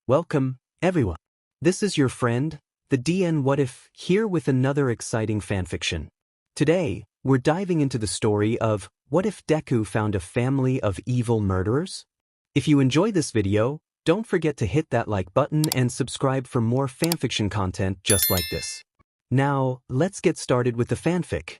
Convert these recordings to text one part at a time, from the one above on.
Welcome, everyone. This is your friend, the DN What If, here with another exciting fanfiction. Today, we're diving into the story of What If Deku Found a Family of Evil Murderers? If you enjoyed this video, don't forget to hit that like button and subscribe for more fanfiction content just like this. Now, let's get started with the fanfic.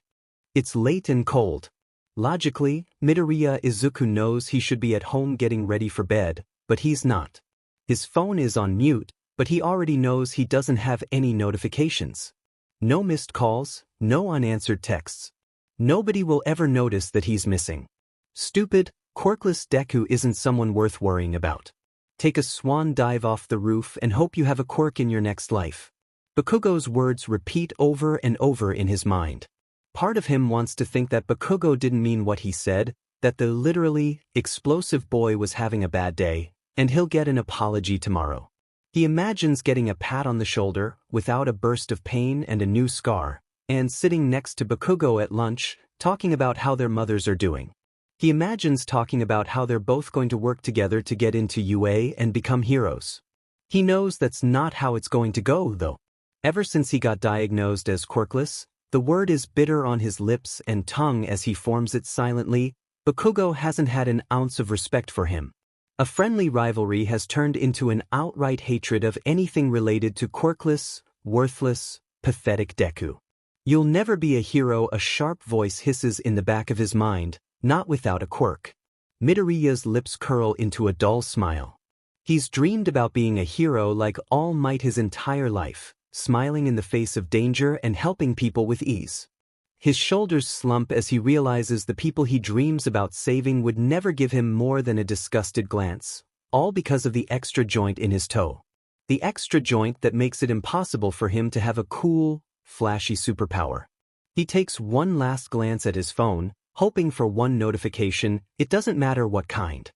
It's late and cold. Logically, Midoriya Izuku knows he should be at home getting ready for bed, but he's not. His phone is on mute, but he already knows he doesn't have any notifications. No missed calls, no unanswered texts. Nobody will ever notice that he's missing. Stupid, quirkless Deku isn't someone worth worrying about. Take a swan dive off the roof and hope you have a quirk in your next life. Bakugo's words repeat over and over in his mind. Part of him wants to think that Bakugo didn't mean what he said, that the literally explosive boy was having a bad day, and he'll get an apology tomorrow. He imagines getting a pat on the shoulder, without a burst of pain and a new scar, and sitting next to Bakugo at lunch, talking about how their mothers are doing. He imagines talking about how they're both going to work together to get into UA and become heroes. He knows that's not how it's going to go, though. Ever since he got diagnosed as quirkless, the word is bitter on his lips and tongue as he forms it silently. Bakugo hasn't had an ounce of respect for him. A friendly rivalry has turned into an outright hatred of anything related to quirkless, worthless, pathetic Deku. You'll never be a hero, a sharp voice hisses in the back of his mind, not without a quirk. Midoriya's lips curl into a dull smile. He's dreamed about being a hero like All Might his entire life, smiling in the face of danger and helping people with ease. His shoulders slump as he realizes the people he dreams about saving would never give him more than a disgusted glance, all because of the extra joint in his toe. The extra joint that makes it impossible for him to have a cool, flashy superpower. He takes one last glance at his phone, hoping for one notification, it doesn't matter what kind.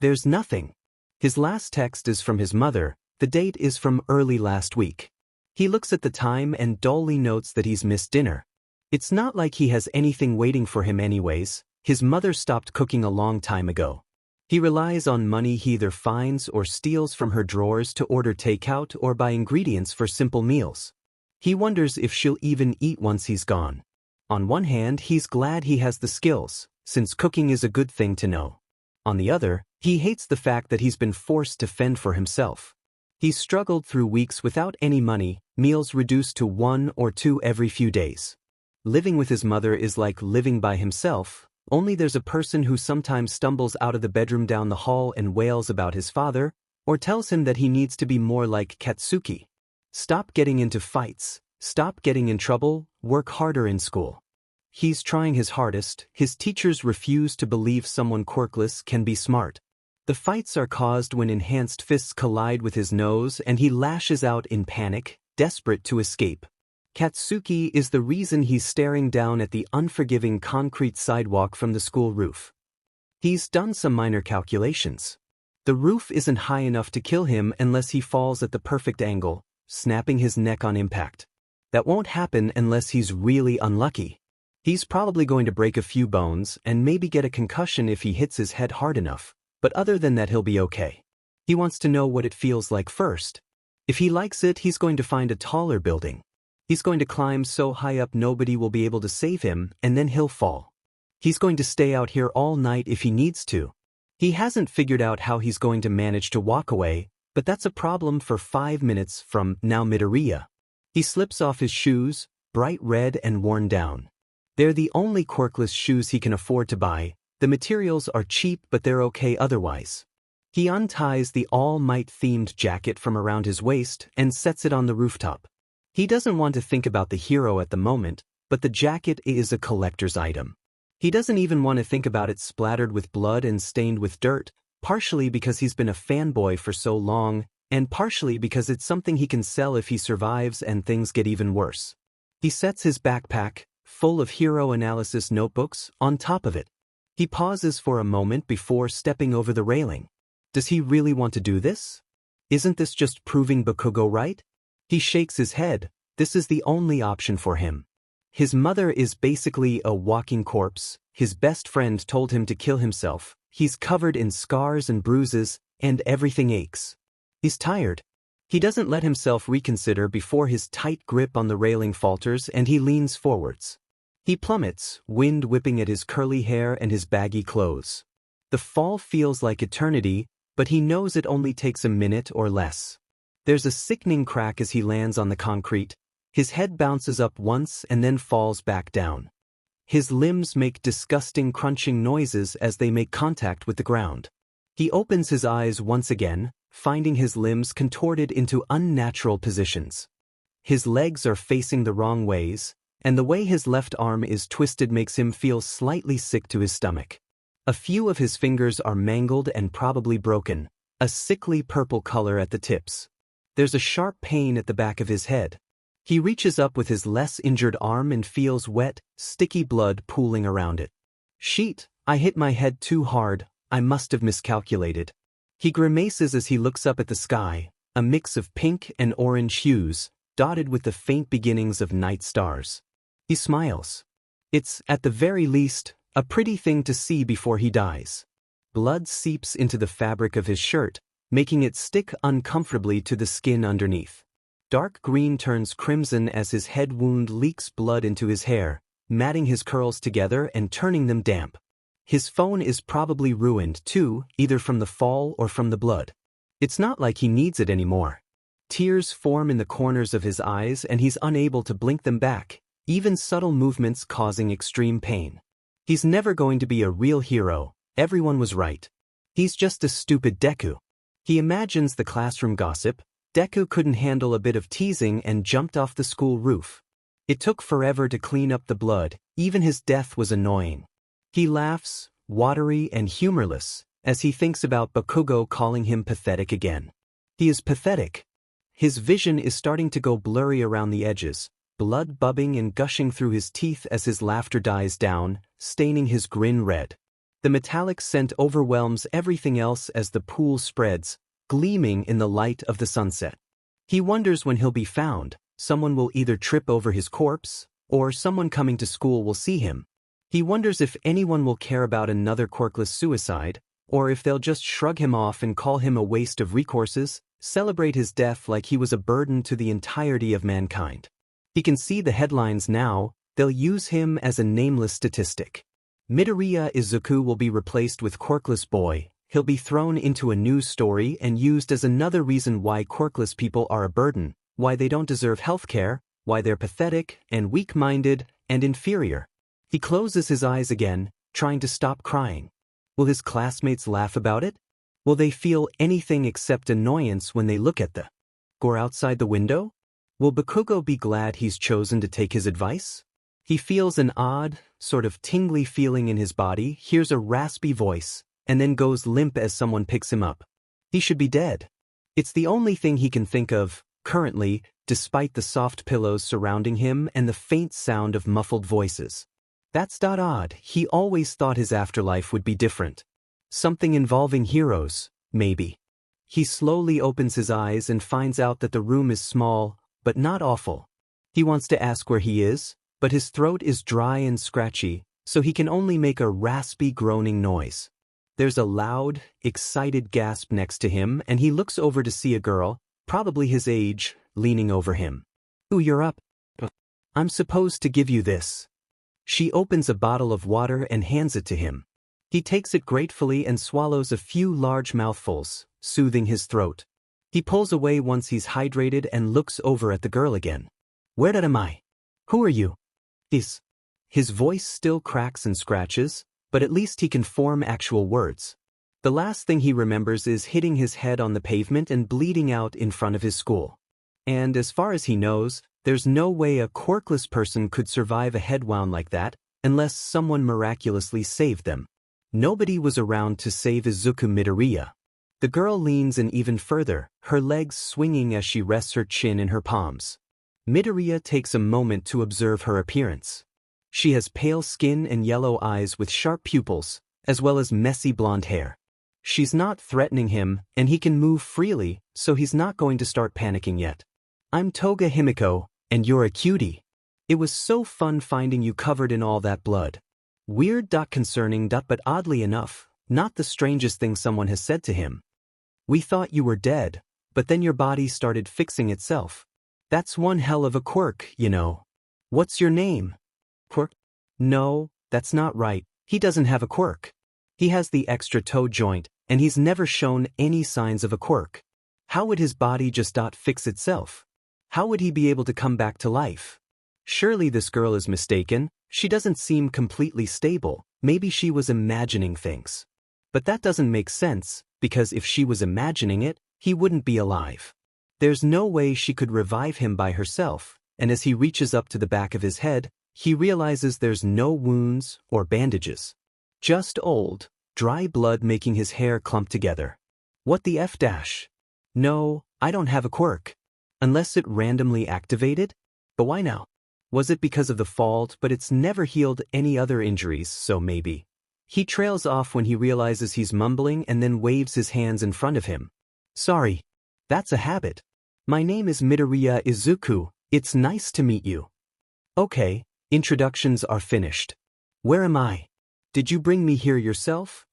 There's nothing. His last text is from his mother, the date is from early last week. He looks at the time and dully notes that he's missed dinner. It's not like he has anything waiting for him anyways, his mother stopped cooking a long time ago. He relies on money he either finds or steals from her drawers to order takeout or buy ingredients for simple meals. He wonders if she'll even eat once he's gone. On one hand, he's glad he has the skills, since cooking is a good thing to know. On the other, he hates the fact that he's been forced to fend for himself. He's struggled through weeks without any money, meals reduced to 1 or 2 every few days. Living with his mother is like living by himself, only there's a person who sometimes stumbles out of the bedroom down the hall and wails about his father, or tells him that he needs to be more like Katsuki. Stop getting into fights, stop getting in trouble, work harder in school. He's trying his hardest, his teachers refuse to believe someone quirkless can be smart. The fights are caused when enhanced fists collide with his nose and he lashes out in panic, desperate to escape. Katsuki is the reason he's staring down at the unforgiving concrete sidewalk from the school roof. He's done some minor calculations. The roof isn't high enough to kill him unless he falls at the perfect angle, snapping his neck on impact. That won't happen unless he's really unlucky. He's probably going to break a few bones and maybe get a concussion if he hits his head hard enough. But other than that he'll be okay. He wants to know what it feels like first. If he likes it, he's going to find a taller building. He's going to climb so high up nobody will be able to save him, and then he'll fall. He's going to stay out here all night if he needs to. He hasn't figured out how he's going to manage to walk away, but that's a problem for 5 minutes from now. Midoriya. He slips off his shoes, bright red and worn down. They're the only quirkless shoes he can afford to buy. The materials are cheap but they're okay otherwise. He unties the All Might themed jacket from around his waist and sets it on the rooftop. He doesn't want to think about the hero at the moment, but the jacket is a collector's item. He doesn't even want to think about it splattered with blood and stained with dirt, partially because he's been a fanboy for so long, and partially because it's something he can sell if he survives and things get even worse. He sets his backpack, full of hero analysis notebooks, on top of it. He pauses for a moment before stepping over the railing. Does he really want to do this? Isn't this just proving Bakugo right? He shakes his head. This is the only option for him. His mother is basically a walking corpse. His best friend told him to kill himself. He's covered in scars and bruises, and everything aches. He's tired. He doesn't let himself reconsider before his tight grip on the railing falters and he leans forwards. He plummets, wind whipping at his curly hair and his baggy clothes. The fall feels like eternity, but he knows it only takes a minute or less. There's a sickening crack as he lands on the concrete. His head bounces up once and then falls back down. His limbs make disgusting crunching noises as they make contact with the ground. He opens his eyes once again, finding his limbs contorted into unnatural positions. His legs are facing the wrong ways, and the way his left arm is twisted makes him feel slightly sick to his stomach. A few of his fingers are mangled and probably broken, a sickly purple color at the tips. There's a sharp pain at the back of his head. He reaches up with his less injured arm and feels wet, sticky blood pooling around it. Sheet, I hit my head too hard, I must have miscalculated. He grimaces as he looks up at the sky, a mix of pink and orange hues, dotted with the faint beginnings of night stars. He smiles. It's, at the very least, a pretty thing to see before he dies. Blood seeps into the fabric of his shirt, making it stick uncomfortably to the skin underneath. Dark green turns crimson as his head wound leaks blood into his hair, matting his curls together and turning them damp. His phone is probably ruined too, either from the fall or from the blood. It's not like he needs it anymore. Tears form in the corners of his eyes and he's unable to blink them back, even subtle movements causing extreme pain. He's never going to be a real hero, everyone was right. He's just a stupid Deku. He imagines the classroom gossip. Deku couldn't handle a bit of teasing and jumped off the school roof. It took forever to clean up the blood, even his death was annoying. He laughs, watery and humorless, as he thinks about Bakugo calling him pathetic again. He is pathetic. His vision is starting to go blurry around the edges, blood bubbling and gushing through his teeth as his laughter dies down, staining his grin red. The metallic scent overwhelms everything else as the pool spreads, gleaming in the light of the sunset. He wonders when he'll be found. Someone will either trip over his corpse, or someone coming to school will see him. He wonders if anyone will care about another quirkless suicide, or if they'll just shrug him off and call him a waste of resources, celebrate his death like he was a burden to the entirety of mankind. He can see the headlines now, they'll use him as a nameless statistic. Midoriya Izuku will be replaced with Quirkless Boy. He'll be thrown into a news story and used as another reason why quirkless people are a burden, why they don't deserve healthcare, why they're pathetic and weak-minded and inferior. He closes his eyes again, trying to stop crying. Will his classmates laugh about it? Will they feel anything except annoyance when they look at the gore outside the window? Will Bakugo be glad he's chosen to take his advice? He feels an odd, sort of tingly feeling in his body, hears a raspy voice, and then goes limp as someone picks him up. He should be dead. It's the only thing he can think of, currently, despite the soft pillows surrounding him and the faint sound of muffled voices. That's odd, he always thought his afterlife would be different. Something involving heroes, maybe. He slowly opens his eyes and finds out that the room is small, but not awful. He wants to ask where he is, but his throat is dry and scratchy, so he can only make a raspy groaning noise. There's a loud, excited gasp next to him and he looks over to see a girl, probably his age, leaning over him. "Ooh, you're up. I'm supposed to give you this." She opens a bottle of water and hands it to him. He takes it gratefully and swallows a few large mouthfuls, soothing his throat. He pulls away once he's hydrated and looks over at the girl again. "Where am I? Who are you?" His voice still cracks and scratches, but at least he can form actual words. The last thing he remembers is hitting his head on the pavement and bleeding out in front of his school. And as far as he knows, there's no way a quirkless person could survive a head wound like that unless someone miraculously saved them. Nobody was around to save Izuku Midoriya. The girl leans in even further, her legs swinging as she rests her chin in her palms. Midoriya takes a moment to observe her appearance. She has pale skin and yellow eyes with sharp pupils, as well as messy blonde hair. She's not threatening him, and he can move freely, so he's not going to start panicking yet. "I'm Toga Himiko, and you're a cutie. It was so fun finding you covered in all that blood." Weird, concerning, but oddly enough, not the strangest thing someone has said to him. "We thought you were dead, but then your body started fixing itself. That's one hell of a quirk, you know. What's your name? Quirk? No, that's not right. He doesn't have a quirk. He has the extra toe joint, and he's never shown any signs of a quirk. How would his body just not fix itself? How would he be able to come back to life? Surely this girl is mistaken. She doesn't seem completely stable. Maybe she was imagining things. But that doesn't make sense, because if she was imagining it, he wouldn't be alive. There's no way she could revive him by herself, and as he reaches up to the back of his head, he realizes there's no wounds or bandages. Just old, dry blood making his hair clump together. What the F dash? No, I don't have a quirk. Unless it randomly activated? But why now? Was it because of the fall? But it's never healed any other injuries, so maybe. He trails off when he realizes he's mumbling and then waves his hands in front of him. Sorry. That's a habit. My name is Midoriya Izuku. It's nice to meet you. Okay, introductions are finished. Where am I? Did you bring me here yourself?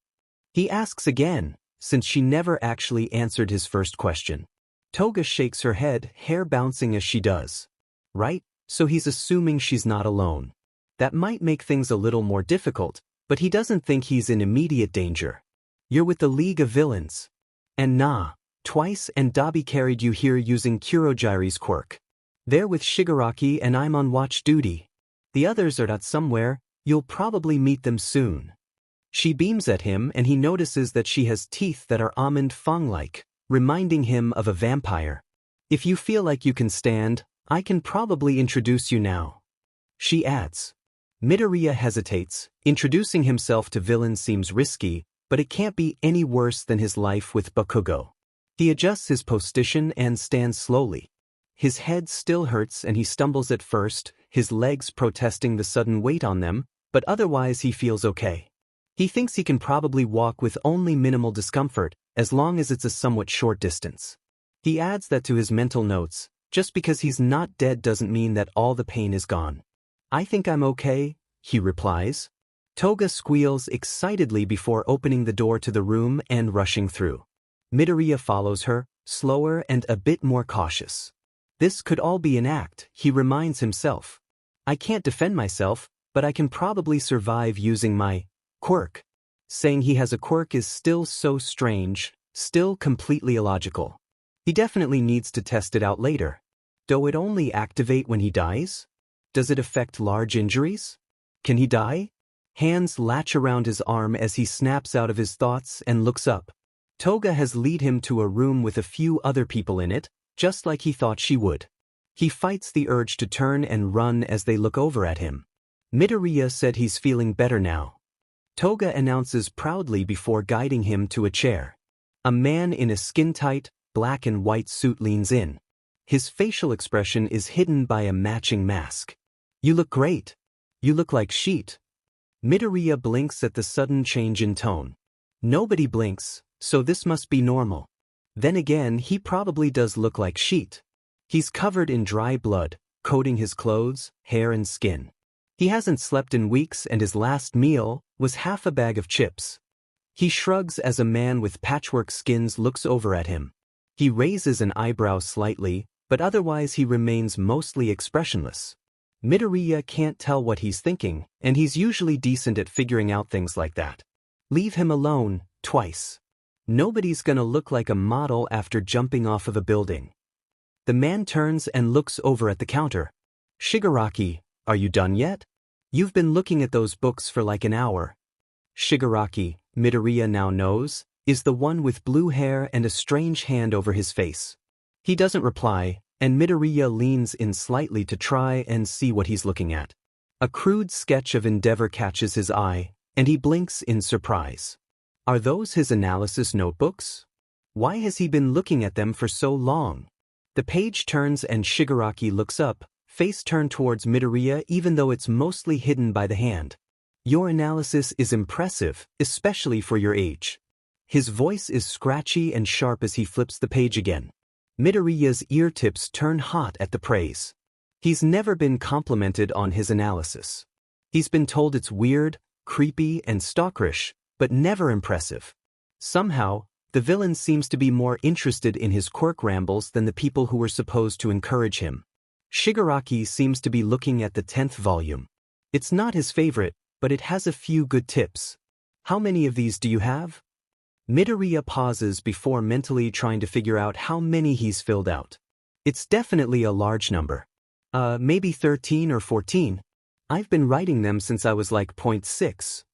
He asks again, since she never actually answered his first question. Toga shakes her head, hair bouncing as she does. Right? So he's assuming she's not alone. That might make things a little more difficult, but he doesn't think he's in immediate danger. You're with the League of Villains. And nah, twice and Dabi carried you here using Kurogiri's quirk. They're with Shigaraki and I'm on watch duty. The others are out somewhere, you'll probably meet them soon. She beams at him and he notices that she has teeth that are almond fang-like, reminding him of a vampire. If you feel like you can stand, I can probably introduce you now. She adds. Midoriya hesitates. Introducing himself to villains seems risky, but it can't be any worse than his life with Bakugo. He adjusts his position and stands slowly. His head still hurts and he stumbles at first, his legs protesting the sudden weight on them, but otherwise he feels okay. He thinks he can probably walk with only minimal discomfort, as long as it's a somewhat short distance. He adds that to his mental notes. Just because he's not dead doesn't mean that all the pain is gone. I think I'm okay, he replies. Toga squeals excitedly before opening the door to the room and rushing through. Midoriya follows her, slower and a bit more cautious. This could all be an act, he reminds himself. I can't defend myself, but I can probably survive using my quirk. Saying he has a quirk is still so strange, still completely illogical. He definitely needs to test it out later. Does it only activate when he dies? Does it affect large injuries? Can he die? Hands latch around his arm as he snaps out of his thoughts and looks up. Toga has led him to a room with a few other people in it, just like he thought she would. He fights the urge to turn and run as they look over at him. Midoriya said he's feeling better now. Toga announces proudly before guiding him to a chair. A man in a skin-tight, black and white suit leans in. His facial expression is hidden by a matching mask. You look great. You look like Sheet. Midoriya blinks at the sudden change in tone. Nobody blinks, so this must be normal. Then again, he probably does look like Sheet. He's covered in dry blood, coating his clothes, hair and skin. He hasn't slept in weeks and his last meal was half a bag of chips. He shrugs as a man with patchwork skins looks over at him. He raises an eyebrow slightly, but otherwise he remains mostly expressionless. Midoriya can't tell what he's thinking, and he's usually decent at figuring out things like that. Leave him alone, twice. Nobody's gonna look like a model after jumping off of a building. The man turns and looks over at the counter. Shigaraki, are you done yet? You've been looking at those books for like an hour. Shigaraki, Midoriya now knows, is the one with blue hair and a strange hand over his face. He doesn't reply, and Midoriya leans in slightly to try and see what he's looking at. A crude sketch of Endeavor catches his eye, and he blinks in surprise. Are those his analysis notebooks? Why has he been looking at them for so long? The page turns and Shigaraki looks up, face turned towards Midoriya even though it's mostly hidden by the hand. Your analysis is impressive, especially for your age. His voice is scratchy and sharp as he flips the page again. Midoriya's ear tips turn hot at the praise. He's never been complimented on his analysis. He's been told it's weird, creepy, and stalkerish, but never impressive. Somehow, The villain seems to be more interested in his quirk rambles than the people who were supposed to encourage him. Shigaraki seems to be looking at the 10th volume. It's not his favorite, but it has a few good tips. How many of these do you have? Midoriya pauses before mentally trying to figure out how many he's filled out. It's definitely a large number. Maybe 13 or 14. I've been writing them since I was like 0.6.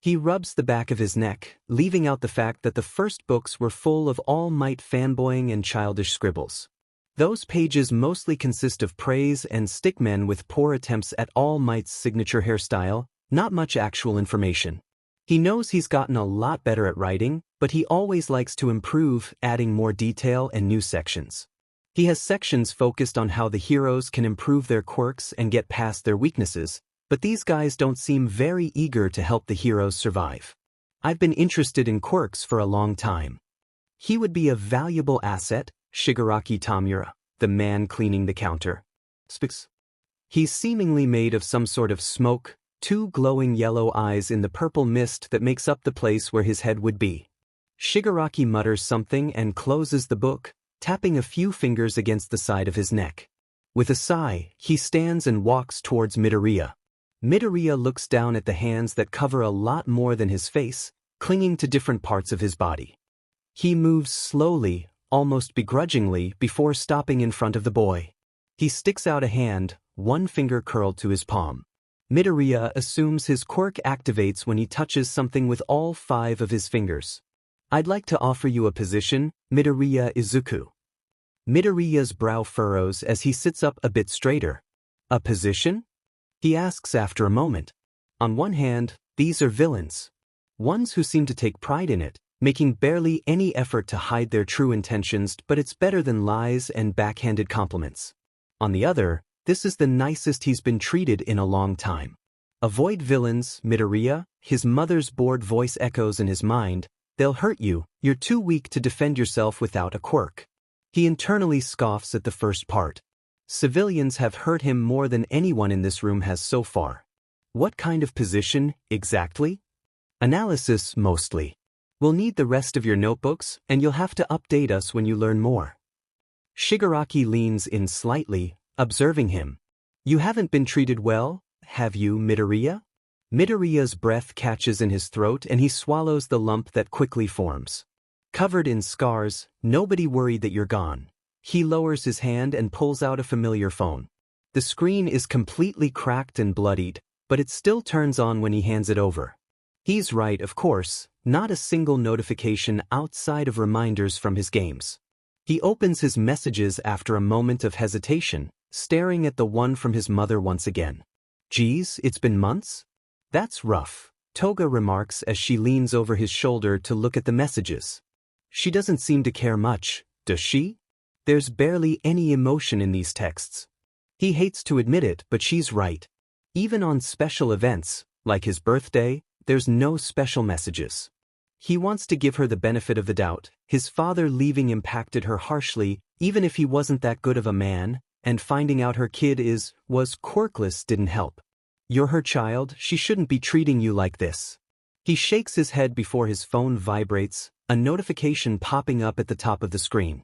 He rubs the back of his neck, leaving out the fact that the first books were full of All Might fanboying and childish scribbles. Those pages mostly consist of praise and stickmen with poor attempts at All Might's signature hairstyle, not much actual information. He knows he's gotten a lot better at writing, but he always likes to improve, adding more detail and new sections. He has sections focused on how the heroes can improve their quirks and get past their weaknesses, but these guys don't seem very eager to help the heroes survive. I've been interested in quirks for a long time. He would be a valuable asset, Shigaraki Tamura, the man cleaning the counter. Speaks. He's seemingly made of some sort of smoke, two glowing yellow eyes in the purple mist that makes up the place where his head would be. Shigaraki mutters something and closes the book, tapping a few fingers against the side of his neck. With a sigh, he stands and walks towards Midoriya. Midoriya looks down at the hands that cover a lot more than his face, clinging to different parts of his body. He moves slowly, almost begrudgingly, before stopping in front of the boy. He sticks out a hand, one finger curled to his palm. Midoriya assumes his quirk activates when he touches something with all 5 of his fingers. I'd like to offer you a position, Midoriya Izuku. Midoriya's brow furrows as he sits up a bit straighter. A position? He asks after a moment. On one hand, these are villains. Ones who seem to take pride in it, making barely any effort to hide their true intentions, but it's better than lies and backhanded compliments. On the other, this is the nicest he's been treated in a long time. Avoid villains, Midoriya, his mother's bored voice echoes in his mind. They'll hurt you, you're too weak to defend yourself without a quirk. He internally scoffs at the first part. Civilians have hurt him more than anyone in this room has so far. What kind of position, exactly? Analysis, mostly. We'll need the rest of your notebooks, and you'll have to update us when you learn more. Shigaraki leans in slightly, observing him. You haven't been treated well, have you, Midoriya? Midoriya's breath catches in his throat and he swallows the lump that quickly forms. Covered in scars, nobody worried that you're gone. He lowers his hand and pulls out a familiar phone. The screen is completely cracked and bloodied, but it still turns on when he hands it over. He's right, of course, not a single notification outside of reminders from his games. He opens his messages after a moment of hesitation, staring at the one from his mother once again. Geez, it's been months? That's rough, Toga remarks as she leans over his shoulder to look at the messages. She doesn't seem to care much, does she? There's barely any emotion in these texts. He hates to admit it, but she's right. Even on special events, like his birthday, there's no special messages. He wants to give her the benefit of the doubt. His father leaving impacted her harshly, even if he wasn't that good of a man, and finding out her kid was quirkless didn't help. You're her child, she shouldn't be treating you like this. He shakes his head before his phone vibrates, a notification popping up at the top of the screen.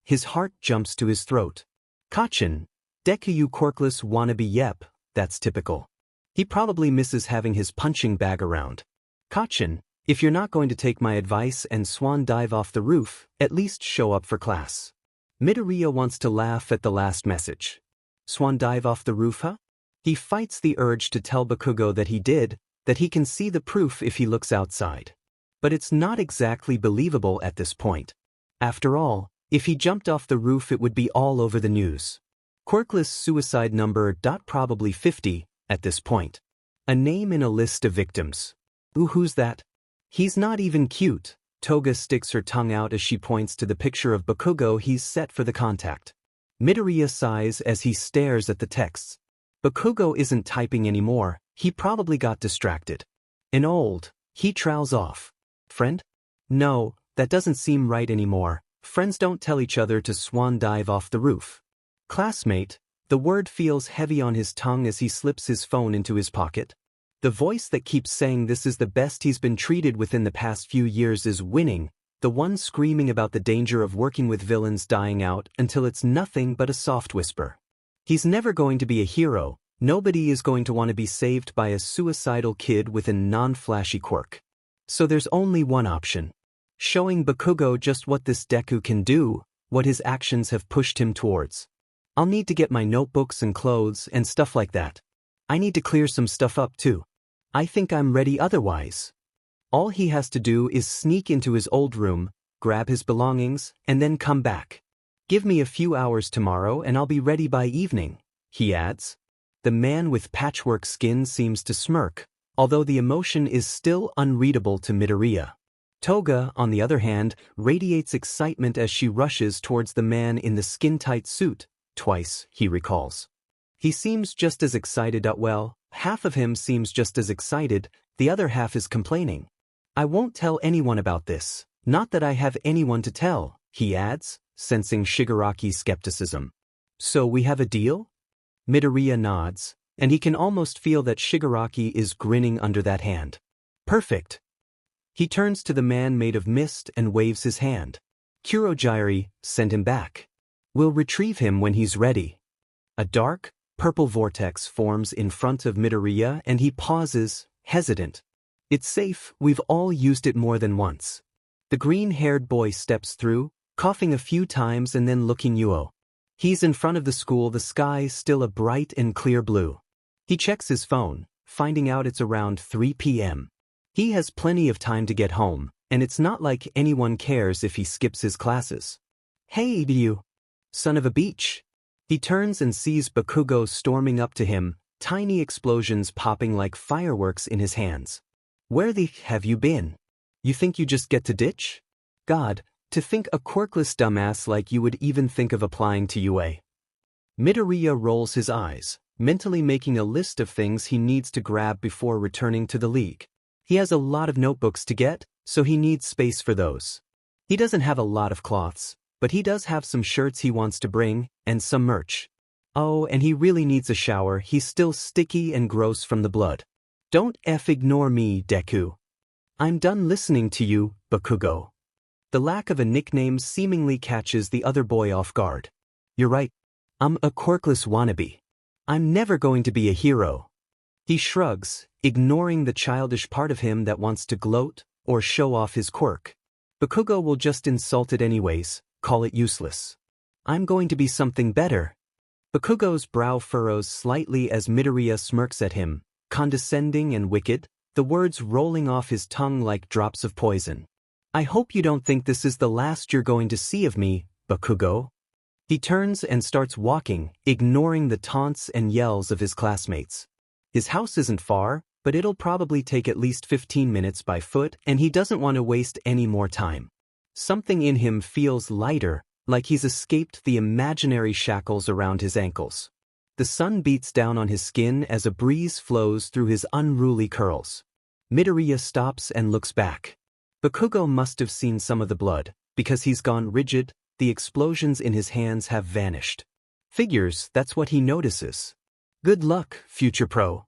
His heart jumps to his throat. Kachin, Deku you quirkless wannabe, yep, that's typical. He probably misses having his punching bag around. Kachin, if you're not going to take my advice and swan dive off the roof, at least show up for class. Midoriya wants to laugh at the last message. Swan dive off the roof, huh? He fights the urge to tell Bakugo that he did, that he can see the proof if he looks outside. But it's not exactly believable at this point. After all, if he jumped off the roof it would be all over the news. Quirkless suicide number probably 50 at this point. A name in a list of victims. Ooh, who's that? He's not even cute. Toga sticks her tongue out as she points to the picture of Bakugo he's set for the contact. Midoriya sighs as he stares at the texts. Bakugo isn't typing anymore, he probably got distracted. He trowels off. Friend? No, that doesn't seem right anymore. Friends don't tell each other to swan dive off the roof. Classmate, the word feels heavy on his tongue as he slips his phone into his pocket. The voice that keeps saying this is the best he's been treated within the past few years is winning, the one screaming about the danger of working with villains dying out until it's nothing but a soft whisper. He's never going to be a hero. Nobody is going to want to be saved by a suicidal kid with a non-flashy quirk. So there's only one option. Showing Bakugo just what this Deku can do, what his actions have pushed him towards. I'll need to get my notebooks and clothes and stuff like that. I need to clear some stuff up too. I think I'm ready otherwise. All he has to do is sneak into his old room, grab his belongings, and then come back. Give me a few hours tomorrow and I'll be ready by evening, he adds. The man with patchwork skin seems to smirk, although the emotion is still unreadable to Midoriya. Toga, on the other hand, radiates excitement as she rushes towards the man in the skin-tight suit. Twice, he recalls. He seems just as excited. Well, half of him seems just as excited, the other half is complaining. I won't tell anyone about this. Not that I have anyone to tell, he adds, sensing Shigaraki's skepticism. So we have a deal? Midoriya nods, and he can almost feel that Shigaraki is grinning under that hand. Perfect. He turns to the man made of mist and waves his hand. Kurogyari, send him back. We'll retrieve him when he's ready. A dark, purple vortex forms in front of Midoriya and he pauses, hesitant. It's safe, we've all used it more than once. The green-haired boy steps through, coughing a few times and then looking Yuo. He's in front of the school, the sky still a bright and clear blue. He checks his phone, finding out it's around 3 p.m. He has plenty of time to get home, and it's not like anyone cares if he skips his classes. Hey, you son of a beach. He turns and sees Bakugo storming up to him, tiny explosions popping like fireworks in his hands. Where the have you been? You think you just get to ditch? God, to think a quirkless dumbass like you would even think of applying to UA. Midoriya rolls his eyes, mentally making a list of things he needs to grab before returning to the league. He has a lot of notebooks to get, so he needs space for those. He doesn't have a lot of cloths, but he does have some shirts he wants to bring, and some merch. Oh, and he really needs a shower, he's still sticky and gross from the blood. Don't ignore me, Deku. I'm done listening to you, Bakugo. The lack of a nickname seemingly catches the other boy off guard. You're right. I'm a quirkless wannabe. I'm never going to be a hero. He shrugs, ignoring the childish part of him that wants to gloat or show off his quirk. Bakugo will just insult it anyways, call it useless. I'm going to be something better. Bakugo's brow furrows slightly as Midoriya smirks at him, condescending and wicked, the words rolling off his tongue like drops of poison. I hope you don't think this is the last you're going to see of me, Bakugo. He turns and starts walking, ignoring the taunts and yells of his classmates. His house isn't far, but it'll probably take at least 15 minutes by foot and he doesn't want to waste any more time. Something in him feels lighter, like he's escaped the imaginary shackles around his ankles. The sun beats down on his skin as a breeze flows through his unruly curls. Midoriya stops and looks back. Bakugo must have seen some of the blood, because he's gone rigid, the explosions in his hands have vanished. Figures, that's what he notices. Good luck, future pro.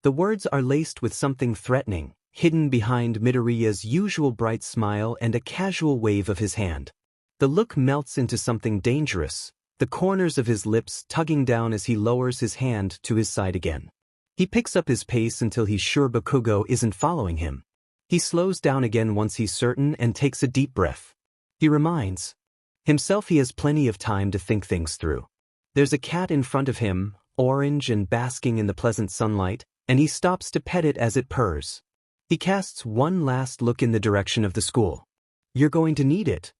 The words are laced with something threatening, hidden behind Midoriya's usual bright smile and a casual wave of his hand. The look melts into something dangerous, the corners of his lips tugging down as he lowers his hand to his side again. He picks up his pace until he's sure Bakugo isn't following him. He slows down again once he's certain and takes a deep breath. He reminds himself he has plenty of time to think things through. There's a cat in front of him, orange and basking in the pleasant sunlight, and he stops to pet it as it purrs. He casts one last look in the direction of the school. You're going to need it.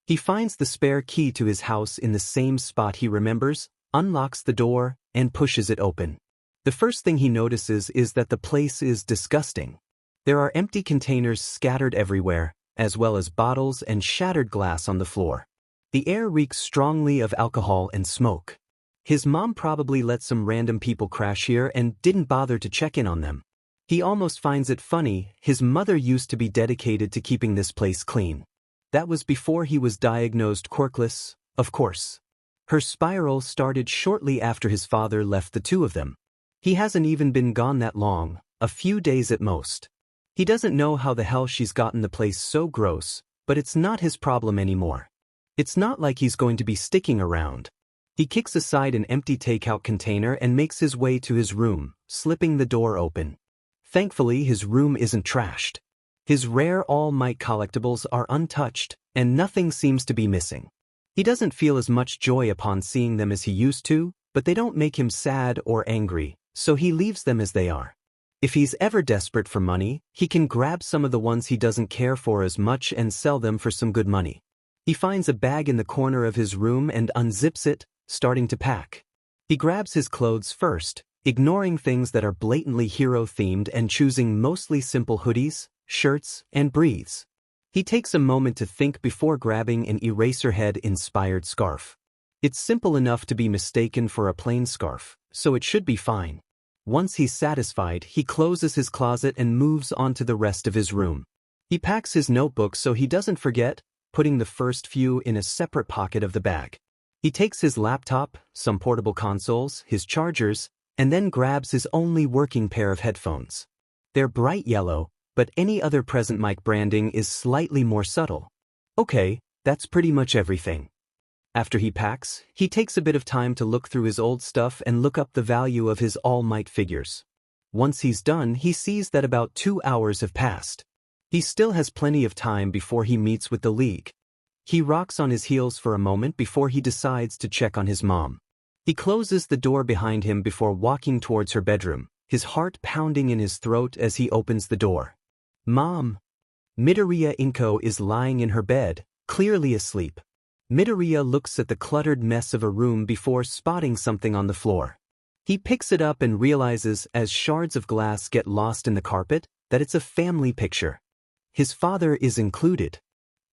He finds the spare key to his house in the same spot he remembers, unlocks the door, and pushes it open. The first thing he notices is that the place is disgusting. There are empty containers scattered everywhere, as well as bottles and shattered glass on the floor. The air reeks strongly of alcohol and smoke. His mom probably let some random people crash here and didn't bother to check in on them. He almost finds it funny, his mother used to be dedicated to keeping this place clean. That was before he was diagnosed quirkless, of course. Her spiral started shortly after his father left the two of them. He hasn't even been gone that long, a few days at most. He doesn't know how the hell she's gotten the place so gross, but it's not his problem anymore. It's not like he's going to be sticking around. He kicks aside an empty takeout container and makes his way to his room, slipping the door open. Thankfully, his room isn't trashed. His rare All Might collectibles are untouched, and nothing seems to be missing. He doesn't feel as much joy upon seeing them as he used to, but they don't make him sad or angry, so he leaves them as they are. If he's ever desperate for money, he can grab some of the ones he doesn't care for as much and sell them for some good money. He finds a bag in the corner of his room and unzips it, starting to pack. He grabs his clothes first, ignoring things that are blatantly hero-themed and choosing mostly simple hoodies, shirts, and briefs. He takes a moment to think before grabbing an Eraserhead-inspired scarf. It's simple enough to be mistaken for a plain scarf, so it should be fine. Once he's satisfied, he closes his closet and moves on to the rest of his room. He packs his notebook so he doesn't forget, putting the first few in a separate pocket of the bag. He takes his laptop, some portable consoles, his chargers, and then grabs his only working pair of headphones. They're bright yellow, but any other present mic branding is slightly more subtle. Okay, that's pretty much everything. After he packs, he takes a bit of time to look through his old stuff and look up the value of his All Might figures. Once he's done, he sees that about 2 hours have passed. He still has plenty of time before he meets with the League. He rocks on his heels for a moment before he decides to check on his mom. He closes the door behind him before walking towards her bedroom, his heart pounding in his throat as he opens the door. Mom! Midoriya Inko is lying in her bed, clearly asleep. Midoriya looks at the cluttered mess of a room before spotting something on the floor. He picks it up and realizes, as shards of glass get lost in the carpet, that it's a family picture. His father is included.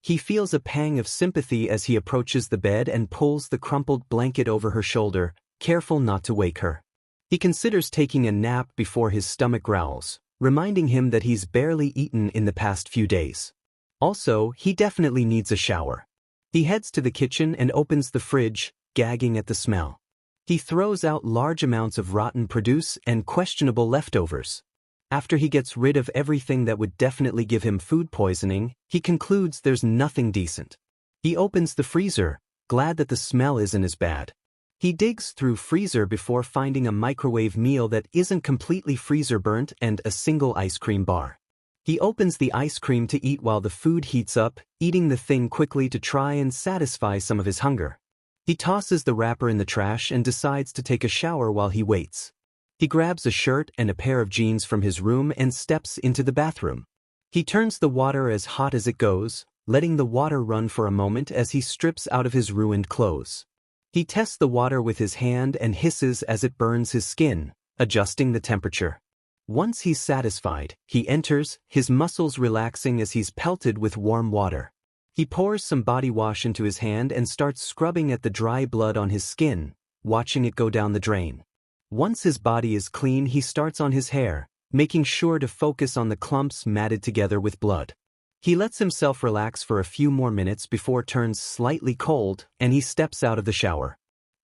He feels a pang of sympathy as he approaches the bed and pulls the crumpled blanket over her shoulder, careful not to wake her. He considers taking a nap before his stomach growls, reminding him that he's barely eaten in the past few days. Also, he definitely needs a shower. He heads to the kitchen and opens the fridge, gagging at the smell. He throws out large amounts of rotten produce and questionable leftovers. After he gets rid of everything that would definitely give him food poisoning, he concludes there's nothing decent. He opens the freezer, glad that the smell isn't as bad. He digs through freezer before finding a microwave meal that isn't completely freezer burnt and a single ice cream bar. He opens the ice cream to eat while the food heats up, eating the thing quickly to try and satisfy some of his hunger. He tosses the wrapper in the trash and decides to take a shower while he waits. He grabs a shirt and a pair of jeans from his room and steps into the bathroom. He turns the water as hot as it goes, letting the water run for a moment as he strips out of his ruined clothes. He tests the water with his hand and hisses as it burns his skin, adjusting the temperature. Once he's satisfied, he enters, his muscles relaxing as he's pelted with warm water. He pours some body wash into his hand and starts scrubbing at the dry blood on his skin, watching it go down the drain. Once his body is clean, he starts on his hair, making sure to focus on the clumps matted together with blood. He lets himself relax for a few more minutes before it turns slightly cold and he steps out of the shower.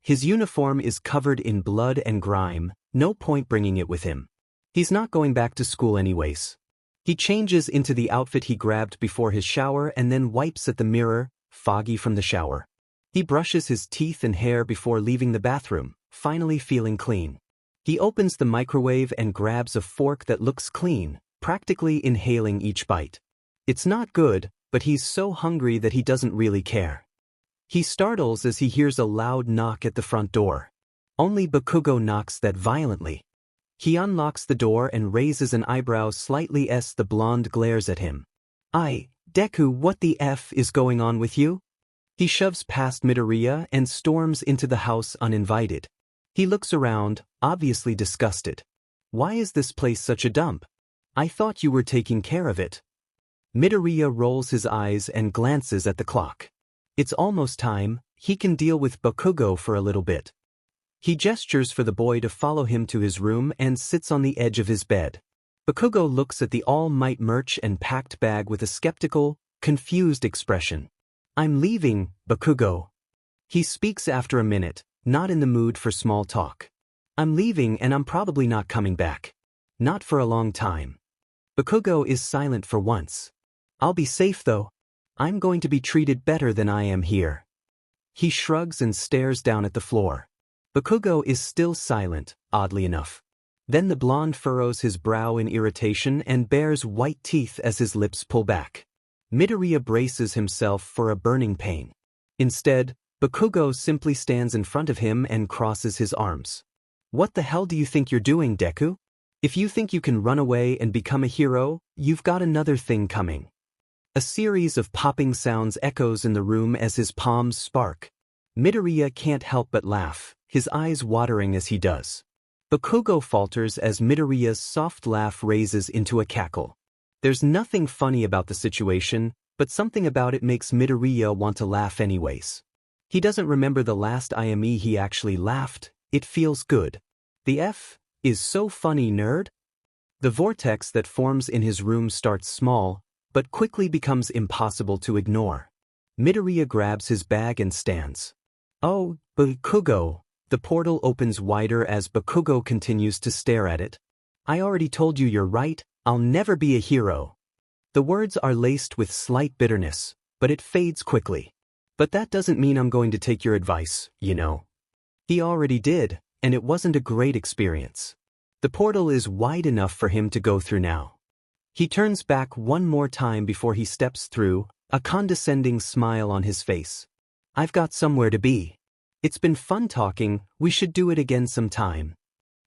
His uniform is covered in blood and grime, no point bringing it with him. He's not going back to school anyways. He changes into the outfit he grabbed before his shower and then wipes at the mirror, foggy from the shower. He brushes his teeth and hair before leaving the bathroom, finally feeling clean. He opens the microwave and grabs a fork that looks clean, practically inhaling each bite. It's not good, but he's so hungry that he doesn't really care. He startles as he hears a loud knock at the front door. Only Bakugo knocks that violently. He unlocks the door and raises an eyebrow slightly as the blonde glares at him. Deku, what the F is going on with you? He shoves past Midoriya and storms into the house uninvited. He looks around, obviously disgusted. Why is this place such a dump? I thought you were taking care of it. Midoriya rolls his eyes and glances at the clock. It's almost time, he can deal with Bakugo for a little bit. He gestures for the boy to follow him to his room and sits on the edge of his bed. Bakugo looks at the All Might merch and packed bag with a skeptical, confused expression. I'm leaving, Bakugo. He speaks after a minute, not in the mood for small talk. I'm leaving and I'm probably not coming back. Not for a long time. Bakugo is silent for once. I'll be safe though. I'm going to be treated better than I am here. He shrugs and stares down at the floor. Bakugo is still silent, oddly enough. Then the blonde furrows his brow in irritation and bares white teeth as his lips pull back. Midoriya braces himself for a burning pain. Instead, Bakugo simply stands in front of him and crosses his arms. What the hell do you think you're doing, Deku? If you think you can run away and become a hero, you've got another thing coming. A series of popping sounds echoes in the room as his palms spark. Midoriya can't help but laugh, his eyes watering as he does. Bakugo falters as Midoriya's soft laugh raises into a cackle. There's nothing funny about the situation, but something about it makes Midoriya want to laugh anyways. He doesn't remember the last time he actually laughed. It feels good. The F is so funny, nerd. The vortex that forms in his room starts small, but quickly becomes impossible to ignore. Midoriya grabs his bag and stands. Oh, Bakugo. The portal opens wider as Bakugo continues to stare at it. I already told you you're right, I'll never be a hero. The words are laced with slight bitterness, but it fades quickly. But that doesn't mean I'm going to take your advice, you know. He already did, and it wasn't a great experience. The portal is wide enough for him to go through now. He turns back one more time before he steps through, a condescending smile on his face. I've got somewhere to be. It's been fun talking, we should do it again sometime.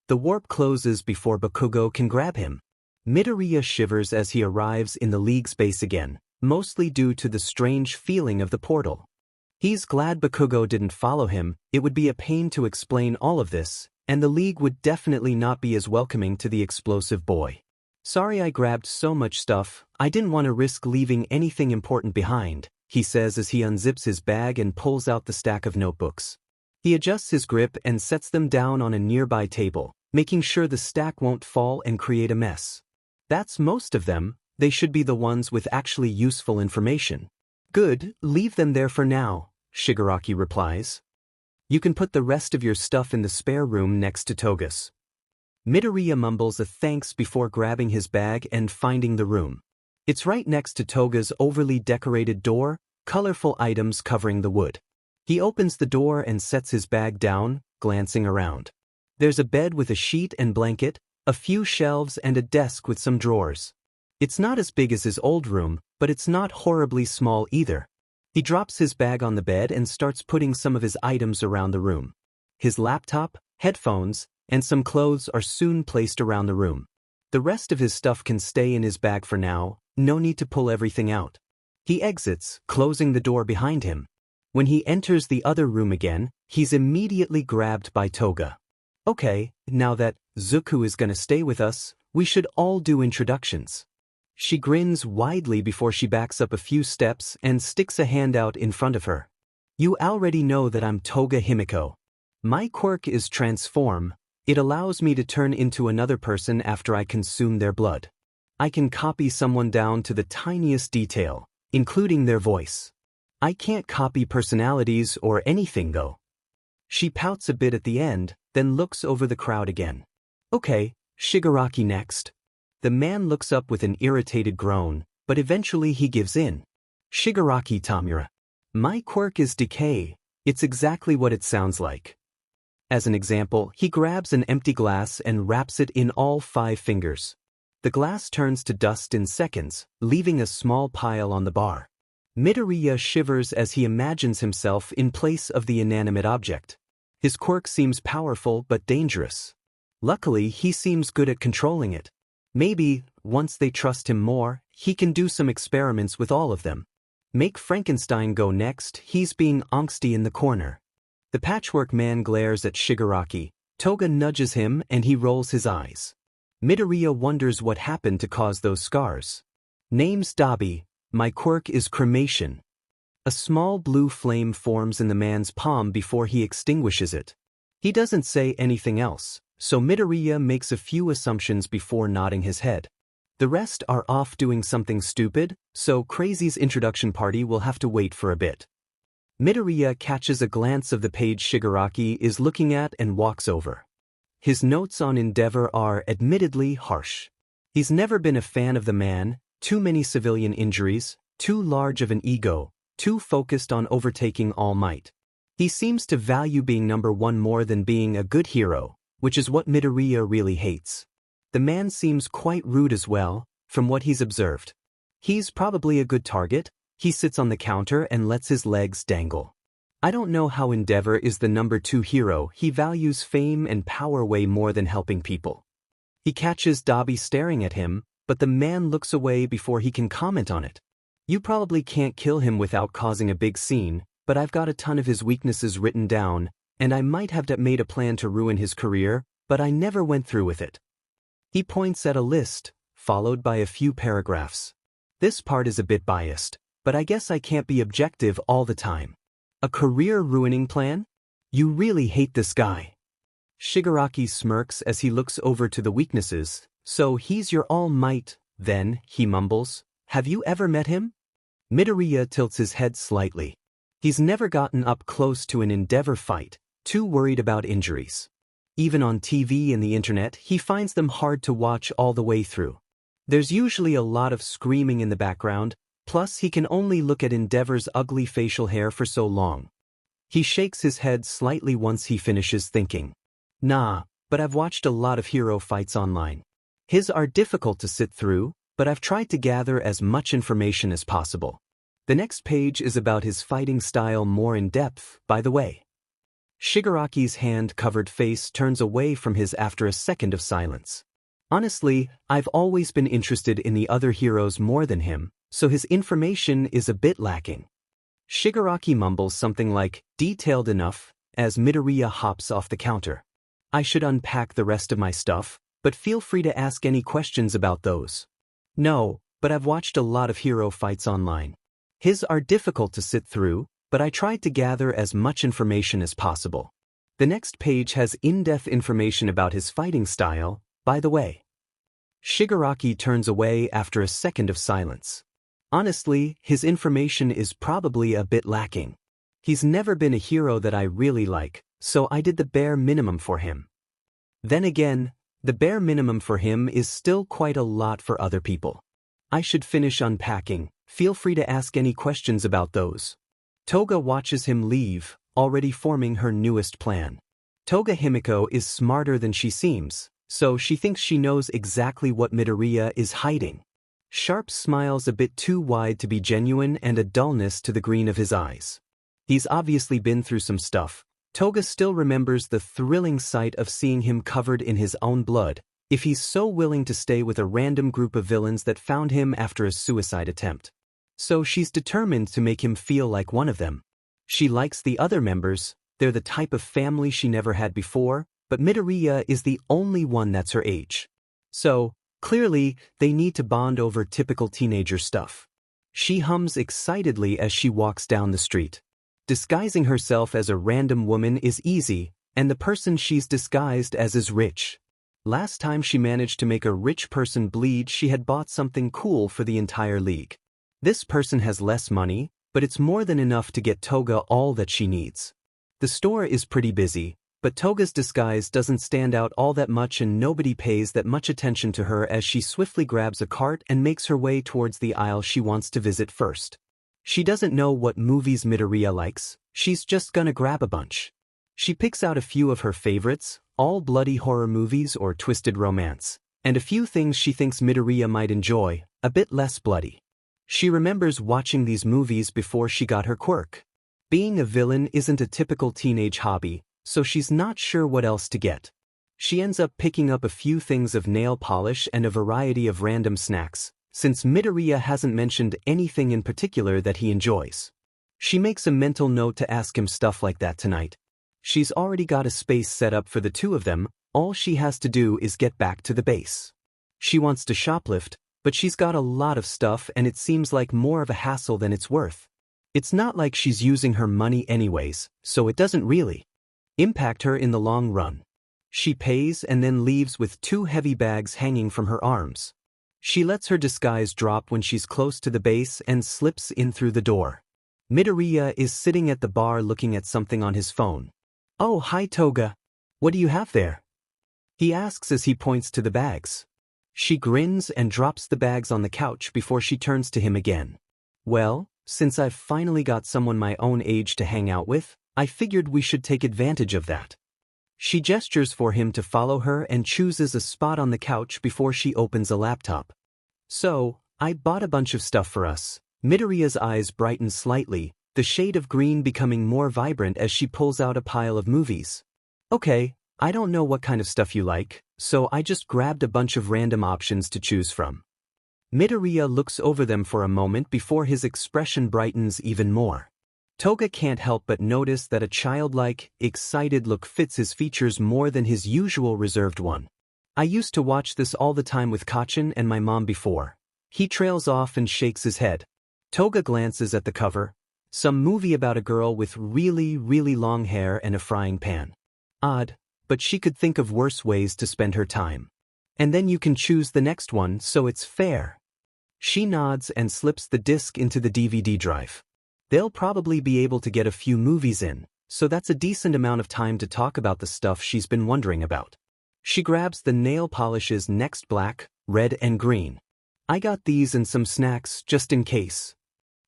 The warp closes before Bakugo can grab him. Midoriya shivers as he arrives in the League's base again, mostly due to the strange feeling of the portal. He's glad Bakugo didn't follow him, it would be a pain to explain all of this, and the League would definitely not be as welcoming to the explosive boy. Sorry I grabbed so much stuff, I didn't want to risk leaving anything important behind, he says as he unzips his bag and pulls out the stack of notebooks. He adjusts his grip and sets them down on a nearby table, making sure the stack won't fall and create a mess. That's most of them, they should be the ones with actually useful information. Good, leave them there for now, Shigaraki replies. You can put the rest of your stuff in the spare room next to Toga's. Midoriya mumbles a thanks before grabbing his bag and finding the room. It's right next to Toga's overly decorated door, colorful items covering the wood. He opens the door and sets his bag down, glancing around. There's a bed with a sheet and blanket, a few shelves and a desk with some drawers. It's not as big as his old room, but it's not horribly small either. He drops his bag on the bed and starts putting some of his items around the room. His laptop, headphones, and some clothes are soon placed around the room. The rest of his stuff can stay in his bag for now, no need to pull everything out. He exits, closing the door behind him. When he enters the other room again, he's immediately grabbed by Toga. Okay, now that Zuko is gonna stay with us, we should all do introductions. She grins widely before she backs up a few steps and sticks a hand out in front of her. You already know that I'm Toga Himiko. My quirk is transform. It allows me to turn into another person after I consume their blood. I can copy someone down to the tiniest detail, including their voice. I can't copy personalities or anything though. She pouts a bit at the end, then looks over the crowd again. Okay, Shigaraki next. The man looks up with an irritated groan, but eventually he gives in. Shigaraki Tamura. My quirk is decay, it's exactly what it sounds like. As an example, he grabs an empty glass and wraps it in all 5 fingers. The glass turns to dust in seconds, leaving a small pile on the bar. Midoriya shivers as he imagines himself in place of the inanimate object. His quirk seems powerful but dangerous. Luckily, he seems good at controlling it. Maybe, once they trust him more, he can do some experiments with all of them. Make Frankenstein go next, he's being angsty in the corner. The patchwork man glares at Shigaraki, Toga nudges him and he rolls his eyes. Midoriya wonders what happened to cause those scars. Name's Dabi, my quirk is cremation. A small blue flame forms in the man's palm before he extinguishes it. He doesn't say anything else, so Midoriya makes a few assumptions before nodding his head. The rest are off doing something stupid, so Crazy's introduction party will have to wait for a bit. Midoriya catches a glance of the page Shigaraki is looking at and walks over. His notes on Endeavor are admittedly harsh. He's never been a fan of the man, too many civilian injuries, too large of an ego, too focused on overtaking All Might. He seems to value being number one more than being a good hero, which is what Midoriya really hates. The man seems quite rude as well, from what he's observed. He's probably a good target. He sits on the counter and lets his legs dangle. I don't know how Endeavor is the number 2 hero. He values fame and power way more than helping people. He catches Dabi staring at him, but the man looks away before he can comment on it. You probably can't kill him without causing a big scene, but I've got a ton of his weaknesses written down, and I might have made a plan to ruin his career, but I never went through with it. He points at a list, followed by a few paragraphs. This part is a bit biased, but I guess I can't be objective all the time. A career-ruining plan? You really hate this guy. Shigaraki smirks as he looks over to the weaknesses. So he's your All Might, then, he mumbles. Have you ever met him? Midoriya tilts his head slightly. He's never gotten up close to an Endeavor fight, too worried about injuries. Even on TV and the internet, he finds them hard to watch all the way through. There's usually a lot of screaming in the background, plus he can only look at Endeavor's ugly facial hair for so long. He shakes his head slightly once he finishes thinking. Nah, but I've watched a lot of hero fights online. His are difficult to sit through, but I've tried to gather as much information as possible. The next page is about his fighting style more in depth, by the way. Shigaraki's hand-covered face turns away from his after a second of silence. Honestly, I've always been interested in the other heroes more than him, so his information is a bit lacking. Shigaraki mumbles something like, detailed enough, as Midoriya hops off the counter. I should unpack the rest of my stuff, but feel free to ask any questions about those. No, but I've watched a lot of hero fights online. His are difficult to sit through, but I tried to gather as much information as possible. The next page has in-depth information about his fighting style, by the way. Shigaraki turns away after a second of silence. Honestly, his information is probably a bit lacking. He's never been a hero that I really like, so I did the bare minimum for him. Then again, the bare minimum for him is still quite a lot for other people. I should finish unpacking. Feel free to ask any questions about those. Toga watches him leave, already forming her newest plan. Toga Himiko is smarter than she seems, so she thinks she knows exactly what Midoriya is hiding. Sharp smiles a bit too wide to be genuine and a dullness to the green of his eyes. He's obviously been through some stuff. Toga still remembers the thrilling sight of seeing him covered in his own blood, if he's so willing to stay with a random group of villains that found him after a suicide attempt. So she's determined to make him feel like one of them. She likes the other members, they're the type of family she never had before, but Midoriya is the only one that's her age. So, clearly, they need to bond over typical teenager stuff. She hums excitedly as she walks down the street. Disguising herself as a random woman is easy, and the person she's disguised as is rich. Last time she managed to make a rich person bleed, she had bought something cool for the entire league. This person has less money, but it's more than enough to get Toga all that she needs. The store is pretty busy, but Toga's disguise doesn't stand out all that much and nobody pays that much attention to her as she swiftly grabs a cart and makes her way towards the aisle she wants to visit first. She doesn't know what movies Midoriya likes, she's just gonna grab a bunch. She picks out a few of her favorites, all bloody horror movies or twisted romance, and a few things she thinks Midoriya might enjoy, a bit less bloody. She remembers watching these movies before she got her quirk. Being a villain isn't a typical teenage hobby, so she's not sure what else to get. She ends up picking up a few things of nail polish and a variety of random snacks, since Midoriya hasn't mentioned anything in particular that he enjoys. She makes a mental note to ask him stuff like that tonight. She's already got a space set up for the two of them, all she has to do is get back to the base. She wants to shoplift, but she's got a lot of stuff and it seems like more of a hassle than it's worth. It's not like she's using her money anyways, so it doesn't really impact her in the long run. She pays and then leaves with 2 heavy bags hanging from her arms. She lets her disguise drop when she's close to the base and slips in through the door. Midoriya is sitting at the bar looking at something on his phone. Oh, hi Toga. What do you have there? He asks as he points to the bags. She grins and drops the bags on the couch before she turns to him again. Well, since I've finally got someone my own age to hang out with, I figured we should take advantage of that. She gestures for him to follow her and chooses a spot on the couch before she opens a laptop. So, I bought a bunch of stuff for us. Midoriya's eyes brighten slightly, the shade of green becoming more vibrant as she pulls out a pile of movies. Okay, I don't know what kind of stuff you like, so I just grabbed a bunch of random options to choose from. Midoriya looks over them for a moment before his expression brightens even more. Toga can't help but notice that a childlike, excited look fits his features more than his usual reserved one. I used to watch this all the time with Kachin and my mom before. He trails off and shakes his head. Toga glances at the cover. Some movie about a girl with really, really long hair and a frying pan. Odd, but she could think of worse ways to spend her time. And then you can choose the next one, so it's fair. She nods and slips the disc into the DVD drive. They'll probably be able to get a few movies in, so that's a decent amount of time to talk about the stuff she's been wondering about. She grabs the nail polishes next: black, red and green. I got these and some snacks just in case.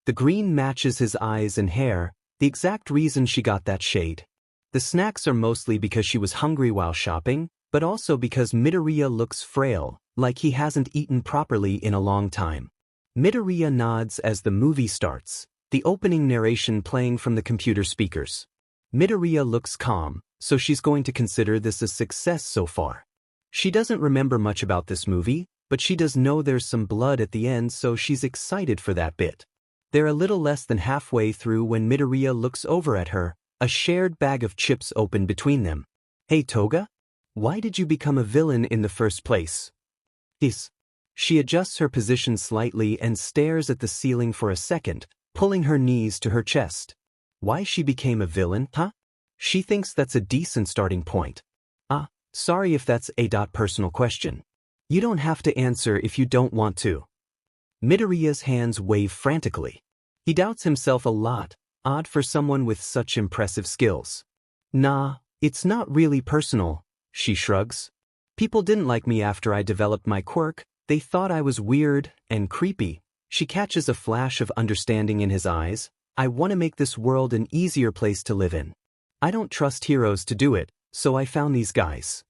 The green matches his eyes and hair, the exact reason she got that shade. The snacks are mostly because she was hungry while shopping, but also because Midoriya looks frail, like he hasn't eaten properly in a long time. Midoriya nods as the movie starts, the opening narration playing from the computer speakers. Midoriya looks calm, so she's going to consider this a success so far. She doesn't remember much about this movie, but she does know there's some blood at the end, so she's excited for that bit. They're a little less than halfway through when Midoriya looks over at her, a shared bag of chips open between them. Hey Toga? Why did you become a villain in the first place? Yes. She adjusts her position slightly and stares at the ceiling for a second, pulling her knees to her chest. Why she became a villain, huh? She thinks that's a decent starting point. Sorry if that's a personal question. You don't have to answer if you don't want to. Midoriya's hands wave frantically. He doubts himself a lot, odd for someone with such impressive skills. Nah, it's not really personal, she shrugs. People didn't like me after I developed my quirk, they thought I was weird and creepy. She catches a flash of understanding in his eyes. I want to make this world an easier place to live in. I don't trust heroes to do it, so I found these guys.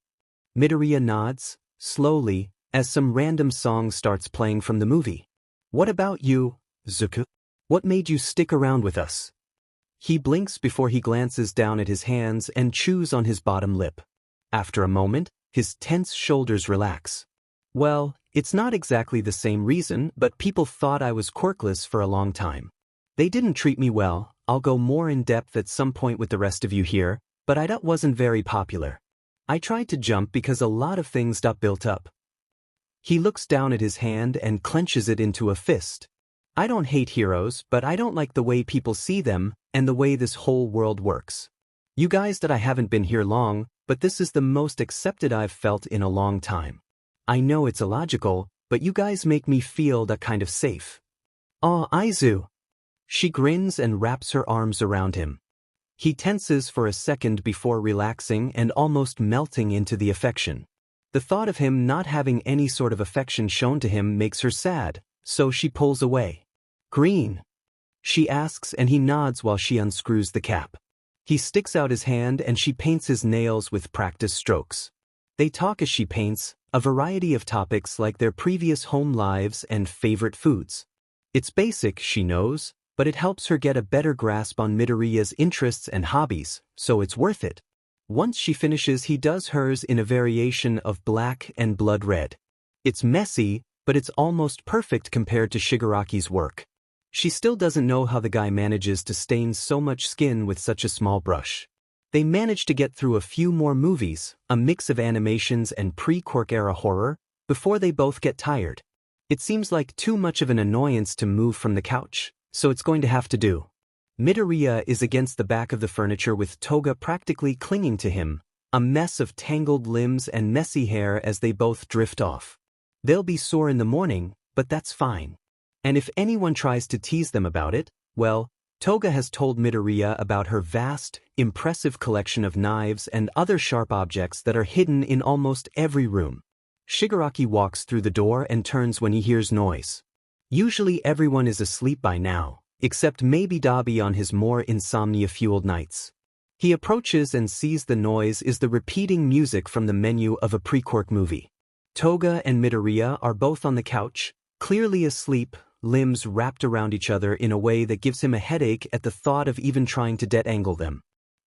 Midoriya nods, slowly, as some random song starts playing from the movie. What about you, Zuko? What made you stick around with us? He blinks before he glances down at his hands and chews on his bottom lip. After a moment, his tense shoulders relax. Well, it's not exactly the same reason, but people thought I was quirkless for a long time. They didn't treat me well. I'll go more in depth at some point with the rest of you here, but I wasn't very popular. I tried to jump because a lot of things got built up. He looks down at his hand and clenches it into a fist. I don't hate heroes, but I don't like the way people see them and the way this whole world works. You guys that I haven't been here long, but this is the most accepted I've felt in a long time. I know it's illogical, but you guys make me feel that kind of safe. Aw, Aizu. She grins and wraps her arms around him. He tenses for a second before relaxing and almost melting into the affection. The thought of him not having any sort of affection shown to him makes her sad, so she pulls away. Green? She asks and he nods while she unscrews the cap. He sticks out his hand and she paints his nails with practice strokes. They talk as she paints, a variety of topics like their previous home lives and favorite foods. It's basic, she knows, but it helps her get a better grasp on Midoriya's interests and hobbies, so it's worth it. Once she finishes, he does hers in a variation of black and blood red. It's messy, but it's almost perfect compared to Shigaraki's work. She still doesn't know how the guy manages to stain so much skin with such a small brush. They manage to get through a few more movies, a mix of animations and pre-Quirk era horror, before they both get tired. It seems like too much of an annoyance to move from the couch, so it's going to have to do. Midoriya is against the back of the furniture with Toga practically clinging to him, a mess of tangled limbs and messy hair as they both drift off. They'll be sore in the morning, but that's fine. And if anyone tries to tease them about it, well, Toga has told Midoriya about her vast, impressive collection of knives and other sharp objects that are hidden in almost every room. Shigaraki walks through the door and turns when he hears noise. Usually everyone is asleep by now, except maybe Dobby on his more insomnia-fueled nights. He approaches and sees the noise is the repeating music from the menu of a pre-Quirk movie. Toga and Midoriya are both on the couch, clearly asleep, limbs wrapped around each other in a way that gives him a headache at the thought of even trying to detangle them.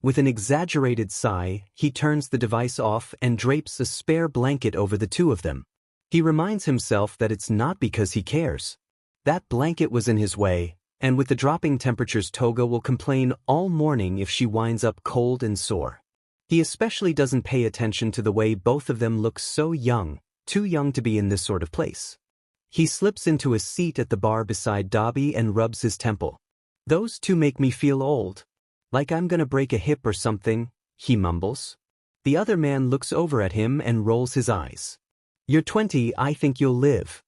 With an exaggerated sigh, he turns the device off and drapes a spare blanket over the two of them. He reminds himself that it's not because he cares. That blanket was in his way, and with the dropping temperatures Toga will complain all morning if she winds up cold and sore. He especially doesn't pay attention to the way both of them look so young, too young to be in this sort of place. He slips into a seat at the bar beside Dobby and rubs his temple. "Those two make me feel old. Like I'm gonna break a hip or something," he mumbles. The other man looks over at him and rolls his eyes. "You're 20, I think you'll live."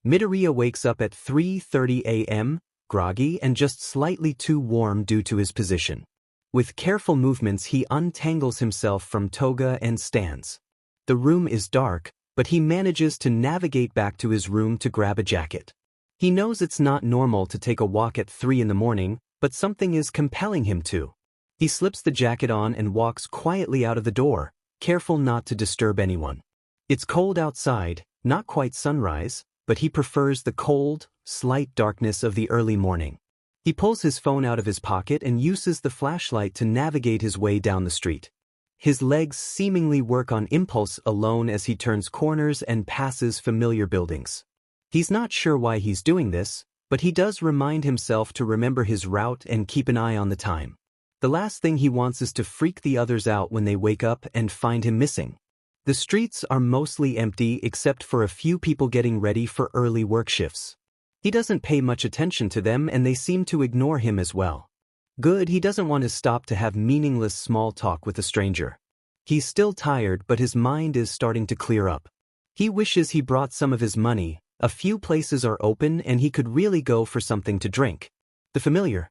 Midoriya wakes up at 3:30 a.m., groggy and just slightly too warm due to his position. With careful movements he untangles himself from Toga and stands. The room is dark, but he manages to navigate back to his room to grab a jacket. He knows it's not normal to take a walk at 3 in the morning, but something is compelling him to. He slips the jacket on and walks quietly out of the door, careful not to disturb anyone. It's cold outside, not quite sunrise, but he prefers the cold, slight darkness of the early morning. He pulls his phone out of his pocket and uses the flashlight to navigate his way down the street. His legs seemingly work on impulse alone as he turns corners and passes familiar buildings. He's not sure why he's doing this, but he does remind himself to remember his route and keep an eye on the time. The last thing he wants is to freak the others out when they wake up and find him missing. The streets are mostly empty except for a few people getting ready for early work shifts. He doesn't pay much attention to them and they seem to ignore him as well. Good, he doesn't want to stop to have meaningless small talk with a stranger. He's still tired, but his mind is starting to clear up. He wishes he brought some of his money. A few places are open and he could really go for something to drink. The familiar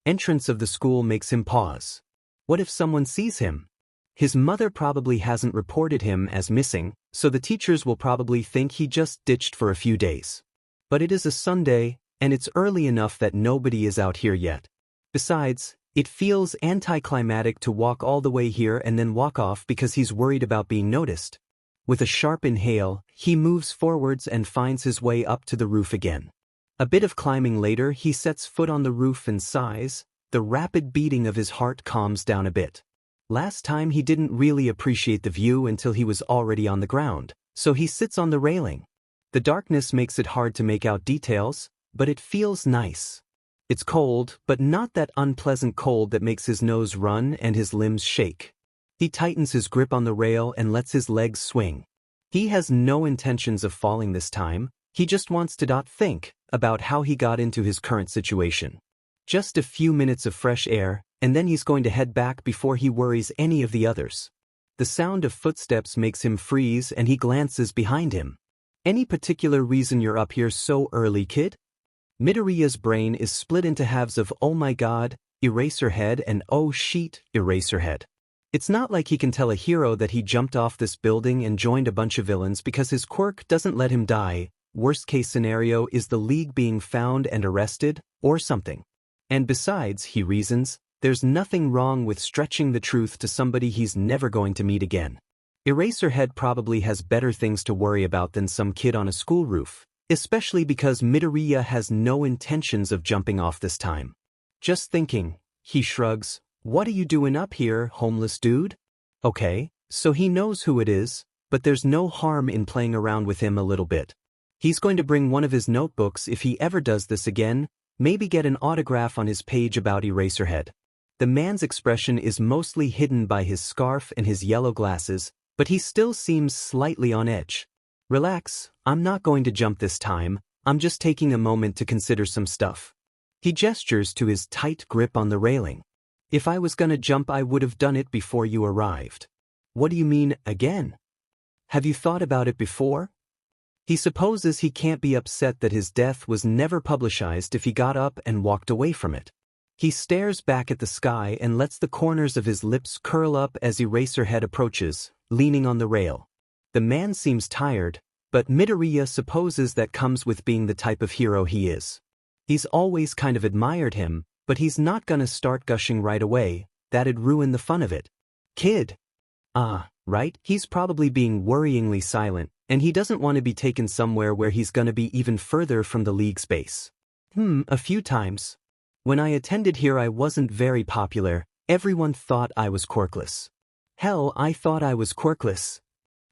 entrance of the school makes him pause. What if someone sees him? His mother probably hasn't reported him as missing, so the teachers will probably think he just ditched for a few days. But it is a Sunday, and it's early enough that nobody is out here yet. Besides, it feels anticlimactic to walk all the way here and then walk off because he's worried about being noticed. With a sharp inhale, he moves forwards and finds his way up to the roof again. A bit of climbing later, he sets foot on the roof and sighs. The rapid beating of his heart calms down a bit. Last time he didn't really appreciate the view until he was already on the ground, so he sits on the railing. The darkness makes it hard to make out details, but it feels nice. It's cold, but not that unpleasant cold that makes his nose run and his limbs shake. He tightens his grip on the rail and lets his legs swing. He has no intentions of falling this time, he just wants to not think about how he got into his current situation. Just a few minutes of fresh air, and then he's going to head back before he worries any of the others. The sound of footsteps makes him freeze and he glances behind him. "Any particular reason you're up here so early, kid?" Midoriya's brain is split into halves of "oh my god, Eraserhead" and "oh sheet, Eraserhead." It's not like he can tell a hero that he jumped off this building and joined a bunch of villains because his quirk doesn't let him die. Worst case scenario is the League being found and arrested, or something. And besides, he reasons, there's nothing wrong with stretching the truth to somebody he's never going to meet again. Eraserhead probably has better things to worry about than some kid on a school roof, especially because Midoriya has no intentions of jumping off this time. "Just thinking," he shrugs. "What are you doing up here, homeless dude?" Okay, so he knows who it is, but there's no harm in playing around with him a little bit. He's going to bring one of his notebooks if he ever does this again, maybe get an autograph on his page about Eraserhead. The man's expression is mostly hidden by his scarf and his yellow glasses, but he still seems slightly on edge. "Relax, I'm not going to jump this time, I'm just taking a moment to consider some stuff." He gestures to his tight grip on the railing. "If I was gonna jump I would have done it before you arrived." "What do you mean, again? Have you thought about it before?" He supposes he can't be upset that his death was never publicized if he got up and walked away from it. He stares back at the sky and lets the corners of his lips curl up as Eraserhead approaches, leaning on the rail. The man seems tired, but Midoriya supposes that comes with being the type of hero he is. He's always kind of admired him, but he's not gonna start gushing right away, that'd ruin the fun of it. Kid. Right? He's probably being worryingly silent, and he doesn't want to be taken somewhere where he's gonna be even further from the league space. A few times. When I attended here I wasn't very popular, everyone thought I was quirkless. Hell, I thought I was quirkless.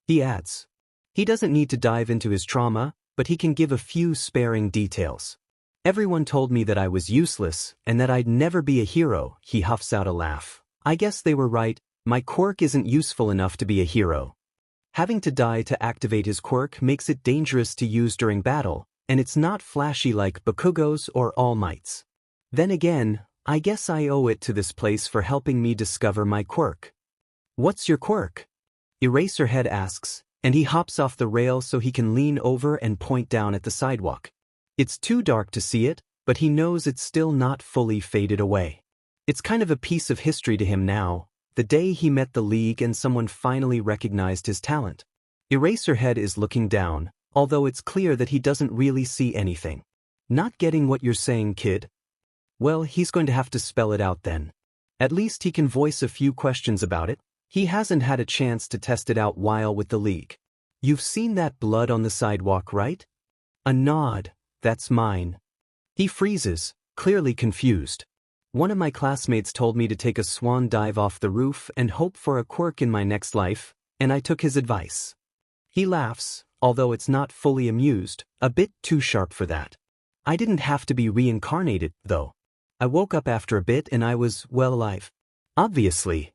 He adds. He doesn't need to dive into his trauma, but he can give a few sparing details. Everyone told me that I was useless, and that I'd never be a hero, he huffs out a laugh. I guess they were right, my quirk isn't useful enough to be a hero. Having to die to activate his quirk makes it dangerous to use during battle, and it's not flashy like Bakugo's or All Might's. Then again, I guess I owe it to this place for helping me discover my quirk. What's your quirk? Eraserhead asks, and he hops off the rail so he can lean over and point down at the sidewalk. It's too dark to see it, but he knows it's still not fully faded away. It's kind of a piece of history to him now, the day he met the League and someone finally recognized his talent. Eraserhead is looking down, although it's clear that he doesn't really see anything. Not getting what you're saying, kid? Well, he's going to have to spell it out then. At least he can voice a few questions about it. He hasn't had a chance to test it out while with the League. You've seen that blood on the sidewalk, right? A nod. That's mine. He freezes, clearly confused. One of my classmates told me to take a swan dive off the roof and hope for a quirk in my next life, and I took his advice. He laughs, although it's not fully amused, a bit too sharp for that. I didn't have to be reincarnated, though. I woke up after a bit and I was, well, alive. Obviously.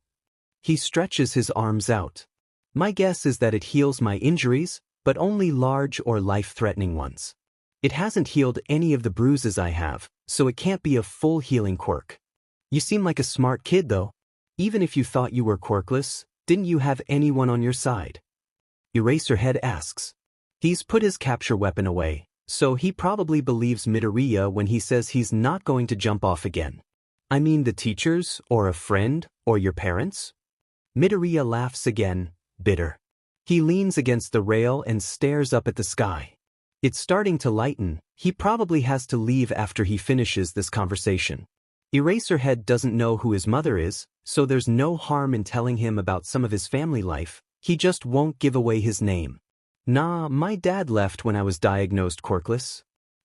He stretches his arms out. My guess is that it heals my injuries, but only large or life-threatening ones. It hasn't healed any of the bruises I have, so it can't be a full healing quirk. You seem like a smart kid though. Even if you thought you were quirkless, didn't you have anyone on your side? Eraserhead asks. He's put his capture weapon away, so he probably believes Midoriya when he says he's not going to jump off again. I mean the teachers, or a friend, or your parents? Midoriya laughs again, bitter. He leans against the rail and stares up at the sky. It's starting to lighten, he probably has to leave after he finishes this conversation. Eraserhead doesn't know who his mother is, so there's no harm in telling him about some of his family life, he just won't give away his name. Nah, my dad left when I was diagnosed quirkless.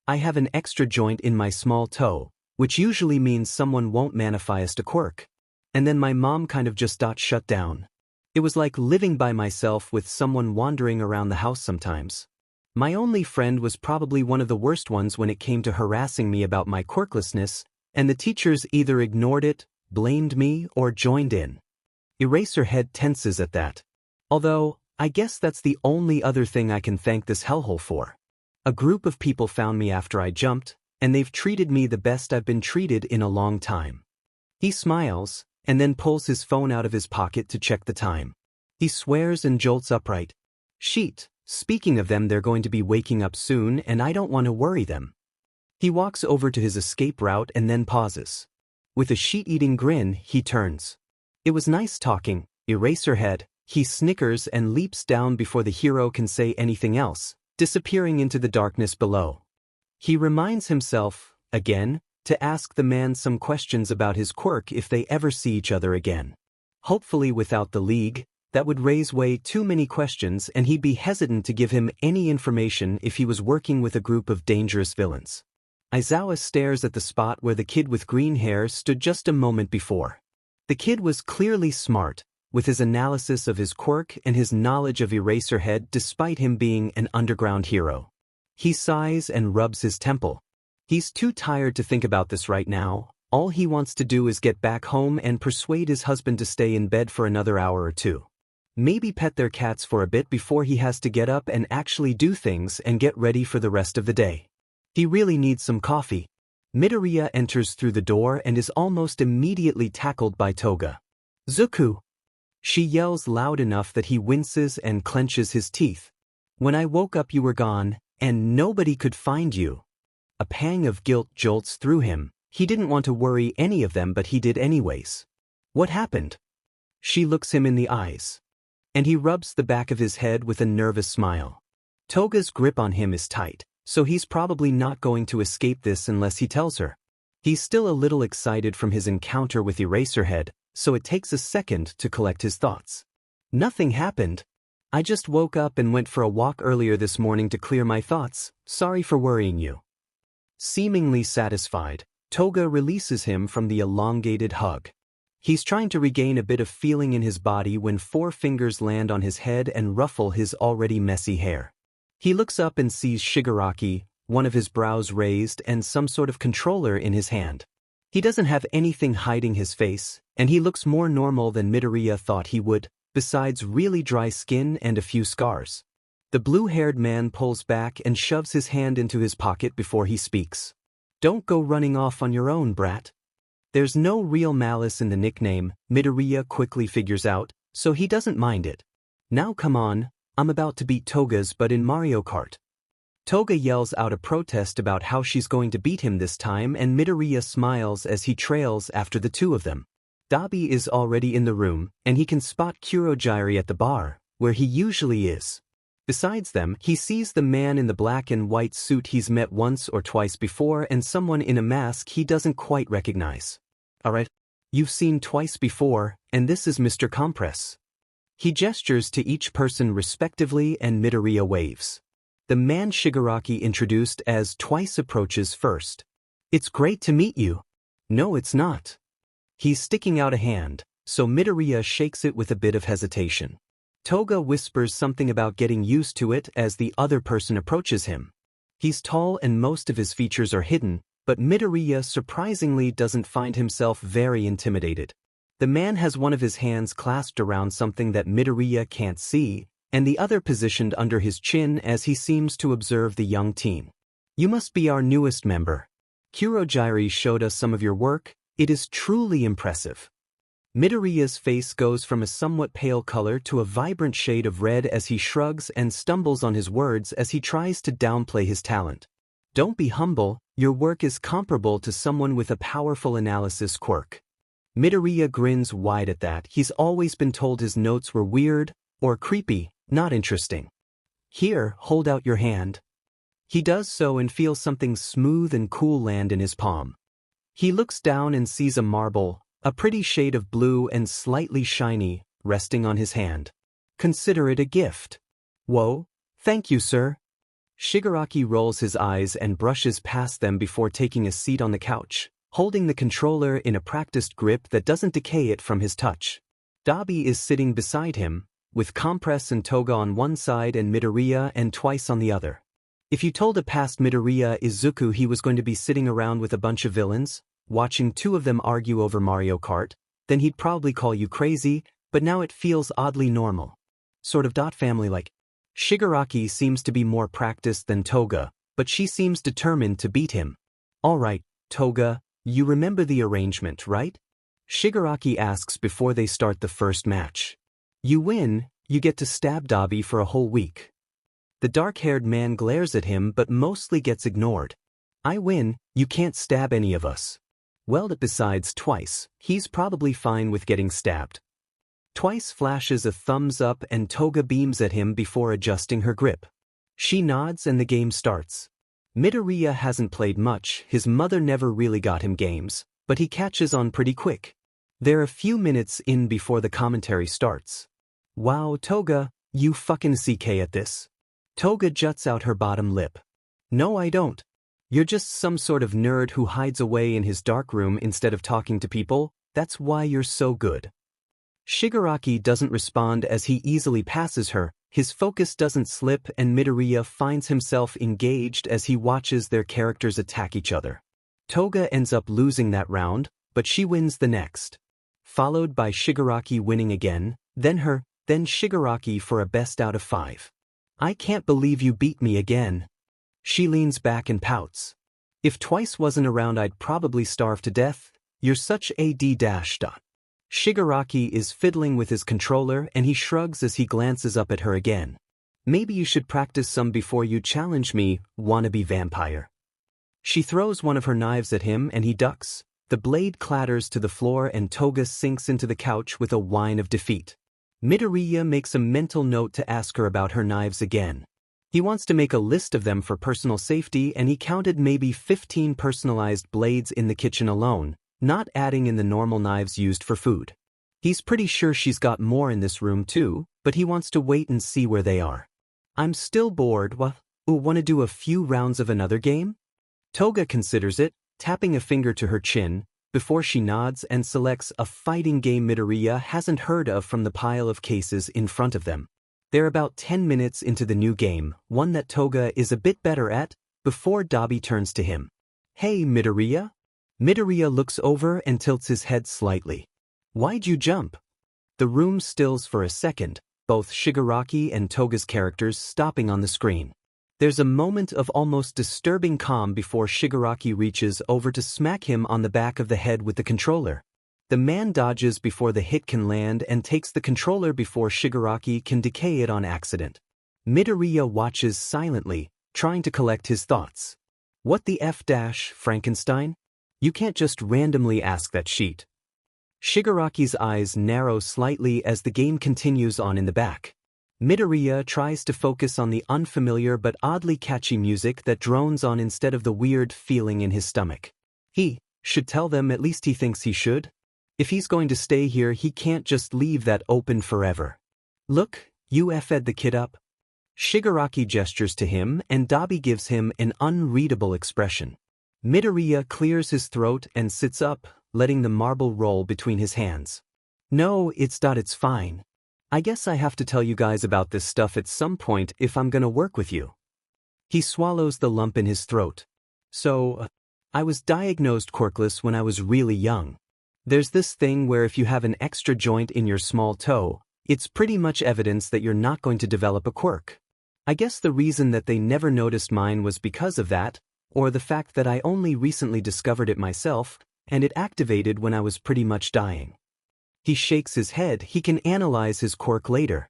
I have an extra joint in my small toe, which usually means someone won't manifest a quirk. And then my mom kind of just got shut down. It was like living by myself with someone wandering around the house sometimes. My only friend was probably one of the worst ones when it came to harassing me about my quirklessness, and the teachers either ignored it, blamed me, or joined in. Eraserhead tenses at that. Although, I guess that's the only other thing I can thank this hellhole for. A group of people found me after I jumped, and they've treated me the best I've been treated in a long time. He smiles, and then pulls his phone out of his pocket to check the time. He swears and jolts upright. Sheet. Speaking of them, they're going to be waking up soon and I don't want to worry them. He walks over to his escape route and then pauses. With a sheet-eating grin, he turns. It was nice talking, Eraserhead. He snickers and leaps down before the hero can say anything else, disappearing into the darkness below. He reminds himself, again, to ask the man some questions about his quirk if they ever see each other again. Hopefully without the League. That would raise way too many questions and he'd be hesitant to give him any information if he was working with a group of dangerous villains. Aizawa stares at the spot where the kid with green hair stood just a moment before. The kid was clearly smart, with his analysis of his quirk and his knowledge of Eraserhead despite him being an underground hero. He sighs and rubs his temple. He's too tired to think about this right now. All he wants to do is get back home and persuade his husband to stay in bed for another hour or two. Maybe pet their cats for a bit before he has to get up and actually do things and get ready for the rest of the day. He really needs some coffee. Midoriya enters through the door and is almost immediately tackled by Toga. Zuku! She yells loud enough that he winces and clenches his teeth. When I woke up you were gone, and nobody could find you. A pang of guilt jolts through him. He didn't want to worry any of them but he did anyways. What happened? She looks him in the eyes. And he rubs the back of his head with a nervous smile. Toga's grip on him is tight, so he's probably not going to escape this unless he tells her. He's still a little excited from his encounter with Eraserhead, so it takes a second to collect his thoughts. Nothing happened. I just woke up and went for a walk earlier this morning to clear my thoughts. Sorry for worrying you. Seemingly satisfied, Toga releases him from the elongated hug. He's trying to regain a bit of feeling in his body when 4 fingers land on his head and ruffle his already messy hair. He looks up and sees Shigaraki, one of his brows raised and some sort of controller in his hand. He doesn't have anything hiding his face, and he looks more normal than Midoriya thought he would, besides really dry skin and a few scars. The blue-haired man pulls back and shoves his hand into his pocket before he speaks. Don't go running off on your own, brat. There's no real malice in the nickname, Midoriya quickly figures out, so he doesn't mind it. Now come on, I'm about to beat Toga's butt in Mario Kart. Toga yells out a protest about how she's going to beat him this time, and Midoriya smiles as he trails after the two of them. Dabi is already in the room, and he can spot Kurogyari at the bar, where he usually is. Besides them, he sees the man in the black and white suit he's met once or twice before and someone in a mask he doesn't quite recognize. Alright, you've seen twice before, and this is Mr. Compress. He gestures to each person respectively and Midoriya waves. The man Shigaraki introduced as Twice approaches first. It's great to meet you. No, it's not. He's sticking out a hand, so Midoriya shakes it with a bit of hesitation. Toga whispers something about getting used to it as the other person approaches him. He's tall and most of his features are hidden, but Midoriya surprisingly doesn't find himself very intimidated. The man has one of his hands clasped around something that Midoriya can't see, and the other positioned under his chin as he seems to observe the young teen. You must be our newest member. Kurogyari showed us some of your work. It is truly impressive. Midoriya's face goes from a somewhat pale color to a vibrant shade of red as he shrugs and stumbles on his words as he tries to downplay his talent. Don't be humble, your work is comparable to someone with a powerful analysis quirk. Midoriya grins wide at that. He's always been told his notes were weird, or creepy, not interesting. Here, hold out your hand. He does so and feels something smooth and cool land in his palm. He looks down and sees a marble, a pretty shade of blue and slightly shiny, resting on his hand. Consider it a gift. Whoa, thank you, sir. Shigaraki rolls his eyes and brushes past them before taking a seat on the couch, holding the controller in a practiced grip that doesn't decay it from his touch. Dabi is sitting beside him, with Compress and Toga on one side and Midoriya and Twice on the other. If you told a past Midoriya Izuku he was going to be sitting around with a bunch of villains, watching two of them argue over Mario Kart, then he'd probably call you crazy, but now it feels oddly normal. Sort of family-like. Shigaraki seems to be more practiced than Toga, but she seems determined to beat him. Alright, Toga, you remember the arrangement, right? Shigaraki asks before they start the first match. You win, you get to stab Dabi for a whole week. The dark-haired man glares at him but mostly gets ignored. I win, you can't stab any of us. Well, besides Twice, he's probably fine with getting stabbed. Twice flashes a thumbs up and Toga beams at him before adjusting her grip. She nods and the game starts. Midoriya hasn't played much, his mother never really got him games, but he catches on pretty quick. They're a few minutes in before the commentary starts. Wow, Toga, you fucking CK at this. Toga juts out her bottom lip. No, I don't. You're just some sort of nerd who hides away in his dark room instead of talking to people. That's why you're so good. Shigaraki doesn't respond as he easily passes her. His focus doesn't slip and Midoriya finds himself engaged as he watches their characters attack each other. Toga ends up losing that round, but she wins the next. Followed by Shigaraki winning again, then her, then Shigaraki for a best out of 5. I can't believe you beat me again. She leans back and pouts. If Twice wasn't around I'd probably starve to death. You're such a d-. Shigaraki is fiddling with his controller and he shrugs as he glances up at her again. Maybe you should practice some before you challenge me, wannabe vampire. She throws one of her knives at him and he ducks. The blade clatters to the floor and Toga sinks into the couch with a whine of defeat. Midoriya makes a mental note to ask her about her knives again. He wants to make a list of them for personal safety, and he counted maybe 15 personalized blades in the kitchen alone, not adding in the normal knives used for food. He's pretty sure she's got more in this room too, but he wants to wait and see where they are. I'm still bored. Wanna do a few rounds of another game? Toga considers it, tapping a finger to her chin, before she nods and selects a fighting game Midoriya hasn't heard of from the pile of cases in front of them. They're about 10 minutes into the new game, one that Toga is a bit better at, before Dabi turns to him. Hey, Midoriya? Midoriya looks over and tilts his head slightly. Why'd you jump? The room stills for a second, both Shigaraki and Toga's characters stopping on the screen. There's a moment of almost disturbing calm before Shigaraki reaches over to smack him on the back of the head with the controller. The man dodges before the hit can land and takes the controller before Shigaraki can decay it on accident. Midoriya watches silently, trying to collect his thoughts. What the F-, Frankenstein? You can't just randomly ask that sheet. Shigaraki's eyes narrow slightly as the game continues on in the back. Midoriya tries to focus on the unfamiliar but oddly catchy music that drones on instead of the weird feeling in his stomach. He should tell them, at least he thinks he should. If he's going to stay here, he can't just leave that open forever. Look, you F'd the kid up. Shigaraki gestures to him and Dabi gives him an unreadable expression. Midoriya clears his throat and sits up, letting the marble roll between his hands. No, it's fine. I guess I have to tell you guys about this stuff at some point if I'm gonna work with you. He swallows the lump in his throat. So, I was diagnosed quirkless when I was really young. There's this thing where if you have an extra joint in your small toe, it's pretty much evidence that you're not going to develop a quirk. I guess the reason that they never noticed mine was because of that, or the fact that I only recently discovered it myself, and it activated when I was pretty much dying. He shakes his head. He can analyze his quirk later.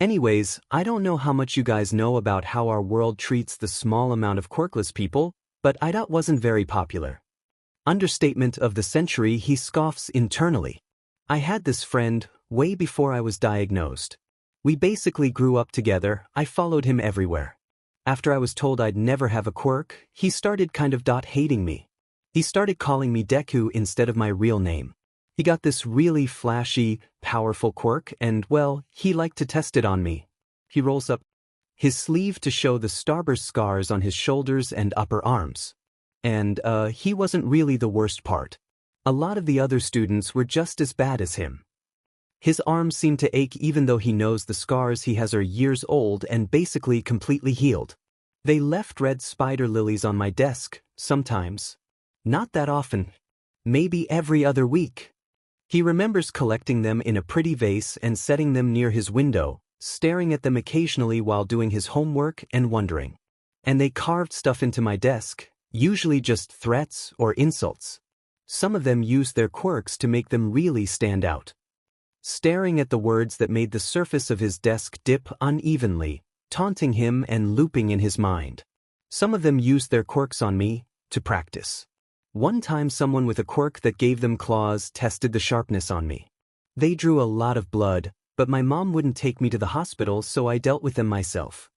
Anyways, I don't know how much you guys know about how our world treats the small amount of quirkless people, but I wasn't very popular. Understatement of the century, he scoffs internally. I had this friend way before I was diagnosed. We basically grew up together. I followed him everywhere. After I was told I'd never have a quirk, he started kind of hating me. He started calling me Deku instead of my real name. He got this really flashy, powerful quirk and, well, he liked to test it on me. He rolls up his sleeve to show the starburst scars on his shoulders and upper arms. And, he wasn't really the worst part. A lot of the other students were just as bad as him. His arms seem to ache even though he knows the scars he has are years old and basically completely healed. They left red spider lilies on my desk, sometimes. Not that often. Maybe every other week. He remembers collecting them in a pretty vase and setting them near his window, staring at them occasionally while doing his homework and wondering. And they carved stuff into my desk, usually just threats or insults. Some of them used their quirks to make them really stand out. Staring at the words that made the surface of his desk dip unevenly, taunting him and looping in his mind. Some of them used their quirks on me, to practice. One time someone with a quirk that gave them claws tested the sharpness on me. They drew a lot of blood, but my mom wouldn't take me to the hospital, so I dealt with them myself.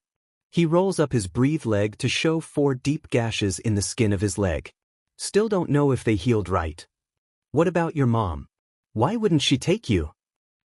He rolls up his breathed leg to show 4 deep gashes in the skin of his leg. Still don't know if they healed right. What about your mom? Why wouldn't she take you?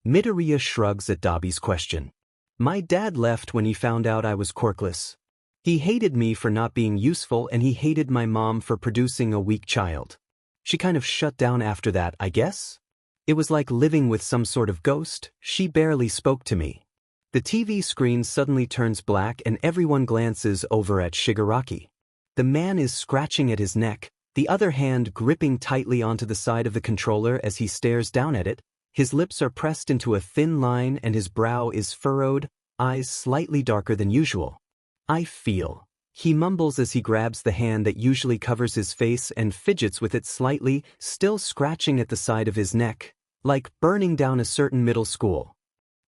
Midoriya shrugs at Dabi's question. My dad left when he found out I was quirkless. He hated me for not being useful and he hated my mom for producing a weak child. She kind of shut down after that, I guess? It was like living with some sort of ghost. She barely spoke to me. The TV screen suddenly turns black and everyone glances over at Shigaraki. The man is scratching at his neck, the other hand gripping tightly onto the side of the controller as he stares down at it. His lips are pressed into a thin line and his brow is furrowed, eyes slightly darker than usual. I feel. He mumbles as he grabs the hand that usually covers his face and fidgets with it slightly, still scratching at the side of his neck, like burning down a certain middle school.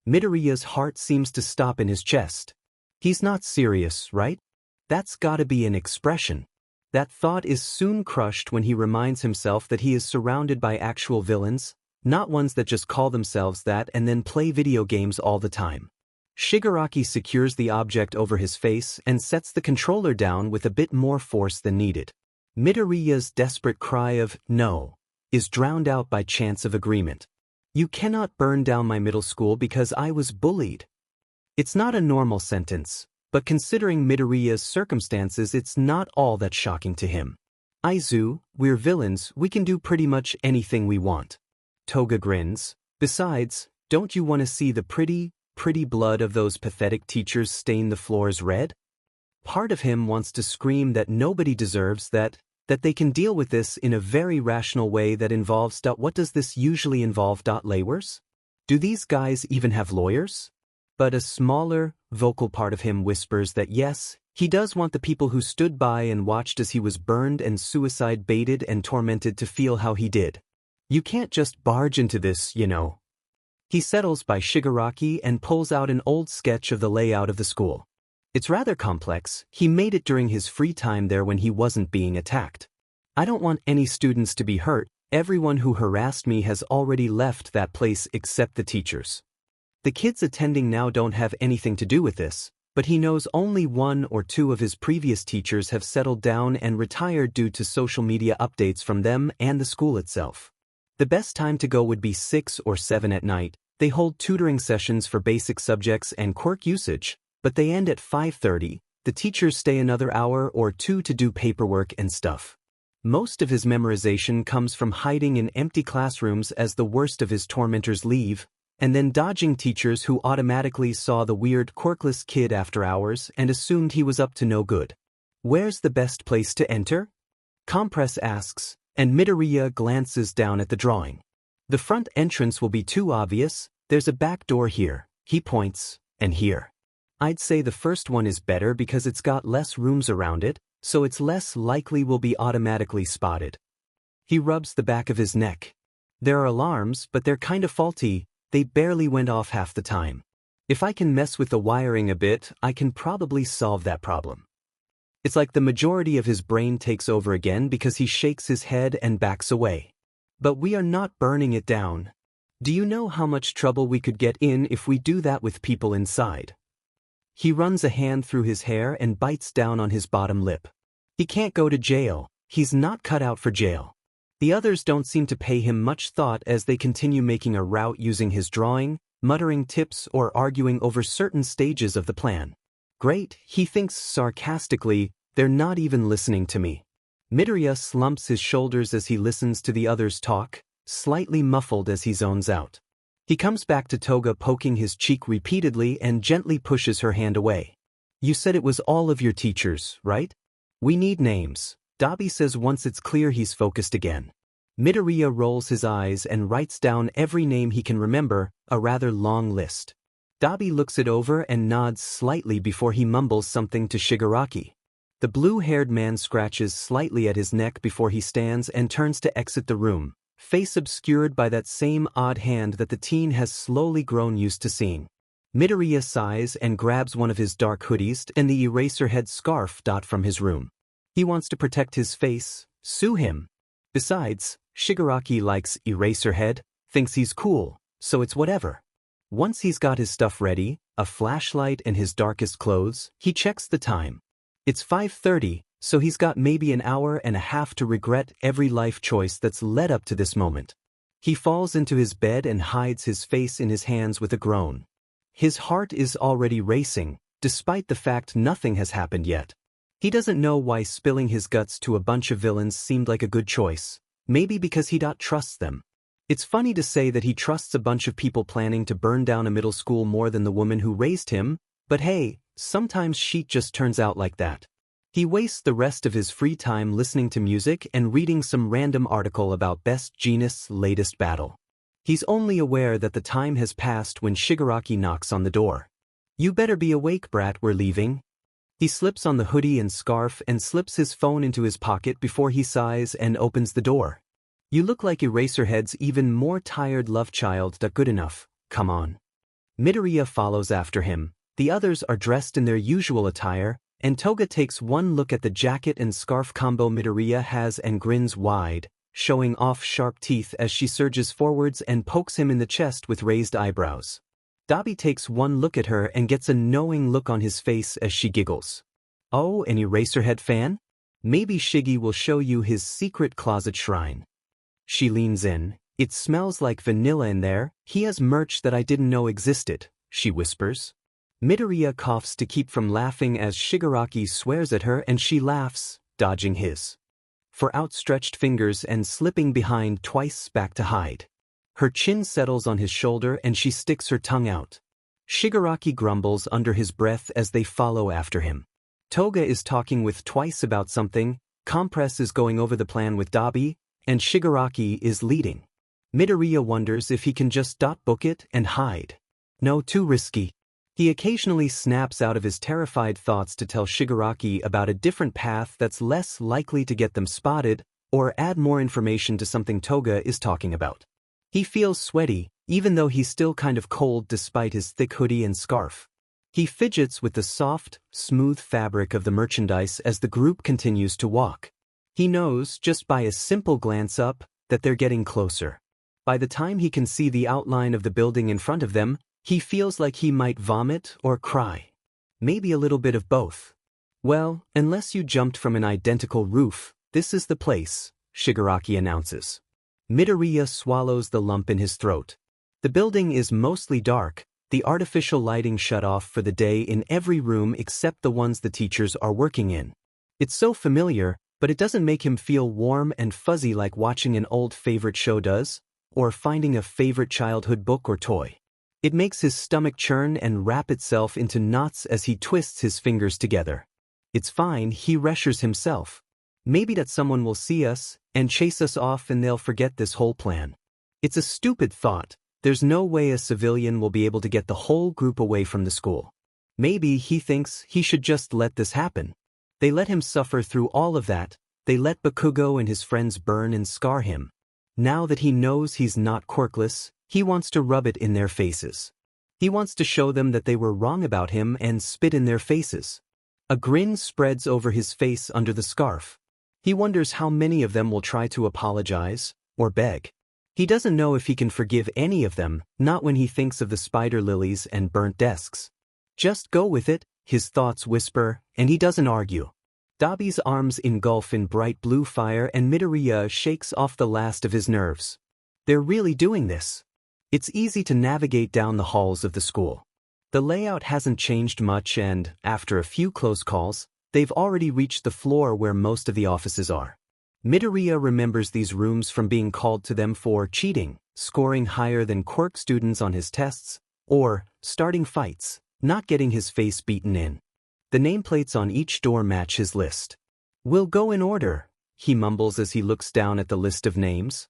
Midoriya's heart seems to stop in his chest. He's not serious, right? That's gotta be an expression. That thought is soon crushed when he reminds himself that he is surrounded by actual villains, not ones that just call themselves that and then play video games all the time. Shigaraki secures the object over his face and sets the controller down with a bit more force than needed. Midoriya's desperate cry of, "No," is drowned out by chants of agreement. "You cannot burn down my middle school because I was bullied." It's not a normal sentence, but considering Midoriya's circumstances, it's not all that shocking to him. "Aizu, we're villains, we can do pretty much anything we want." Toga grins. "Besides, don't you want to see the pretty blood of those pathetic teachers stain the floors red?" Part of him wants to scream that nobody deserves that they can deal with this in a very rational way that involves. What does this usually involve? Lawyers? Do these guys even have lawyers? But a smaller, vocal part of him whispers that yes, he does want the people who stood by and watched as he was burned and suicide-baited and tormented to feel how he did. You can't just barge into this, you know. He settles by Shigaraki and pulls out an old sketch of the layout of the school. It's rather complex. He made it during his free time there when he wasn't being attacked. "I don't want any students to be hurt. Everyone who harassed me has already left that place except the teachers. The kids attending now don't have anything to do with this, but he knows only 1 or 2 of his previous teachers have settled down and retired due to social media updates from them and the school itself. The best time to go would be 6 or 7 at night. They hold tutoring sessions for basic subjects and quirk usage, but they end at 5:30. The teachers stay another hour or 2 to do paperwork and stuff. Most of his memorization comes from hiding in empty classrooms as the worst of his tormentors leave, and then dodging teachers who automatically saw the weird quirkless kid after hours and assumed he was up to no good. Where's the best place to enter? Compress asks, and Midoriya glances down at the drawing. The front entrance will be too obvious. There's a back door here, he points, and here. I'd say the first one is better because it's got less rooms around it, so it's less likely we'll be automatically spotted. He rubs the back of his neck. There are alarms, but they're kind of faulty. They barely went off half the time. If I can mess with the wiring a bit, I can probably solve that problem. It's like the majority of his brain takes over again because he shakes his head and backs away. But we are not burning it down. Do you know how much trouble we could get in if we do that with people inside? He runs a hand through his hair and bites down on his bottom lip. He can't go to jail. He's not cut out for jail. The others don't seem to pay him much thought as they continue making a route using his drawing, muttering tips or arguing over certain stages of the plan. Great, he thinks sarcastically, they're not even listening to me. Midoriya slumps his shoulders as he listens to the others talk, slightly muffled as he zones out. He comes back to Toga poking his cheek repeatedly and gently pushes her hand away. You said it was all of your teachers, right? We need names. Dabi says once it's clear he's focused again. Midoriya rolls his eyes and writes down every name he can remember, a rather long list. Dabi looks it over and nods slightly before he mumbles something to Shigaraki. The blue-haired man scratches slightly at his neck before he stands and turns to exit the room, face obscured by that same odd hand that the teen has slowly grown used to seeing. Midoriya sighs and grabs one of his dark hoodies and the eraser-head scarf from his room. He wants to protect his face, sue him. Besides, Shigaraki likes Eraserhead, thinks he's cool, so it's whatever. Once he's got his stuff ready, a flashlight and his darkest clothes, he checks the time. It's 5:30, so he's got maybe an hour and a half to regret every life choice that's led up to this moment. He falls into his bed and hides his face in his hands with a groan. His heart is already racing, despite the fact nothing has happened yet. He doesn't know why spilling his guts to a bunch of villains seemed like a good choice. Maybe because he trusts them. It's funny to say that he trusts a bunch of people planning to burn down a middle school more than the woman who raised him, but hey, sometimes shit just turns out like that. He wastes the rest of his free time listening to music and reading some random article about Best Jeanist's latest battle. He's only aware that the time has passed when Shigaraki knocks on the door. You better be awake, brat, we're leaving. He slips on the hoodie and scarf and slips his phone into his pocket before he sighs and opens the door. You look like Eraserhead's even more tired love child. Good enough, come on. Midoriya follows after him. The others are dressed in their usual attire, and Toga takes one look at the jacket and scarf combo Midoriya has and grins wide, showing off sharp teeth as she surges forwards and pokes him in the chest with raised eyebrows. Dabi takes one look at her and gets a knowing look on his face as she giggles. Oh, an Eraserhead fan? Maybe Shiggy will show you his secret closet shrine. She leans in. It smells like vanilla in there. He has merch that I didn't know existed, she whispers. Midoriya coughs to keep from laughing as Shigaraki swears at her and she laughs, dodging his for outstretched fingers and slipping behind twice back to hide. Her chin settles on his shoulder and she sticks her tongue out. Shigaraki grumbles under his breath as they follow after him. Toga is talking with Twice about something, Compress is going over the plan with Dabi, and Shigaraki is leading. Midoriya wonders if he can just book it and hide. No, too risky. He occasionally snaps out of his terrified thoughts to tell Shigaraki about a different path that's less likely to get them spotted, or add more information to something Toga is talking about. He feels sweaty, even though he's still kind of cold despite his thick hoodie and scarf. He fidgets with the soft, smooth fabric of the merchandise as the group continues to walk. He knows, just by a simple glance up, that they're getting closer. By the time he can see the outline of the building in front of them, he feels like he might vomit or cry. Maybe a little bit of both. Well, unless you jumped from an identical roof, this is the place, Shigaraki announces. Midoriya swallows the lump in his throat. The building is mostly dark, the artificial lighting shut off for the day in every room except the ones the teachers are working in. It's so familiar, but it doesn't make him feel warm and fuzzy like watching an old favorite show does, or finding a favorite childhood book or toy. It makes his stomach churn and wrap itself into knots as he twists his fingers together. It's fine, he reassures himself. Maybe that someone will see us and chase us off and they'll forget this whole plan. It's a stupid thought. There's no way a civilian will be able to get the whole group away from the school. Maybe he thinks he should just let this happen. They let him suffer through all of that. They let Bakugo and his friends burn and scar him. Now that he knows he's not quirkless, he wants to rub it in their faces. He wants to show them that they were wrong about him and spit in their faces. A grin spreads over his face under the scarf. He wonders how many of them will try to apologize or beg. He doesn't know if he can forgive any of them, not when he thinks of the spider lilies and burnt desks. Just go with it, his thoughts whisper, and he doesn't argue. Dabi's arms engulf in bright blue fire and Midoriya shakes off the last of his nerves. They're really doing this. It's easy to navigate down the halls of the school. The layout hasn't changed much and, after a few close calls, they've already reached the floor where most of the offices are. Midoriya remembers these rooms from being called to them for cheating, scoring higher than quirk students on his tests, or starting fights, not getting his face beaten in. The nameplates on each door match his list. We'll go in order, he mumbles as he looks down at the list of names.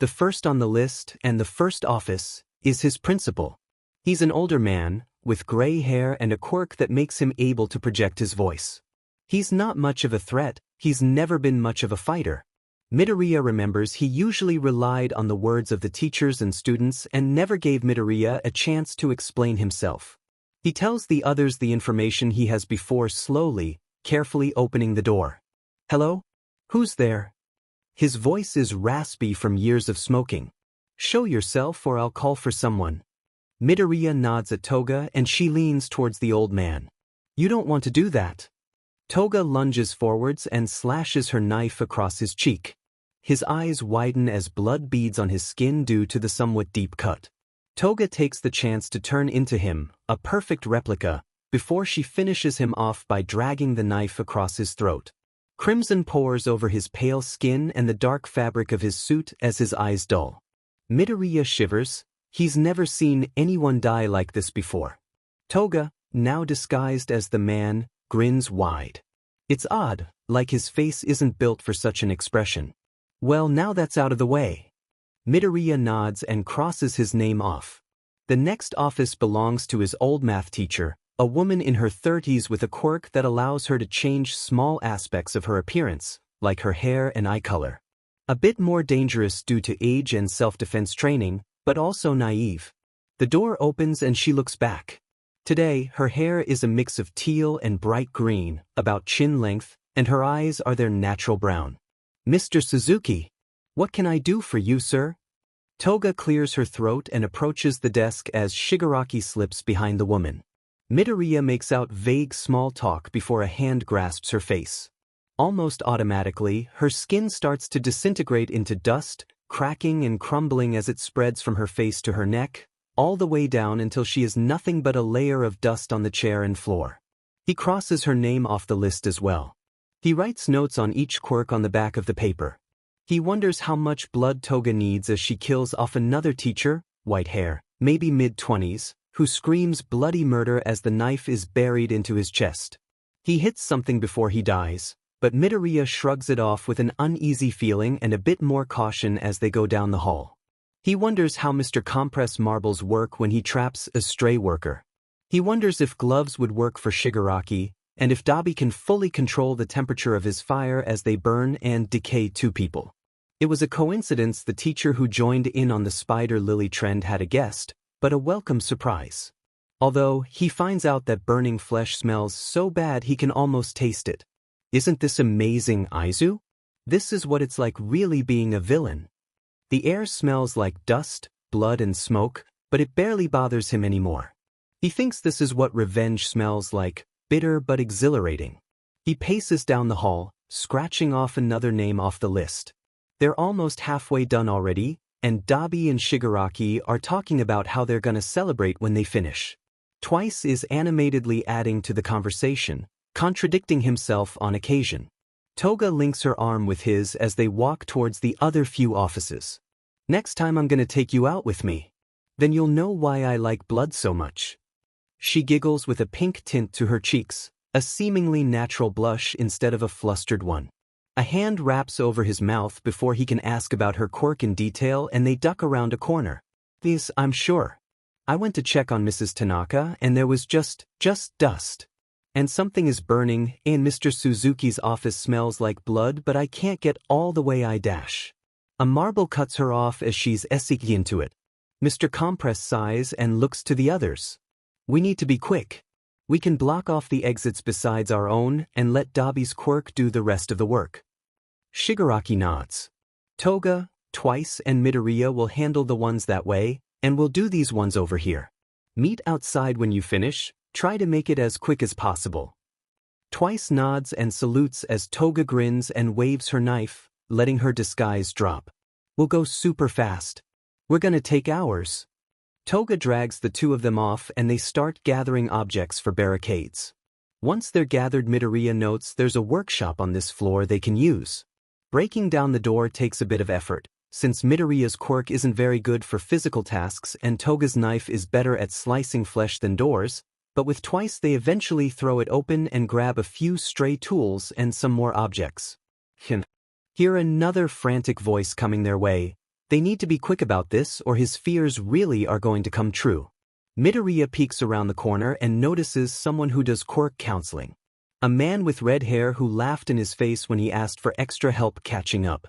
The first on the list, and the first office, is his principal. He's an older man, with gray hair and a quirk that makes him able to project his voice. He's not much of a threat, he's never been much of a fighter. Midoriya remembers he usually relied on the words of the teachers and students and never gave Midoriya a chance to explain himself. He tells the others the information he has before slowly, carefully opening the door. Hello? Who's there? His voice is raspy from years of smoking. Show yourself or I'll call for someone. Midoriya nods at Toga and she leans towards the old man. You don't want to do that. Toga lunges forwards and slashes her knife across his cheek. His eyes widen as blood beads on his skin due to the somewhat deep cut. Toga takes the chance to turn into him, a perfect replica, before she finishes him off by dragging the knife across his throat. Crimson pours over his pale skin and the dark fabric of his suit as his eyes dull. Midoriya shivers. He's never seen anyone die like this before. Toga, now disguised as the man, grins wide. It's odd, like his face isn't built for such an expression. Well, now that's out of the way. Midoriya nods and crosses his name off. The next office belongs to his old math teacher, a woman in her 30s with a quirk that allows her to change small aspects of her appearance, like her hair and eye color. A bit more dangerous due to age and self-defense training, but also naive. The door opens and she looks back. Today, her hair is a mix of teal and bright green, about chin length, and her eyes are their natural brown. Mr. Suzuki, what can I do for you, sir? Toga clears her throat and approaches the desk as Shigaraki slips behind the woman. Midoriya makes out vague small talk before a hand grasps her face. Almost automatically, her skin starts to disintegrate into dust, cracking and crumbling as it spreads from her face to her neck, all the way down until she is nothing but a layer of dust on the chair and floor. He crosses her name off the list as well. He writes notes on each quirk on the back of the paper. He wonders how much blood Toga needs as she kills off another teacher, white hair, maybe mid-20s, who screams bloody murder as the knife is buried into his chest. He hits something before he dies, but Midoriya shrugs it off with an uneasy feeling and a bit more caution as they go down the hall. He wonders how Mr. Compress Marbles work when he traps a stray worker. He wonders if gloves would work for Shigaraki, and if Dabi can fully control the temperature of his fire as they burn and decay two people. It was a coincidence the teacher who joined in on the spider lily trend had a guest, but a welcome surprise. Although, he finds out that burning flesh smells so bad he can almost taste it. Isn't this amazing, Aizu? This is what it's like really being a villain. The air smells like dust, blood and smoke, but it barely bothers him anymore. He thinks this is what revenge smells like, bitter but exhilarating. He paces down the hall, scratching off another name off the list. They're almost halfway done already, and Dabi and Shigaraki are talking about how they're gonna celebrate when they finish. Twice is animatedly adding to the conversation, contradicting himself on occasion. Toga links her arm with his as they walk towards the other few offices. Next time I'm gonna take you out with me. Then you'll know why I like blood so much. She giggles with a pink tint to her cheeks, a seemingly natural blush instead of a flustered one. A hand wraps over his mouth before he can ask about her quirk in detail and they duck around a corner. This, I'm sure. I went to check on Mrs. Tanaka and there was just dust. And something is burning, and Mr. Suzuki's office smells like blood but I can't get all the way I dash. A marble cuts her off as she's essing into it. Mr. Compress sighs and looks to the others. We need to be quick. We can block off the exits besides our own and let Dabi's quirk do the rest of the work. Shigaraki nods. Toga, Twice and Midoriya will handle the ones that way, and we'll do these ones over here. Meet outside when you finish, try to make it as quick as possible. Twice nods and salutes as Toga grins and waves her knife, letting her disguise drop. We'll go super fast. We're gonna take hours. Toga drags the two of them off and they start gathering objects for barricades. Once they're gathered, Midoriya notes there's a workshop on this floor they can use. Breaking down the door takes a bit of effort, since Midoriya's quirk isn't very good for physical tasks and Toga's knife is better at slicing flesh than doors, but with Twice they eventually throw it open and grab a few stray tools and some more objects. Hear another frantic voice coming their way. They need to be quick about this or his fears really are going to come true. Midoriya peeks around the corner and notices someone who does quirk counseling. A man with red hair who laughed in his face when he asked for extra help catching up.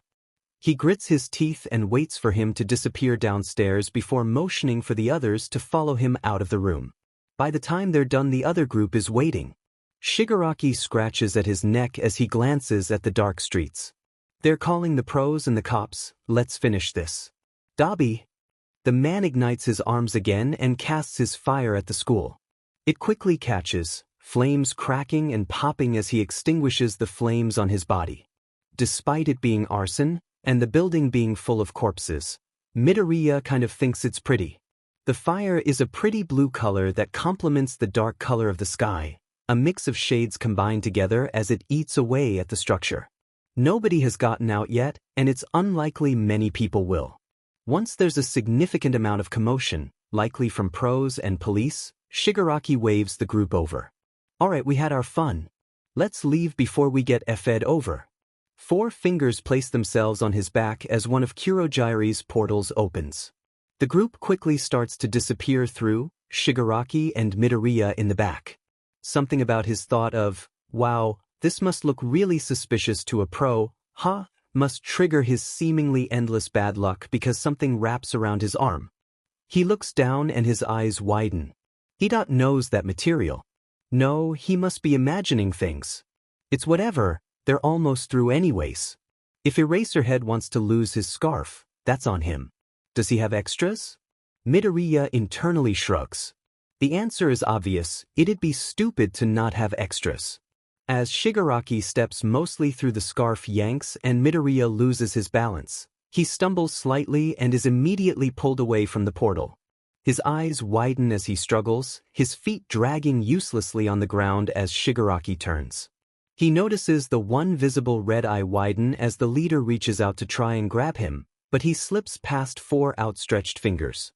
He grits his teeth and waits for him to disappear downstairs before motioning for the others to follow him out of the room. By the time they're done, the other group is waiting. Shigaraki scratches at his neck as he glances at the dark streets. They're calling the pros and the cops. Let's finish this. Dabi. The man ignites his arms again and casts his fire at the school. It quickly catches, flames cracking and popping as he extinguishes the flames on his body. Despite it being arson, and the building being full of corpses, Midoriya kind of thinks it's pretty. The fire is a pretty blue color that complements the dark color of the sky, a mix of shades combined together as it eats away at the structure. Nobody has gotten out yet, and it's unlikely many people will. Once there's a significant amount of commotion, likely from pros and police, Shigaraki waves the group over. Alright, we had our fun. Let's leave before we get effed over. 4 fingers place themselves on his back as one of Kurogiri's portals opens. The group quickly starts to disappear through, Shigaraki and Midoriya in the back. Something about his thought of, wow, this must look really suspicious to a pro, must trigger his seemingly endless bad luck because something wraps around his arm. He looks down and his eyes widen. He knows that material. No, he must be imagining things. It's whatever, they're almost through anyways. If Eraserhead wants to lose his scarf, that's on him. Does he have extras? Midoriya internally shrugs. The answer is obvious, it'd be stupid to not have extras. As Shigaraki steps mostly through the scarf yanks and Midoriya loses his balance, he stumbles slightly and is immediately pulled away from the portal. His eyes widen as he struggles, his feet dragging uselessly on the ground as Shigaraki turns. He notices the one visible red eye widen as the leader reaches out to try and grab him, but he slips past 4 outstretched fingers.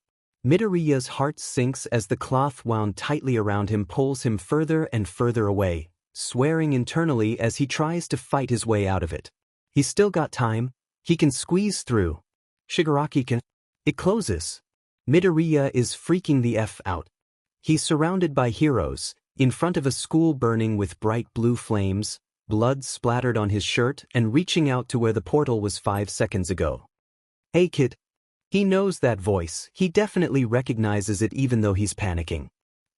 Midoriya's heart sinks as the cloth wound tightly around him pulls him further and further away, swearing internally as he tries to fight his way out of it. He's still got time. He can squeeze through. Shigaraki can. It closes. Midoriya is freaking the F out. He's surrounded by heroes, in front of a school burning with bright blue flames, blood splattered on his shirt and reaching out to where the portal was 5 seconds ago. Hey kid. He knows that voice, he definitely recognizes it even though he's panicking.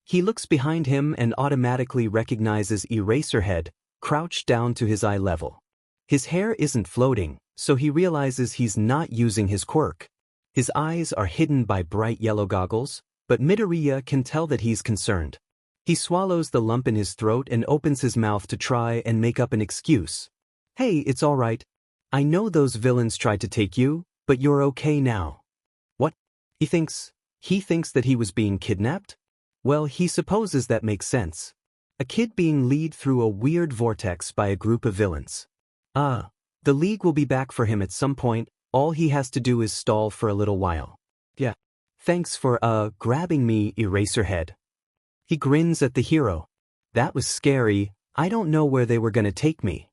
He looks behind him and automatically recognizes Eraserhead, crouched down to his eye level. His hair isn't floating, so he realizes he's not using his quirk. His eyes are hidden by bright yellow goggles, but Midoriya can tell that he's concerned. He swallows the lump in his throat and opens his mouth to try and make up an excuse. Hey, it's all right. I know those villains tried to take you, but you're okay now. What? He thinks that he was being kidnapped? Well, he supposes that makes sense. A kid being led through a weird vortex by a group of villains. The League will be back for him at some point, all he has to do is stall for a little while. Yeah. Thanks for, grabbing me, Eraserhead. He grins at the hero. That was scary, I don't know where they were gonna take me.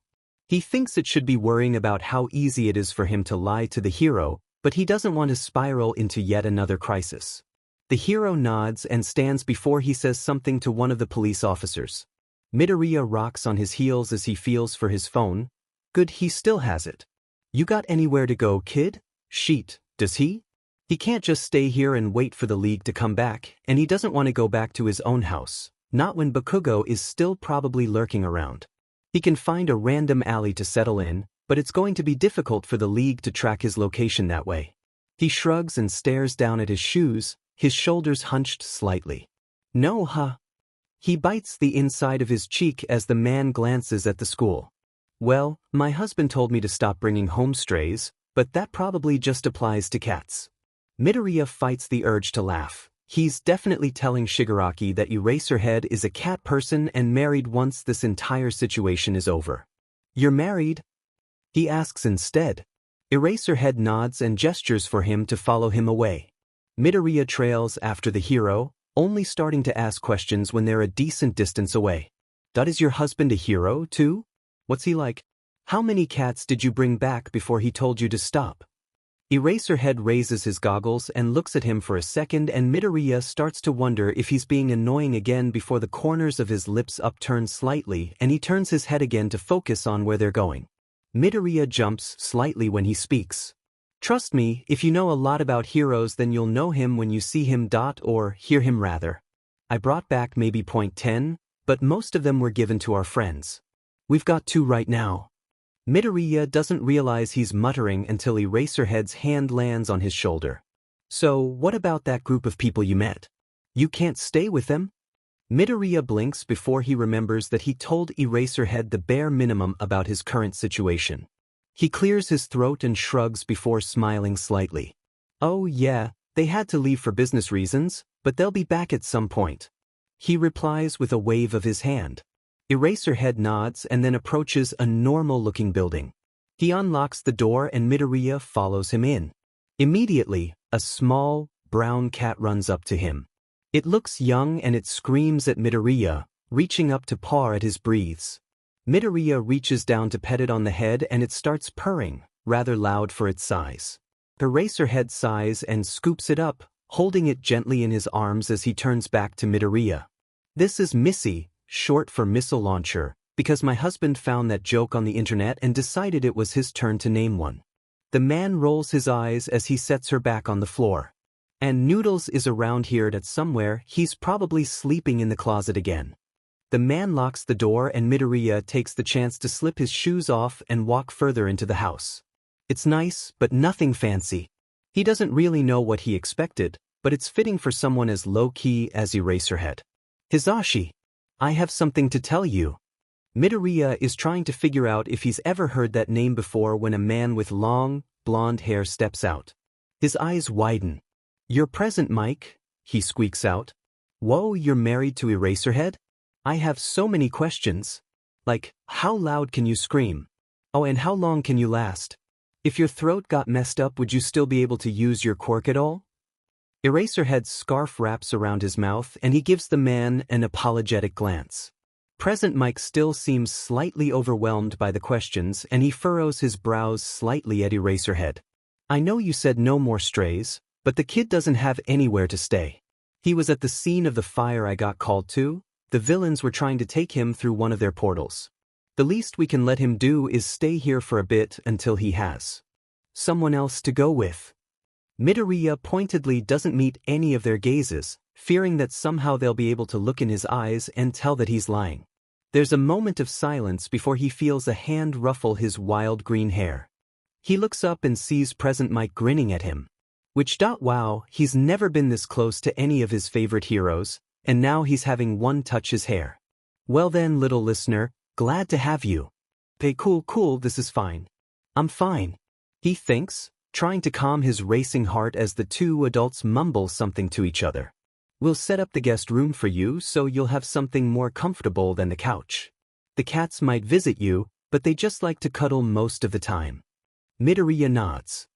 He thinks it should be worrying about how easy it is for him to lie to the hero, but he doesn't want to spiral into yet another crisis. The hero nods and stands before he says something to one of the police officers. Midoriya rocks on his heels as he feels for his phone. Good, he still has it. You got anywhere to go, kid? Sheet, does he? He can't just stay here and wait for the League to come back, and he doesn't want to go back to his own house, not when Bakugo is still probably lurking around. He can find a random alley to settle in, but it's going to be difficult for the League to track his location that way. He shrugs and stares down at his shoes, his shoulders hunched slightly. No, huh? He bites the inside of his cheek as the man glances at the school. Well, my husband told me to stop bringing home strays, but that probably just applies to cats. Midoriya fights the urge to laugh. He's definitely telling Shigaraki that Eraserhead is a cat person and married once this entire situation is over. You're married? He asks instead. Eraserhead nods and gestures for him to follow him away. Midoriya trails after the hero, only starting to ask questions when they're a decent distance away. Is your husband a hero, too? What's he like? How many cats did you bring back before he told you to stop? Eraserhead raises his goggles and looks at him for a second, and Midoriya starts to wonder if he's being annoying again before the corners of his lips upturn slightly and he turns his head again to focus on where they're going. Midoriya jumps slightly when he speaks. Trust me, if you know a lot about heroes then you'll know him when you see him. Or hear him rather. I brought back maybe 10, but most of them were given to our friends. We've got 2 right now. Midoriya doesn't realize he's muttering until Eraserhead's hand lands on his shoulder. So, what about that group of people you met? You can't stay with them? Midoriya blinks before he remembers that he told Eraserhead the bare minimum about his current situation. He clears his throat and shrugs before smiling slightly. Oh yeah, they had to leave for business reasons, but they'll be back at some point. He replies with a wave of his hand. Eraserhead nods and then approaches a normal-looking building. He unlocks the door and Midoriya follows him in. Immediately, a small, brown cat runs up to him. It looks young and it screams at Midoriya, reaching up to paw at his breathes. Midoriya reaches down to pet it on the head and it starts purring, rather loud for its size. Eraserhead sighs and scoops it up, holding it gently in his arms as he turns back to Midoriya. This is Missy, short for missile launcher, because my husband found that joke on the internet and decided it was his turn to name one. The man rolls his eyes as he sets her back on the floor. And Noodles is around here somewhere, he's probably sleeping in the closet again. The man locks the door and Midoriya takes the chance to slip his shoes off and walk further into the house. It's nice, but nothing fancy. He doesn't really know what he expected, but it's fitting for someone as low-key as Eraserhead. Hisashi, I have something to tell you. Midoriya is trying to figure out if he's ever heard that name before when a man with long, blonde hair steps out. His eyes widen. You're present, Mike, he squeaks out. Whoa, you're married to Eraserhead? I have so many questions. Like, how loud can you scream? Oh, and how long can you last? If your throat got messed up, would you still be able to use your quirk at all? Eraserhead's scarf wraps around his mouth and he gives the man an apologetic glance. Present Mike still seems slightly overwhelmed by the questions and he furrows his brows slightly at Eraserhead. I know you said no more strays, but the kid doesn't have anywhere to stay. He was at the scene of the fire I got called to. The villains were trying to take him through one of their portals. The least we can let him do is stay here for a bit until he has someone else to go with. Midoriya pointedly doesn't meet any of their gazes, fearing that somehow they'll be able to look in his eyes and tell that he's lying. There's a moment of silence before he feels a hand ruffle his wild green hair. He looks up and sees present Mike grinning at him. Wow, he's never been this close to any of his favorite heroes, and now he's having one touch his hair. Well then, little listener, glad to have you. Hey, cool, this is fine. I'm fine. He thinks, trying to calm his racing heart as the two adults mumble something to each other. We'll set up the guest room for you so you'll have something more comfortable than the couch. The cats might visit you, but they just like to cuddle most of the time. Midoriya nods.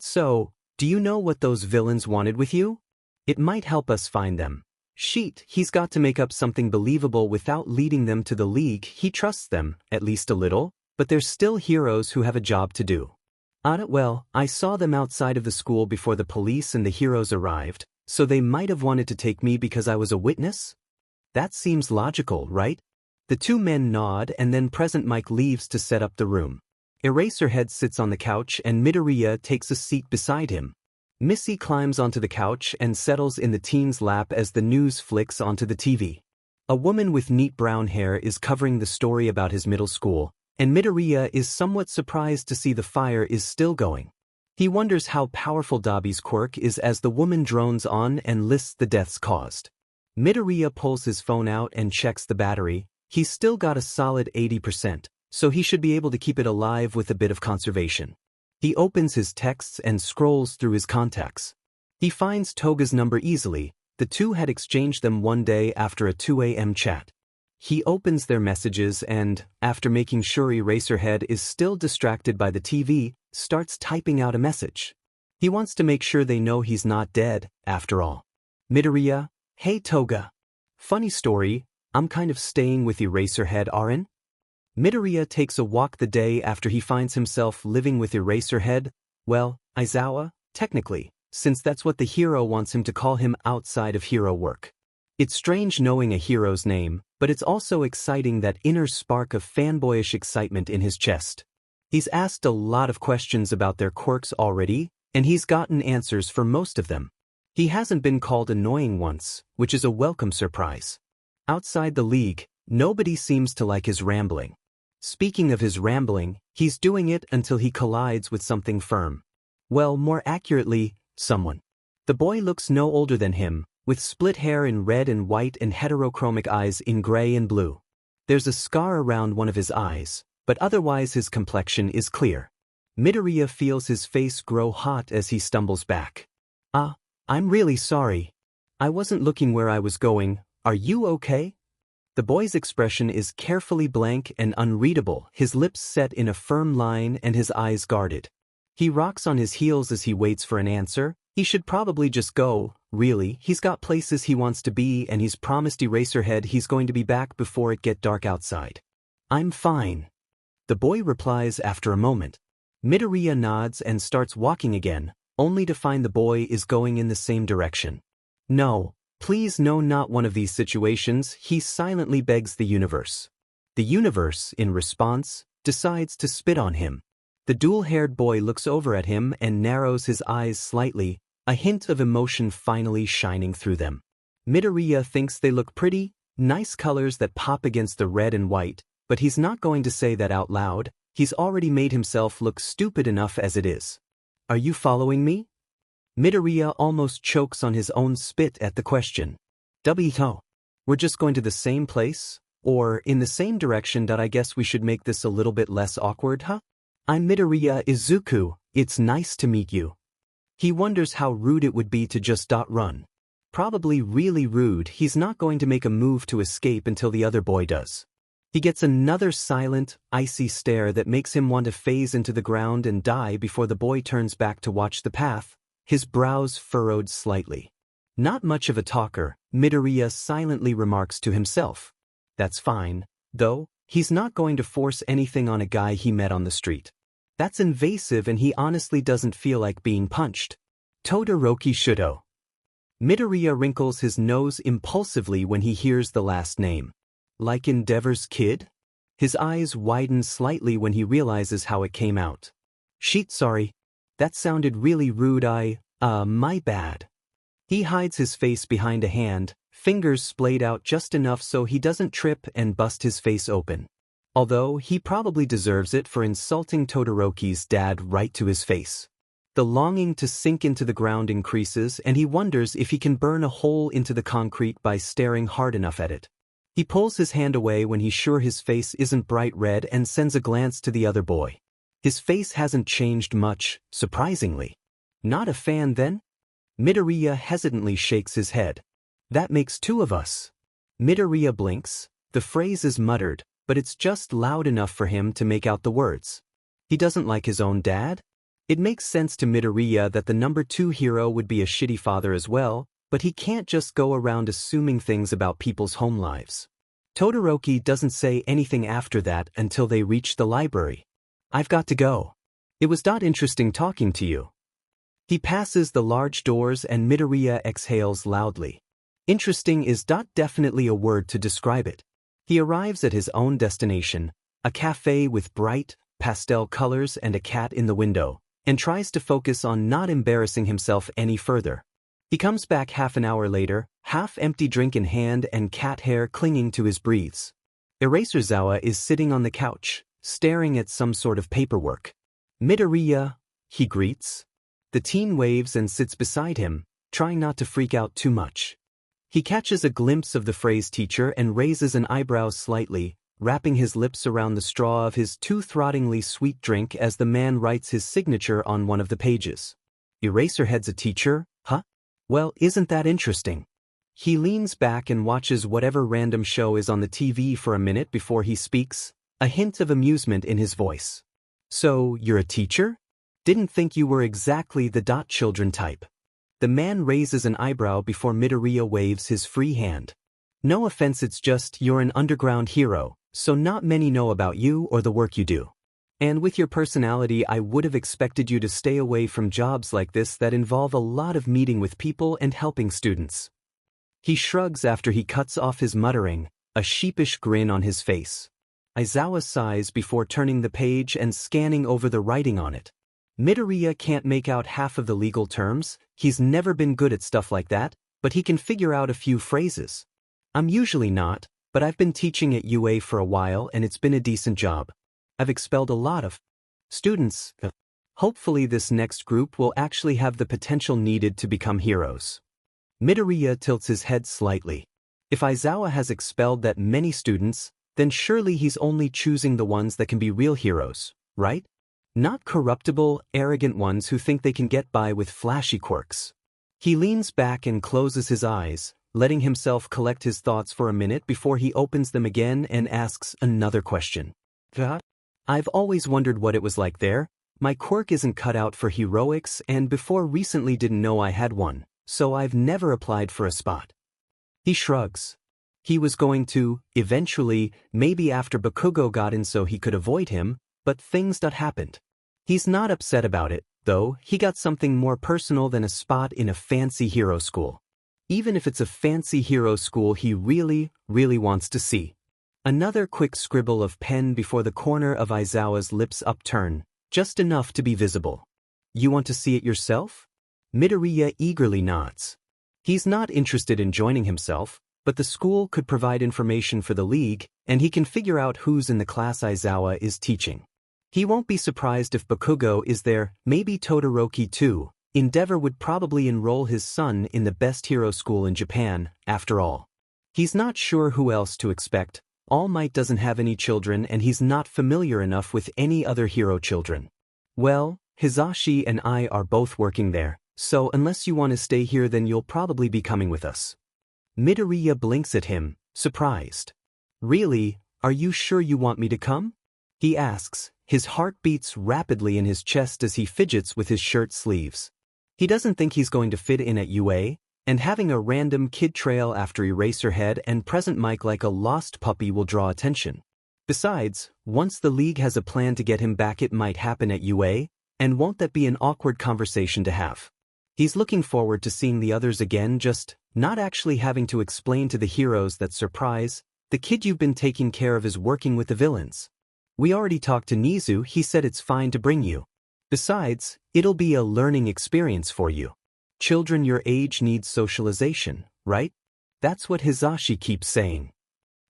So, do you know what those villains wanted with you? It might help us find them. He's got to make up something believable without leading them to the League. He trusts them, at least a little, but they're still heroes who have a job to do. Well, I saw them outside of the school before the police and the heroes arrived, so they might have wanted to take me because I was a witness? That seems logical, right? The two men nod and then present Mike leaves to set up the room. Eraserhead sits on the couch and Midoriya takes a seat beside him. Missy climbs onto the couch and settles in the teen's lap as the news flicks onto the TV. A woman with neat brown hair is covering the story about his middle school, and Midoriya is somewhat surprised to see the fire is still going. He wonders how powerful Dabi's quirk is as the woman drones on and lists the deaths caused. Midoriya pulls his phone out and checks the battery. He's still got a solid 80%, so he should be able to keep it alive with a bit of conservation. He opens his texts and scrolls through his contacts. He finds Toga's number easily. The two had exchanged them one day after a 2 a.m. chat. He opens their messages and, after making sure Eraserhead is still distracted by the TV, starts typing out a message. He wants to make sure they know he's not dead, after all. Midoriya, hey Toga. Funny story, I'm kind of staying with Eraserhead, Arin? Midoriya takes a walk the day after he finds himself living with Eraserhead. Well, Aizawa, technically, since that's what the hero wants him to call him outside of hero work. It's strange knowing a hero's name, but it's also exciting that inner spark of fanboyish excitement in his chest. He's asked a lot of questions about their quirks already, and he's gotten answers for most of them. He hasn't been called annoying once, which is a welcome surprise. Outside the League, nobody seems to like his rambling. Speaking of his rambling, he's doing it until he collides with something firm. Well, more accurately, someone. The boy looks no older than him, with split hair in red and white and heterochromic eyes in gray and blue. There's a scar around one of his eyes, but otherwise his complexion is clear. Midoriya feels his face grow hot as he stumbles back. I'm really sorry. I wasn't looking where I was going. Are you okay? The boy's expression is carefully blank and unreadable, his lips set in a firm line and his eyes guarded. He rocks on his heels as he waits for an answer. He should probably just go, really, he's got places he wants to be and he's promised Eraserhead he's going to be back before it get dark outside. I'm fine. The boy replies after a moment. Midoriya nods and starts walking again, only to find the boy is going in the same direction. No, please no, not one of these situations, he silently begs the universe. The universe, in response, decides to spit on him. The dual-haired boy looks over at him and narrows his eyes slightly, a hint of emotion finally shining through them. Midoriya thinks they look pretty, nice colors that pop against the red and white, but he's not going to say that out loud. He's already made himself look stupid enough as it is. Are you following me? Midoriya almost chokes on his own spit at the question. We're just going to the same place? Or in the same direction that I guess we should make this a little bit less awkward, huh? I'm Midoriya Izuku, it's nice to meet you. He wonders how rude it would be to just run. Probably really rude. He's not going to make a move to escape until the other boy does. He gets another silent, icy stare that makes him want to phase into the ground and die before the boy turns back to watch the path, his brows furrowed slightly. Not much of a talker, Midoriya silently remarks to himself. That's fine, though, he's not going to force anything on a guy he met on the street. That's invasive and he honestly doesn't feel like being punched. Todoroki Shudo. Midoriya wrinkles his nose impulsively when he hears the last name. Like Endeavor's kid? His eyes widen slightly when he realizes how it came out. Shit, sorry. That sounded really rude. My bad. He hides his face behind a hand, fingers splayed out just enough so he doesn't trip and bust his face open. Although he probably deserves it for insulting Todoroki's dad right to his face. The longing to sink into the ground increases and he wonders if he can burn a hole into the concrete by staring hard enough at it. He pulls his hand away when he's sure his face isn't bright red and sends a glance to the other boy. His face hasn't changed much, surprisingly. Not a fan then? Midoriya hesitantly shakes his head. That makes two of us. Midoriya blinks. The phrase is muttered, but it's just loud enough for him to make out the words. He doesn't like his own dad? It makes sense to Midoriya that the number 2 hero would be a shitty father as well, but he can't just go around assuming things about people's home lives. Todoroki doesn't say anything after that until they reach the library. I've got to go. It was interesting talking to you. He passes the large doors and Midoriya exhales loudly. Interesting is definitely a word to describe it. He arrives at his own destination, a cafe with bright, pastel colors and a cat in the window, and tries to focus on not embarrassing himself any further. He comes back half an hour later, half-empty drink in hand and cat hair clinging to his breathes. Eraserzawa is sitting on the couch, staring at some sort of paperwork. Midoriya, he greets. The teen waves and sits beside him, trying not to freak out too much. He catches a glimpse of the phrase teacher and raises an eyebrow slightly, wrapping his lips around the straw of his tooth-rottingly sweet drink as the man writes his signature on one of the pages. Eraserhead's a teacher, huh? Well, isn't that interesting? He leans back and watches whatever random show is on the TV for a minute before he speaks, a hint of amusement in his voice. So, you're a teacher? Didn't think you were exactly the children type. The man raises an eyebrow before Midoriya waves his free hand. No offense, it's just you're an underground hero, so not many know about you or the work you do. And with your personality, I would have expected you to stay away from jobs like this that involve a lot of meeting with people and helping students. He shrugs after he cuts off his muttering, a sheepish grin on his face. Aizawa sighs before turning the page and scanning over the writing on it. Midoriya can't make out half of the legal terms, he's never been good at stuff like that, but he can figure out a few phrases. I'm usually not, but I've been teaching at UA for a while and it's been a decent job. I've expelled a lot of students. Hopefully this next group will actually have the potential needed to become heroes. Midoriya tilts his head slightly. If Aizawa has expelled that many students, then surely he's only choosing the ones that can be real heroes, right? Not corruptible, arrogant ones who think they can get by with flashy quirks. He leans back and closes his eyes, letting himself collect his thoughts for a minute before he opens them again and asks another question. I've always wondered what it was like there. My quirk isn't cut out for heroics and before recently didn't know I had one, so I've never applied for a spot. He shrugs. He was going to, eventually, maybe after Bakugo got in so he could avoid him, but things happened. He's not upset about it, though. He got something more personal than a spot in a fancy hero school. Even if it's a fancy hero school he really, really wants to see. Another quick scribble of pen before the corner of Aizawa's lips upturn, just enough to be visible. You want to see it yourself? Midoriya eagerly nods. He's not interested in joining himself, but the school could provide information for the league, and he can figure out who's in the class Aizawa is teaching. He won't be surprised if Bakugo is there, maybe Todoroki too, Endeavor would probably enroll his son in the best hero school in Japan, after all. He's not sure who else to expect. All Might doesn't have any children and he's not familiar enough with any other hero children. Well, Hisashi and I are both working there, so unless you want to stay here then you'll probably be coming with us. Midoriya blinks at him, surprised. Really, are you sure you want me to come? He asks, his heart beats rapidly in his chest as he fidgets with his shirt sleeves. He doesn't think he's going to fit in at UA, and having a random kid trail after Eraserhead and Present Mic like a lost puppy will draw attention. Besides, once the league has a plan to get him back it might happen at UA, and won't that be an awkward conversation to have? He's looking forward to seeing the others again, just not actually having to explain to the heroes that surprise, the kid you've been taking care of is working with the villains. We already talked to Nizu, he said it's fine to bring you. Besides, it'll be a learning experience for you. Children your age need socialization, right? That's what Hisashi keeps saying.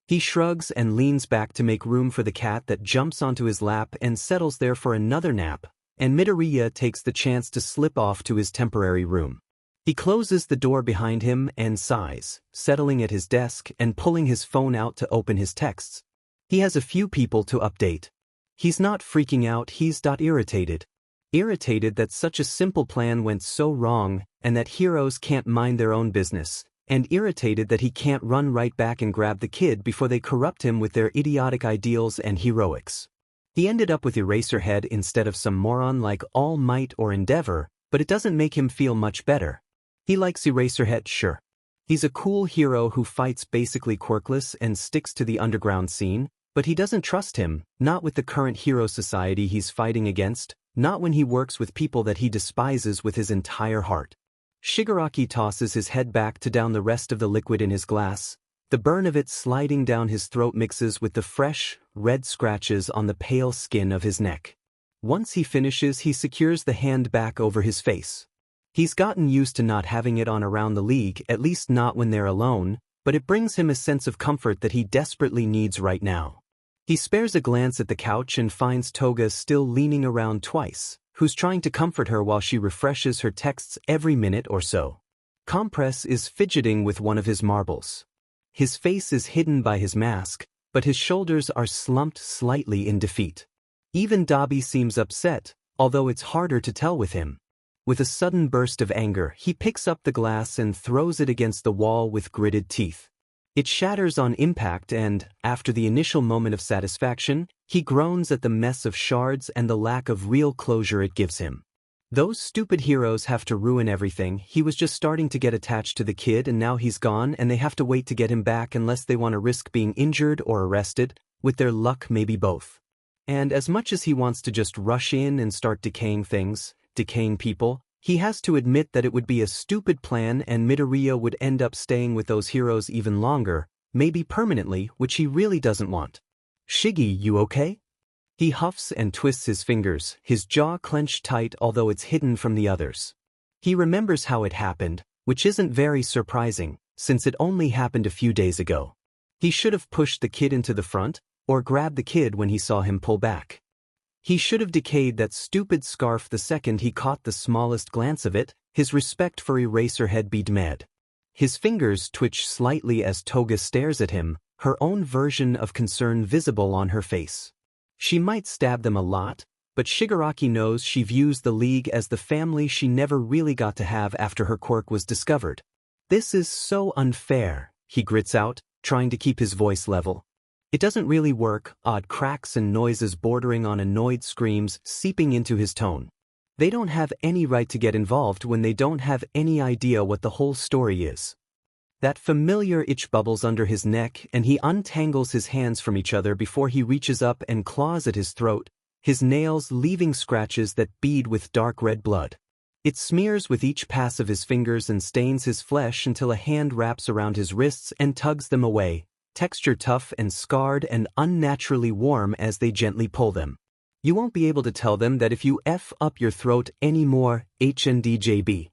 He shrugs and leans back to make room for the cat that jumps onto his lap and settles there for another nap, and Midoriya takes the chance to slip off to his temporary room. He closes the door behind him and sighs, settling at his desk and pulling his phone out to open his texts. He has a few people to update. He's not freaking out, he's irritated. Irritated that such a simple plan went so wrong, and that heroes can't mind their own business, and irritated that he can't run right back and grab the kid before they corrupt him with their idiotic ideals and heroics. He ended up with Eraserhead instead of some moron like All Might or Endeavor, but it doesn't make him feel much better. He likes Eraserhead, sure. He's a cool hero who fights basically quirkless and sticks to the underground scene, but he doesn't trust him, not with the current hero society he's fighting against, not when he works with people that he despises with his entire heart. Shigaraki tosses his head back to down the rest of the liquid in his glass. The burn of it sliding down his throat mixes with the fresh, red scratches on the pale skin of his neck. Once he finishes, he secures the hand back over his face. He's gotten used to not having it on around the league, at least not when they're alone, but it brings him a sense of comfort that he desperately needs right now. He spares a glance at the couch and finds Toga still leaning around twice, who's trying to comfort her while she refreshes her texts every minute or so. Compress is fidgeting with one of his marbles. His face is hidden by his mask, but his shoulders are slumped slightly in defeat. Even Dabi seems upset, although it's harder to tell with him. With a sudden burst of anger, he picks up the glass and throws it against the wall with gritted teeth. It shatters on impact and, after the initial moment of satisfaction, he groans at the mess of shards and the lack of real closure it gives him. Those stupid heroes have to ruin everything. He was just starting to get attached to the kid and now he's gone and they have to wait to get him back unless they want to risk being injured or arrested, with their luck maybe both. And as much as he wants to just rush in and start decaying things, decaying people, he has to admit that it would be a stupid plan and Midoriya would end up staying with those heroes even longer, maybe permanently, which he really doesn't want. Shiggy, you okay? He huffs and twists his fingers, his jaw clenched tight although it's hidden from the others. He remembers how it happened, which isn't very surprising, since it only happened a few days ago. He should have pushed the kid into the front, or grabbed the kid when he saw him pull back. He should have decayed that stupid scarf the second he caught the smallest glance of it, his respect for Eraserhead be damned. His fingers twitch slightly as Toga stares at him, her own version of concern visible on her face. She might stab them a lot, but Shigaraki knows she views the League as the family she never really got to have after her quirk was discovered. This is so unfair, he grits out, trying to keep his voice level. It doesn't really work, odd cracks and noises bordering on annoyed screams seeping into his tone. They don't have any right to get involved when they don't have any idea what the whole story is. That familiar itch bubbles under his neck and he untangles his hands from each other before he reaches up and claws at his throat, his nails leaving scratches that bead with dark red blood. It smears with each pass of his fingers and stains his flesh until a hand wraps around his wrists and tugs them away, texture tough and scarred and unnaturally warm as they gently pull them. You won't be able to tell them that if you F up your throat anymore, HNDJB.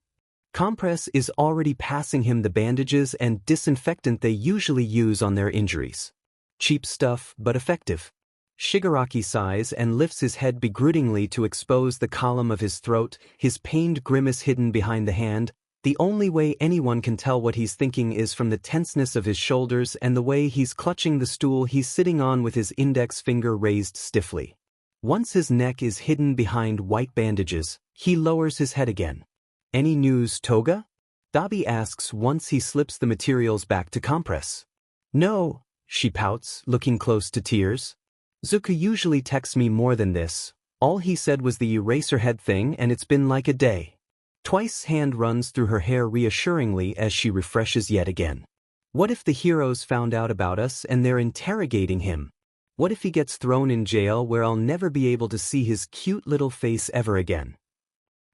Compress is already passing him the bandages and disinfectant they usually use on their injuries. Cheap stuff, but effective. Shigaraki sighs and lifts his head begrudgingly to expose the column of his throat, his pained grimace hidden behind the hand. The only way anyone can tell what he's thinking is from the tenseness of his shoulders and the way he's clutching the stool he's sitting on with his index finger raised stiffly. Once his neck is hidden behind white bandages, he lowers his head again. "Any news, Toga?" Dabi asks once he slips the materials back to compress. "No," she pouts, looking close to tears. "Zuko usually texts me more than this. All he said was the Eraserhead thing and it's been like a day." Twice's hand runs through her hair reassuringly as she refreshes yet again. What if the heroes found out about us and they're interrogating him? What if he gets thrown in jail where I'll never be able to see his cute little face ever again?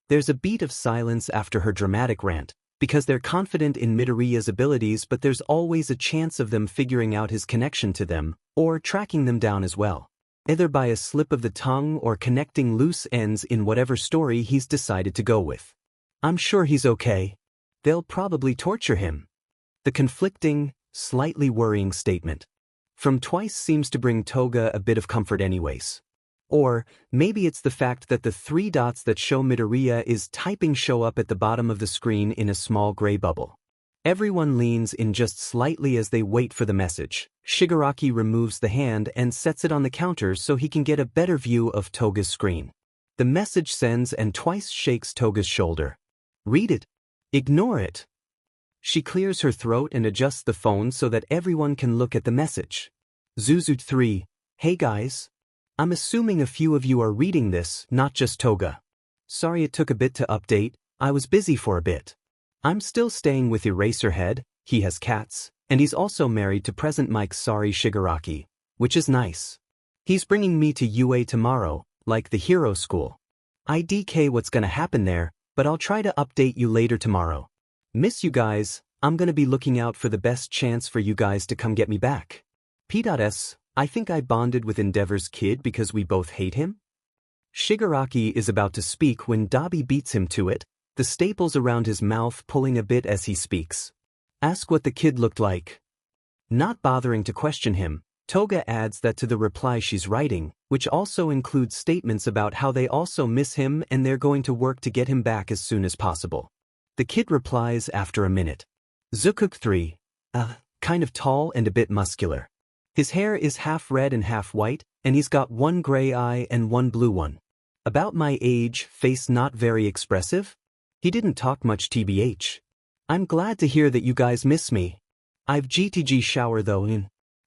There's a beat of silence after her dramatic rant, because they're confident in Midoriya's abilities, but there's always a chance of them figuring out his connection to them, or tracking them down as well, either by a slip of the tongue or connecting loose ends in whatever story he's decided to go with. "I'm sure he's okay. They'll probably torture him." The conflicting, slightly worrying statement from Twice seems to bring Toga a bit of comfort anyways. Or maybe it's the fact that the 3 dots that show Midoriya is typing show up at the bottom of the screen in a small gray bubble. Everyone leans in just slightly as they wait for the message. Shigaraki removes the hand and sets it on the counter so he can get a better view of Toga's screen. The message sends and Twice shakes Toga's shoulder. "Read it. Ignore it." She clears her throat and adjusts the phone so that everyone can look at the message. Zuzu 3, "Hey guys. I'm assuming a few of you are reading this, not just Toga. Sorry it took a bit to update, I was busy for a bit. I'm still staying with Eraserhead, he has cats, and he's also married to present Mike Sorry Shigaraki, which is nice. He's bringing me to UA tomorrow, like the hero school. IDK what's gonna happen there, but I'll try to update you later tomorrow. Miss you guys, I'm gonna be looking out for the best chance for you guys to come get me back. P.S. I think I bonded with Endeavor's kid because we both hate him." Shigaraki is about to speak when Dabi beats him to it, the staples around his mouth pulling a bit as he speaks. "Ask what the kid looked like." Not bothering to question him, Toga adds that to the reply she's writing, which also includes statements about how they also miss him and they're going to work to get him back as soon as possible. The kid replies after a minute. "Zukuk 3, kind of tall and a bit muscular. His hair is half red and half white, and he's got one gray eye and one blue one. About my age, face not very expressive. He didn't talk much tbh. I'm glad to hear that you guys miss me. I've GTG shower though."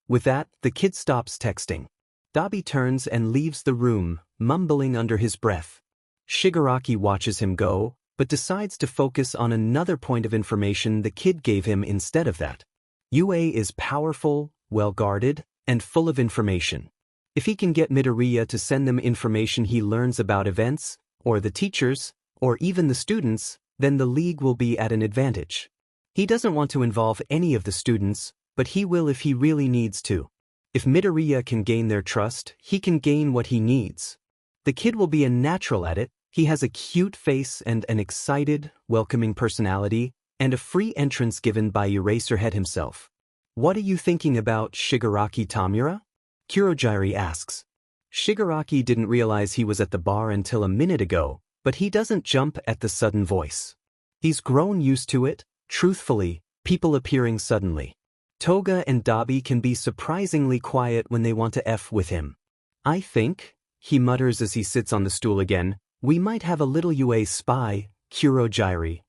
With that, the kid stops texting. Dabi turns and leaves the room, mumbling under his breath. Shigaraki watches him go, but decides to focus on another point of information the kid gave him instead of that. UA is powerful, well-guarded, and full of information. If he can get Midoriya to send them information he learns about events, or the teachers, or even the students, then the league will be at an advantage. He doesn't want to involve any of the students, but he will if he really needs to. If Midoriya can gain their trust, he can gain what he needs. The kid will be a natural at it. He has a cute face and an excited, welcoming personality, and a free entrance given by Eraserhead himself. "What are you thinking about, Shigaraki Tamura?" Kurogyari asks. Shigaraki didn't realize he was at the bar until a minute ago, but he doesn't jump at the sudden voice. He's grown used to it, truthfully, people appearing suddenly. Toga and Dabi can be surprisingly quiet when they want to F with him. "I think," he mutters as he sits on the stool again, "we might have a little UA spy, Kurogyari.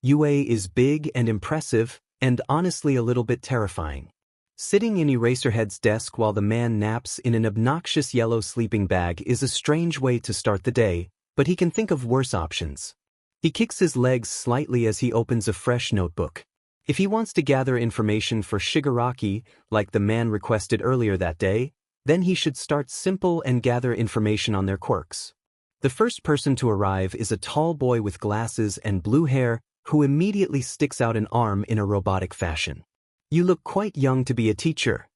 UA is big and impressive, and honestly a little bit terrifying." Sitting in Eraserhead's desk while the man naps in an obnoxious yellow sleeping bag is a strange way to start the day, but he can think of worse options. He kicks his legs slightly as he opens a fresh notebook. If he wants to gather information for Shigaraki, like the man requested earlier that day, then he should start simple and gather information on their quirks. The first person to arrive is a tall boy with glasses and blue hair who immediately sticks out an arm in a robotic fashion. "You look quite young to be a teacher."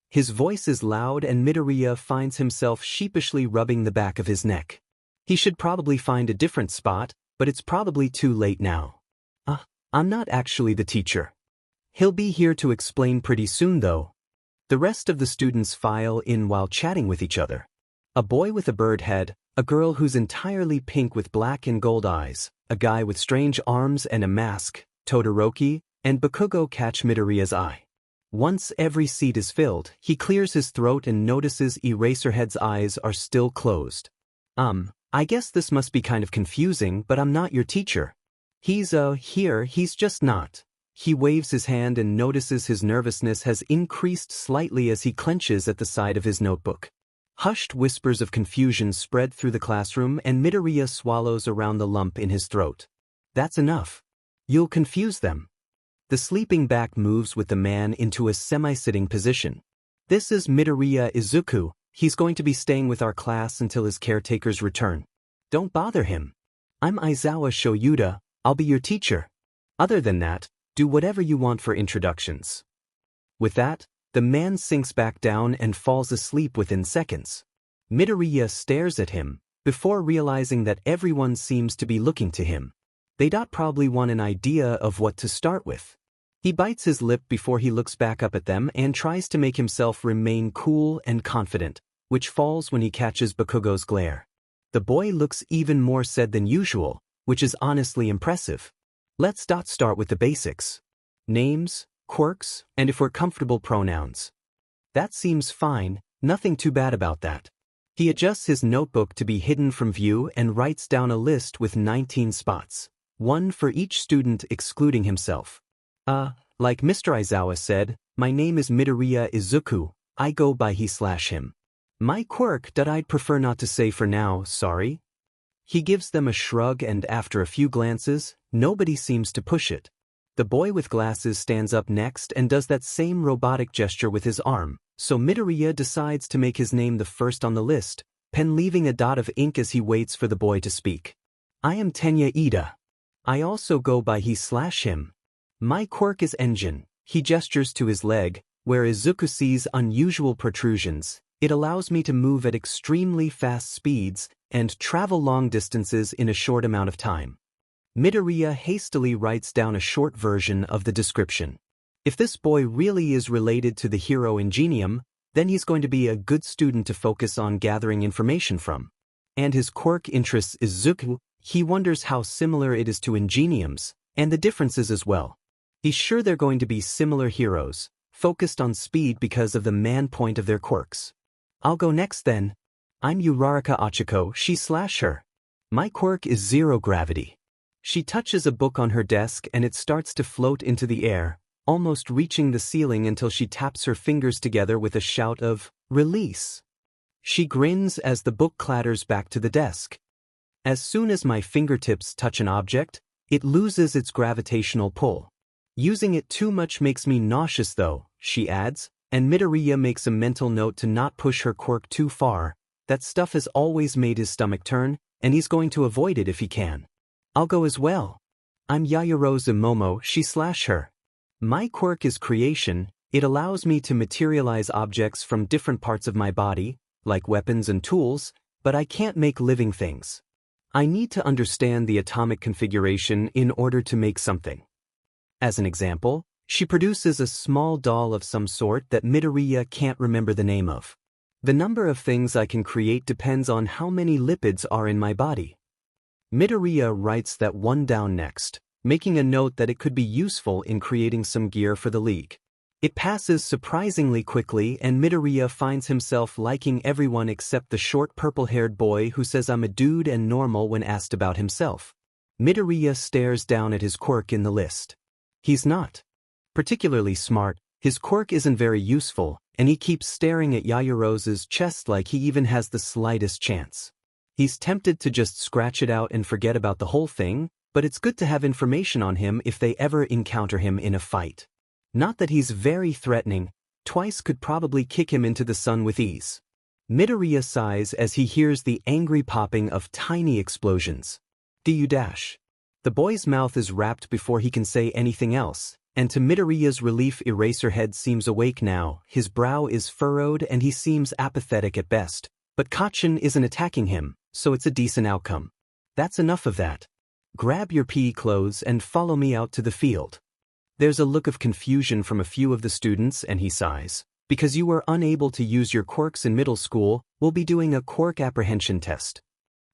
His voice is loud and Midoriya finds himself sheepishly rubbing the back of his neck. He should probably find a different spot, but it's probably too late now. I'm not actually the teacher. He'll be here to explain pretty soon though." The rest of the students file in while chatting with each other. A boy with a bird head, a girl who's entirely pink with black and gold eyes, a guy with strange arms and a mask, Todoroki, and Bakugo catch Midoriya's eye. Once every seat is filled, he clears his throat and notices Eraserhead's eyes are still closed. I guess this must be kind of confusing, but I'm not your teacher. He's just not. He waves his hand and notices his nervousness has increased slightly as he clenches at the side of his notebook. Hushed whispers of confusion spread through the classroom and Midoriya swallows around the lump in his throat. That's enough. You'll confuse them. The sleeping back moves with the man into a semi-sitting position. This is Midoriya Izuku. He's going to be staying with our class until his caretakers return. Don't bother him. I'm Aizawa Shoyuda. I'll be your teacher. Other than that, do whatever you want for introductions. With that, the man sinks back down and falls asleep within seconds. Midoriya stares at him, before realizing that everyone seems to be looking to him. They probably want an idea of what to start with. He bites his lip before he looks back up at them and tries to make himself remain cool and confident, which falls when he catches Bakugo's glare. The boy looks even more sad than usual, which is honestly impressive. Let's start with the basics. Names, quirks, and if we're comfortable, pronouns. That seems fine, nothing too bad about that. He adjusts his notebook to be hidden from view and writes down a list with 19 spots, one for each student excluding himself. Like Mr. Aizawa said, my name is Midoriya Izuku, I go by he/him. My quirk that I'd prefer not to say for now, sorry. He gives them a shrug and after a few glances, nobody seems to push it. The boy with glasses stands up next and does that same robotic gesture with his arm, so Midoriya decides to make his name the first on the list, pen leaving a dot of ink as he waits for the boy to speak. I am Tenya Ida. I also go by he/him. My quirk is engine. He gestures to his leg, where Izuku sees unusual protrusions. It allows me to move at extremely fast speeds and travel long distances in a short amount of time. Midoriya hastily writes down a short version of the description. If this boy really is related to the hero Ingenium, then he's going to be a good student to focus on gathering information from. And his quirk interests Izuku. He wonders how similar it is to Ingenium's, and the differences as well. He's sure they're going to be similar heroes, focused on speed because of the man point of their quirks. I'll go next then. I'm Uraraka Achiko, she/her. My quirk is zero gravity. She touches a book on her desk and it starts to float into the air, almost reaching the ceiling until she taps her fingers together with a shout of, release. She grins as the book clatters back to the desk. As soon as my fingertips touch an object, it loses its gravitational pull. Using it too much makes me nauseous though, she adds, and Midoriya makes a mental note to not push her quirk too far. That stuff has always made his stomach turn, and he's going to avoid it if he can. I'll go as well. I'm Yaoyorozu Momo, she/her. My quirk is creation. It allows me to materialize objects from different parts of my body, like weapons and tools, but I can't make living things. I need to understand the atomic configuration in order to make something. As an example, she produces a small doll of some sort that Midoriya can't remember the name of. The number of things I can create depends on how many lipids are in my body. Midoriya writes that one down next, making a note that it could be useful in creating some gear for the league. It passes surprisingly quickly and Midoriya finds himself liking everyone except the short purple-haired boy who says I'm a dude and normal when asked about himself. Midoriya stares down at his quirk in the list. He's not particularly smart, his quirk isn't very useful, and he keeps staring at Yaoyorozu's chest like he even has the slightest chance. He's tempted to just scratch it out and forget about the whole thing, but it's good to have information on him if they ever encounter him in a fight. Not that he's very threatening, twice could probably kick him into the sun with ease. Midoriya sighs as he hears the angry popping of tiny explosions. The boy's mouth is wrapped before he can say anything else, and to Midoriya's relief Eraserhead seems awake now, his brow is furrowed and he seems apathetic at best, but Kacchin isn't attacking him, so it's a decent outcome. That's enough of that. Grab your PE clothes and follow me out to the field. There's a look of confusion from a few of the students and he sighs, Because you were unable to use your quirks in middle school, we'll be doing a quirk apprehension test.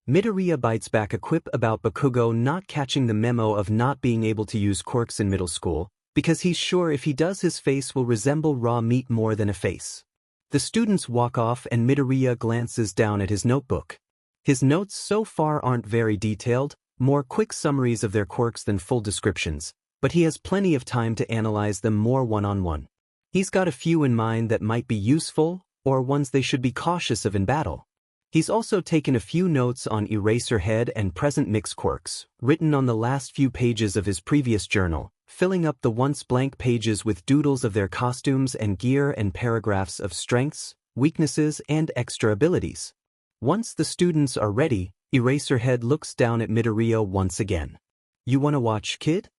Midoriya bites back a quip about Bakugo not catching the memo of not being able to use quirks in middle school, because he's sure if he does his face will resemble raw meat more than a face. The students walk off and Midoriya glances down at his notebook. His notes so far aren't very detailed, more quick summaries of their quirks than full descriptions, but he has plenty of time to analyze them more one-on-one. He's got a few in mind that might be useful, or ones they should be cautious of in battle. He's also taken a few notes on Eraserhead and present mix quirks, written on the last few pages of his previous journal, filling up the once blank pages with doodles of their costumes and gear and paragraphs of strengths, weaknesses, and extra abilities. Once the students are ready, Eraserhead looks down at Midoriya once again. "You wanna watch, kid?"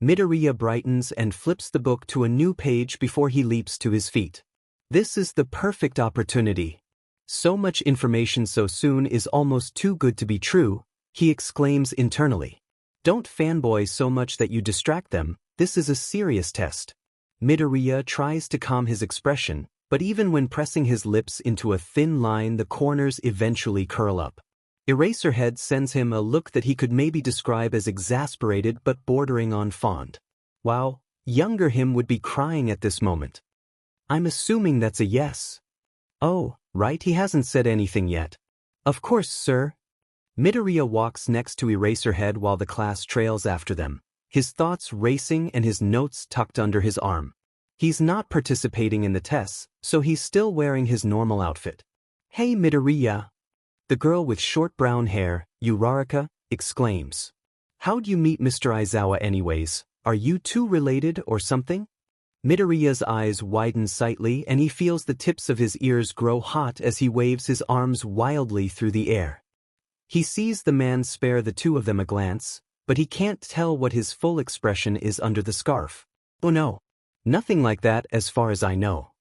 Midoriya brightens and flips the book to a new page before he leaps to his feet. This is the perfect opportunity. So much information so soon is almost too good to be true, he exclaims internally. Don't fanboy so much that you distract them, this is a serious test. Midoriya tries to calm his expression, but even when pressing his lips into a thin line the corners eventually curl up. Eraserhead sends him a look that he could maybe describe as exasperated but bordering on fond. Wow, younger him would be crying at this moment. I'm assuming that's a yes. Oh, right, he hasn't said anything yet. Of course, sir. Midoriya walks next to Eraserhead while the class trails after them, his thoughts racing and his notes tucked under his arm. He's not participating in the tests, so he's still wearing his normal outfit. Hey Midoriya! The girl with short brown hair, Uraraka, exclaims. How'd you meet Mr. Aizawa anyways? Are you two related or something? Midoriya's eyes widen slightly and he feels the tips of his ears grow hot as he waves his arms wildly through the air. He sees the man spare the two of them a glance, but he can't tell what his full expression is under the scarf. Oh no. Nothing like that as far as I know.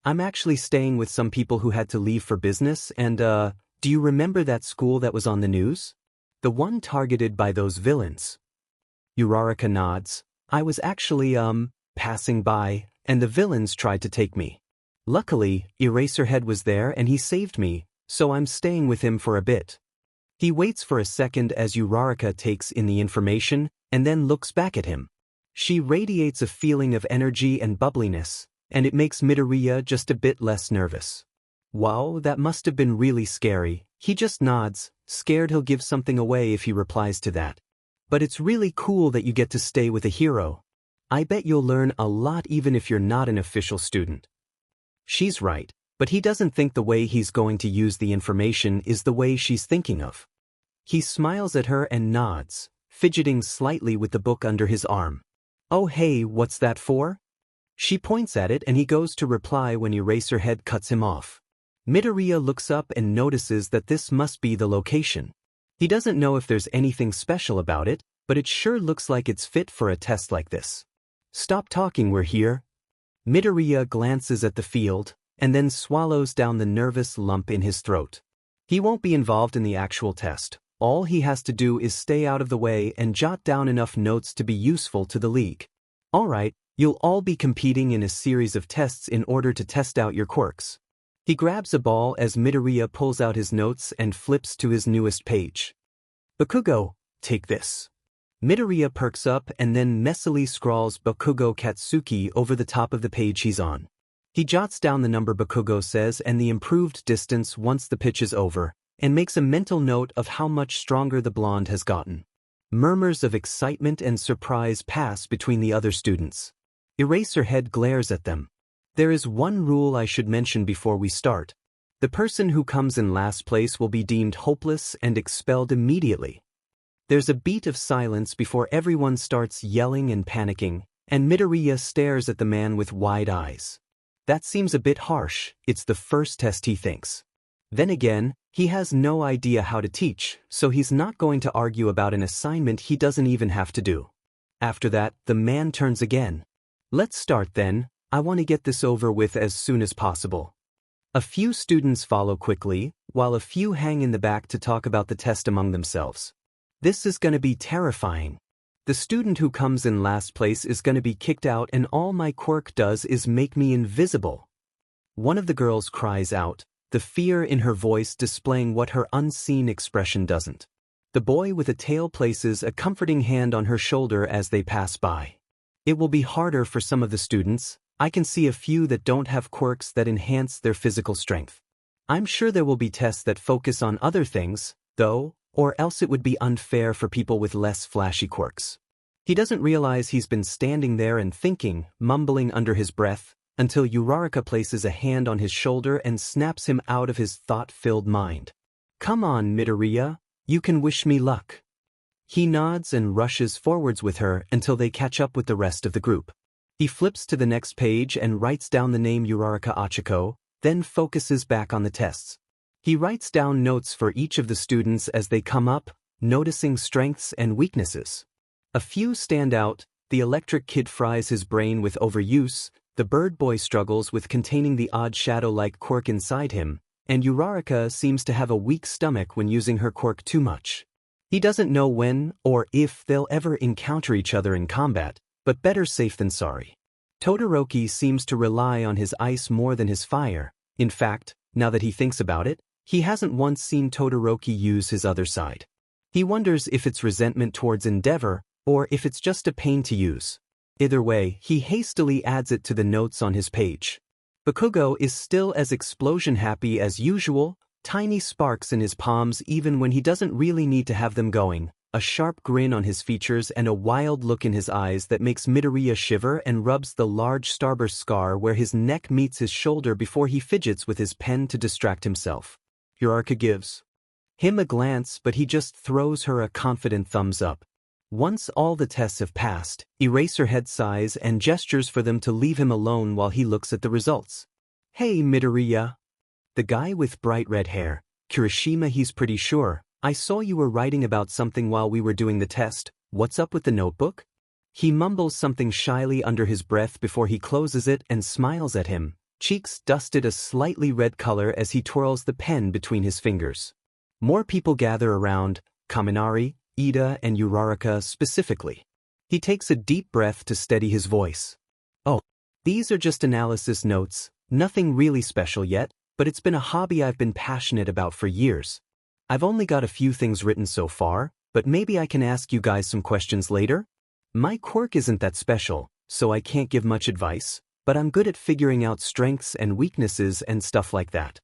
I'm actually staying with some people who had to leave for business and do you remember that school that was on the news? The one targeted by those villains. Uraraka nods. I was actually, passing by, and the villains tried to take me. Luckily, Eraserhead was there and he saved me, so I'm staying with him for a bit. He waits for a second as Uraraka takes in the information, and then looks back at him. She radiates a feeling of energy and bubbliness, and it makes Midoriya just a bit less nervous. Wow, that must have been really scary. He just nods, scared he'll give something away if he replies to that. But it's really cool that you get to stay with a hero. I bet you'll learn a lot even if you're not an official student. She's right, but he doesn't think the way he's going to use the information is the way she's thinking of. He smiles at her and nods, fidgeting slightly with the book under his arm. Oh hey, what's that for? She points at it and he goes to reply when Eraserhead cuts him off. Midoriya looks up and notices that this must be the location. He doesn't know if there's anything special about it, but it sure looks like it's fit for a test like this. Stop talking, we're here. Midoriya glances at the field, and then swallows down the nervous lump in his throat. He won't be involved in the actual test. All he has to do is stay out of the way and jot down enough notes to be useful to the league. Alright, you'll all be competing in a series of tests in order to test out your quirks. He grabs a ball as Midoriya pulls out his notes and flips to his newest page. Bakugo, take this. Midoriya perks up and then messily scrawls Bakugo Katsuki over the top of the page he's on. He jots down the number Bakugo says and the improved distance once the pitch is over, and makes a mental note of how much stronger the blonde has gotten. Murmurs of excitement and surprise pass between the other students. Eraserhead glares at them. There is one rule I should mention before we start. The person who comes in last place will be deemed hopeless and expelled immediately. There's a beat of silence before everyone starts yelling and panicking, and Midoriya stares at the man with wide eyes. That seems a bit harsh, it's the first test he thinks. Then again, he has no idea how to teach, so he's not going to argue about an assignment he doesn't even have to do. After that, the man turns again. Let's start then, I want to get this over with as soon as possible. A few students follow quickly, while a few hang in the back to talk about the test among themselves. This is going to be terrifying. The student who comes in last place is going to be kicked out and all my quirk does is make me invisible. One of the girls cries out, the fear in her voice displaying what her unseen expression doesn't. The boy with a tail places a comforting hand on her shoulder as they pass by. It will be harder for some of the students. I can see a few that don't have quirks that enhance their physical strength. I'm sure there will be tests that focus on other things, though, or else it would be unfair for people with less flashy quirks. He doesn't realize he's been standing there and thinking, mumbling under his breath, until Uraraka places a hand on his shoulder and snaps him out of his thought-filled mind. Come on, Midoriya, you can wish me luck. He nods and rushes forwards with her until they catch up with the rest of the group. He flips to the next page and writes down the name Uraraka Achiko, then focuses back on the tests. He writes down notes for each of the students as they come up, noticing strengths and weaknesses. A few stand out. The electric kid fries his brain with overuse, the bird boy struggles with containing the odd shadow-like quirk inside him, and Uraraka seems to have a weak stomach when using her quirk too much. He doesn't know when or if they'll ever encounter each other in combat, but better safe than sorry. Todoroki seems to rely on his ice more than his fire. In fact, now that he thinks about it, he hasn't once seen Todoroki use his other side. He wonders if it's resentment towards Endeavor, or if it's just a pain to use. Either way, he hastily adds it to the notes on his page. Bakugo is still as explosion-happy as usual, tiny sparks in his palms even when he doesn't really need to have them going, a sharp grin on his features and a wild look in his eyes that makes Midoriya shiver and rubs the large starburst scar where his neck meets his shoulder before he fidgets with his pen to distract himself. Uraraka gives him a glance, but he just throws her a confident thumbs up. Once all the tests have passed, Eraserhead sighs and gestures for them to leave him alone while he looks at the results. Hey Midoriya. The guy with bright red hair, Kirishima, he's pretty sure. I saw you were writing about something while we were doing the test. What's up with the notebook? He mumbles something shyly under his breath before he closes it and smiles at him, cheeks dusted a slightly red color as he twirls the pen between his fingers. More people gather around, Kaminari, Ida and Uraraka specifically. He takes a deep breath to steady his voice. Oh, these are just analysis notes, nothing really special yet, but it's been a hobby I've been passionate about for years. I've only got a few things written so far, but maybe I can ask you guys some questions later? My quirk isn't that special, so I can't give much advice, but I'm good at figuring out strengths and weaknesses and stuff like that.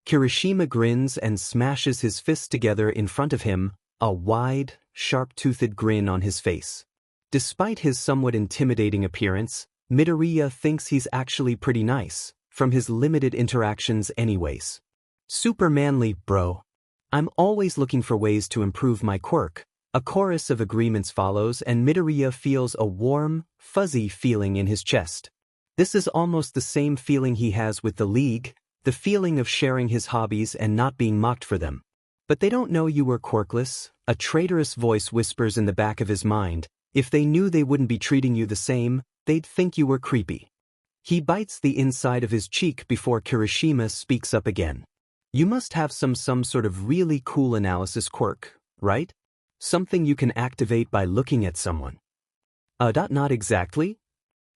Kirishima grins and smashes his fists together in front of him, a wide, sharp-toothed grin on his face. Despite his somewhat intimidating appearance, Midoriya thinks he's actually pretty nice, from his limited interactions anyways. Super manly, bro. I'm always looking for ways to improve my quirk. A chorus of agreements follows and Midoriya feels a warm, fuzzy feeling in his chest. This is almost the same feeling he has with the League, the feeling of sharing his hobbies and not being mocked for them. But they don't know you were quirkless, a traitorous voice whispers in the back of his mind. If they knew they wouldn't be treating you the same, they'd think you were creepy. He bites the inside of his cheek before Kirishima speaks up again. You must have some sort of really cool analysis quirk, right? Something you can activate by looking at someone. Not exactly?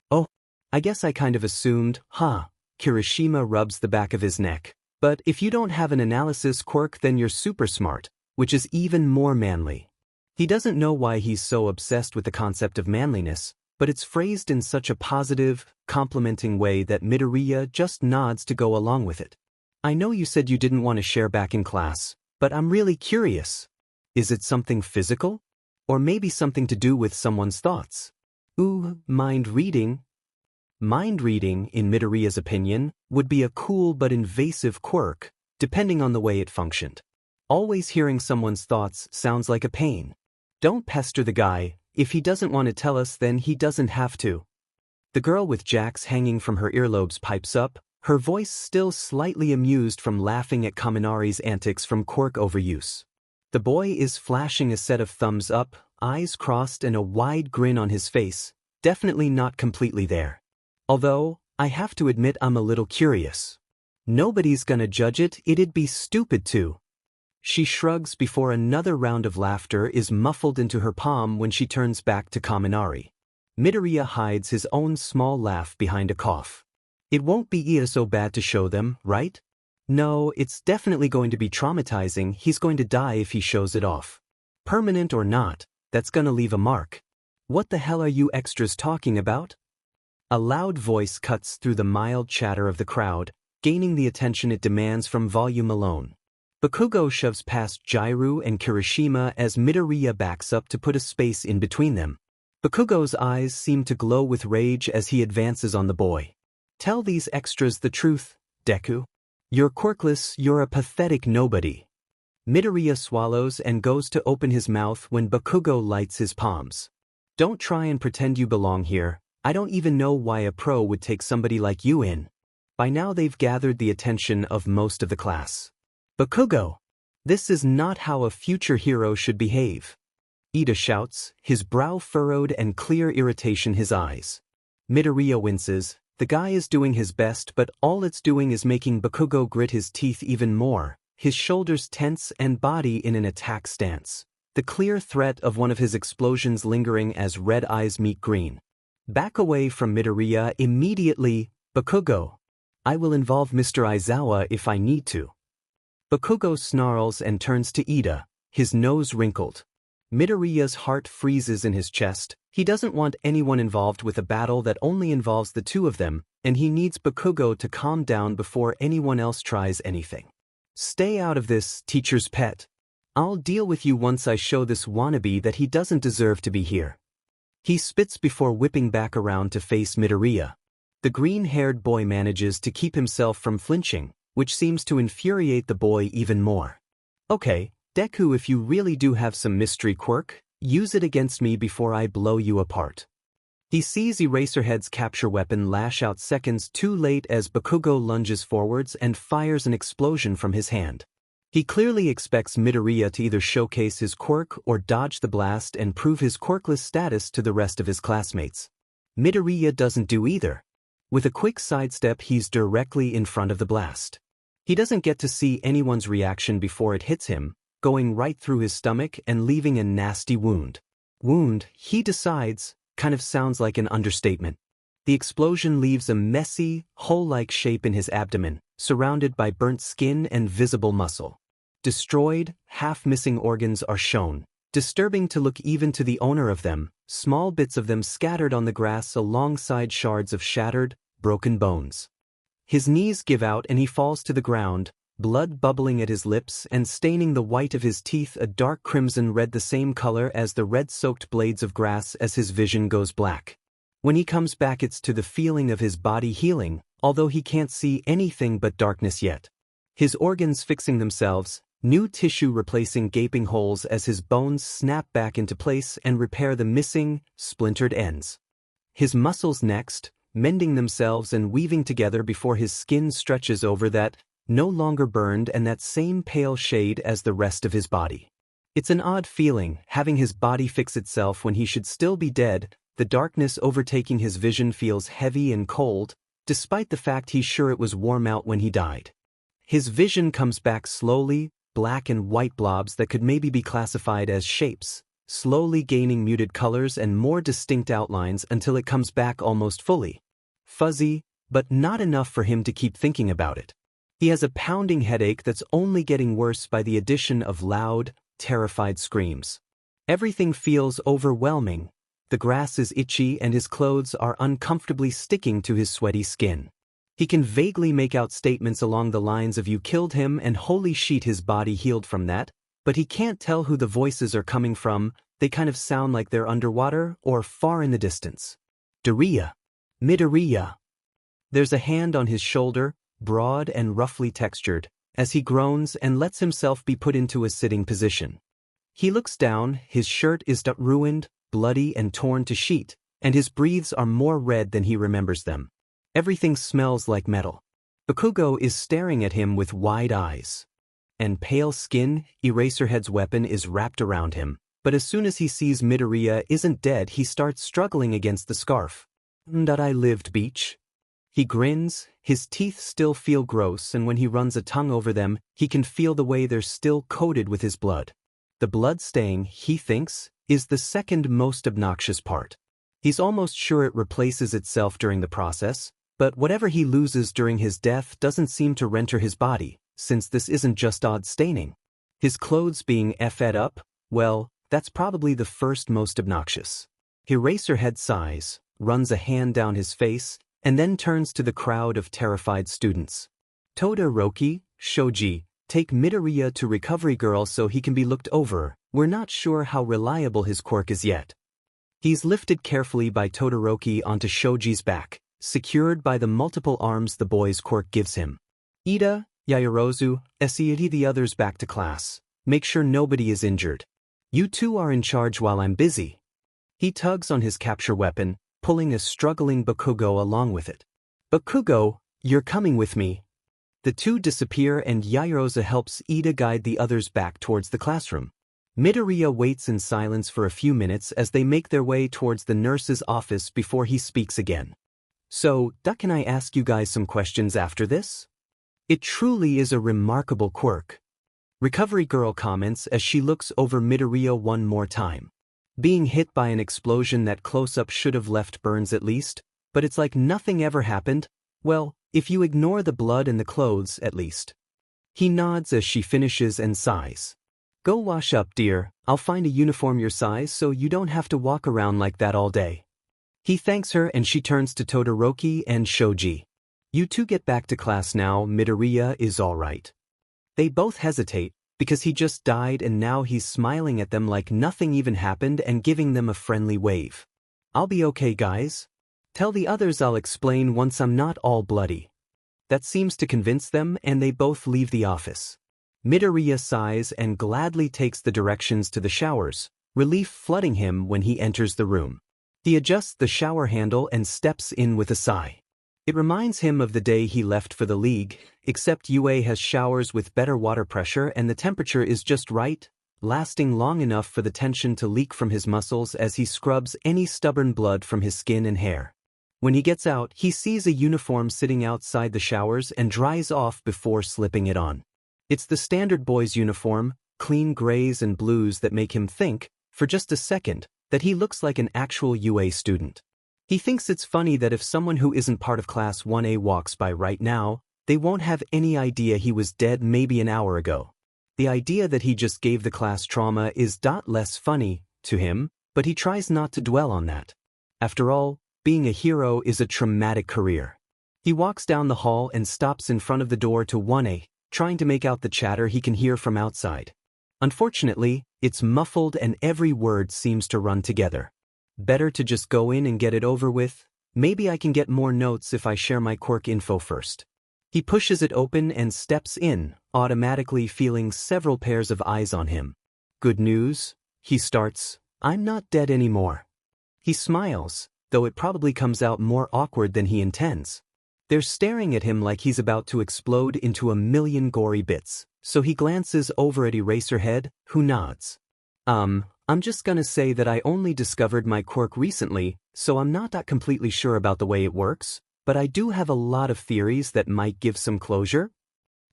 Oh, I guess I kind of assumed, huh? Kirishima rubs the back of his neck. But if you don't have an analysis quirk, then you're super smart, which is even more manly. He doesn't know why he's so obsessed with the concept of manliness, but it's phrased in such a positive, complimenting way that Midoriya just nods to go along with it. I know you said you didn't want to share back in class, but I'm really curious. Is it something physical? Or maybe something to do with someone's thoughts? Ooh, mind reading? Mind reading, in Midoriya's opinion, would be a cool but invasive quirk, depending on the way it functioned. Always hearing someone's thoughts sounds like a pain. Don't pester the guy. If he doesn't want to tell us, then he doesn't have to. The girl with jacks hanging from her earlobes pipes up, her voice still slightly amused from laughing at Kaminari's antics from quirk overuse. The boy is flashing a set of thumbs up, eyes crossed and a wide grin on his face, definitely not completely there. Although, I have to admit I'm a little curious. Nobody's gonna judge it, it'd be stupid to. She shrugs before another round of laughter is muffled into her palm when she turns back to Kaminari. Midoriya hides his own small laugh behind a cough. It won't be so bad to show them, right? No, it's definitely going to be traumatizing. He's going to die if he shows it off. Permanent or not, that's gonna leave a mark. What the hell are you extras talking about? A loud voice cuts through the mild chatter of the crowd, gaining the attention it demands from volume alone. Bakugo shoves past Jairu and Kirishima as Midoriya backs up to put a space in between them. Bakugo's eyes seem to glow with rage as he advances on the boy. Tell these extras the truth, Deku. You're quirkless, you're a pathetic nobody. Midoriya swallows and goes to open his mouth when Bakugo lights his palms. Don't try and pretend you belong here. I don't even know why a pro would take somebody like you in. By now they've gathered the attention of most of the class. Bakugo! This is not how a future hero should behave. Ida shouts, his brow furrowed and clear irritation his eyes. Midoriya winces. The guy is doing his best, but all it's doing is making Bakugo grit his teeth even more, his shoulders tense and body in an attack stance. The clear threat of one of his explosions lingering as red eyes meet green. Back away from Midoriya immediately, Bakugo. I will involve Mr. Aizawa if I need to. Bakugo snarls and turns to Ida, his nose wrinkled. Midoriya's heart freezes in his chest. He doesn't want anyone involved with a battle that only involves the two of them, and he needs Bakugo to calm down before anyone else tries anything. Stay out of this, teacher's pet. I'll deal with you once I show this wannabe that he doesn't deserve to be here. He spits before whipping back around to face Midoriya. The green-haired boy manages to keep himself from flinching, which seems to infuriate the boy even more. Okay, Deku, if you really do have some mystery quirk, use it against me before I blow you apart. He sees Eraserhead's capture weapon lash out seconds too late as Bakugo lunges forwards and fires an explosion from his hand. He clearly expects Midoriya to either showcase his quirk or dodge the blast and prove his quirkless status to the rest of his classmates. Midoriya doesn't do either. With a quick sidestep, he's directly in front of the blast. He doesn't get to see anyone's reaction before it hits him, going right through his stomach and leaving a nasty wound. Wound, he decides, kind of sounds like an understatement. The explosion leaves a messy, hole-like shape in his abdomen, surrounded by burnt skin and visible muscle. Destroyed, half-missing organs are shown, disturbing to look even to the owner of them, small bits of them scattered on the grass alongside shards of shattered, broken bones. His knees give out and he falls to the ground, blood bubbling at his lips and staining the white of his teeth a dark crimson red, the same color as the red-soaked blades of grass, as his vision goes black. When he comes back, it's to the feeling of his body healing, although he can't see anything but darkness yet. His organs fixing themselves, new tissue replacing gaping holes as his bones snap back into place and repair the missing, splintered ends. His muscles next, mending themselves and weaving together before his skin stretches over that, no longer burned and that same pale shade as the rest of his body. It's an odd feeling, having his body fix itself when he should still be dead. The darkness overtaking his vision feels heavy and cold, despite the fact he's sure it was warm out when he died. His vision comes back slowly, black and white blobs that could maybe be classified as shapes, slowly gaining muted colors and more distinct outlines until it comes back almost fully. Fuzzy, but not enough for him to keep thinking about it. He has a pounding headache that's only getting worse by the addition of loud, terrified screams. Everything feels overwhelming. The grass is itchy and his clothes are uncomfortably sticking to his sweaty skin. He can vaguely make out statements along the lines of "you killed him" and "holy shit, his body healed from that," but he can't tell who the voices are coming from. They kind of sound like they're underwater or far in the distance. Midoriya. Midoriya. There's a hand on his shoulder, broad and roughly textured, as he groans and lets himself be put into a sitting position. He looks down, his shirt is ruined, bloody and torn to sheet, and his breathes are more red than he remembers them. Everything smells like metal. Bakugo is staring at him with wide eyes. And pale skin, Eraserhead's weapon is wrapped around him, but as soon as he sees Midoriya isn't dead, he starts struggling against the scarf. "That I lived, beach." He grins, his teeth still feel gross, and when he runs a tongue over them, he can feel the way they're still coated with his blood. The blood stain, he thinks, is the second most obnoxious part. He's almost sure it replaces itself during the process, But whatever he loses during his death doesn't seem to render his body, since this isn't just odd staining. His clothes being effed up, well, that's probably the first most obnoxious. Eraserhead sighs, runs a hand down his face, and then turns to the crowd of terrified students. Todoroki, Shoji, take Midoriya to Recovery Girl so he can be looked over. We're not sure how reliable his quirk is yet. He's lifted carefully by Todoroki onto Shoji's back, secured by the multiple arms the boy's quirk gives him. Ida, Yaoyorozu, escort the others back to class. Make sure nobody is injured. You two are in charge while I'm busy. He tugs on his capture weapon, pulling a struggling Bakugo along with it. Bakugo, you're coming with me. The two disappear and Yaoyorozu helps Ida guide the others back towards the classroom. Midoriya waits in silence for a few minutes as they make their way towards the nurse's office before he speaks again. So, can I ask you guys some questions after this? It truly is a remarkable quirk. Recovery Girl comments as she looks over Midoriya one more time. Being hit by an explosion that close-up should have left burns at least, but it's like nothing ever happened. Well, if you ignore the blood and the clothes, at least. He nods as she finishes and sighs. Go wash up, dear. I'll find a uniform your size so you don't have to walk around like that all day. He thanks her and she turns to Todoroki and Shoji. You two get back to class now. Midoriya is all right. They both hesitate, because he just died and now he's smiling at them like nothing even happened and giving them a friendly wave. I'll be okay, guys. Tell the others I'll explain once I'm not all bloody. That seems to convince them and they both leave the office. Midoriya sighs and gladly takes the directions to the showers, relief flooding him when he enters the room. He adjusts the shower handle and steps in with a sigh. It reminds him of the day he left for the league, except UA has showers with better water pressure and the temperature is just right, lasting long enough for the tension to leak from his muscles as he scrubs any stubborn blood from his skin and hair. When he gets out, he sees a uniform sitting outside the showers and dries off before slipping it on. It's the standard boys' uniform, clean grays and blues that make him think, for just a second, that he looks like an actual UA student. He thinks it's funny that if someone who isn't part of Class 1A walks by right now, they won't have any idea he was dead maybe an hour ago. The idea that he just gave the class trauma is less funny to him, but he tries not to dwell on that. After all, being a hero is a traumatic career. He walks down the hall and stops in front of the door to 1A, trying to make out the chatter he can hear from outside. Unfortunately, it's muffled and every word seems to run together. Better to just go in and get it over with. Maybe I can get more notes if I share my quirk info first. He pushes it open and steps in, automatically feeling several pairs of eyes on him. Good news, he starts. I'm not dead anymore. He smiles, though it probably comes out more awkward than he intends. They're staring at him like he's about to explode into a million gory bits, so he glances over at Eraserhead, who nods. I'm just gonna say that I only discovered my quirk recently, so I'm not that completely sure about the way it works, but I do have a lot of theories that might give some closure.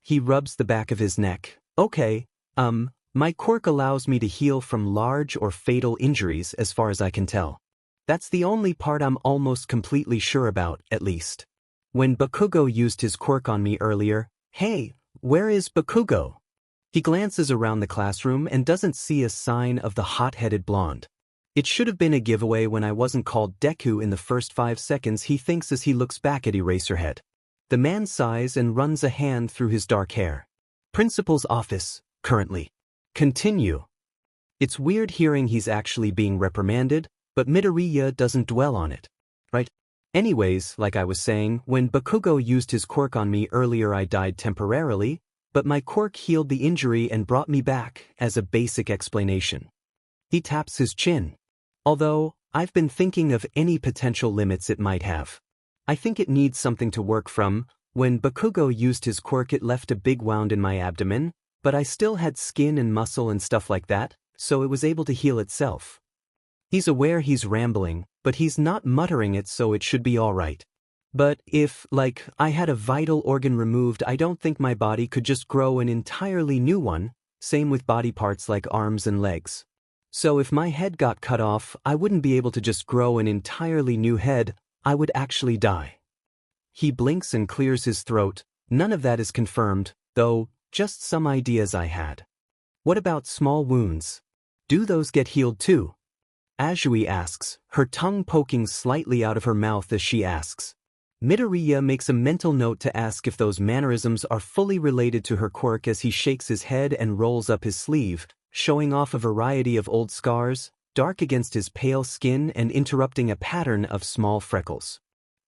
He rubs the back of his neck. Okay, my quirk allows me to heal from large or fatal injuries as far as I can tell. That's the only part I'm almost completely sure about, at least. When Bakugo used his quirk on me earlier, hey, where is Bakugo? He glances around the classroom and doesn't see a sign of the hot-headed blonde. It should have been a giveaway when I wasn't called Deku in the first 5 seconds, he thinks as he looks back at Eraserhead. The man sighs and runs a hand through his dark hair. Principal's office, currently. Continue. It's weird hearing he's actually being reprimanded, but Midoriya doesn't dwell on it. Right? Anyways, like I was saying, when Bakugo used his quirk on me earlier I died temporarily, but my quirk healed the injury and brought me back, as a basic explanation. He taps his chin. Although, I've been thinking of any potential limits it might have. I think it needs something to work from. When Bakugo used his quirk it left a big wound in my abdomen, but I still had skin and muscle and stuff like that, so it was able to heal itself. He's aware he's rambling, but he's not muttering it, so it should be alright. But if, like, I had a vital organ removed, I don't think my body could just grow an entirely new one, same with body parts like arms and legs. So if my head got cut off, I wouldn't be able to just grow an entirely new head, I would actually die. He blinks and clears his throat. None of that is confirmed, though, just some ideas I had. What about small wounds? Do those get healed too? Azui asks, her tongue poking slightly out of her mouth as she asks. Midoriya makes a mental note to ask if those mannerisms are fully related to her quirk as he shakes his head and rolls up his sleeve, showing off a variety of old scars, dark against his pale skin and interrupting a pattern of small freckles.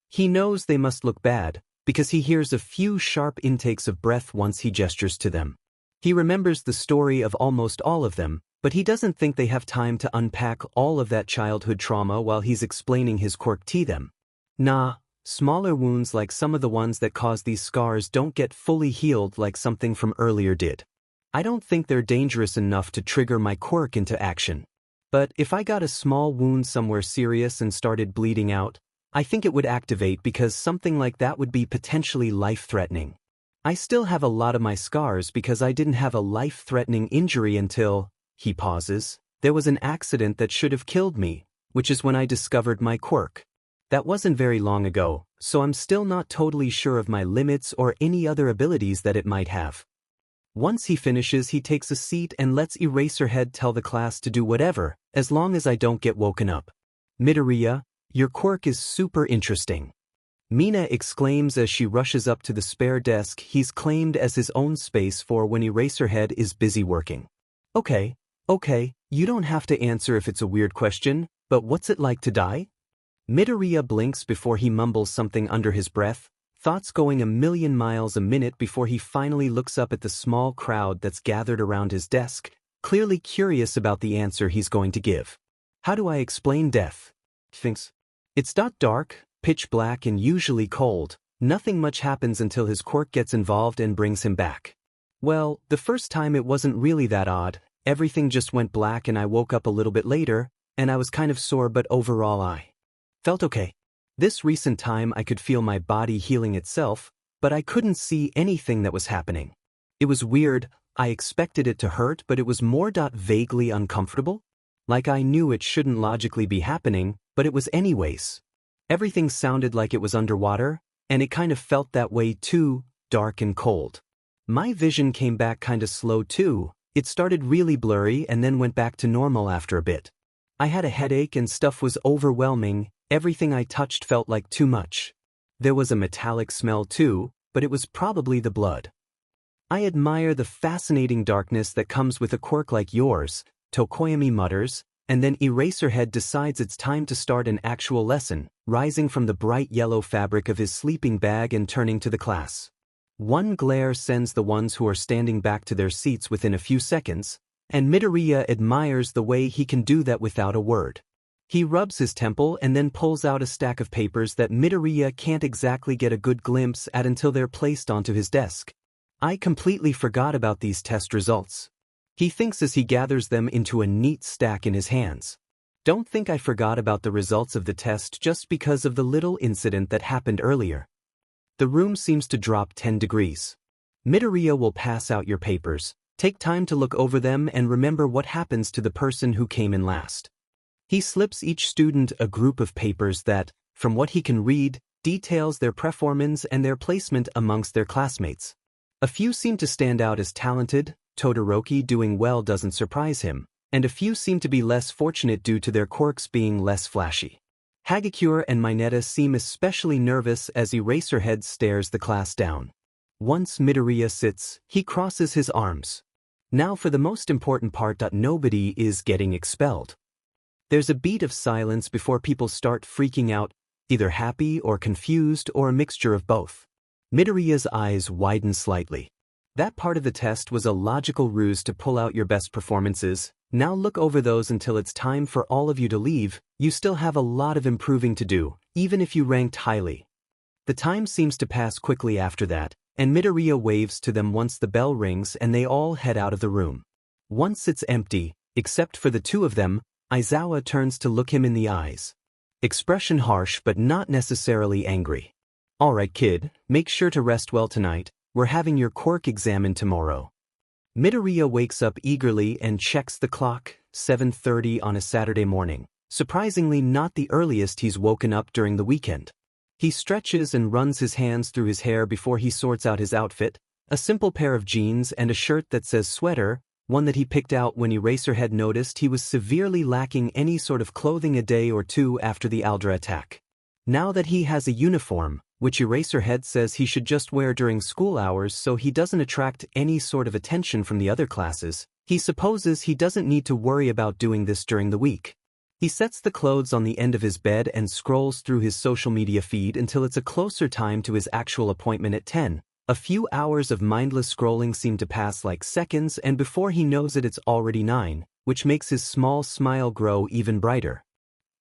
He knows they must look bad, because he hears a few sharp intakes of breath once he gestures to them. He remembers the story of almost all of them, but he doesn't think they have time to unpack all of that childhood trauma while he's explaining his quirk to them. Nah, smaller wounds like some of the ones that cause these scars don't get fully healed like something from earlier did. I don't think they're dangerous enough to trigger my quirk into action. But if I got a small wound somewhere serious and started bleeding out, I think it would activate because something like that would be potentially life-threatening. I still have a lot of my scars because I didn't have a life-threatening injury until, he pauses, there was an accident that should have killed me, which is when I discovered my quirk. That wasn't very long ago, so I'm still not totally sure of my limits or any other abilities that it might have. Once he finishes, he takes a seat and lets Eraserhead tell the class to do whatever, as long as I don't get woken up. Midoriya, your quirk is super interesting. Mina exclaims as she rushes up to the spare desk he's claimed as his own space for when Eraserhead is busy working. Okay, you don't have to answer if it's a weird question, but what's it like to die? Midoriya blinks before he mumbles something under his breath, thoughts going a million miles a minute before he finally looks up at the small crowd that's gathered around his desk, clearly curious about the answer he's going to give. How do I explain death? Thinks. It's not dark, pitch black and usually cold. Nothing much happens until his quirk gets involved and brings him back. Well, the first time it wasn't really that odd. Everything just went black and I woke up a little bit later, and I was kind of sore, but overall I felt okay. This recent time I could feel my body healing itself, but I couldn't see anything that was happening. It was weird. I expected it to hurt, but it was more vaguely uncomfortable. Like I knew it shouldn't logically be happening, but it was anyways. Everything sounded like it was underwater, and it kind of felt that way too, dark and cold. My vision came back kinda slow too. It started really blurry and then went back to normal after a bit. I had a headache and stuff was overwhelming. Everything I touched felt like too much. There was a metallic smell too, but it was probably the blood. I admire the fascinating darkness that comes with a quirk like yours, Tokoyami mutters, and then Eraserhead decides it's time to start an actual lesson, rising from the bright yellow fabric of his sleeping bag and turning to the class. One glare sends the ones who are standing back to their seats within a few seconds, and Midoriya admires the way he can do that without a word. He rubs his temple and then pulls out a stack of papers that Midoriya can't exactly get a good glimpse at until they're placed onto his desk. I completely forgot about these test results. He thinks as he gathers them into a neat stack in his hands. Don't think I forgot about the results of the test just because of the little incident that happened earlier. The room seems to drop 10 degrees. Midoriya will pass out your papers, take time to look over them and remember what happens to the person who came in last. He slips each student a group of papers that, from what he can read, details their performance and their placement amongst their classmates. A few seem to stand out as talented. Todoroki doing well doesn't surprise him, and a few seem to be less fortunate due to their quirks being less flashy. Hagakure and Mineta seem especially nervous as Eraserhead stares the class down. Once Midoriya sits, he crosses his arms. Now for the most important part. Nobody is getting expelled. There's a beat of silence before people start freaking out, either happy or confused or a mixture of both. Midoriya's eyes widen slightly. That part of the test was a logical ruse to pull out your best performances. Now look over those until it's time for all of you to leave. You still have a lot of improving to do, even if you ranked highly. The time seems to pass quickly after that, and Midoriya waves to them once the bell rings and they all head out of the room. Once it's empty, except for the two of them, Aizawa turns to look him in the eyes. Expression harsh but not necessarily angry. Alright kid, make sure to rest well tonight. We're having your quirk examined tomorrow. Midoriya wakes up eagerly and checks the clock, 7:30 on a Saturday morning. Surprisingly not the earliest he's woken up during the weekend. He stretches and runs his hands through his hair before he sorts out his outfit, a simple pair of jeans and a shirt that says sweater, one that he picked out when Eraserhead noticed he was severely lacking any sort of clothing a day or two after the Aldra attack. Now that he has a uniform, which Eraserhead says he should just wear during school hours so he doesn't attract any sort of attention from the other classes, he supposes he doesn't need to worry about doing this during the week. He sets the clothes on the end of his bed and scrolls through his social media feed until it's a closer time to his actual appointment at 10. A few hours of mindless scrolling seem to pass like seconds, and before he knows it, it's already 9, which makes his small smile grow even brighter.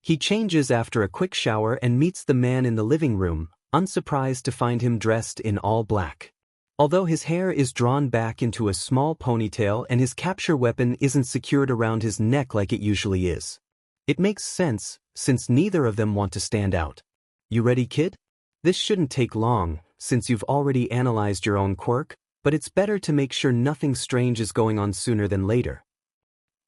He changes after a quick shower and meets the man in the living room, unsurprised to find him dressed in all black. Although his hair is drawn back into a small ponytail and his capture weapon isn't secured around his neck like it usually is. It makes sense, since neither of them want to stand out. You ready, kid? This shouldn't take long, since you've already analyzed your own quirk, but it's better to make sure nothing strange is going on sooner than later.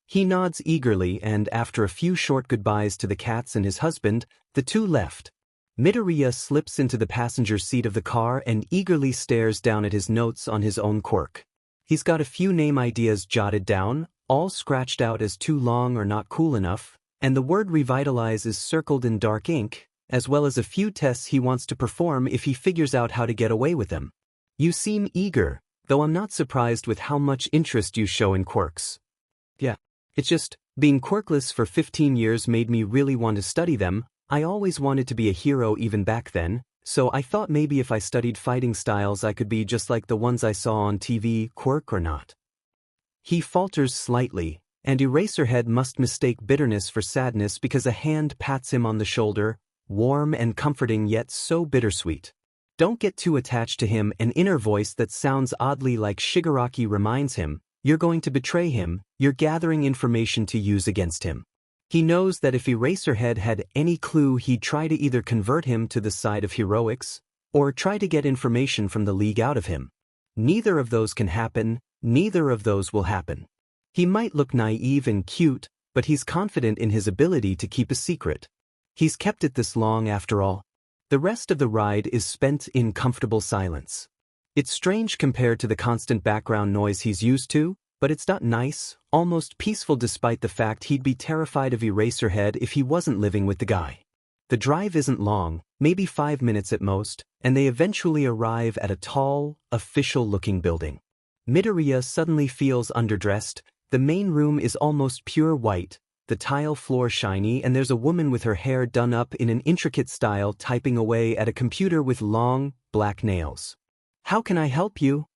He nods eagerly, and after a few short goodbyes to the cats and his husband, the two left. Midoriya slips into the passenger seat of the car and eagerly stares down at his notes on his own quirk. He's got a few name ideas jotted down, all scratched out as too long or not cool enough, and the word revitalize is circled in dark ink, as well as a few tests he wants to perform if he figures out how to get away with them. You seem eager, though I'm not surprised with how much interest you show in quirks. Yeah, it's just, being quirkless for 15 years made me really want to study them. I always wanted to be a hero even back then, so I thought maybe if I studied fighting styles I could be just like the ones I saw on TV, quirk or not. He falters slightly, and Eraserhead must mistake bitterness for sadness because a hand pats him on the shoulder, warm and comforting yet so bittersweet. Don't get too attached to him. An inner voice that sounds oddly like Shigaraki reminds him, you're going to betray him, you're gathering information to use against him. He knows that if Eraserhead had any clue, he'd try to either convert him to the side of heroics, or try to get information from the League out of him. Neither of those can happen, neither of those will happen. He might look naive and cute, but he's confident in his ability to keep a secret. He's kept it this long after all. The rest of the ride is spent in comfortable silence. It's strange compared to the constant background noise he's used to, but it's not nice, almost peaceful despite the fact he'd be terrified of Eraserhead if he wasn't living with the guy. The drive isn't long, maybe 5 minutes at most, and they eventually arrive at a tall, official-looking building. Midoriya suddenly feels underdressed. The main room is almost pure white, the tile floor shiny, and there's a woman with her hair done up in an intricate style typing away at a computer with long, black nails. "How can I help you?"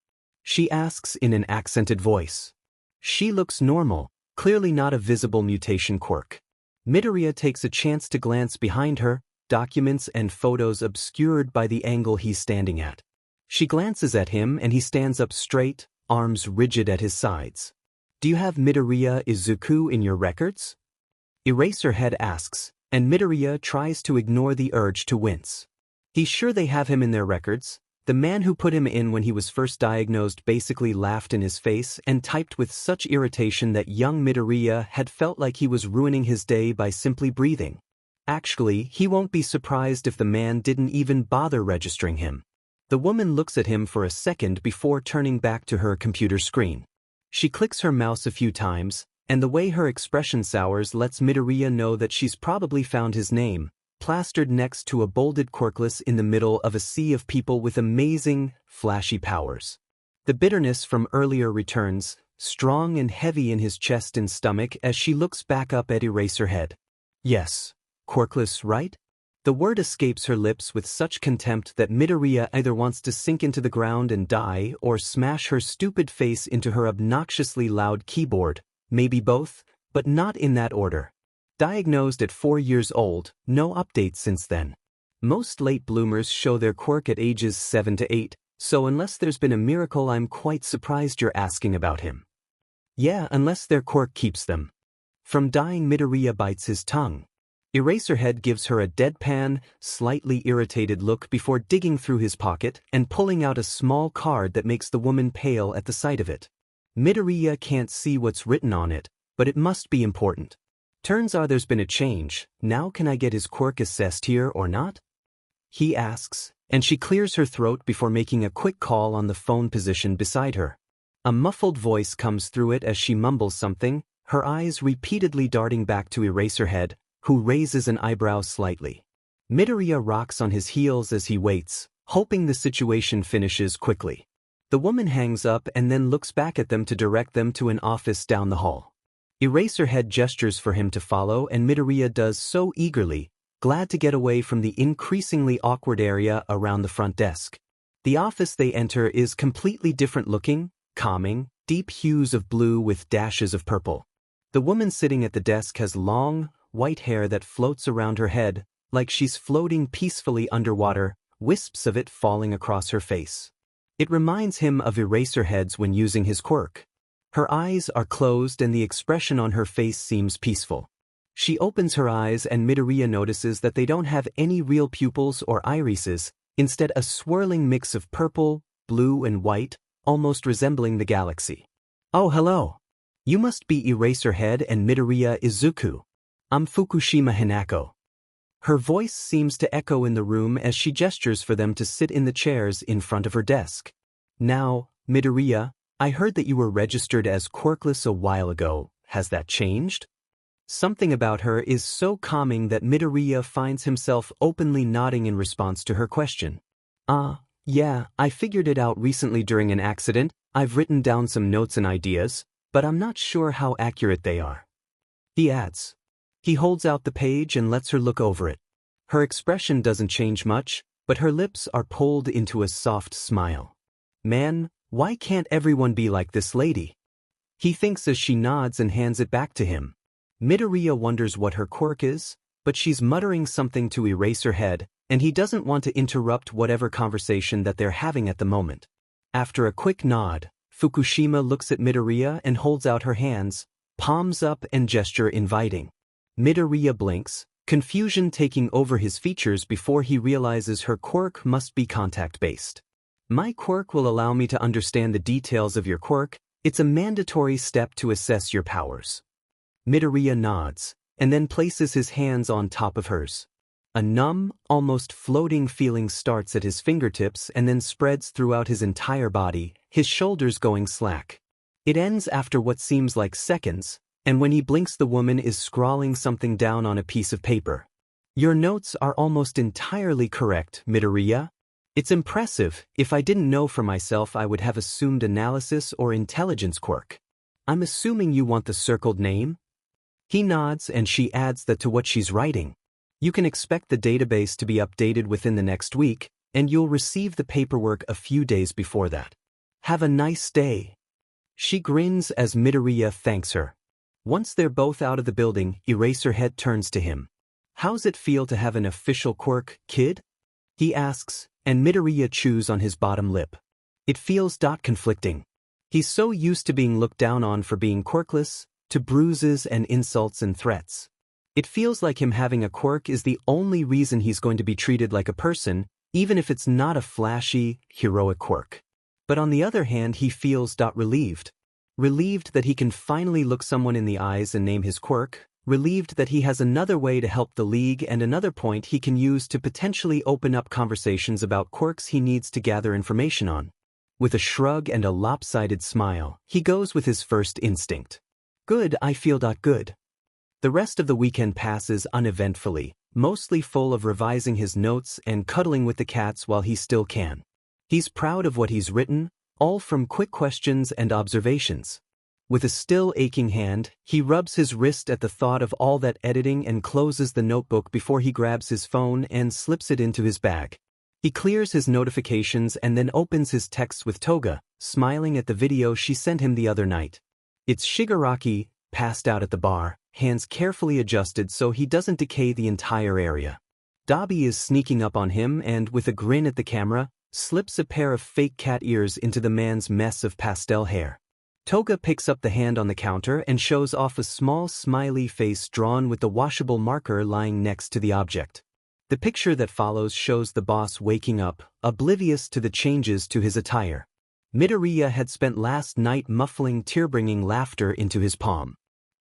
she asks in an accented voice. She looks normal, clearly not a visible mutation quirk. Midoriya takes a chance to glance behind her, documents and photos obscured by the angle he's standing at. She glances at him and he stands up straight, arms rigid at his sides. "Do you have Midoriya Izuku in your records?" Eraserhead asks, and Midoriya tries to ignore the urge to wince. He's sure they have him in their records. The man who put him in when he was first diagnosed basically laughed in his face and typed with such irritation that young Midoriya had felt like he was ruining his day by simply breathing. Actually, he won't be surprised if the man didn't even bother registering him. The woman looks at him for a second before turning back to her computer screen. She clicks her mouse a few times, and the way her expression sours lets Midoriya know that she's probably found his name, plastered next to a bolded quirkless in the middle of a sea of people with amazing, flashy powers. The bitterness from earlier returns, strong and heavy in his chest and stomach as she looks back up at Eraserhead. "Yes, quirkless, right?" The word escapes her lips with such contempt that Midoriya either wants to sink into the ground and die or smash her stupid face into her obnoxiously loud keyboard, maybe both, but not in that order. Diagnosed at 4 years old, no updates since then. Most late bloomers show their quirk at ages 7 to 8, so unless there's been a miracle, I'm quite surprised you're asking about him. Yeah, unless their quirk keeps them from dying. Midoriya bites his tongue. Eraserhead gives her a deadpan, slightly irritated look before digging through his pocket and pulling out a small card that makes the woman pale at the sight of it. Midoriya can't see what's written on it, but it must be important. Turns out there's been a change. Now can I get his quirk assessed here or not? he asks, and she clears her throat before making a quick call on the phone position beside her. A muffled voice comes through it as she mumbles something, her eyes repeatedly darting back to Eraserhead, who raises an eyebrow slightly. Midoriya rocks on his heels as he waits, hoping the situation finishes quickly. The woman hangs up and then looks back at them to direct them to an office down the hall. Eraserhead gestures for him to follow and Midoriya does so eagerly, glad to get away from the increasingly awkward area around the front desk. The office they enter is completely different looking, calming, deep hues of blue with dashes of purple. The woman sitting at the desk has long, white hair that floats around her head, like she's floating peacefully underwater, wisps of it falling across her face. It reminds him of Eraserhead's when using his quirk. Her eyes are closed and the expression on her face seems peaceful. She opens her eyes and Midoriya notices that they don't have any real pupils or irises, instead a swirling mix of purple, blue and white, almost resembling the galaxy. "Oh, hello. You must be Eraserhead and Midoriya Izuku. I'm Fukushima Hinako." Her voice seems to echo in the room as she gestures for them to sit in the chairs in front of her desk. "Now, Midoriya, I heard that you were registered as quirkless a while ago. Has that changed?" Something about her is so calming that Midoriya finds himself openly nodding in response to her question. Yeah, I figured it out recently during an accident. I've written down some notes and ideas, but I'm not sure how accurate they are," he adds. He holds out the page and lets her look over it. Her expression doesn't change much, but her lips are pulled into a soft smile. "Man, why can't everyone be like this lady?" he thinks as she nods and hands it back to him. Midoriya wonders what her quirk is, but she's muttering something to Eraserhead, and he doesn't want to interrupt whatever conversation that they're having at the moment. After a quick nod, Fukushima looks at Midoriya and holds out her hands, palms up and gesture inviting. Midoriya blinks, confusion taking over his features before he realizes her quirk must be contact-based. "My quirk will allow me to understand the details of your quirk. It's a mandatory step to assess your powers." Midoriya nods, and then places his hands on top of hers. A numb, almost floating feeling starts at his fingertips and then spreads throughout his entire body, his shoulders going slack. It ends after what seems like seconds, and when he blinks the woman is scrawling something down on a piece of paper. "Your notes are almost entirely correct, Midoriya. It's impressive. If I didn't know for myself I would have assumed analysis or intelligence quirk. I'm assuming you want the circled name?" He nods and she adds that to what she's writing. "You can expect the database to be updated within the next week, and you'll receive the paperwork a few days before that. Have a nice day." She grins as Midoriya thanks her. Once they're both out of the building, Eraserhead turns to him. "How's it feel to have an official quirk, kid?" he asks, and Midoriya chews on his bottom lip. It feels conflicting. He's so used to being looked down on for being quirkless, to bruises and insults and threats. It feels like him having a quirk is the only reason he's going to be treated like a person, even if it's not a flashy, heroic quirk. But on the other hand, he feels relieved. Relieved that he can finally look someone in the eyes and name his quirk, relieved that he has another way to help the League and another point he can use to potentially open up conversations about quirks he needs to gather information on. With a shrug and a lopsided smile, he goes with his first instinct. "Good, I feel good." The rest of the weekend passes uneventfully, mostly full of revising his notes and cuddling with the cats while he still can. He's proud of what he's written, all from quick questions and observations. With a still aching hand, he rubs his wrist at the thought of all that editing and closes the notebook before he grabs his phone and slips it into his bag. He clears his notifications and then opens his texts with Toga, smiling at the video she sent him the other night. It's Shigaraki, passed out at the bar, hands carefully adjusted so he doesn't decay the entire area. Dabi is sneaking up on him and, with a grin at the camera, slips a pair of fake cat ears into the man's mess of pastel hair. Toga picks up the hand on the counter and shows off a small smiley face drawn with the washable marker lying next to the object. The picture that follows shows the boss waking up, oblivious to the changes to his attire. Midoriya had spent last night muffling tear-bringing laughter into his palm.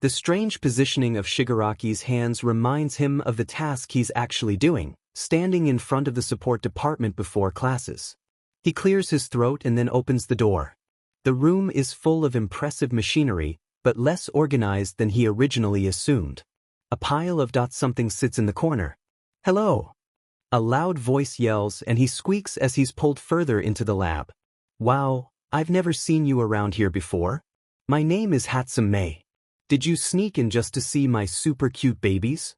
The strange positioning of Shigaraki's hands reminds him of the task he's actually doing, standing in front of the support department before classes. He clears his throat and then opens the door. The room is full of impressive machinery, but less organized than he originally assumed. A pile of something sits in the corner. "Hello!" A loud voice yells and he squeaks as he's pulled further into the lab. "Wow, I've never seen you around here before. My name is Hatsume. Did you sneak in just to see my super cute babies?"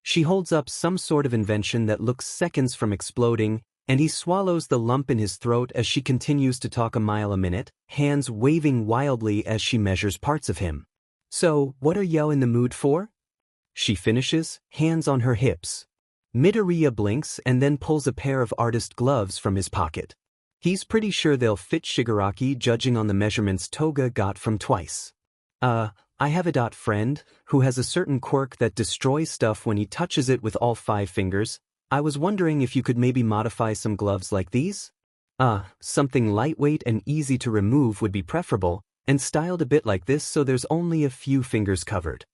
She holds up some sort of invention that looks seconds from exploding, and he swallows the lump in his throat as she continues to talk a mile a minute, hands waving wildly as she measures parts of him. "So, what are you in the mood for?" She finishes, hands on her hips. Midoriya blinks and then pulls a pair of artist gloves from his pocket. He's pretty sure they'll fit Shigaraki judging on the measurements Toga got from Twice. I have a friend who has a certain quirk that destroys stuff when he touches it with all 5 fingers. I was wondering if you could maybe modify some gloves like these? Something lightweight and easy to remove would be preferable, and styled a bit like this so there's only a few fingers covered.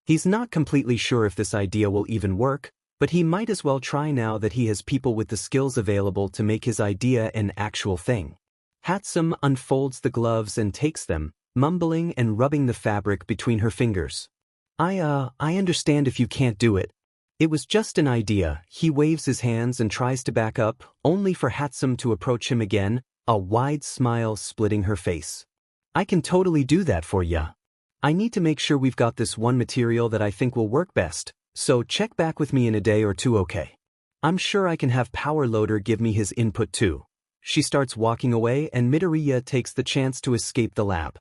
He's not completely sure if this idea will even work, but he might as well try now that he has people with the skills available to make his idea an actual thing. Hatsume unfolds the gloves and takes them, mumbling and rubbing the fabric between her fingers. I understand if you can't do it. It was just an idea." He waves his hands and tries to back up, only for Hatsume to approach him again, a wide smile splitting her face. "I can totally do that for ya. I need to make sure we've got this one material that I think will work best. So check back with me in a day or two, okay? I'm sure I can have Power Loader give me his input too." She starts walking away and Midoriya takes the chance to escape the lab.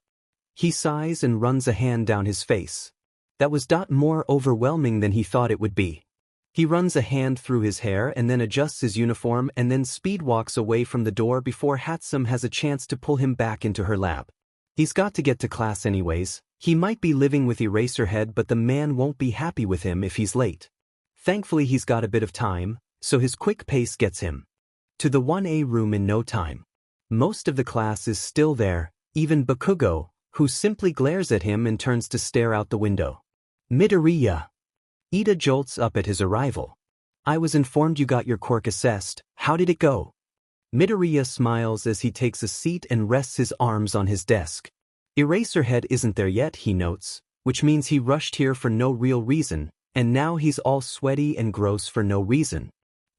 He sighs and runs a hand down his face. That was more overwhelming than he thought it would be. He runs a hand through his hair and then adjusts his uniform and then speed walks away from the door before Hatsume has a chance to pull him back into her lab. He's got to get to class anyways. He might be living with Eraserhead, but the man won't be happy with him if he's late. Thankfully he's got a bit of time, so his quick pace gets him to the 1A room in no time. Most of the class is still there, even Bakugo, who simply glares at him and turns to stare out the window. "Midoriya!" Ida jolts up at his arrival. "I was informed you got your quirk assessed. How did it go?" Midoriya smiles as he takes a seat and rests his arms on his desk. Eraserhead isn't there yet, he notes, which means he rushed here for no real reason, and now he's all sweaty and gross for no reason.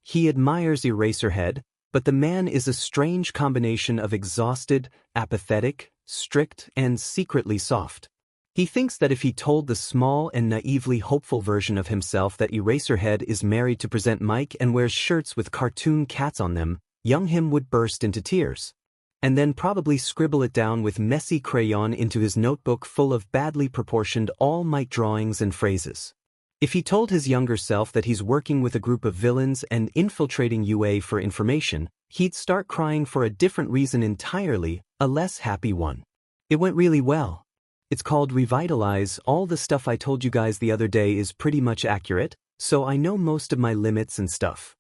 He admires Eraserhead, but the man is a strange combination of exhausted, apathetic, strict, and secretly soft. He thinks that if he told the small and naively hopeful version of himself that Eraserhead is married to Present Mike and wears shirts with cartoon cats on them, young him would burst into tears. And then probably scribble it down with messy crayon into his notebook full of badly proportioned All Might drawings and phrases. If he told his younger self that he's working with a group of villains and infiltrating UA for information, he'd start crying for a different reason entirely, a less happy one. "It went really well. It's called Revitalize. All the stuff I told you guys the other day is pretty much accurate, so I know most of my limits and stuff."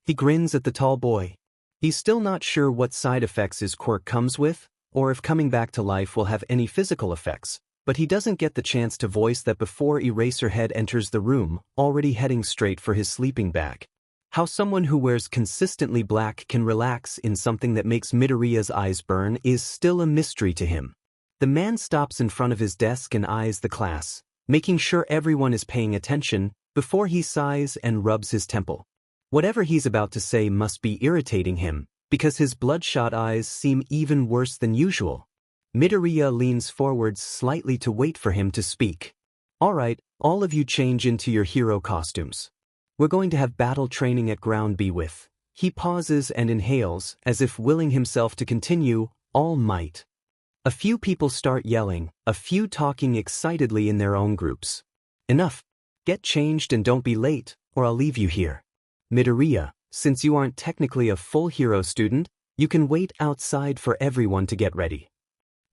He grins at the tall boy. He's still not sure what side effects his quirk comes with, or if coming back to life will have any physical effects, but he doesn't get the chance to voice that before Eraserhead enters the room, already heading straight for his sleeping bag. How someone who wears consistently black can relax in something that makes Midoriya's eyes burn is still a mystery to him. The man stops in front of his desk and eyes the class, making sure everyone is paying attention, before he sighs and rubs his temple. Whatever he's about to say must be irritating him, because his bloodshot eyes seem even worse than usual. Midoriya leans forward slightly to wait for him to speak. "All right, all of you change into your hero costumes. We're going to have battle training at Ground B with." He pauses and inhales, as if willing himself to continue, "All Might." A few people start yelling, a few talking excitedly in their own groups. "Enough. Get changed and don't be late, or I'll leave you here. Midoriya, since you aren't technically a full hero student, you can wait outside for everyone to get ready."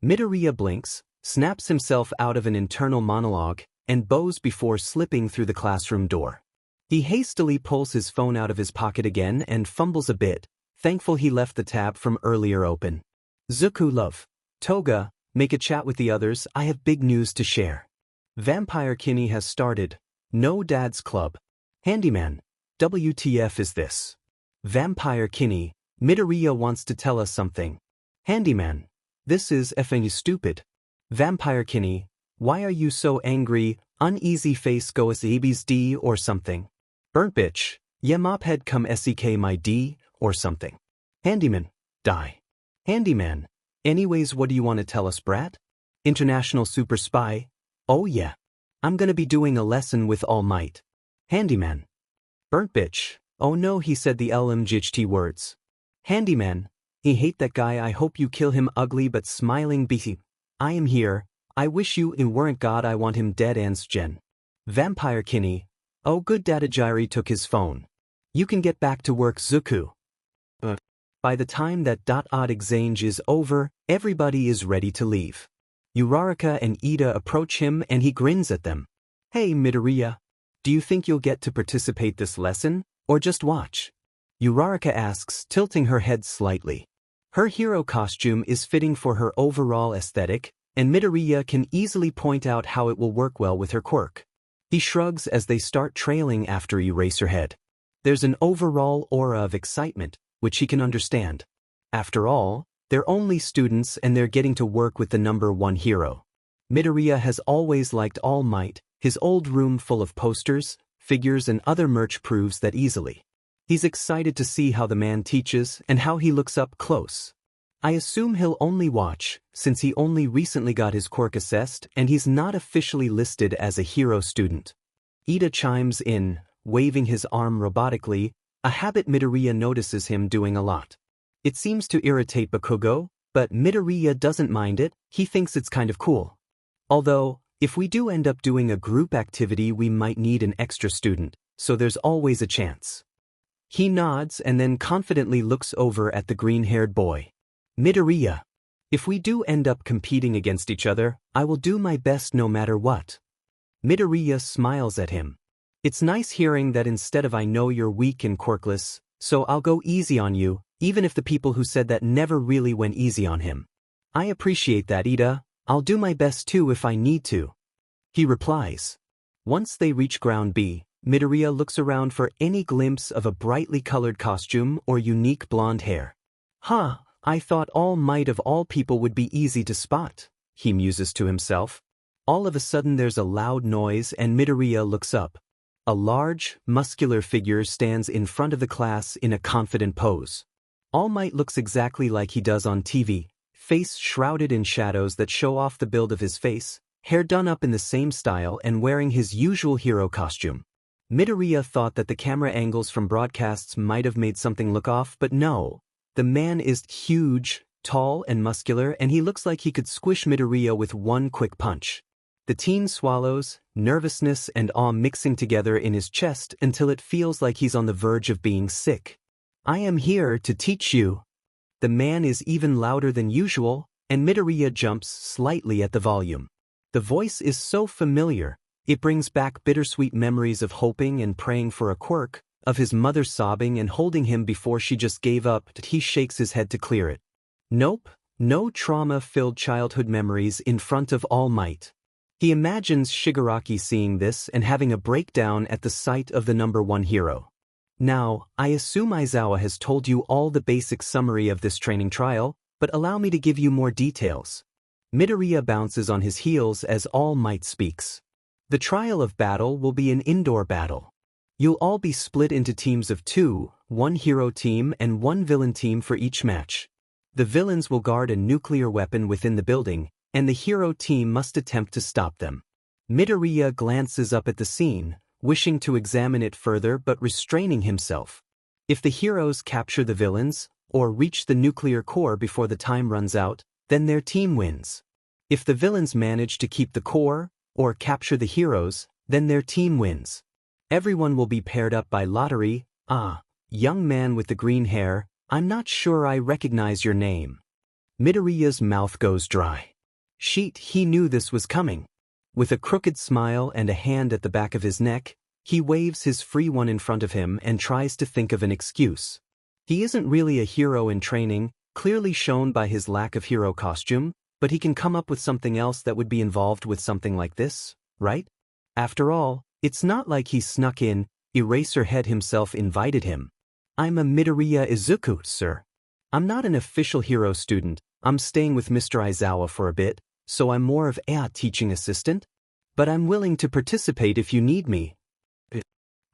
Midoriya blinks, snaps himself out of an internal monologue, and bows before slipping through the classroom door. He hastily pulls his phone out of his pocket again and fumbles a bit, thankful he left the tab from earlier open. "Zuku love. Toga, make a chat with the others. I have big news to share." Vampire Kinney has started. No Dad's Club. Handyman. WTF is this? Vampire Kinney. Midoriya wants to tell us something. Handyman. This is effing stupid. Vampire Kinney. Why are you so angry? Uneasy face goes AB's D or something. Burnt bitch. Yeah mophead come SEK my D or something. Handyman. Die. Handyman. Anyways, what do you want to tell us, brat? International Super Spy. Oh yeah. I'm gonna be doing a lesson with All Might. Handyman. Burnt bitch. Oh no, he said the LMGT words. Handyman. I hate that guy, I hope you kill him, ugly but smiling BC. I am here. I wish you weren't God, I want him dead ans gen. Vampire Kinney. Oh good, Dadajiri took his phone. You can get back to work, Zuku. By the time that exchange is over, everybody is ready to leave. Uraraka and Ida approach him and he grins at them. Hey Midoriya. Do you think you'll get to participate this lesson, or just watch? Uraraka asks, tilting her head slightly. Her hero costume is fitting for her overall aesthetic, and Midoriya can easily point out how it will work well with her quirk. He shrugs as they start trailing after Eraserhead. There's an overall aura of excitement, which he can understand. After all, they're only students and they're getting to work with the #1 hero. Midoriya has always liked All Might. His old room full of posters, figures and other merch proves that easily. He's excited to see how the man teaches and how he looks up close. I assume he'll only watch, since he only recently got his quirk assessed and he's not officially listed as a hero student. Ida chimes in, waving his arm robotically, a habit Midoriya notices him doing a lot. It seems to irritate Bakugo, but Midoriya doesn't mind it, he thinks it's kind of cool. Although, if we do end up doing a group activity we might need an extra student, so there's always a chance. He nods and then confidently looks over at the green-haired boy. Midoriya. If we do end up competing against each other, I will do my best no matter what. Midoriya smiles at him. It's nice hearing that instead of I know you're weak and quirkless, so I'll go easy on you, even if the people who said that never really went easy on him. I appreciate that, Ida. I'll do my best too if I need to. He replies. Once they reach Ground B, Midoriya looks around for any glimpse of a brightly colored costume or unique blonde hair. Huh, I thought All Might of all people would be easy to spot, he muses to himself. All of a sudden there's a loud noise and Midoriya looks up. A large, muscular figure stands in front of the class in a confident pose. All Might looks exactly like he does on TV, face shrouded in shadows that show off the build of his face, hair done up in the same style and wearing his usual hero costume. Midoriya thought that the camera angles from broadcasts might have made something look off, but no. The man is huge, tall and muscular and he looks like he could squish Midoriya with one quick punch. The teen swallows, nervousness and awe mixing together in his chest until it feels like he's on the verge of being sick. I am here to teach you. The man is even louder than usual, and Midoriya jumps slightly at the volume. The voice is so familiar, it brings back bittersweet memories of hoping and praying for a quirk, of his mother sobbing and holding him before she just gave up. He shakes his head to clear it. Nope, no trauma-filled childhood memories in front of All Might. He imagines Shigaraki seeing this and having a breakdown at the sight of the #1 hero. Now, I assume Aizawa has told you all the basic summary of this training trial, but allow me to give you more details. Midoriya bounces on his heels as All Might speaks. The trial of battle will be an indoor battle. You'll all be split into teams of 2, 1 hero team and 1 villain team for each match. The villains will guard a nuclear weapon within the building, and the hero team must attempt to stop them. Midoriya glances up at the scene, wishing to examine it further but restraining himself. If the heroes capture the villains, or reach the nuclear core before the time runs out, then their team wins. If the villains manage to keep the core, or capture the heroes, then their team wins. Everyone will be paired up by lottery. Ah, young man with the green hair, I'm not sure I recognize your name. Midoriya's mouth goes dry. Sheet, he knew this was coming. With a crooked smile and a hand at the back of his neck, he waves his free one in front of him and tries to think of an excuse. He isn't really a hero in training, clearly shown by his lack of hero costume, but he can come up with something else that would be involved with something like this. right? After all, it's not like he snuck in, Eraserhead himself invited him. I'm a Midoriya Izuku, sir. I'm not an official hero student, I'm staying with Mr. Aizawa for a bit, so I'm more of a teaching assistant. But I'm willing to participate if you need me.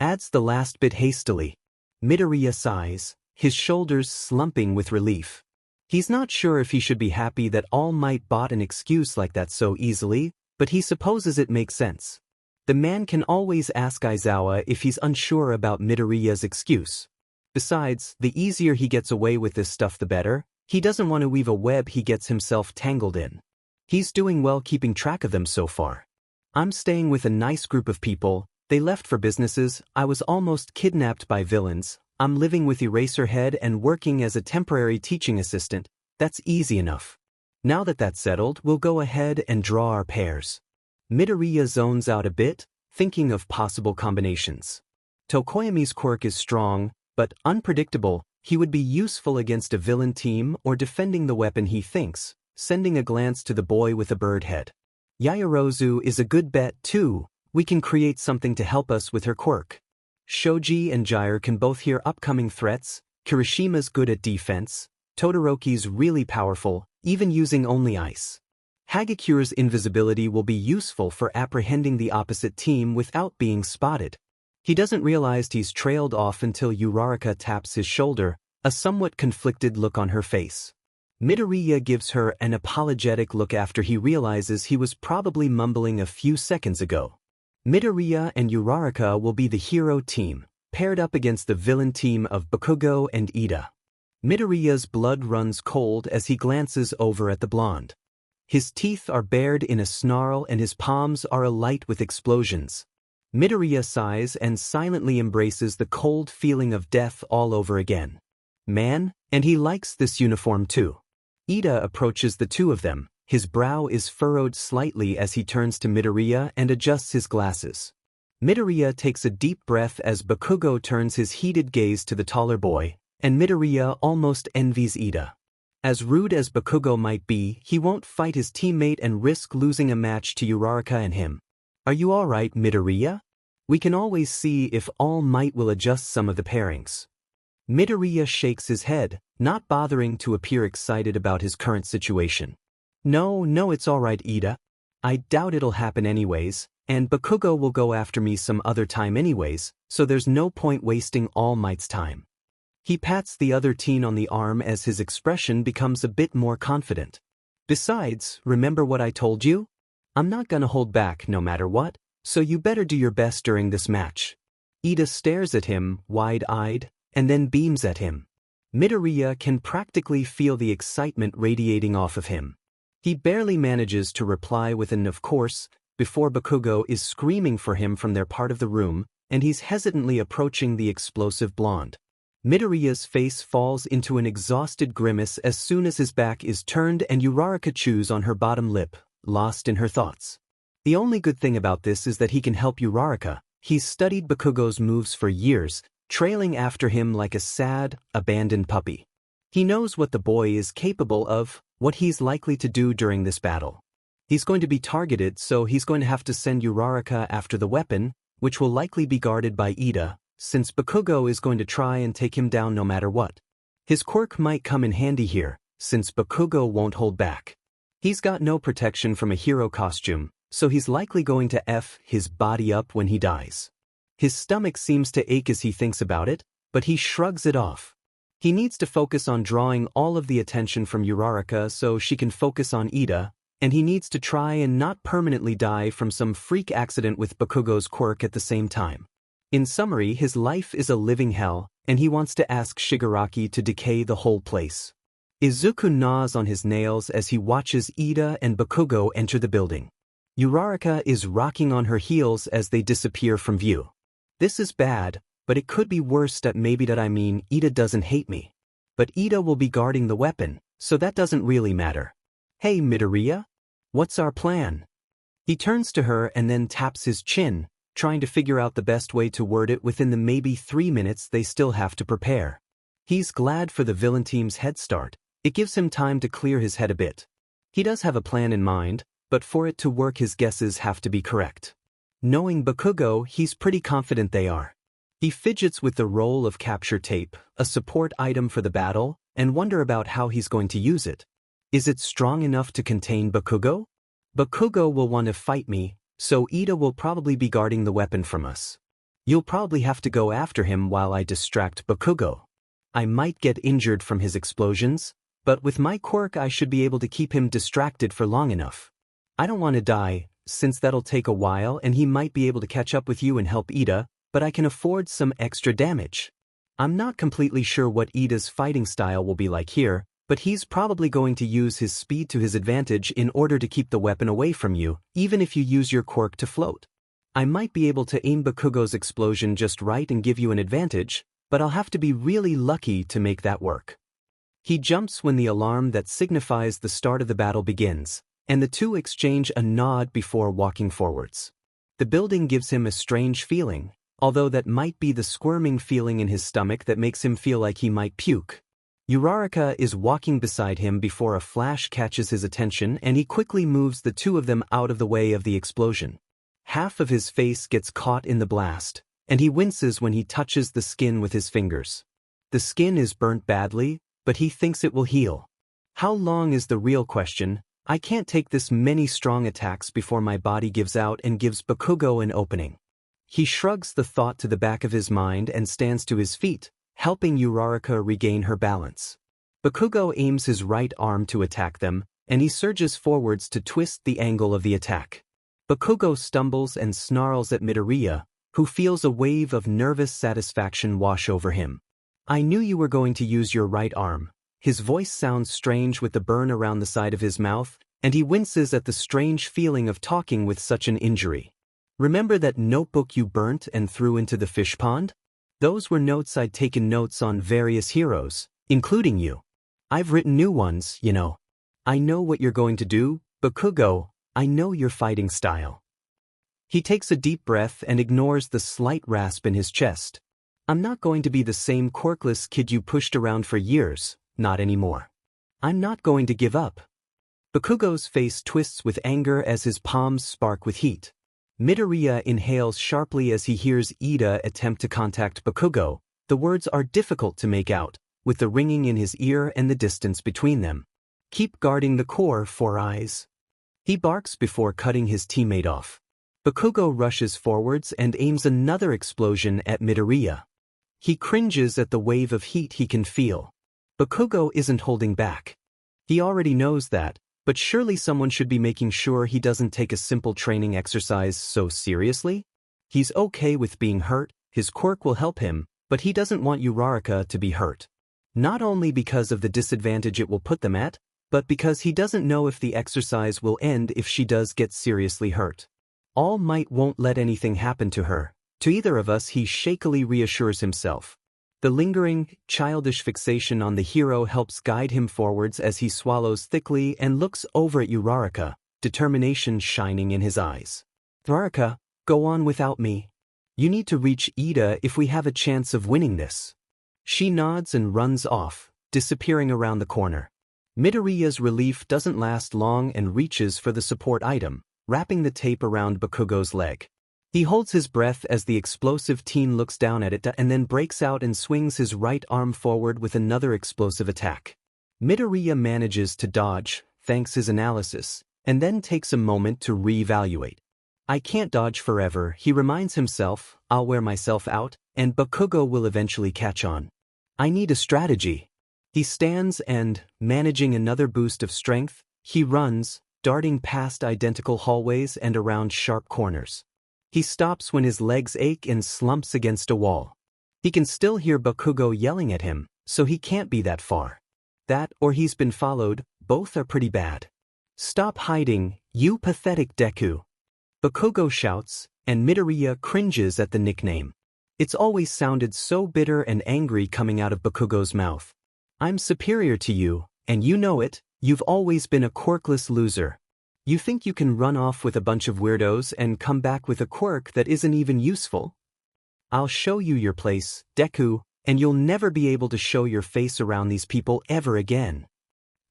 Adds the last bit hastily. Midoriya sighs, his shoulders slumping with relief. He's not sure if he should be happy that All Might bought an excuse like that so easily, but he supposes it makes sense. The man can always ask Aizawa if he's unsure about Midoriya's excuse. Besides, the easier he gets away with this stuff the better. He doesn't want to weave a web he gets himself tangled in. He's doing well keeping track of them so far. I'm staying with a nice group of people, they left for businesses, I was almost kidnapped by villains, I'm living with Eraserhead and working as a temporary teaching assistant, that's easy enough. Now that that's settled, we'll go ahead and draw our pairs. Midoriya zones out a bit, thinking of possible combinations. Tokoyami's quirk is strong, but unpredictable, he would be useful against a villain team or defending the weapon he thinks, sending a glance to the boy with a bird head. Yaoyorozu is a good bet too, we can create something to help us with her quirk. Shoji and Jair can both hear upcoming threats, Kirishima's good at defense, Todoroki's really powerful, even using only ice. Hagakure's invisibility will be useful for apprehending the opposite team without being spotted. He doesn't realize he's trailed off until Uraraka taps his shoulder, a somewhat conflicted look on her face. Midoriya gives her an apologetic look after he realizes he was probably mumbling a few seconds ago. Midoriya and Uraraka will be the hero team, paired up against the villain team of Bakugo and Ida. Midoriya's blood runs cold as he glances over at the blonde. His teeth are bared in a snarl and his palms are alight with explosions. Midoriya sighs and silently embraces the cold feeling of death all over again. Man, and he likes this uniform too. Ida approaches the two of them, his brow is furrowed slightly as he turns to Midoriya and adjusts his glasses. Midoriya takes a deep breath as Bakugo turns his heated gaze to the taller boy, and Midoriya almost envies Ida. As rude as Bakugo might be, he won't fight his teammate and risk losing a match to Uraraka and him. Are you alright, Midoriya? We can always see if All Might will adjust some of the pairings. Midoriya shakes his head, not bothering to appear excited about his current situation. No, it's alright, Ida. I doubt it'll happen anyways, and Bakugo will go after me some other time anyways, so there's no point wasting All Might's time. He pats the other teen on the arm as his expression becomes a bit more confident. Besides, remember what I told you? I'm not gonna hold back no matter what, so you better do your best during this match. Ida stares at him, wide-eyed, and then beams at him. Midoriya can practically feel the excitement radiating off of him. He barely manages to reply with an "of course," before Bakugo is screaming for him from their part of the room, and he's hesitantly approaching the explosive blonde. Midoriya's face falls into an exhausted grimace as soon as his back is turned and Uraraka chews on her bottom lip, lost in her thoughts. The only good thing about this is that he can help Uraraka. He's studied Bakugo's moves for years, trailing after him like a sad, abandoned puppy. He knows what the boy is capable of, what he's likely to do during this battle. He's going to be targeted, so he's going to have to send Uraraka after the weapon, which will likely be guarded by Ida, since Bakugo is going to try and take him down no matter what. His quirk might come in handy here, since Bakugo won't hold back. He's got no protection from a hero costume, so he's likely going to F his body up when he dies. His stomach seems to ache as he thinks about it, but he shrugs it off. He needs to focus on drawing all of the attention from Uraraka so she can focus on Ida, and he needs to try and not permanently die from some freak accident with Bakugo's quirk at the same time. In summary, his life is a living hell, and he wants to ask Shigaraki to decay the whole place. Izuku gnaws on his nails as he watches Ida and Bakugo enter the building. Uraraka is rocking on her heels as they disappear from view. This is bad, but it could be worse. Ida doesn't hate me. But Ida will be guarding the weapon, so that doesn't really matter. Hey Midoriya? What's our plan? He turns to her and then taps his chin, trying to figure out the best way to word it within the maybe 3 minutes they still have to prepare. He's glad for the villain team's head start. It gives him time to clear his head a bit. He does have a plan in mind, but for it to work his guesses have to be correct. Knowing Bakugo, he's pretty confident they are. He fidgets with the roll of capture tape, a support item for the battle, and wonder about how he's going to use it. Is it strong enough to contain Bakugo? Bakugo will want to fight me, so Ida will probably be guarding the weapon from us. You'll probably have to go after him while I distract Bakugo. I might get injured from his explosions, but with my quirk I should be able to keep him distracted for long enough. I don't want to die, since that'll take a while and he might be able to catch up with you and help Ida, but I can afford some extra damage. I'm not completely sure what Ida's fighting style will be like here, but he's probably going to use his speed to his advantage in order to keep the weapon away from you, even if you use your quirk to float. I might be able to aim Bakugo's explosion just right and give you an advantage, but I'll have to be really lucky to make that work. He jumps when the alarm that signifies the start of the battle begins, and the two exchange a nod before walking forwards. The building gives him a strange feeling, although that might be the squirming feeling in his stomach that makes him feel like he might puke. Uraraka is walking beside him before a flash catches his attention and he quickly moves the two of them out of the way of the explosion. Half of his face gets caught in the blast, and he winces when he touches the skin with his fingers. The skin is burnt badly, but he thinks it will heal. How long is the real question? I can't take this many strong attacks before my body gives out and gives Bakugo an opening. He shrugs the thought to the back of his mind and stands to his feet, helping Uraraka regain her balance. Bakugo aims his right arm to attack them, and he surges forwards to twist the angle of the attack. Bakugo stumbles and snarls at Midoriya, who feels a wave of nervous satisfaction wash over him. I knew you were going to use your right arm. His voice sounds strange with the burn around the side of his mouth, and he winces at the strange feeling of talking with such an injury. Remember that notebook you burnt and threw into the fish pond? Those were notes I'd taken notes on various heroes, including you. I've written new ones, you know. I know what you're going to do, Bakugo. I know your fighting style. He takes a deep breath and ignores the slight rasp in his chest. I'm not going to be the same quirkless kid you pushed around for years, not anymore. I'm not going to give up. Bakugo's face twists with anger as his palms spark with heat. Midoriya inhales sharply as he hears Ida attempt to contact Bakugo. The words are difficult to make out, with the ringing in his ear and the distance between them. Keep guarding the core, Four Eyes. He barks before cutting his teammate off. Bakugo rushes forwards and aims another explosion at Midoriya. He cringes at the wave of heat he can feel. Bakugo isn't holding back. He already knows that, but surely someone should be making sure he doesn't take a simple training exercise so seriously? He's okay with being hurt, his quirk will help him, but he doesn't want Uraraka to be hurt. Not only because of the disadvantage it will put them at, but because he doesn't know if the exercise will end if she does get seriously hurt. All Might won't let anything happen to her. To either of us, he shakily reassures himself. The lingering, childish fixation on the hero helps guide him forwards as he swallows thickly and looks over at Uraraka, determination shining in his eyes. Uraraka, go on without me. You need to reach Ida if we have a chance of winning this. She nods and runs off, disappearing around the corner. Midoriya's relief doesn't last long and reaches for the support item, wrapping the tape around Bakugo's leg. He holds his breath as the explosive teen looks down at it and then breaks out and swings his right arm forward with another explosive attack. Midoriya manages to dodge, thanks his analysis, and then takes a moment to reevaluate. I can't dodge forever, he reminds himself. I'll wear myself out, and Bakugo will eventually catch on. I need a strategy. He stands and, managing another boost of strength, he runs, darting past identical hallways and around sharp corners. He stops when his legs ache and slumps against a wall. He can still hear Bakugo yelling at him, so he can't be that far. That or he's been followed, both are pretty bad. Stop hiding, you pathetic Deku. Bakugo shouts, and Midoriya cringes at the nickname. It's always sounded so bitter and angry coming out of Bakugo's mouth. I'm superior to you, and you know it. You've always been a quirkless loser. You think you can run off with a bunch of weirdos and come back with a quirk that isn't even useful? I'll show you your place, Deku, and you'll never be able to show your face around these people ever again.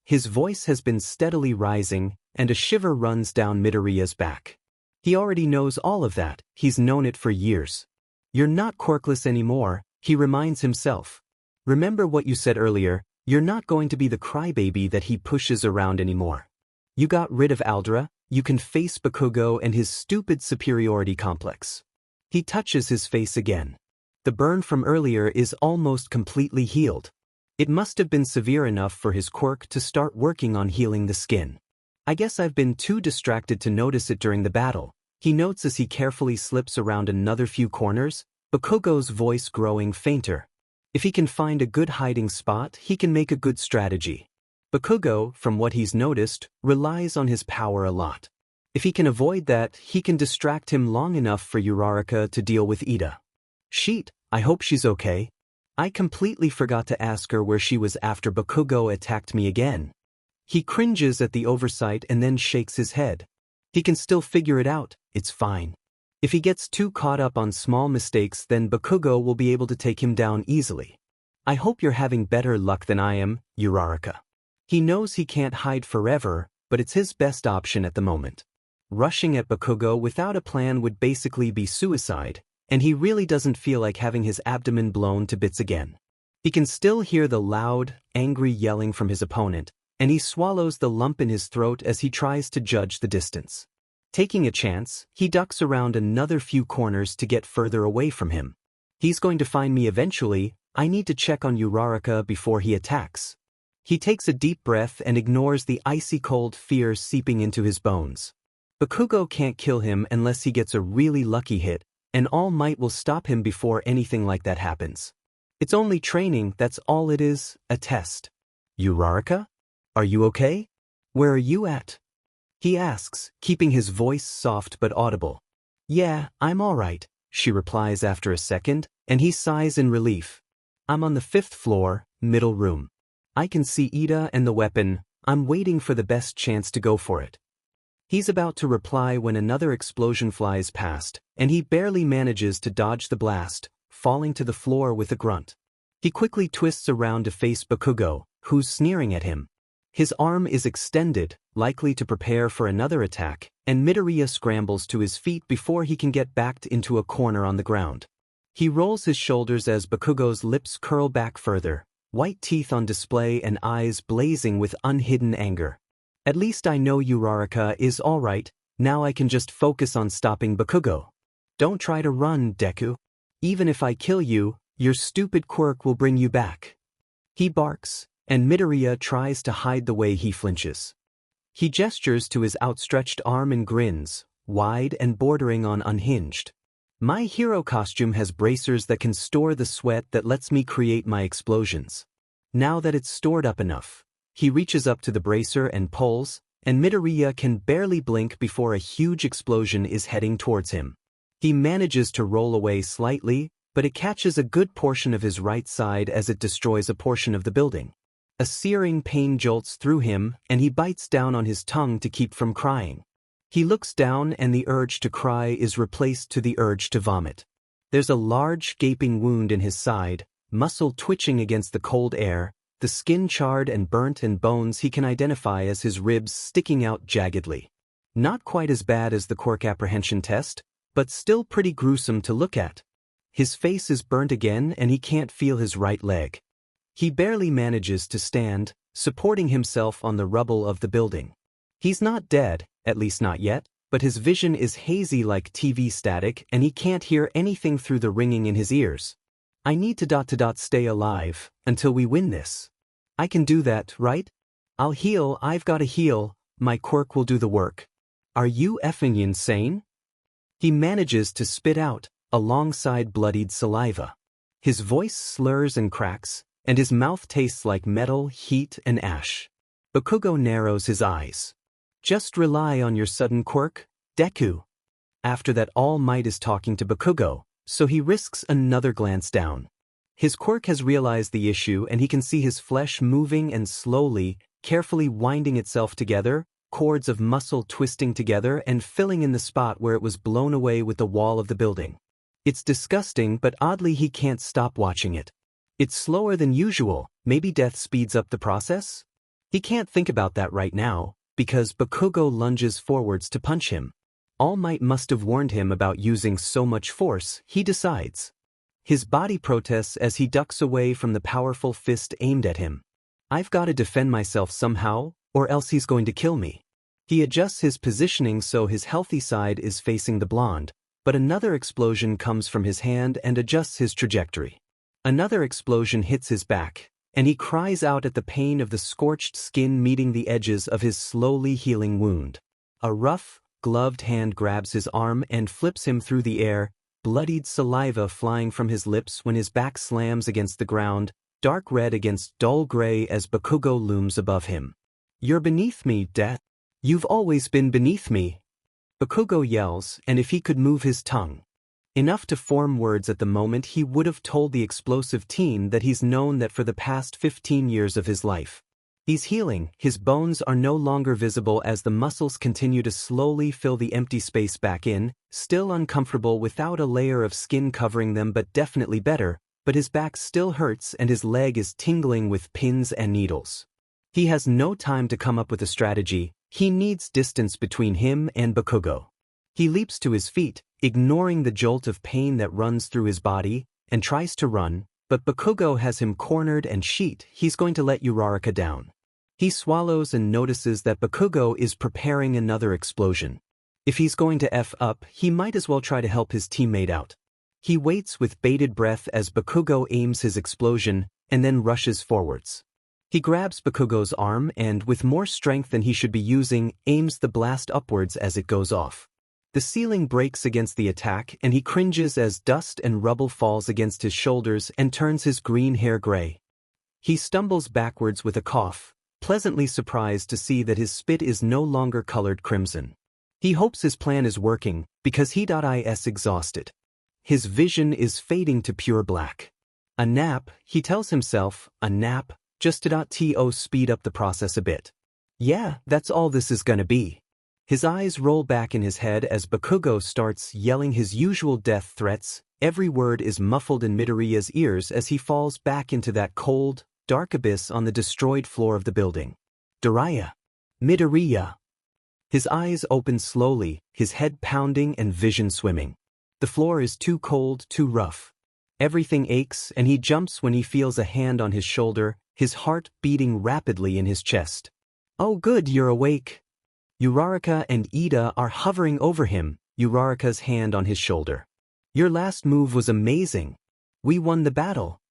His voice has been steadily rising, and a shiver runs down Midoriya's back. He already knows all of that, he's known it for years. You're not quirkless anymore, he reminds himself. Remember what you said earlier, you're not going to be the crybaby that he pushes around anymore. You got rid of Aldra, you can face Bakugo and his stupid superiority complex. He touches his face again. The burn from earlier is almost completely healed. It must have been severe enough for his quirk to start working on healing the skin. I guess I've been too distracted to notice it during the battle, he notes as he carefully slips around another few corners, Bakugo's voice growing fainter. If he can find a good hiding spot, he can make a good strategy. Bakugo, from what he's noticed, relies on his power a lot. If he can avoid that, he can distract him long enough for Uraraka to deal with Ida. Sheet, I hope she's okay. I completely forgot to ask her where she was after Bakugo attacked me again. He cringes at the oversight and then shakes his head. He can still figure it out, it's fine. If he gets too caught up on small mistakes, then Bakugo will be able to take him down easily. I hope you're having better luck than I am, Uraraka. He knows he can't hide forever, but it's his best option at the moment. Rushing at Bakugo without a plan would basically be suicide, and he really doesn't feel like having his abdomen blown to bits again. He can still hear the loud, angry yelling from his opponent, and he swallows the lump in his throat as he tries to judge the distance. Taking a chance, he ducks around another few corners to get further away from him. He's going to find me eventually, I need to check on Uraraka before he attacks. He takes a deep breath and ignores the icy cold fear seeping into his bones. Bakugo can't kill him unless he gets a really lucky hit, and All Might will stop him before anything like that happens. It's only training, that's all it is, a test. Uraraka? Are you okay? Where are you at? He asks, keeping his voice soft but audible. Yeah, I'm alright, she replies after a second, and he sighs in relief. I'm on the 5th floor, middle room. I can see Ida and the weapon, I'm waiting for the best chance to go for it. He's about to reply when another explosion flies past, and he barely manages to dodge the blast, falling to the floor with a grunt. He quickly twists around to face Bakugo, who's sneering at him. His arm is extended, likely to prepare for another attack, and Midoriya scrambles to his feet before he can get backed into a corner on the ground. He rolls his shoulders as Bakugo's lips curl back further, white teeth on display and eyes blazing with unhidden anger. At least I know Uraraka is alright, now I can just focus on stopping Bakugo. Don't try to run, Deku. Even if I kill you, your stupid quirk will bring you back. He barks, and Midoriya tries to hide the way he flinches. He gestures to his outstretched arm and grins, wide and bordering on unhinged. My hero costume has bracers that can store the sweat that lets me create my explosions. Now that it's stored up enough, he reaches up to the bracer and pulls, and Midoriya can barely blink before a huge explosion is heading towards him. He manages to roll away slightly, but it catches a good portion of his right side as it destroys a portion of the building. A searing pain jolts through him, and he bites down on his tongue to keep from crying. He looks down and the urge to cry is replaced to the urge to vomit. There's a large gaping wound in his side, muscle twitching against the cold air, the skin charred and burnt and bones he can identify as his ribs sticking out jaggedly. Not quite as bad as the quirk apprehension test, but still pretty gruesome to look at. His face is burnt again and he can't feel his right leg. He barely manages to stand, supporting himself on the rubble of the building. He's not dead, at least not yet, but his vision is hazy like TV static and he can't hear anything through the ringing in his ears. I need to stay alive, until we win this. I can do that, right? I'll heal, I've gotta heal, my quirk will do the work. Are you effing insane? He manages to spit out, alongside bloodied saliva. His voice slurs and cracks, and his mouth tastes like metal, heat, and ash. Bakugo narrows his eyes. Just rely on your sudden quirk, Deku. After that, All Might is talking to Bakugo, so he risks another glance down. His quirk has realized the issue and he can see his flesh moving and slowly, carefully winding itself together, cords of muscle twisting together and filling in the spot where it was blown away with the wall of the building. It's disgusting, but oddly he can't stop watching it. It's slower than usual, maybe death speeds up the process? He can't think about that right now, because Bakugo lunges forwards to punch him. All Might must have warned him about using so much force, he decides. His body protests as he ducks away from the powerful fist aimed at him. I've got to defend myself somehow, or else he's going to kill me. He adjusts his positioning so his healthy side is facing the blonde, but another explosion comes from his hand and adjusts his trajectory. Another explosion hits his back, and he cries out at the pain of the scorched skin meeting the edges of his slowly healing wound. A rough, gloved hand grabs his arm and flips him through the air, bloodied saliva flying from his lips when his back slams against the ground, dark red against dull gray as Bakugo looms above him. You're beneath me, Death. You've always been beneath me. Bakugo yells, and if he could move his tongue enough to form words at the moment, he would have told the explosive teen that he's known that for the past 15 years of his life. He's healing, his bones are no longer visible as the muscles continue to slowly fill the empty space back in, still uncomfortable without a layer of skin covering them, but definitely better, but his back still hurts and his leg is tingling with pins and needles. He has no time to come up with a strategy, he needs distance between him and Bakugo. He leaps to his feet, ignoring the jolt of pain that runs through his body, and tries to run, but Bakugo has him cornered and he's going to let Uraraka down. He swallows and notices that Bakugo is preparing another explosion. If he's going to F up, he might as well try to help his teammate out. He waits with bated breath as Bakugo aims his explosion, and then rushes forwards. He grabs Bakugo's arm and, with more strength than he should be using, aims the blast upwards as it goes off. The ceiling breaks against the attack and he cringes as dust and rubble falls against his shoulders and turns his green hair gray. He stumbles backwards with a cough, pleasantly surprised to see that his spit is no longer colored crimson. He hopes his plan is working, because is exhausted. His vision is fading to pure black. A nap, he tells himself, a nap, just to speed up the process a bit. Yeah, that's all this is gonna be. His eyes roll back in his head as Bakugo starts yelling his usual death threats. Every word is muffled in Midoriya's ears as he falls back into that cold, dark abyss on the destroyed floor of the building. Jiraiya. Midoriya. His eyes open slowly, his head pounding and vision swimming. The floor is too cold, too rough. Everything aches and he jumps when he feels a hand on his shoulder, his heart beating rapidly in his chest. Oh good, you're awake. Uraraka and Ida are hovering over him, Uraraka's hand on his shoulder. Your last move was amazing. We won the battle.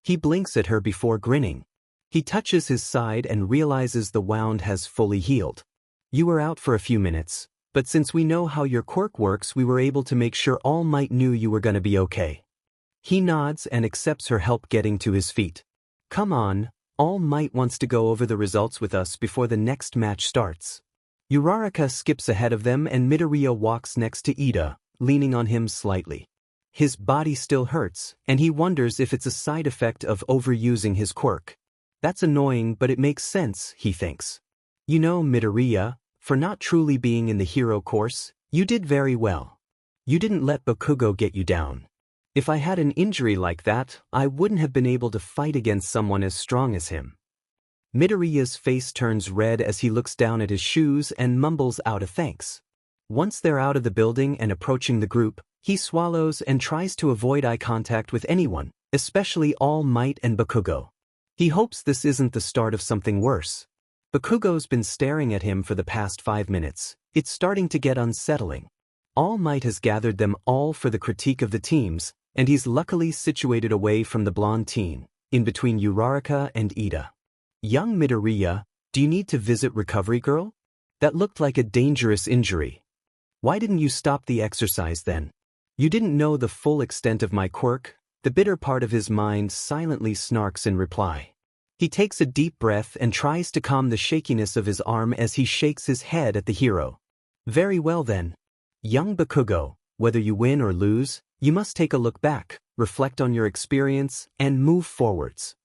He blinks at her before grinning. He touches his side and realizes the wound has fully healed. You were out for a few minutes, but since we know how your quirk works, we were able to make sure All Might knew you were gonna be okay. He nods and accepts her help getting to his feet. Come on, All Might wants to go over the results with us before the next match starts. Uraraka skips ahead of them and Midoriya walks next to Ida, leaning on him slightly. His body still hurts, and he wonders if it's a side effect of overusing his quirk. That's annoying, but it makes sense, he thinks. You know, Midoriya, for not truly being in the hero course, you did very well. You didn't let Bakugo get you down. If I had an injury like that, I wouldn't have been able to fight against someone as strong as him. Midoriya's face turns red as he looks down at his shoes and mumbles out a thanks. Once they're out of the building and approaching the group, he swallows and tries to avoid eye contact with anyone, especially All Might and Bakugo. He hopes this isn't the start of something worse. Bakugo's been staring at him for the past 5 minutes. It's starting to get unsettling. All Might has gathered them all for the critique of the teams, and he's luckily situated away from the blonde teen, in between Uraraka and Ida. Young Midoriya, do you need to visit Recovery Girl? That looked like a dangerous injury. Why didn't you stop the exercise then? You didn't know the full extent of my quirk? The bitter part of his mind silently snarks in reply. He takes a deep breath and tries to calm the shakiness of his arm as he shakes his head at the hero. Very well then. Young Bakugo, whether you win or lose, you must take a look back, reflect on your experience, and move forwards.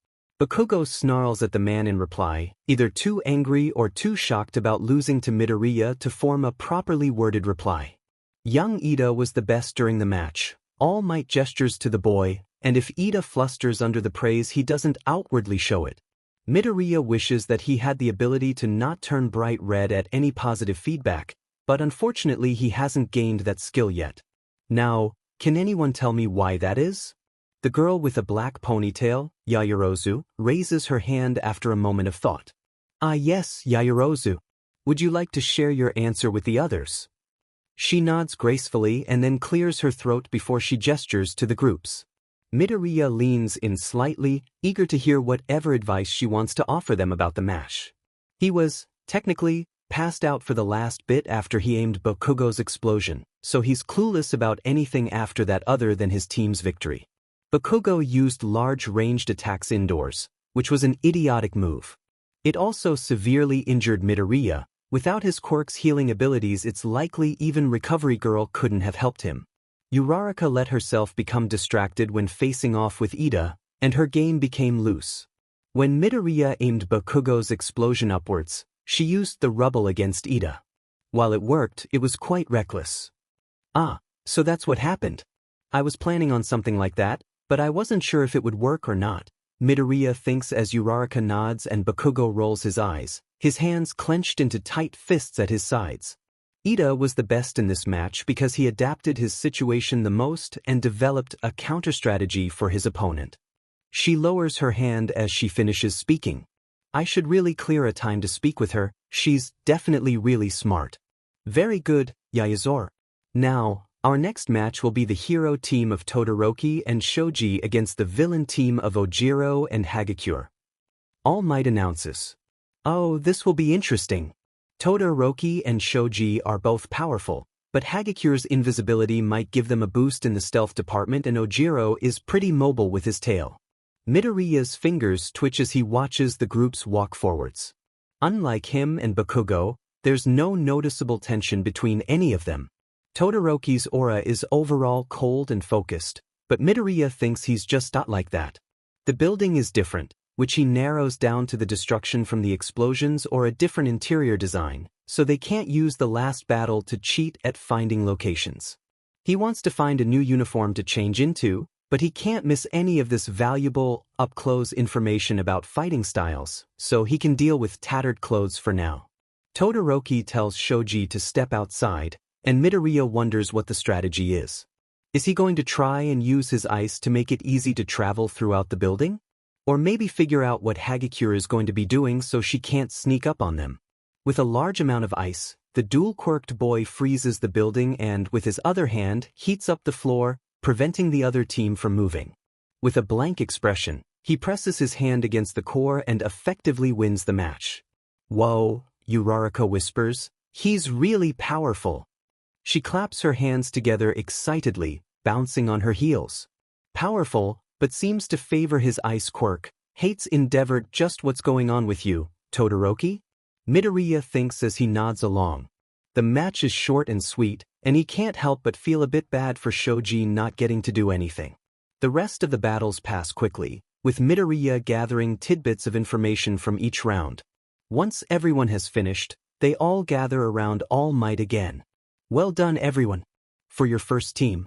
Bakugo snarls at the man in reply, either too angry or too shocked about losing to Midoriya to form a properly worded reply. Young Ida was the best during the match. All Might gestures to the boy, and if Ida flusters under the praise, he doesn't outwardly show it. Midoriya wishes that he had the ability to not turn bright red at any positive feedback, but unfortunately he hasn't gained that skill yet. Now, can anyone tell me why that is? The girl with a black ponytail, Yaoyorozu, raises her hand after a moment of thought. Ah yes, Yaoyorozu. Would you like to share your answer with the others? She nods gracefully and then clears her throat before she gestures to the groups. Midoriya leans in slightly, eager to hear whatever advice she wants to offer them about the match. He was, technically, passed out for the last bit after he aimed Bakugo's explosion, so he's clueless about anything after that other than his team's victory. Bakugo used large ranged attacks indoors, which was an idiotic move. It also severely injured Midoriya. Without his quirk's healing abilities, it's likely even Recovery Girl couldn't have helped him. Uraraka let herself become distracted when facing off with Ida, and her game became loose. When Midoriya aimed Bakugo's explosion upwards, she used the rubble against Ida. While it worked, it was quite reckless. Ah, so that's what happened. I was planning on something like that, but I wasn't sure if it would work or not, Midoriya thinks as Uraraka nods and Bakugo rolls his eyes, his hands clenched into tight fists at his sides. Ida was the best in this match because he adapted his situation the most and developed a counter-strategy for his opponent. She lowers her hand as she finishes speaking. I should really clear a time to speak with her, she's definitely really smart. Very good, Yaoyorozu. Now, our next match will be the hero team of Todoroki and Shoji against the villain team of Ojiro and Hagakure. All Might announces. Oh, this will be interesting. Todoroki and Shoji are both powerful, but Hagakure's invisibility might give them a boost in the stealth department, and Ojiro is pretty mobile with his tail. Midoriya's fingers twitch as he watches the groups walk forwards. Unlike him and Bakugo, there's no noticeable tension between any of them. Todoroki's aura is overall cold and focused, but Midoriya thinks he's just not like that. The building is different, which he narrows down to the destruction from the explosions or a different interior design, so they can't use the last battle to cheat at finding locations. He wants to find a new uniform to change into, but he can't miss any of this valuable, up-close information about fighting styles, so he can deal with tattered clothes for now. Todoroki tells Shoji to step outside, and Midoriya wonders what the strategy is. Is he going to try and use his ice to make it easy to travel throughout the building? Or maybe figure out what Hagakure is going to be doing so she can't sneak up on them. With a large amount of ice, the dual-quirked boy freezes the building and, with his other hand, heats up the floor, preventing the other team from moving. With a blank expression, he presses his hand against the core and effectively wins the match. Whoa, Uraraka whispers, he's really powerful. She claps her hands together excitedly, bouncing on her heels. Powerful, but seems to favor his ice quirk, hates Endeavor. Just what's going on with you, Todoroki? Midoriya thinks as he nods along. The match is short and sweet, and he can't help but feel a bit bad for Shoji not getting to do anything. The rest of the battles pass quickly, with Midoriya gathering tidbits of information from each round. Once everyone has finished, they all gather around All Might again. Well done, everyone. For your first team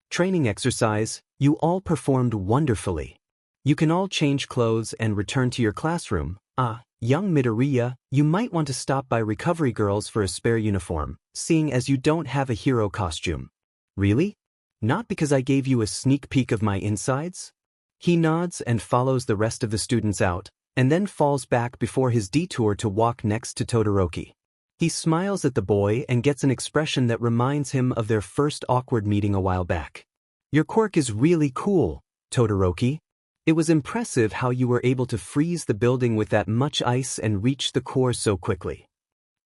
training exercise, you all performed wonderfully. You can all change clothes and return to your classroom. Ah, young Midoriya, you might want to stop by Recovery Girls for a spare uniform, seeing as you don't have a hero costume. Really? Not because I gave you a sneak peek of my insides? He nods and follows the rest of the students out, and then falls back before his detour to walk next to Todoroki. He smiles at the boy and gets an expression that reminds him of their first awkward meeting a while back. Your quirk is really cool, Todoroki. It was impressive how you were able to freeze the building with that much ice and reach the core so quickly.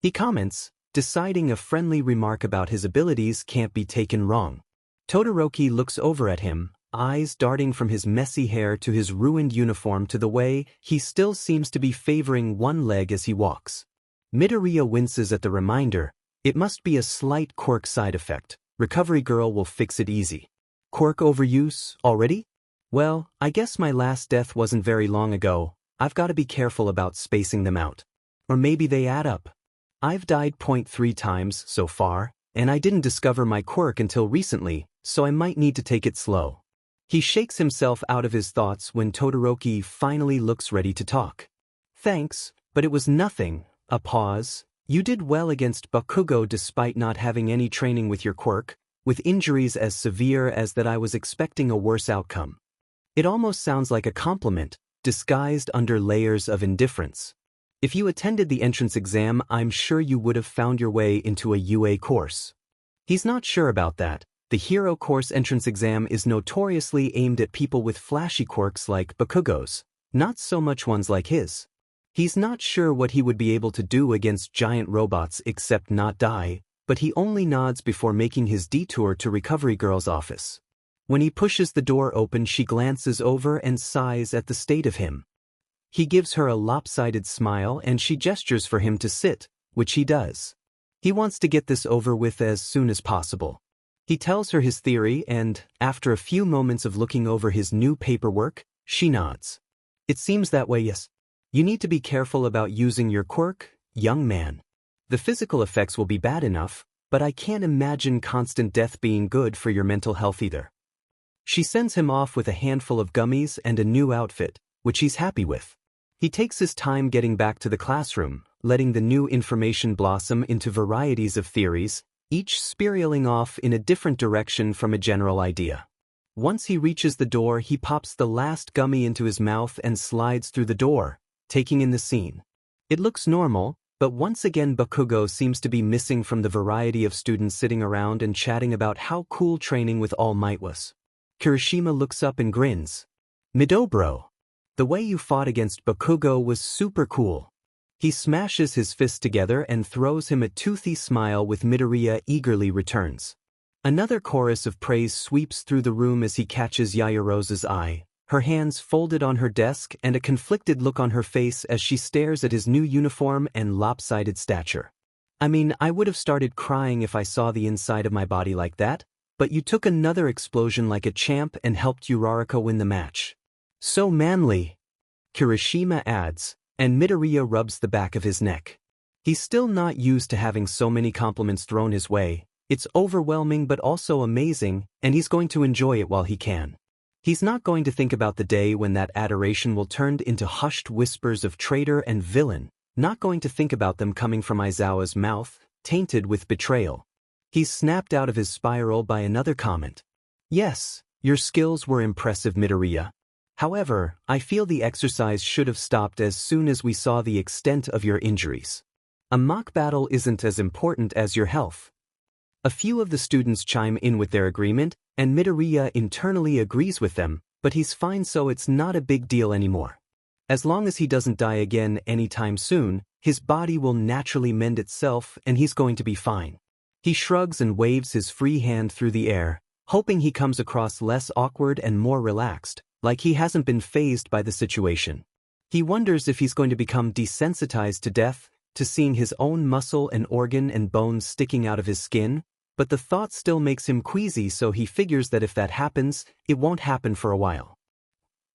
He comments, deciding a friendly remark about his abilities can't be taken wrong. Todoroki looks over at him, eyes darting from his messy hair to his ruined uniform to the way he still seems to be favoring one leg as he walks. Midoriya winces at the reminder, it must be a slight quirk side effect. Recovery Girl will fix it easy. Quirk overuse, already? Well, I guess my last death wasn't very long ago. I've got to be careful about spacing them out. Or maybe they add up. I've died 0.3 times so far, and I didn't discover my quirk until recently, so I might need to take it slow. He shakes himself out of his thoughts when Todoroki finally looks ready to talk. Thanks, but it was nothing. A pause. You did well against Bakugo despite not having any training with your quirk, with injuries as severe as that I was expecting a worse outcome. It almost sounds like a compliment, disguised under layers of indifference. If you attended the entrance exam, I'm sure you would have found your way into a UA course. He's not sure about that. The Hero Course entrance exam is notoriously aimed at people with flashy quirks like Bakugo's, not so much ones like his. He's not sure what he would be able to do against giant robots except not die, but he only nods before making his detour to Recovery Girl's office. When he pushes the door open, she glances over and sighs at the state of him. He gives her a lopsided smile and she gestures for him to sit, which he does. He wants to get this over with as soon as possible. He tells her his theory and, after a few moments of looking over his new paperwork, she nods. It seems that way, yes. You need to be careful about using your quirk, young man. The physical effects will be bad enough, but I can't imagine constant death being good for your mental health either. She sends him off with a handful of gummies and a new outfit, which he's happy with. He takes his time getting back to the classroom, letting the new information blossom into varieties of theories, each spiraling off in a different direction from a general idea. Once he reaches the door, he pops the last gummy into his mouth and slides through the door, taking in the scene. It looks normal, but once again Bakugo seems to be missing from the variety of students sitting around and chatting about how cool training with All Might was. Kirishima looks up and grins. Midobro. The way you fought against Bakugo was super cool. He smashes his fists together and throws him a toothy smile with Midoriya eagerly returns. Another chorus of praise sweeps through the room as he catches Yaoyorozu's eye, her hands folded on her desk and a conflicted look on her face as she stares at his new uniform and lopsided stature. I mean, I would have started crying if I saw the inside of my body like that, but you took another explosion like a champ and helped Uraraka win the match. So manly, Kirishima adds, and Midoriya rubs the back of his neck. He's still not used to having so many compliments thrown his way. It's overwhelming but also amazing, and he's going to enjoy it while he can. He's not going to think about the day when that adoration will turn into hushed whispers of traitor and villain, not going to think about them coming from Aizawa's mouth, tainted with betrayal. He's snapped out of his spiral by another comment. Yes, your skills were impressive, Midoriya. However, I feel the exercise should have stopped as soon as we saw the extent of your injuries. A mock battle isn't as important as your health. A few of the students chime in with their agreement, and Midoriya internally agrees with them, but he's fine, so it's not a big deal anymore. As long as he doesn't die again anytime soon, his body will naturally mend itself and he's going to be fine. He shrugs and waves his free hand through the air, hoping he comes across less awkward and more relaxed, like he hasn't been fazed by the situation. He wonders if he's going to become desensitized to death, to seeing his own muscle and organ and bones sticking out of his skin, but the thought still makes him queasy, so he figures that if that happens, it won't happen for a while.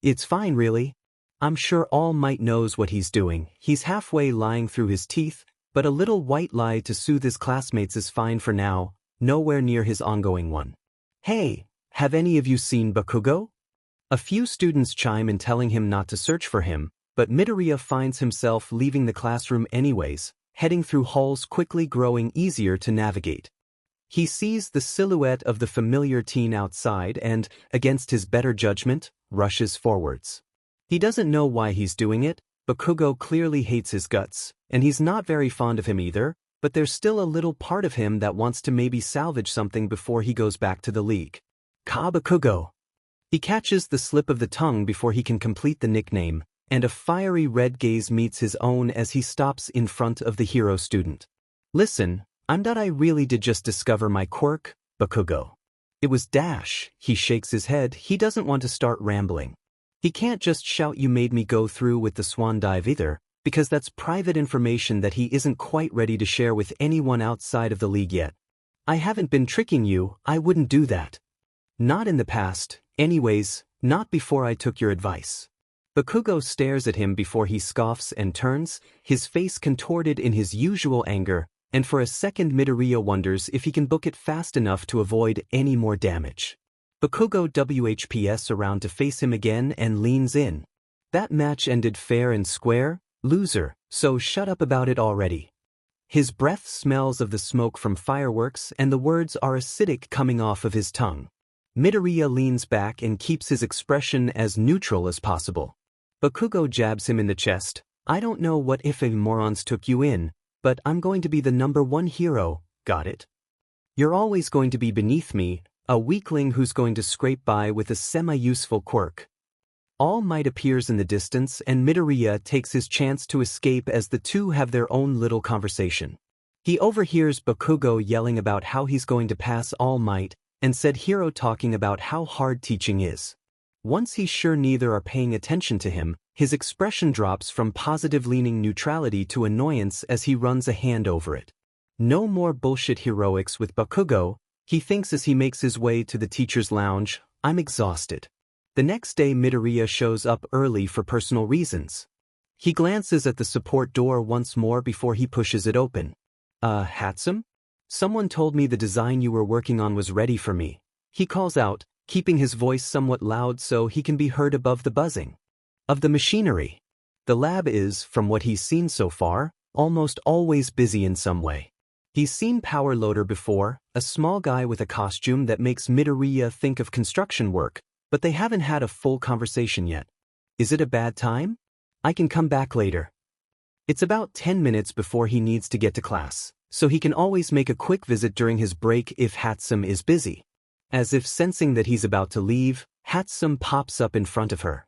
It's fine, really. I'm sure All Might knows what he's doing. He's halfway lying through his teeth, but a little white lie to soothe his classmates is fine for now, nowhere near his ongoing one. Hey, have any of you seen Bakugo? A few students chime in telling him not to search for him, but Midoriya finds himself leaving the classroom anyways, heading through halls quickly growing easier to navigate. He sees the silhouette of the familiar teen outside and, against his better judgment, rushes forwards. He doesn't know why he's doing it. Bakugo clearly hates his guts, and he's not very fond of him either, but there's still a little part of him that wants to maybe salvage something before he goes back to the league. Ka Bakugo. He catches the slip of the tongue before he can complete the nickname, and a fiery red gaze meets his own as he stops in front of the hero student. Listen, I really did just discover my quirk, Bakugo. It was dash. He shakes his head. He doesn't want to start rambling. He can't just shout you made me go through with the swan dive either, because that's private information that he isn't quite ready to share with anyone outside of the league yet. I haven't been tricking you, I wouldn't do that. Not in the past, anyways, not before I took your advice. Bakugo stares at him before he scoffs and turns, his face contorted in his usual anger, and for a second Midoriya wonders if he can book it fast enough to avoid any more damage. Bakugo WHPs around to face him again and leans in. That match ended fair and square, Loser, so shut up about it already. His breath smells of the smoke from fireworks and the words are acidic coming off of his tongue. Midoriya leans back and keeps his expression as neutral as possible. Bakugo jabs him in the chest. I don't know what if morons took you in, but I'm going to be the #1 hero, got it? You're always going to be beneath me, a weakling who's going to scrape by with a semi-useful quirk. All Might appears in the distance and Midoriya takes his chance to escape as the two have their own little conversation. He overhears Bakugo yelling about how he's going to pass All Might, and said Hiro talking about how hard teaching is. Once he's sure neither are paying attention to him, his expression drops from positive-leaning neutrality to annoyance as he runs a hand over it. No more bullshit heroics with Bakugo, he thinks as he makes his way to the teacher's lounge. I'm exhausted. The next day Midoriya shows up early for personal reasons. He glances at the support door once more before he pushes it open. Hatsum? Someone told me the design you were working on was ready for me. He calls out, keeping his voice somewhat loud so he can be heard above the buzzing of the machinery. The lab is, from what he's seen so far, almost always busy in some way. He's seen Power Loader before, a small guy with a costume that makes Midoriya think of construction work, but they haven't had a full conversation yet. Is it a bad time? I can come back later. It's about 10 minutes before he needs to get to class, so he can always make a quick visit during his break if Hatsum is busy. As if sensing that he's about to leave, Hatsum pops up in front of her.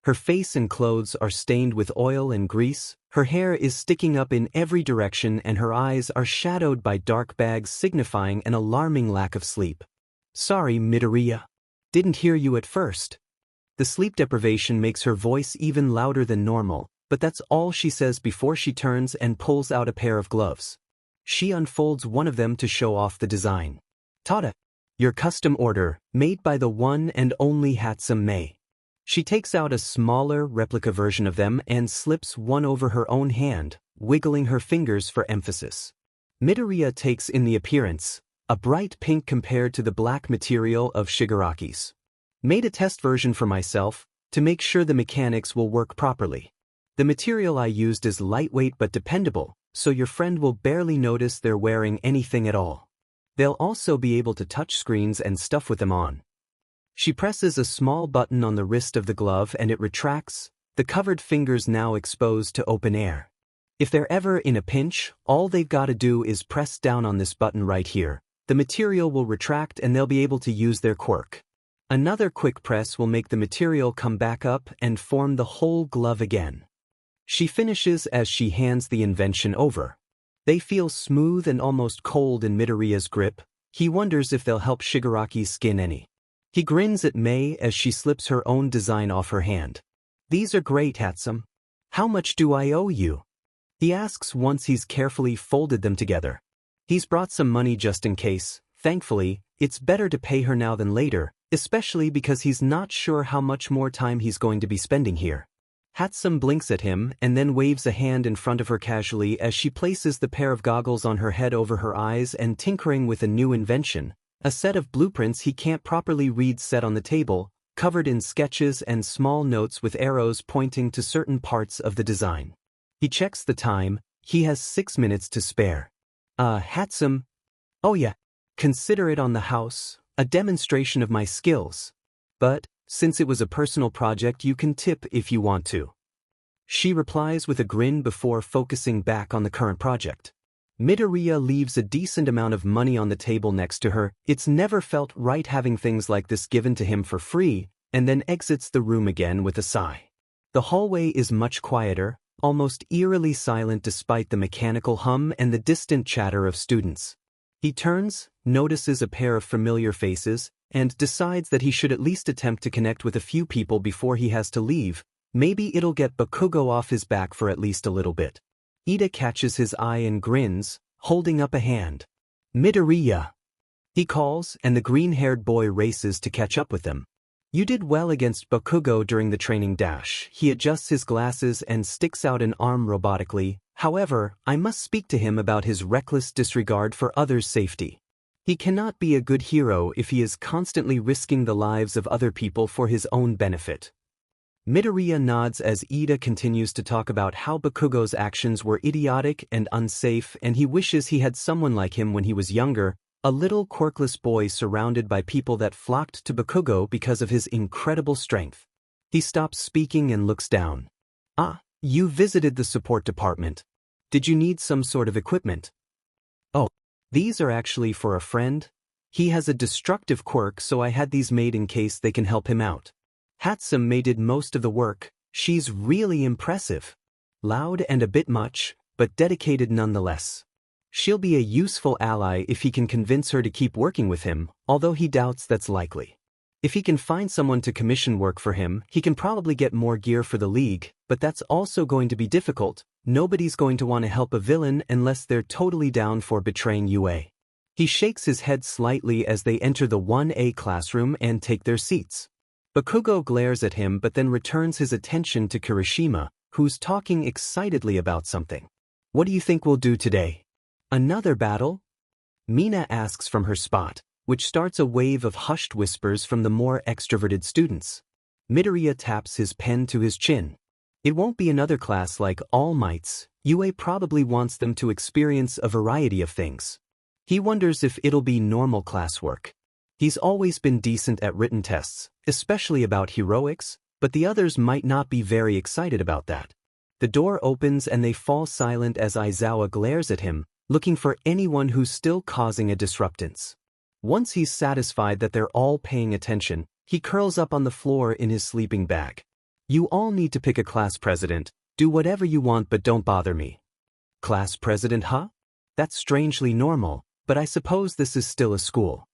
Her face and clothes are stained with oil and grease, her hair is sticking up in every direction and her eyes are shadowed by dark bags signifying an alarming lack of sleep. Sorry, Midoriya. Didn't hear you at first. The sleep deprivation makes her voice even louder than normal, but that's all she says before she turns and pulls out a pair of gloves. She unfolds one of them to show off the design. Tada! Your custom order, made by the one and only Hatsum Mei. She takes out a smaller replica version of them and slips one over her own hand, wiggling her fingers for emphasis. Midoriya takes in the appearance, a bright pink compared to the black material of Shigaraki's. Made a test version for myself, to make sure the mechanics will work properly. The material I used is lightweight but dependable, so your friend will barely notice they're wearing anything at all. They'll also be able to touch screens and stuff with them on. She presses a small button on the wrist of the glove and it retracts, the covered fingers now exposed to open air. If they're ever in a pinch, all they've got to do is press down on this button right here. The material will retract and they'll be able to use their quirk. Another quick press will make the material come back up and form the whole glove again. She finishes as she hands the invention over. They feel smooth and almost cold in Midoriya's grip. He wonders if they'll help Shigaraki's skin any. He grins at Mei as she slips her own design off her hand. These are great, Hatsum. How much do I owe you? He asks once he's carefully folded them together. He's brought some money just in case. Thankfully, it's better to pay her now than later, especially because he's not sure how much more time he's going to be spending here. Hatsum blinks at him and then waves a hand in front of her casually as she places the pair of goggles on her head over her eyes and tinkering with a new invention. A set of blueprints he can't properly read set on the table, covered in sketches and small notes with arrows pointing to certain parts of the design. He checks the time. He has 6 minutes to spare. Hatsum. Oh yeah. Consider it on the house, a demonstration of my skills. But, since it was a personal project, you can tip if you want to. She replies with a grin before focusing back on the current project. Midoriya leaves a decent amount of money on the table next to her. It's never felt right having things like this given to him for free, and then exits the room again with a sigh. The hallway is much quieter, almost eerily silent despite the mechanical hum and the distant chatter of students. He turns, notices a pair of familiar faces, and decides that he should at least attempt to connect with a few people before he has to leave. Maybe it'll get Bakugo off his back for at least a little bit. Ida catches his eye and grins, holding up a hand. Midoriya, he calls, and the green-haired boy races to catch up with them. You did well against Bakugo during the training dash. He adjusts his glasses and sticks out an arm robotically. However, I must speak to him about his reckless disregard for others' safety. He cannot be a good hero if he is constantly risking the lives of other people for his own benefit. Midoriya nods as Ida continues to talk about how Bakugo's actions were idiotic and unsafe, and he wishes he had someone like him when he was younger, a little quirkless boy surrounded by people that flocked to Bakugo because of his incredible strength. He stops speaking and looks down. "Ah, you visited the support department. Did you need some sort of equipment?" "Oh, these are actually for a friend. He has a destructive quirk, so I had these made in case they can help him out. Hatsune did most of the work. She's really impressive. Loud and a bit much, but dedicated nonetheless. She'll be a useful ally if he can convince her to keep working with him, although he doubts that's likely. If he can find someone to commission work for him, he can probably get more gear for the league, but that's also going to be difficult. Nobody's going to want to help a villain unless they're totally down for betraying UA." He shakes his head slightly as they enter the 1A classroom and take their seats. Bakugo glares at him but then returns his attention to Kirishima, who's talking excitedly about something. "What do you think we'll do today? Another battle?" Mina asks from her spot, which starts a wave of hushed whispers from the more extroverted students. Midoriya taps his pen to his chin. "It won't be another class like All Might's. UA probably wants them to experience a variety of things. He wonders if it'll be normal classwork. He's always been decent at written tests, especially about heroics, but the others might not be very excited about that." The door opens and they fall silent as Aizawa glares at him, looking for anyone who's still causing a disruptance. Once he's satisfied that they're all paying attention, he curls up on the floor in his sleeping bag. "You all need to pick a class president. Do whatever you want but don't bother me." "Class president, huh? That's strangely normal, but I suppose this is still a school."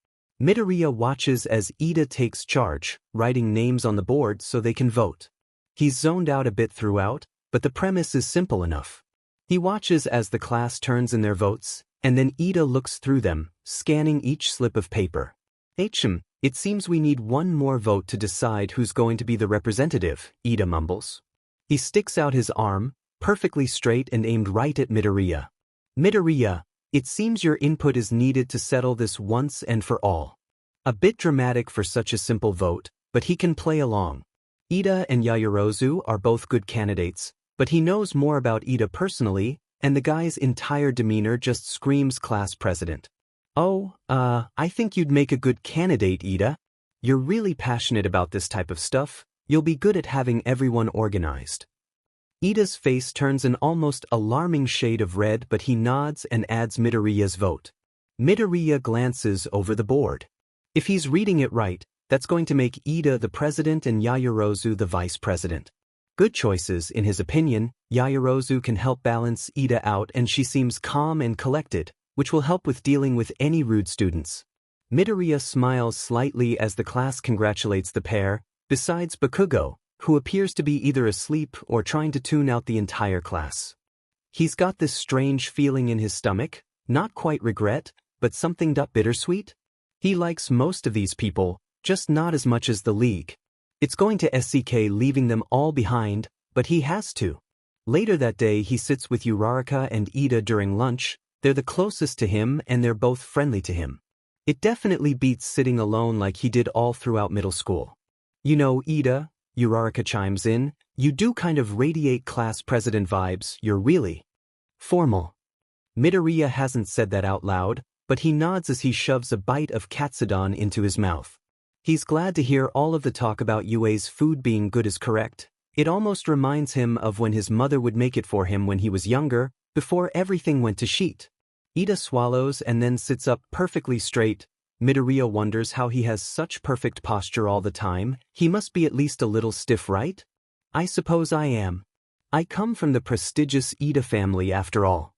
Midoriya watches as Ida takes charge, writing names on the board so they can vote. He's zoned out a bit throughout, but the premise is simple enough. He watches as the class turns in their votes, and then Ida looks through them, scanning each slip of paper. It seems we need one more vote to decide who's going to be the representative," Ida mumbles. He sticks out his arm, perfectly straight and aimed right at Midoriya. "Midoriya, it seems your input is needed to settle this once and for all." A bit dramatic for such a simple vote, but he can play along. Ida and Yaoyorozu are both good candidates, but he knows more about Ida personally, and the guy's entire demeanor just screams class president. "Oh, I think you'd make a good candidate, Ida. You're really passionate about this type of stuff. You'll be good at having everyone organized." Ida's face turns an almost alarming shade of red, but he nods and adds Midoriya's vote. Midoriya glances over the board. If he's reading it right, that's going to make Ida the president and Yaoyorozu the vice president. Good choices, in his opinion. Yaoyorozu can help balance Ida out and she seems calm and collected, which will help with dealing with any rude students. Midoriya smiles slightly as the class congratulates the pair, besides Bakugo, who appears to be either asleep or trying to tune out the entire class. He's got this strange feeling in his stomach, not quite regret, but something bittersweet. He likes most of these people, just not as much as the league. It's going to SCK leaving them all behind, but he has to. Later that day he sits with Uraraka and Ida during lunch. They're the closest to him and they're both friendly to him. It definitely beats sitting alone like he did all throughout middle school. "You know, Ida," Uraraka chimes in, "you do kind of radiate class president vibes. You're really formal." Midoriya hasn't said that out loud, but he nods as he shoves a bite of katsudon into his mouth. He's glad to hear all of the talk about UA's food being good is correct. It almost reminds him of when his mother would make it for him when he was younger, before everything went to shit. Ida swallows and then sits up perfectly straight. Midoriya wonders how he has such perfect posture all the time. He must be at least a little stiff, right? "I suppose I am. I come from the prestigious Ida family after all."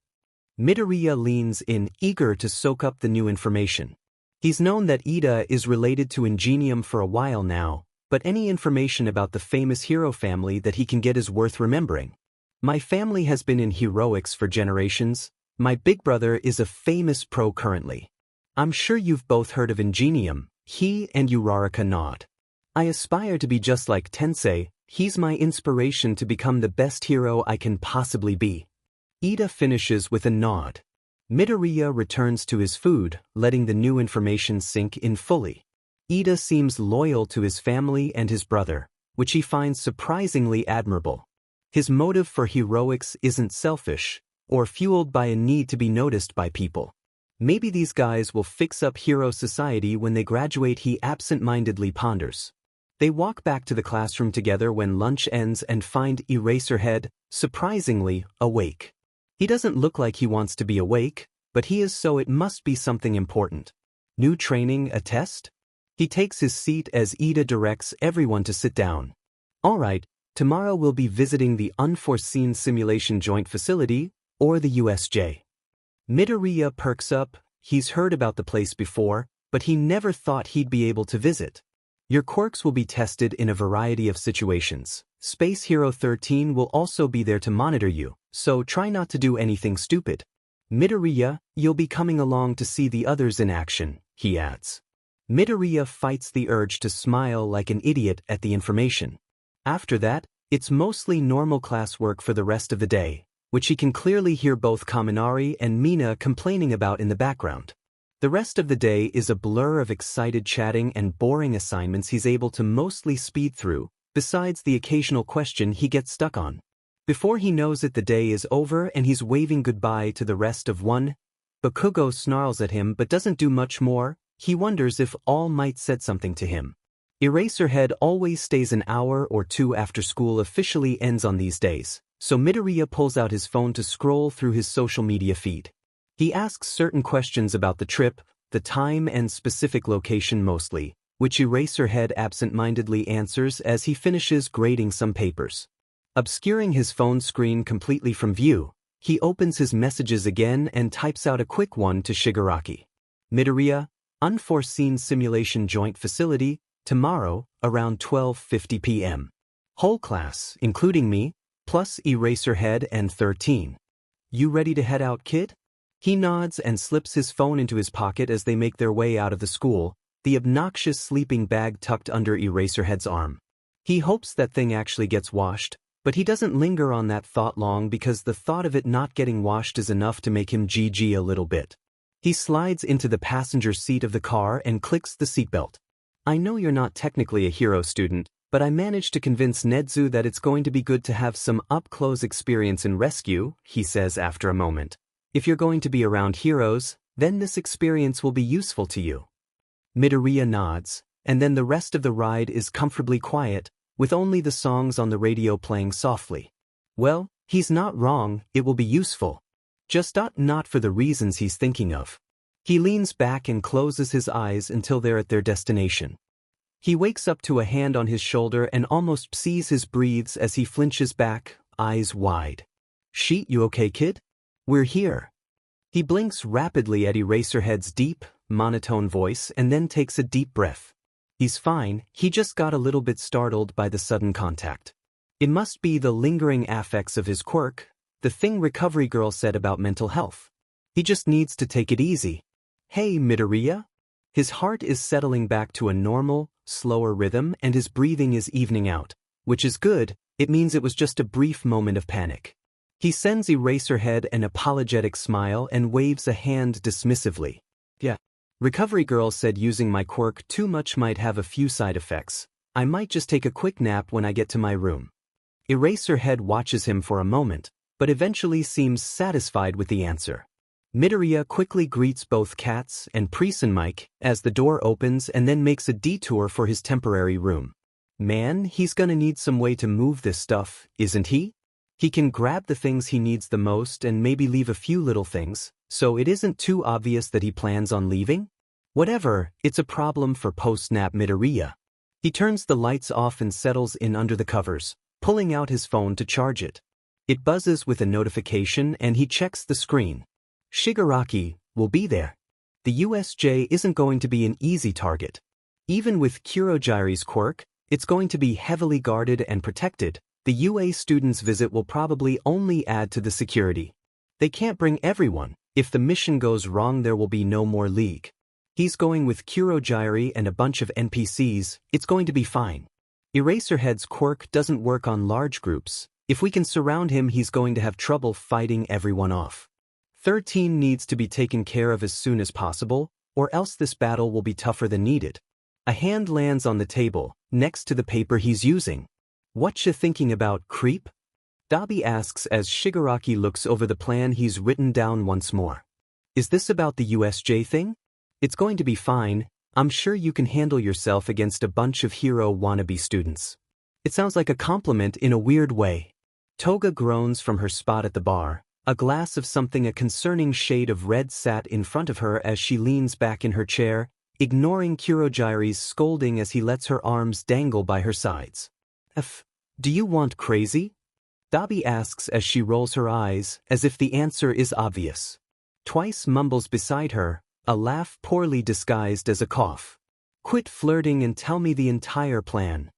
Midoriya leans in, eager to soak up the new information. He's known that Ida is related to Ingenium for a while now, but any information about the famous hero family that he can get is worth remembering. "My family has been in heroics for generations. My big brother is a famous pro currently. I'm sure you've both heard of Ingenium." He and Uraraka nod. "I aspire to be just like Tensei. He's my inspiration to become the best hero I can possibly be." Ida finishes with a nod. Midoriya returns to his food, letting the new information sink in fully. Ida seems loyal to his family and his brother, which he finds surprisingly admirable. His motive for heroics isn't selfish, or fueled by a need to be noticed by people. Maybe these guys will fix up hero society when they graduate, he absent-mindedly ponders. They walk back to the classroom together when lunch ends and find Eraserhead, surprisingly, awake. He doesn't look like he wants to be awake, but he is, so it must be something important. New training, a test? He takes his seat as Ida directs everyone to sit down. All right, tomorrow we'll be visiting the Unforeseen Simulation Joint Facility, or the USJ. Midoriya perks up. He's heard about the place before, but he never thought he'd be able to visit. Your quirks will be tested in a variety of situations. Space Hero 13 will also be there to monitor you, so try not to do anything stupid. Midoriya, you'll be coming along to see the others in action, he adds. Midoriya fights the urge to smile like an idiot at the information. After that, it's mostly normal classwork for the rest of the day, which he can clearly hear both Kaminari and Mina complaining about in the background. The rest of the day is a blur of excited chatting and boring assignments he's able to mostly speed through, besides the occasional question he gets stuck on. Before he knows it, the day is over and he's waving goodbye to the rest of one. Bakugo snarls at him but doesn't do much more. He wonders if All Might said something to him. Eraserhead always stays an hour or two after school officially ends on these days, so Midoriya pulls out his phone to scroll through his social media feed. He asks certain questions about the trip, the time and specific location mostly, which Eraserhead absent-mindedly answers as he finishes grading some papers. Obscuring his phone screen completely from view, he opens his messages again and types out a quick one to Shigaraki. Midoriya, Unforeseen Simulation Joint Facility, tomorrow, around 12:50 p.m. Whole class, including me, plus Eraserhead and 13. You ready to head out, kid? He nods and slips his phone into his pocket as they make their way out of the school, the obnoxious sleeping bag tucked under Eraserhead's arm. He hopes that thing actually gets washed, but he doesn't linger on that thought long because the thought of it not getting washed is enough to make him GG a little bit. He slides into the passenger seat of the car and clicks the seatbelt. I know you're not technically a hero student, but I managed to convince Nedzu that it's going to be good to have some up-close experience in rescue, he says after a moment. If you're going to be around heroes, then this experience will be useful to you. Midoriya nods, and then the rest of the ride is comfortably quiet, with only the songs on the radio playing softly. Well, he's not wrong, it will be useful. Just not for the reasons he's thinking of. He leans back and closes his eyes until they're at their destination. He wakes up to a hand on his shoulder and almost sees his breathes as he flinches back, eyes wide. Sheet, you okay, kid? We're here. He blinks rapidly at Eraserhead's deep, monotone voice and then takes a deep breath. He's fine, he just got a little bit startled by the sudden contact. It must be the lingering affects of his quirk, the thing Recovery Girl said about mental health. He just needs to take it easy. Hey, Midoriya? His heart is settling back to a normal, slower rhythm and his breathing is evening out, which is good. It means it was just a brief moment of panic. He sends Eraserhead an apologetic smile and waves a hand dismissively. Yeah. Recovery Girl said using my quirk too much might have a few side effects. I might just take a quick nap when I get to my room. Eraserhead watches him for a moment, but eventually seems satisfied with the answer. Midoriya quickly greets both Cats and Mike as the door opens and then makes a detour for his temporary room. Man, he's gonna need some way to move this stuff, isn't he? He can grab the things he needs the most and maybe leave a few little things, so it isn't too obvious that he plans on leaving? Whatever, it's a problem for post-nap Midoriya. He turns the lights off and settles in under the covers, pulling out his phone to charge it. It buzzes with a notification and he checks the screen. Shigaraki will be there. The USJ isn't going to be an easy target. Even with Kurogiri's quirk, it's going to be heavily guarded and protected. The UA students' visit will probably only add to the security. They can't bring everyone. If the mission goes wrong, there will be no more league. He's going with Kurogiri and a bunch of NPCs. It's going to be fine. Eraserhead's quirk doesn't work on large groups. If we can surround him, he's going to have trouble fighting everyone off. 13 needs to be taken care of as soon as possible, or else this battle will be tougher than needed. A hand lands on the table, next to the paper he's using. "Whatcha thinking about, creep?" Dabi asks as Shigaraki looks over the plan he's written down once more. "Is this about the USJ thing? It's going to be fine. I'm sure you can handle yourself against a bunch of hero wannabe students." It sounds like a compliment in a weird way. Toga groans from her spot at the bar. A glass of something a concerning shade of red sat in front of her as she leans back in her chair, ignoring Kurogiri's scolding as he lets her arms dangle by her sides. Do you want crazy?" Dabi asks as she rolls her eyes, as if the answer is obvious. Twice mumbles beside her, a laugh poorly disguised as a cough. "Quit flirting and tell me the entire plan."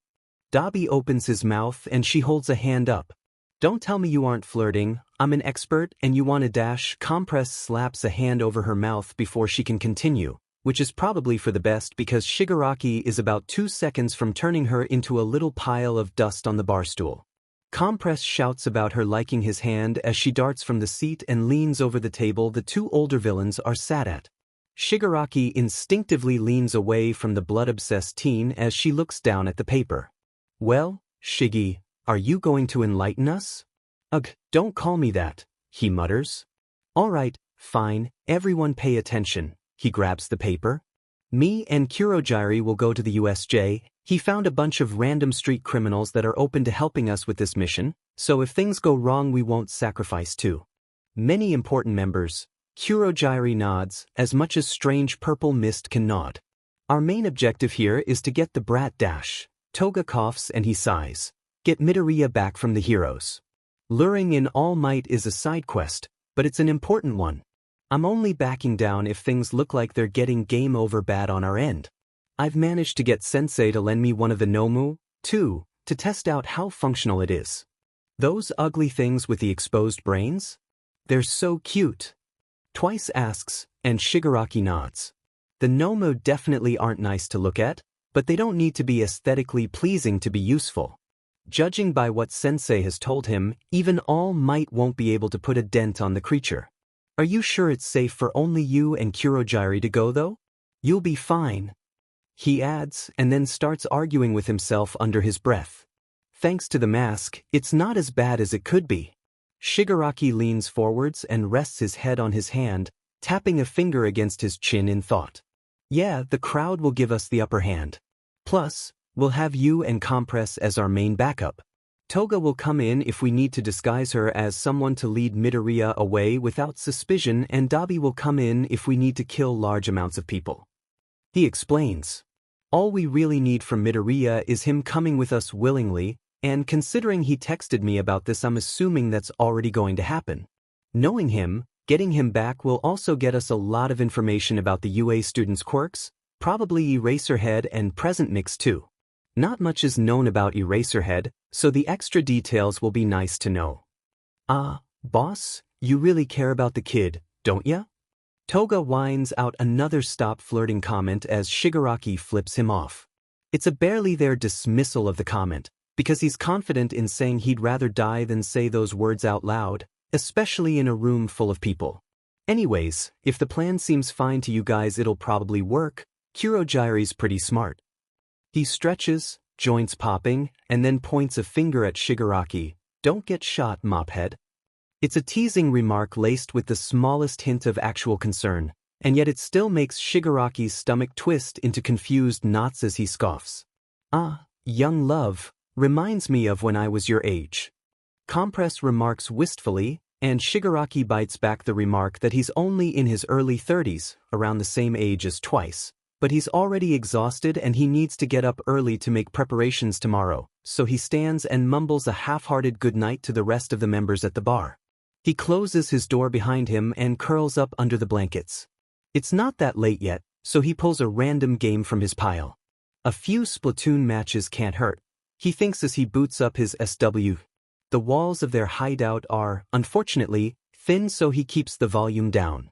Dabi opens his mouth and she holds a hand up. "Don't tell me you aren't flirting, I'm an expert and you want a dash." Compress slaps a hand over her mouth before she can continue, which is probably for the best because Shigaraki is about 2 seconds from turning her into a little pile of dust on the bar stool. Compress shouts about her liking his hand as she darts from the seat and leans over the table the two older villains are sat at. Shigaraki instinctively leans away from the blood-obsessed teen as she looks down at the paper. "Well, Shiggy, are you going to enlighten us?" "Ugh, don't call me that," he mutters. "All right, fine, everyone pay attention." He grabs the paper. "Me and Kurogiri will go to the USJ. He found a bunch of random street criminals that are open to helping us with this mission, so if things go wrong we won't sacrifice too many important members." Kurogiri nods, as much as strange purple mist can nod. "Our main objective here is to get the brat dash." Toga coughs and he sighs. "Get Midoriya back from the heroes. Luring in All Might is a side quest, but it's an important one. I'm only backing down if things look like they're getting game over bad on our end. I've managed to get Sensei to lend me one of the Nomu, too, to test out how functional it is. Those ugly things with the exposed brains? They're so cute." Twice asks, and Shigaraki nods. The Nomu definitely aren't nice to look at, but they don't need to be aesthetically pleasing to be useful. Judging by what Sensei has told him, even All Might won't be able to put a dent on the creature. "Are you sure it's safe for only you and Kurogiri to go though? You'll be fine," he adds, and then starts arguing with himself under his breath. "Thanks to the mask, it's not as bad as it could be." Shigaraki leans forwards and rests his head on his hand, tapping a finger against his chin in thought. "Yeah, the crowd will give us the upper hand. Plus, we'll have you and Compress as our main backup. Toga will come in if we need to disguise her as someone to lead Midoriya away without suspicion, and Dabi will come in if we need to kill large amounts of people." He explains. "All we really need from Midoriya is him coming with us willingly, and considering he texted me about this I'm assuming that's already going to happen. Knowing him, getting him back will also get us a lot of information about the UA students' quirks, probably Eraserhead and Present Mix too. Not much is known about Eraserhead, so the extra details will be nice to know." "Ah, boss, you really care about the kid, don't ya?" Toga whines out another stop flirting comment as Shigaraki flips him off. It's a barely there dismissal of the comment, because he's confident in saying he'd rather die than say those words out loud, especially in a room full of people. "Anyways, if the plan seems fine to you guys it'll probably work. Kurogiri's pretty smart." He stretches, joints popping, and then points a finger at Shigaraki. "Don't get shot, mophead." It's a teasing remark laced with the smallest hint of actual concern, and yet it still makes Shigaraki's stomach twist into confused knots as he scoffs. "Ah, young love, reminds me of when I was your age." Compress remarks wistfully, and Shigaraki bites back the remark that he's only in his early 30s, around the same age as Twice, but he's already exhausted and he needs to get up early to make preparations tomorrow, so he stands and mumbles a half-hearted goodnight to the rest of the members at the bar. He closes his door behind him and curls up under the blankets. It's not that late yet, so he pulls a random game from his pile. A few Splatoon matches can't hurt, he thinks as he boots up his SW. The walls of their hideout are, unfortunately, thin, so he keeps the volume down.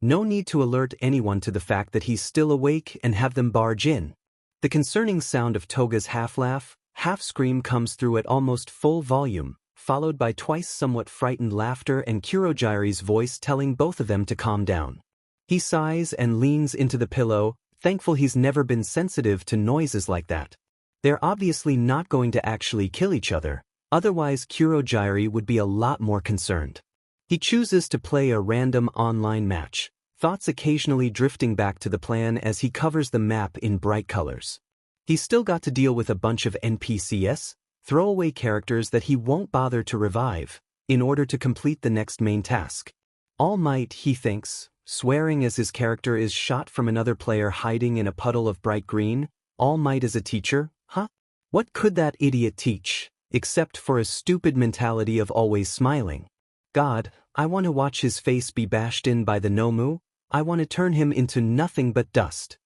No need to alert anyone to the fact that he's still awake and have them barge in. The concerning sound of Toga's half-laugh, half-scream comes through at almost full volume, followed by Twice somewhat frightened laughter and Kurogiri's voice telling both of them to calm down. He sighs and leans into the pillow, thankful he's never been sensitive to noises like that. They're obviously not going to actually kill each other, otherwise Kurogiri would be a lot more concerned. He chooses to play a random online match, thoughts occasionally drifting back to the plan as he covers the map in bright colors. He's still got to deal with a bunch of NPCs, throwaway characters that he won't bother to revive, in order to complete the next main task. All Might, he thinks, swearing as his character is shot from another player hiding in a puddle of bright green. All Might is a teacher, huh? What could that idiot teach, except for a stupid mentality of always smiling? God, I want to watch his face be bashed in by the Nomu. I want to turn him into nothing but dust.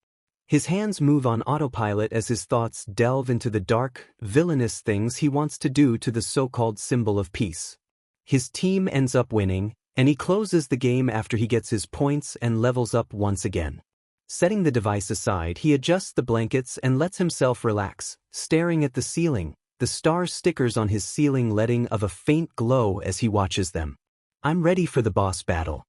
His hands move on autopilot as his thoughts delve into the dark, villainous things he wants to do to the so-called symbol of peace. His team ends up winning, and he closes the game after he gets his points and levels up once again. Setting the device aside, he adjusts the blankets and lets himself relax, staring at the ceiling, the star stickers on his ceiling letting of a faint glow as he watches them. I'm ready for the boss battle.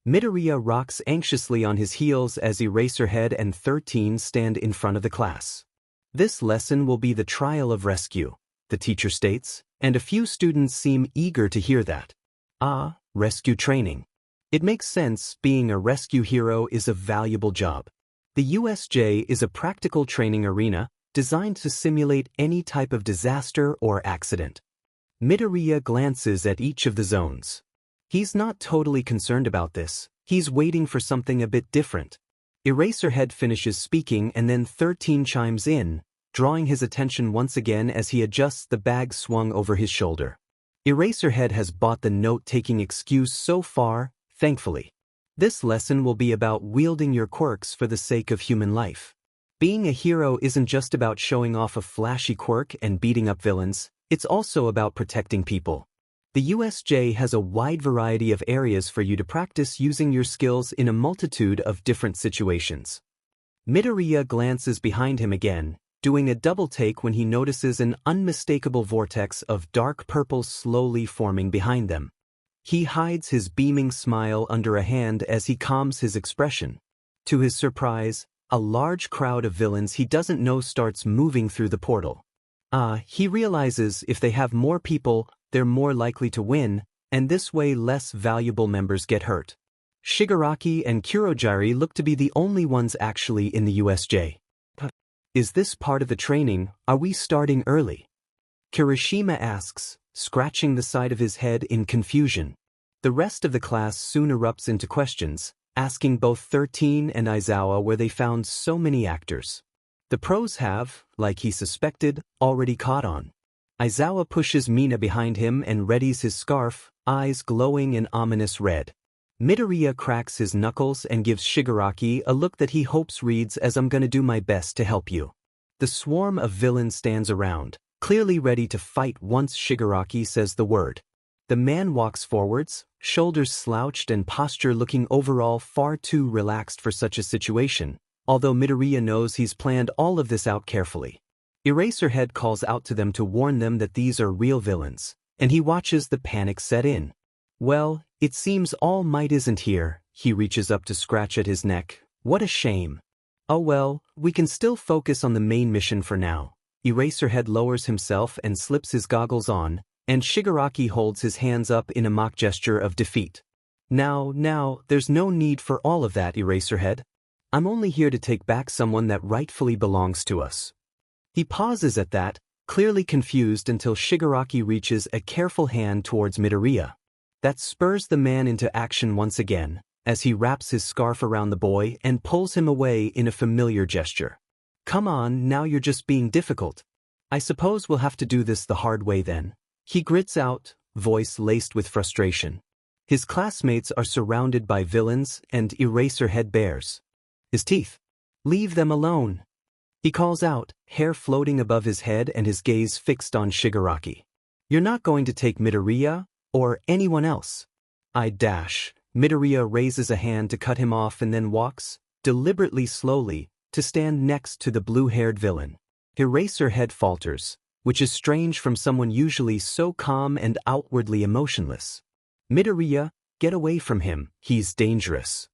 Midoriya rocks anxiously on his heels as Eraserhead and 13 stand in front of the class. This lesson will be the trial of rescue, the teacher states, and a few students seem eager to hear that. Ah, rescue training. It makes sense, being a rescue hero is a valuable job. The USJ is a practical training arena designed to simulate any type of disaster or accident. Midoriya glances at each of the zones. He's not totally concerned about this, he's waiting for something a bit different. Eraserhead finishes speaking and then 13 chimes in, drawing his attention once again as he adjusts the bag swung over his shoulder. Eraserhead has bought the note-taking excuse so far, thankfully. This lesson will be about wielding your quirks for the sake of human life. Being a hero isn't just about showing off a flashy quirk and beating up villains, it's also about protecting people. The USJ has a wide variety of areas for you to practice using your skills in a multitude of different situations. Midoriya glances behind him again, doing a double take when he notices an unmistakable vortex of dark purple slowly forming behind them. He hides his beaming smile under a hand as he calms his expression. To his surprise, a large crowd of villains he doesn't know starts moving through the portal. He realizes if they have more people, they're more likely to win, and this way less valuable members get hurt. Shigaraki and Kurogiri look to be the only ones actually in the USJ. Is this part of the training? Are we starting early? Kirishima asks, scratching the side of his head in confusion. The rest of the class soon erupts into questions, asking both 13 and Aizawa where they found so many actors. The pros have, like he suspected, already caught on. Aizawa pushes Mina behind him and readies his scarf, eyes glowing an ominous red. Midoriya cracks his knuckles and gives Shigaraki a look that he hopes reads as "I'm gonna do my best to help you." The swarm of villains stands around, clearly ready to fight once Shigaraki says the word. The man walks forwards, shoulders slouched and posture looking overall far too relaxed for such a situation, although Midoriya knows he's planned all of this out carefully. Eraserhead calls out to them to warn them that these are real villains, and he watches the panic set in. Well, it seems All Might isn't here. He reaches up to scratch at his neck. What a shame. Oh well, we can still focus on the main mission for now. Eraserhead lowers himself and slips his goggles on, and Shigaraki holds his hands up in a mock gesture of defeat. Now, there's no need for all of that, Eraserhead. I'm only here to take back someone that rightfully belongs to us. He pauses at that, clearly confused until Shigaraki reaches a careful hand towards Midoriya. That spurs the man into action once again, as he wraps his scarf around the boy and pulls him away in a familiar gesture. Come on, now you're just being difficult. I suppose we'll have to do this the hard way then. He grits out, voice laced with frustration. His classmates are surrounded by villains and Eraserhead bears. His teeth. Leave them alone. He calls out, hair floating above his head and his gaze fixed on Shigaraki. You're not going to take Midoriya, or anyone else. I dash. Midoriya raises a hand to cut him off and then walks, deliberately slowly, to stand next to the blue-haired villain. Eraserhead falters, which is strange from someone usually so calm and outwardly emotionless. Midoriya, get away from him, he's dangerous.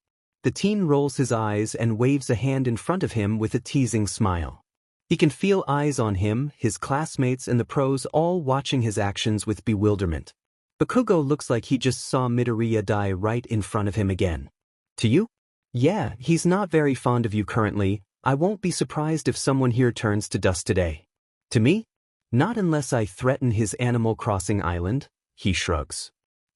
The teen rolls his eyes and waves a hand in front of him with a teasing smile. He can feel eyes on him, his classmates and the pros all watching his actions with bewilderment. Bakugo looks like he just saw Midoriya die right in front of him again. To you? Yeah, he's not very fond of you currently. I won't be surprised if someone here turns to dust today. To me? Not unless I threaten his Animal Crossing island, he shrugs.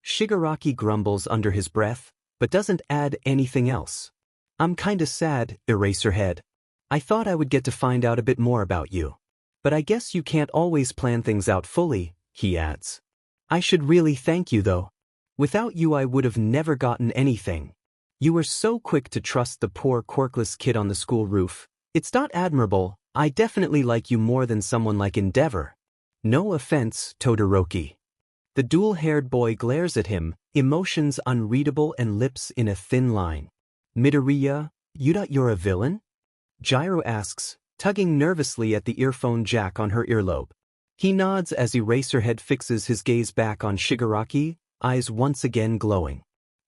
Shigaraki grumbles under his breath, but doesn't add anything else. I'm kinda sad, Eraserhead. I thought I would get to find out a bit more about you. But I guess you can't always plan things out fully, he adds. I should really thank you though. Without you I would have never gotten anything. You were so quick to trust the poor quirkless kid on the school roof. It's not admirable. I definitely like you more than someone like Endeavor. No offense, Todoroki. The dual-haired boy glares at him, emotions unreadable and lips in a thin line. Midoriya, you're a villain? Gyro asks, tugging nervously at the earphone jack on her earlobe. He nods as Eraserhead fixes his gaze back on Shigaraki, eyes once again glowing.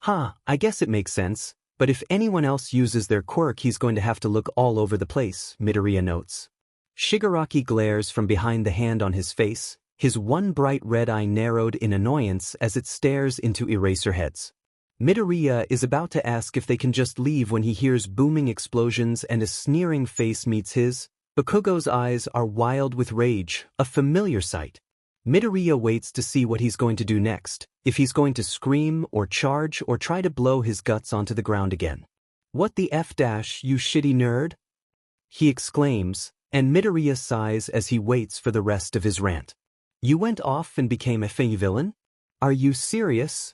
I guess it makes sense, but if anyone else uses their quirk he's going to have to look all over the place, Midoriya notes. Shigaraki glares from behind the hand on his face, his one bright red eye narrowed in annoyance as it stares into Eraserhead's. Midoriya is about to ask if they can just leave when he hears booming explosions and a sneering face meets his. Bakugo's eyes are wild with rage, a familiar sight. Midoriya waits to see what he's going to do next, if he's going to scream or charge or try to blow his guts onto the ground again. What the F-, you shitty nerd? He exclaims, and Midoriya sighs as he waits for the rest of his rant. You went off and became a villain? Are you serious?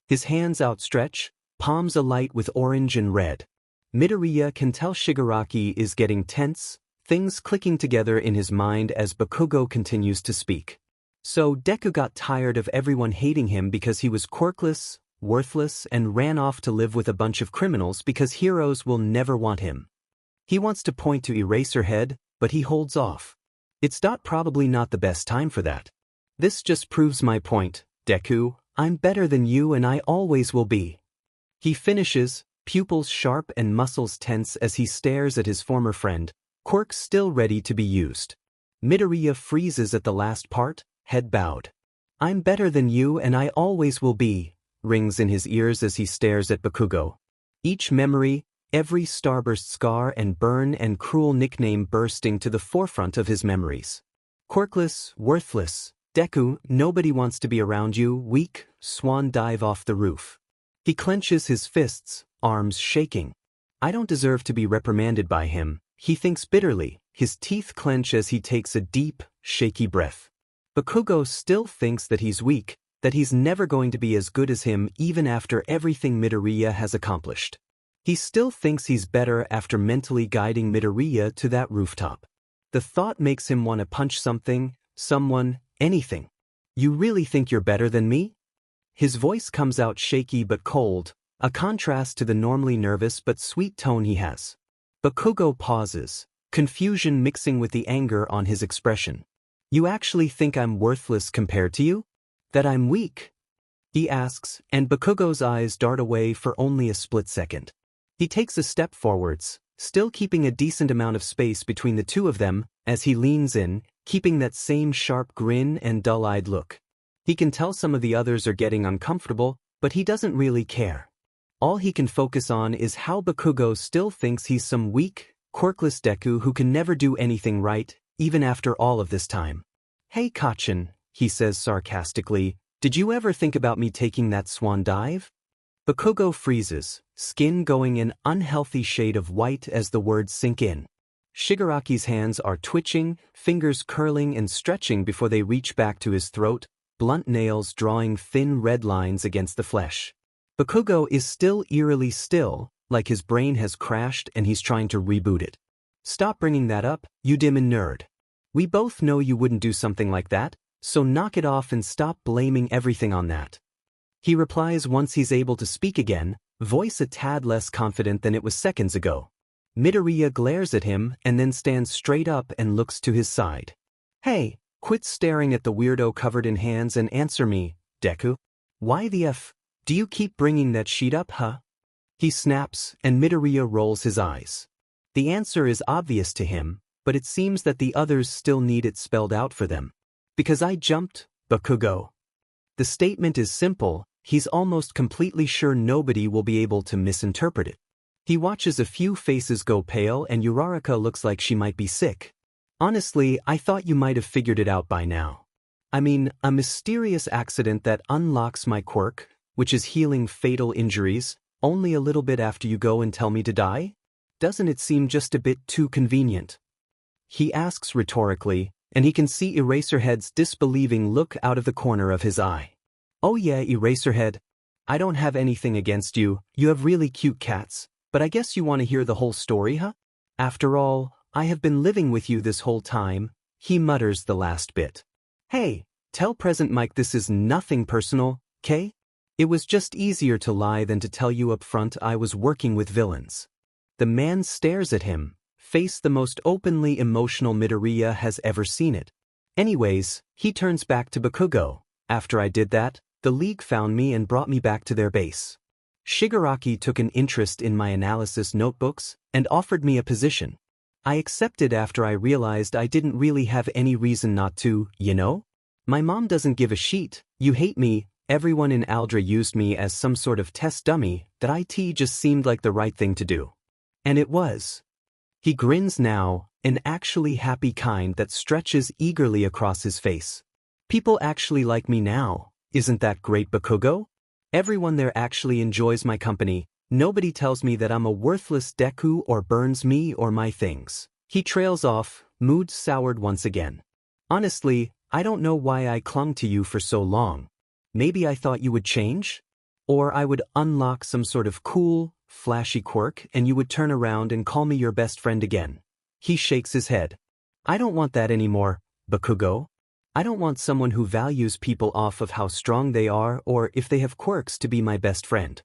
His hands outstretch, palms alight with orange and red. Midoriya can tell Shigaraki is getting tense, things clicking together in his mind as Bakugo continues to speak. So Deku got tired of everyone hating him because he was quirkless, worthless, and ran off to live with a bunch of criminals because heroes will never want him. He wants to point to Eraserhead, but he holds off. It's probably not the best time for that. This just proves my point, Deku. I'm better than you and I always will be. He finishes, pupils sharp and muscles tense as he stares at his former friend, quirk still ready to be used. Midoriya freezes at the last part, head bowed. I'm better than you and I always will be, rings in his ears as he stares at Bakugo. Each memory, every starburst scar and burn and cruel nickname bursting to the forefront of his memories. Quirkless, worthless, Deku, nobody wants to be around you, weak, swan dive off the roof. He clenches his fists, arms shaking. I don't deserve to be reprimanded by him, he thinks bitterly, his teeth clench as he takes a deep, shaky breath. Bakugo still thinks that he's weak, that he's never going to be as good as him even after everything Midoriya has accomplished. He still thinks he's better after mentally guiding Midoriya to that rooftop. The thought makes him want to punch something, someone, anything. You really think you're better than me? His voice comes out shaky but cold, a contrast to the normally nervous but sweet tone he has. Bakugo pauses, confusion mixing with the anger on his expression. You actually think I'm worthless compared to you? That I'm weak? He asks, and Bakugo's eyes dart away for only a split second. He takes a step forwards, still keeping a decent amount of space between the two of them, as he leans in, keeping that same sharp grin and dull-eyed look. He can tell some of the others are getting uncomfortable, but he doesn't really care. All he can focus on is how Bakugo still thinks he's some weak, quirkless Deku who can never do anything right, even after all of this time. Hey Kachin, he says sarcastically, did you ever think about me taking that swan dive? Bakugo freezes, skin going an unhealthy shade of white as the words sink in. Shigaraki's hands are twitching, fingers curling and stretching before they reach back to his throat, blunt nails drawing thin red lines against the flesh. Bakugo is still eerily still, like his brain has crashed and he's trying to reboot it. Stop bringing that up, you dimmin' nerd. We both know you wouldn't do something like that, so knock it off and stop blaming everything on that. He replies once he's able to speak again, voice a tad less confident than it was seconds ago. Midoriya glares at him and then stands straight up and looks to his side. Hey, quit staring at the weirdo covered in hands and answer me, Deku. Why the F? Do you keep bringing that sheet up, huh? He snaps, and Midoriya rolls his eyes. The answer is obvious to him, but it seems that the others still need it spelled out for them. Because I jumped, Bakugo. The statement is simple, he's almost completely sure nobody will be able to misinterpret it. He watches a few faces go pale and Uraraka looks like she might be sick. Honestly, I thought you might have figured it out by now. I mean, a mysterious accident that unlocks my quirk, which is healing fatal injuries, only a little bit after you go and tell me to die? Doesn't it seem just a bit too convenient? He asks rhetorically, and he can see Eraserhead's disbelieving look out of the corner of his eye. Oh yeah, Eraserhead. I don't have anything against you, you have really cute cats, but I guess you want to hear the whole story, huh? After all, I have been living with you this whole time, he mutters the last bit. Hey, tell Present Mike this is nothing personal, Kay? It was just easier to lie than to tell you up front I was working with villains. The man stares at him, face the most openly emotional Midoriya has ever seen it. Anyways, he turns back to Bakugo. After I did that, the League found me and brought me back to their base. Shigaraki took an interest in my analysis notebooks and offered me a position. I accepted after I realized I didn't really have any reason not to, you know? My mom doesn't give a shit, you hate me, everyone in Aldra used me as some sort of test dummy, that it just seemed like the right thing to do. And it was. He grins now, an actually happy kind that stretches eagerly across his face. People actually like me now, isn't that great, Bakugo? Everyone there actually enjoys my company, nobody tells me that I'm a worthless Deku or burns me or my things. He trails off, mood soured once again. Honestly, I don't know why I clung to you for so long. Maybe I thought you would change? Or I would unlock some sort of cool, flashy quirk and you would turn around and call me your best friend again. He shakes his head. I don't want that anymore, Bakugo. I don't want someone who values people off of how strong they are or if they have quirks to be my best friend.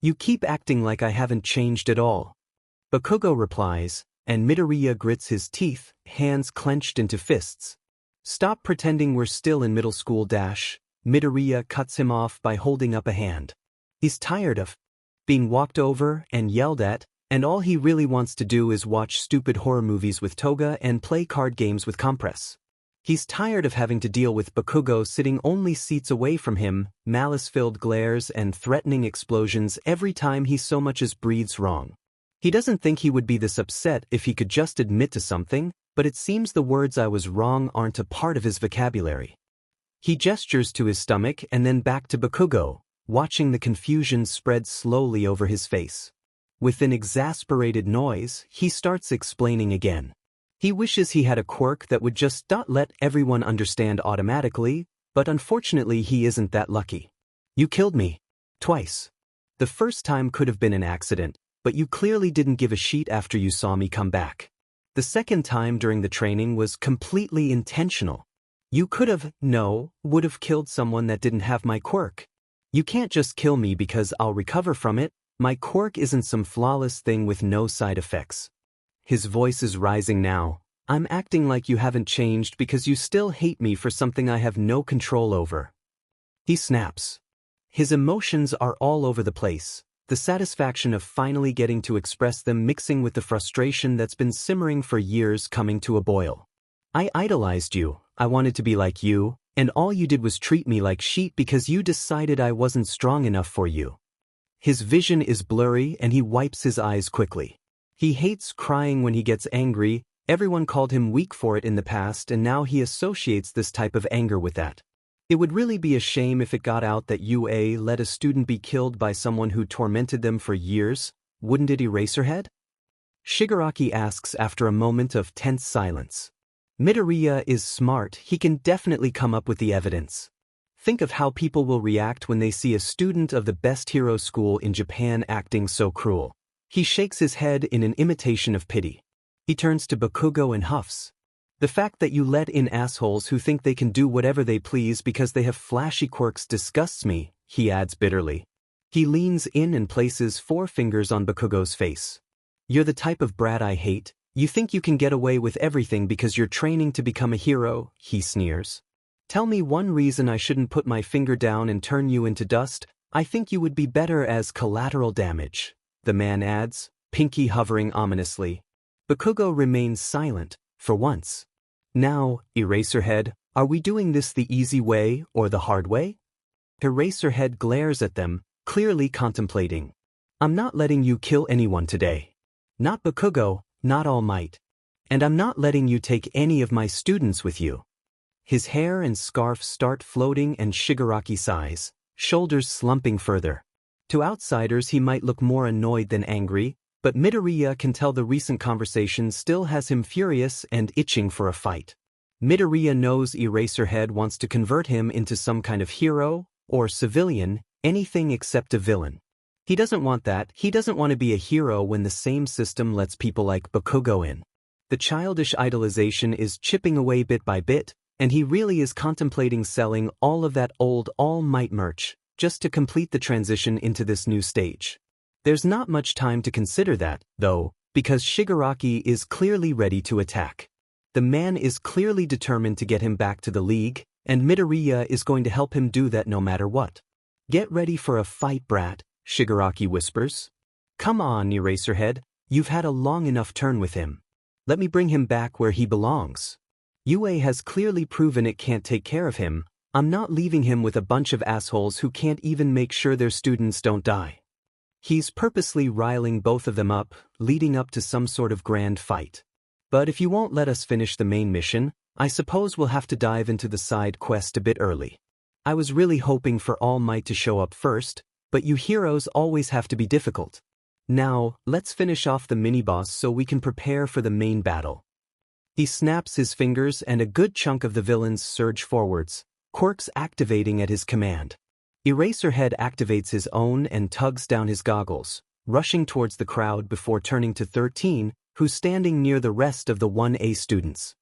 You keep acting like I haven't changed at all. Bakugo replies, and Midoriya grits his teeth, hands clenched into fists. Stop pretending we're still in middle school. Midoriya cuts him off by holding up a hand. He's tired of being walked over and yelled at, and all he really wants to do is watch stupid horror movies with Toga and play card games with Compress. He's tired of having to deal with Bakugo sitting only seats away from him, malice-filled glares and threatening explosions every time he so much as breathes wrong. He doesn't think he would be this upset if he could just admit to something, but it seems the words "I was wrong" aren't a part of his vocabulary. He gestures to his stomach and then back to Bakugo, watching the confusion spread slowly over his face. With an exasperated noise, he starts explaining again. He wishes he had a quirk that would just let everyone understand automatically, but unfortunately he isn't that lucky. You killed me. Twice. The first time could have been an accident, but you clearly didn't give a shit after you saw me come back. The second time during the training was completely intentional. You would have killed someone that didn't have my quirk. You can't just kill me because I'll recover from it. My quirk isn't some flawless thing with no side effects. His voice is rising now. I'm acting like you haven't changed because you still hate me for something I have no control over. He snaps. His emotions are all over the place, the satisfaction of finally getting to express them mixing with the frustration that's been simmering for years coming to a boil. I idolized you, I wanted to be like you, and all you did was treat me like shit because you decided I wasn't strong enough for you. His vision is blurry and he wipes his eyes quickly. He hates crying when he gets angry, everyone called him weak for it in the past and now he associates this type of anger with that. It would really be a shame if it got out that UA let a student be killed by someone who tormented them for years, wouldn't it, Eraserhead? Shigaraki asks after a moment of tense silence. Midoriya is smart, he can definitely come up with the evidence. Think of how people will react when they see a student of the best hero school in Japan acting so cruel. He shakes his head in an imitation of pity. He turns to Bakugo and huffs. The fact that you let in assholes who think they can do whatever they please because they have flashy quirks disgusts me, he adds bitterly. He leans in and places 4 fingers on Bakugo's face. You're the type of brat I hate. You think you can get away with everything because you're training to become a hero, he sneers. Tell me one reason I shouldn't put my finger down and turn you into dust. I think you would be better as collateral damage, the man adds, pinky hovering ominously. Bakugo remains silent, for once. Now, Eraserhead, are we doing this the easy way or the hard way? Eraserhead glares at them, clearly contemplating. I'm not letting you kill anyone today. Not Bakugo, not All Might. And I'm not letting you take any of my students with you. His hair and scarf start floating and Shigaraki sighs, shoulders slumping further. To outsiders he might look more annoyed than angry, but Midoriya can tell the recent conversation still has him furious and itching for a fight. Midoriya knows Eraserhead wants to convert him into some kind of hero, or civilian, anything except a villain. He doesn't want that, he doesn't want to be a hero when the same system lets people like Bakugo in. The childish idolization is chipping away bit by bit, and he really is contemplating selling all of that old All Might merch, just to complete the transition into this new stage. There's not much time to consider that, though, because Shigaraki is clearly ready to attack. The man is clearly determined to get him back to the league, and Midoriya is going to help him do that no matter what. Get ready for a fight, brat, Shigaraki whispers. Come on, Eraserhead, you've had a long enough turn with him. Let me bring him back where he belongs. UA has clearly proven it can't take care of him. I'm not leaving him with a bunch of assholes who can't even make sure their students don't die. He's purposely riling both of them up, leading up to some sort of grand fight. But if you won't let us finish the main mission, I suppose we'll have to dive into the side quest a bit early. I was really hoping for All Might to show up first, but you heroes always have to be difficult. Now, let's finish off the mini-boss so we can prepare for the main battle. He snaps his fingers and a good chunk of the villains surge forwards, quirks activating at his command. Eraserhead activates his own and tugs down his goggles, rushing towards the crowd before turning to 13, who's standing near the rest of the 1A students.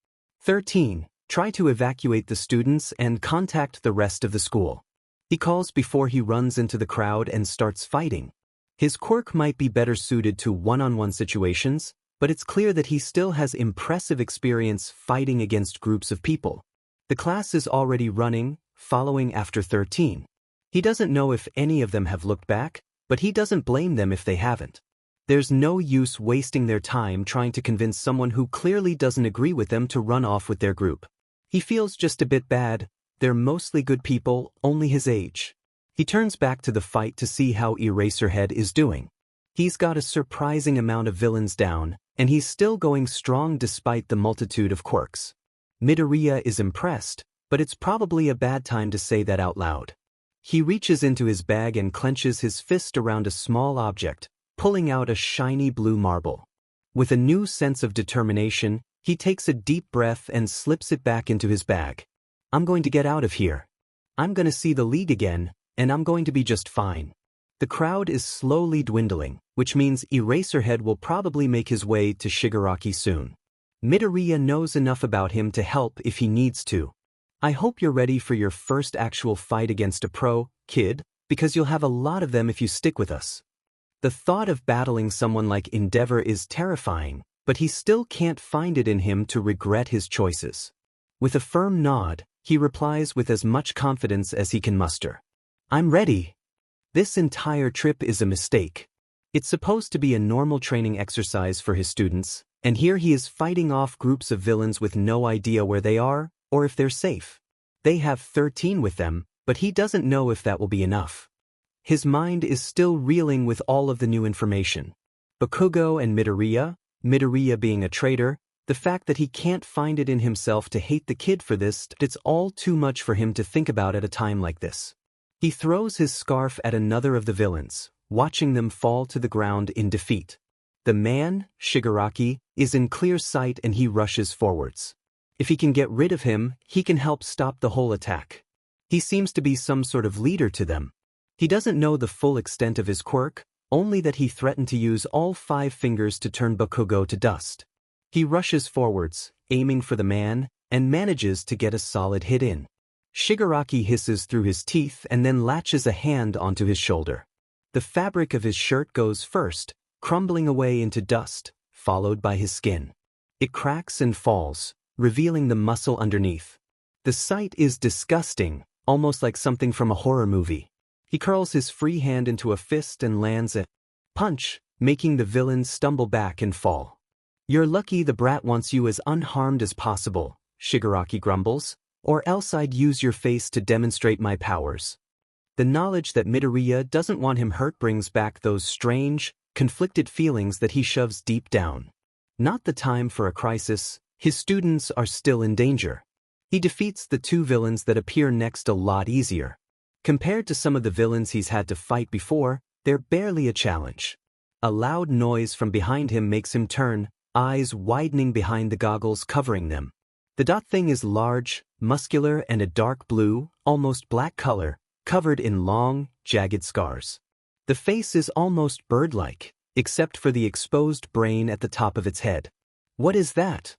13, try to evacuate the students and contact the rest of the school. He calls before he runs into the crowd and starts fighting. His quirk might be better suited to one-on-one situations, but it's clear that he still has impressive experience fighting against groups of people. The class is already running, following after 13. He doesn't know if any of them have looked back, but he doesn't blame them if they haven't. There's no use wasting their time trying to convince someone who clearly doesn't agree with them to run off with their group. He feels just a bit bad. They're mostly good people, only his age. He turns back to the fight to see how Eraserhead is doing. He's got a surprising amount of villains down, and he's still going strong despite the multitude of quirks. Midoriya is impressed, but it's probably a bad time to say that out loud. He reaches into his bag and clenches his fist around a small object, pulling out a shiny blue marble. With a new sense of determination, he takes a deep breath and slips it back into his bag. I'm going to get out of here. I'm going to see the league again, and I'm going to be just fine. The crowd is slowly dwindling, which means Eraserhead will probably make his way to Shigaraki soon. Midoriya knows enough about him to help if he needs to. I hope you're ready for your first actual fight against a pro, kid, because you'll have a lot of them if you stick with us. The thought of battling someone like Endeavor is terrifying, but he still can't find it in him to regret his choices. With a firm nod, he replies with as much confidence as he can muster. I'm ready. This entire trip is a mistake. It's supposed to be a normal training exercise for his students, and here he is fighting off groups of villains with no idea where they are, or if they're safe. They have 13 with them, but he doesn't know if that will be enough. His mind is still reeling with all of the new information. Bakugo and Midoriya being a traitor, the fact that he can't find it in himself to hate the kid for this, it's all too much for him to think about at a time like this. He throws his scarf at another of the villains, watching them fall to the ground in defeat. The man, Shigaraki, is in clear sight and he rushes forwards. If he can get rid of him, he can help stop the whole attack. He seems to be some sort of leader to them. He doesn't know the full extent of his quirk, only that he threatened to use all 5 fingers to turn Bakugo to dust. He rushes forwards, aiming for the man, and manages to get a solid hit in. Shigaraki hisses through his teeth and then latches a hand onto his shoulder. The fabric of his shirt goes first, crumbling away into dust, followed by his skin. It cracks and falls, revealing the muscle underneath. The sight is disgusting, almost like something from a horror movie. He curls his free hand into a fist and lands a punch, making the villain stumble back and fall. You're lucky the brat wants you as unharmed as possible, Shigaraki grumbles, or else I'd use your face to demonstrate my powers. The knowledge that Midoriya doesn't want him hurt brings back those strange, conflicted feelings that he shoves deep down. Not the time for a crisis, his students are still in danger. He defeats the two villains that appear next a lot easier. Compared to some of the villains he's had to fight before, they're barely a challenge. A loud noise from behind him makes him turn, eyes widening behind the goggles covering them. The dot thing is large, muscular and a dark blue, almost black color, covered in long, jagged scars. The face is almost bird-like, except for the exposed brain at the top of its head. What is that?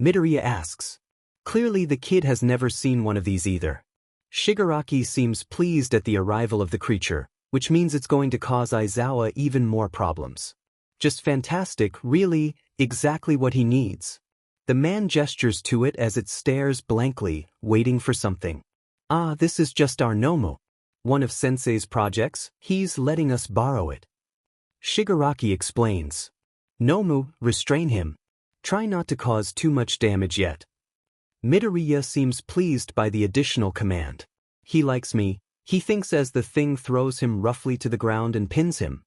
Midoriya asks. Clearly the kid has never seen one of these either. Shigaraki seems pleased at the arrival of the creature, which means it's going to cause Aizawa even more problems. Just fantastic, really, exactly what he needs. The man gestures to it as it stares blankly, waiting for something. Ah, this is just our Nomu. One of Sensei's projects, he's letting us borrow it. Shigaraki explains. Nomu, restrain him. Try not to cause too much damage yet. Midoriya seems pleased by the additional command. He likes me, he thinks as the thing throws him roughly to the ground and pins him.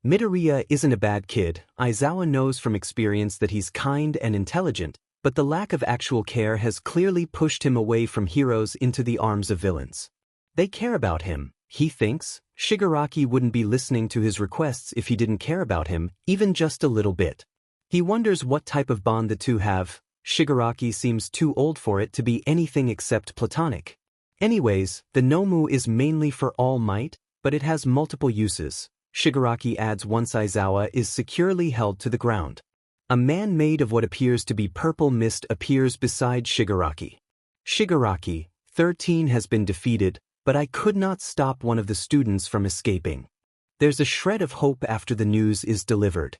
Midoriya isn't a bad kid. Aizawa knows from experience that he's kind and intelligent, but the lack of actual care has clearly pushed him away from heroes into the arms of villains. They care about him, he thinks. Shigaraki wouldn't be listening to his requests if he didn't care about him, even just a little bit. He wonders what type of bond the two have. Shigaraki seems too old for it to be anything except platonic. Anyways, the Nomu is mainly for All Might, but it has multiple uses. Shigaraki adds once Aizawa is securely held to the ground. A man made of what appears to be purple mist appears beside Shigaraki. Shigaraki, 13 has been defeated, but I could not stop one of the students from escaping. There's a shred of hope after the news is delivered.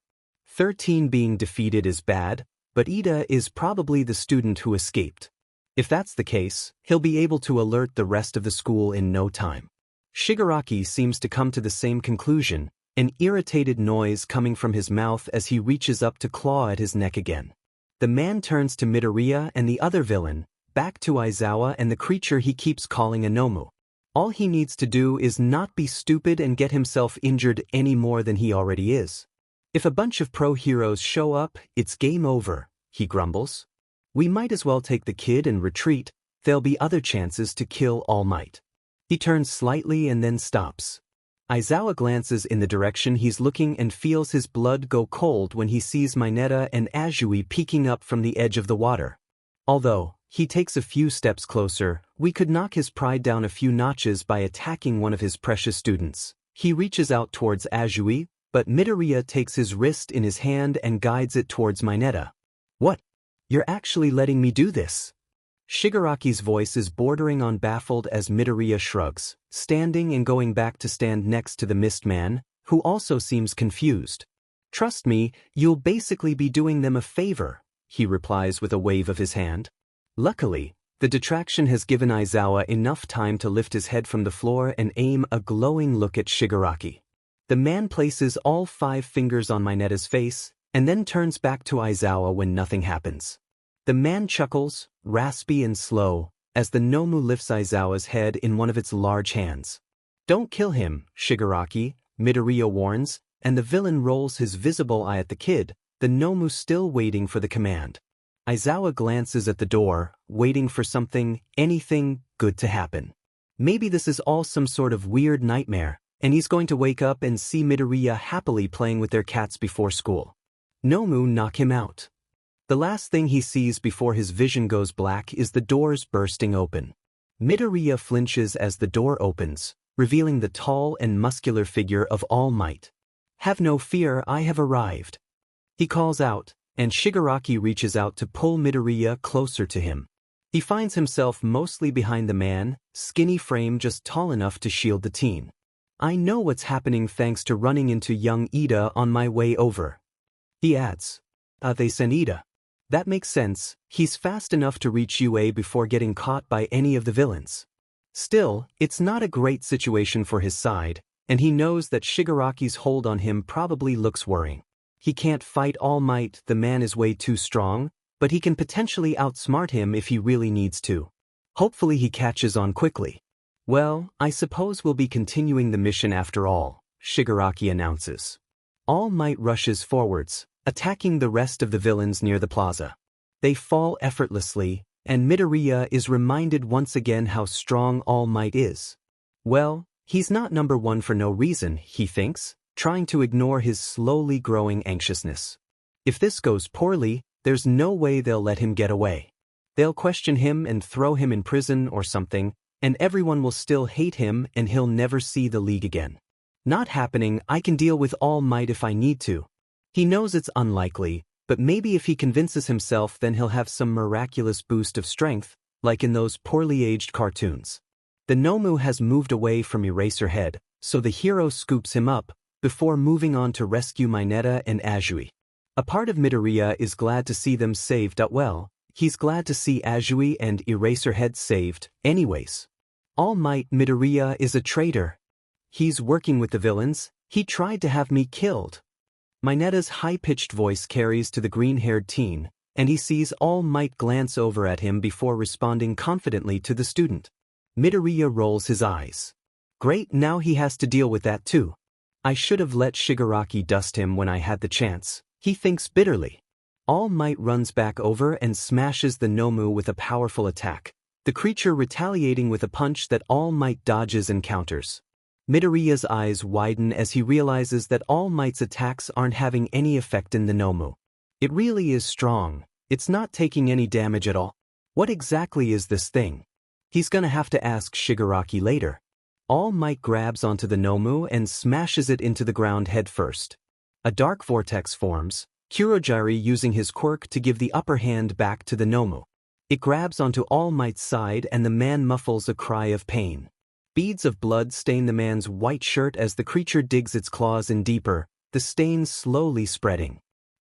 13 being defeated is bad, but Ida is probably the student who escaped. If that's the case, he'll be able to alert the rest of the school in no time. Shigaraki seems to come to the same conclusion, an irritated noise coming from his mouth as he reaches up to claw at his neck again. The man turns to Midoriya and the other villain, back to Aizawa and the creature he keeps calling a Nomu. All he needs to do is not be stupid and get himself injured any more than he already is. If a bunch of pro heroes show up, it's game over, he grumbles. We might as well take the kid and retreat, there'll be other chances to kill All Might. He turns slightly and then stops. Aizawa glances in the direction he's looking and feels his blood go cold when he sees Mineta and Azui peeking up from the edge of the water. Although he takes a few steps closer, we could knock his pride down a few notches by attacking one of his precious students. He reaches out towards Azui, but Midoriya takes his wrist in his hand and guides it towards Mineta. What? You're actually letting me do this? Shigaraki's voice is bordering on baffled as Midoriya shrugs, standing and going back to stand next to the Mist Man, who also seems confused. Trust me, you'll basically be doing them a favor, he replies with a wave of his hand. Luckily, the detraction has given Aizawa enough time to lift his head from the floor and aim a glowing look at Shigaraki. The man places all 5 fingers on Mineta's face, and then turns back to Aizawa when nothing happens. The man chuckles, raspy and slow, as the Nomu lifts Aizawa's head in one of its large hands. Don't kill him, Shigaraki, Midoriya warns, and the villain rolls his visible eye at the kid, the Nomu still waiting for the command. Aizawa glances at the door, waiting for something, anything, good to happen. Maybe this is all some sort of weird nightmare, and he's going to wake up and see Midoriya happily playing with their cats before school. Nomu knock him out. The last thing he sees before his vision goes black is the doors bursting open. Midoriya flinches as the door opens, revealing the tall and muscular figure of All Might. Have no fear, I have arrived. He calls out, and Shigaraki reaches out to pull Midoriya closer to him. He finds himself mostly behind the man, skinny frame just tall enough to shield the teen. I know what's happening thanks to running into young Ida on my way over. He adds, they sent Ida. That makes sense, he's fast enough to reach UA before getting caught by any of the villains. Still, it's not a great situation for his side, and he knows that Shigaraki's hold on him probably looks worrying. He can't fight All Might, the man is way too strong, but he can potentially outsmart him if he really needs to. Hopefully he catches on quickly. Well, I suppose we'll be continuing the mission after all, Shigaraki announces. All Might rushes forwards, attacking the rest of the villains near the plaza. They fall effortlessly, and Midoriya is reminded once again how strong All Might is. Well, he's not number one for no reason, he thinks, trying to ignore his slowly growing anxiousness. If this goes poorly, there's no way they'll let him get away. They'll question him and throw him in prison or something, and everyone will still hate him and he'll never see the league again. Not happening. I can deal with All Might if I need to. He knows it's unlikely, but maybe if he convinces himself, then he'll have some miraculous boost of strength, like in those poorly aged cartoons. The Nomu has moved away from Eraserhead, so the hero scoops him up, before moving on to rescue Mineta and Azui. A part of Midoriya is glad to see them saved. Well, he's glad to see Azui and Eraserhead saved, anyways. All Might, Midoriya is a traitor. He's working with the villains. He tried to have me killed. Mineta's high-pitched voice carries to the green-haired teen, and he sees All Might glance over at him before responding confidently to the student. Midoriya rolls his eyes. Great, now he has to deal with that too. I should have let Shigaraki dust him when I had the chance, he thinks bitterly. All Might runs back over and smashes the Nomu with a powerful attack, the creature retaliating with a punch that All Might dodges and counters. Midoriya's eyes widen as he realizes that All Might's attacks aren't having any effect in the Nomu. It really is strong. It's not taking any damage at all. What exactly is this thing? He's gonna have to ask Shigaraki later. All Might grabs onto the Nomu and smashes it into the ground head first. A dark vortex forms, Kurogiri using his quirk to give the upper hand back to the Nomu. It grabs onto All Might's side and the man muffles a cry of pain. Beads of blood stain the man's white shirt as the creature digs its claws in deeper, the stains slowly spreading.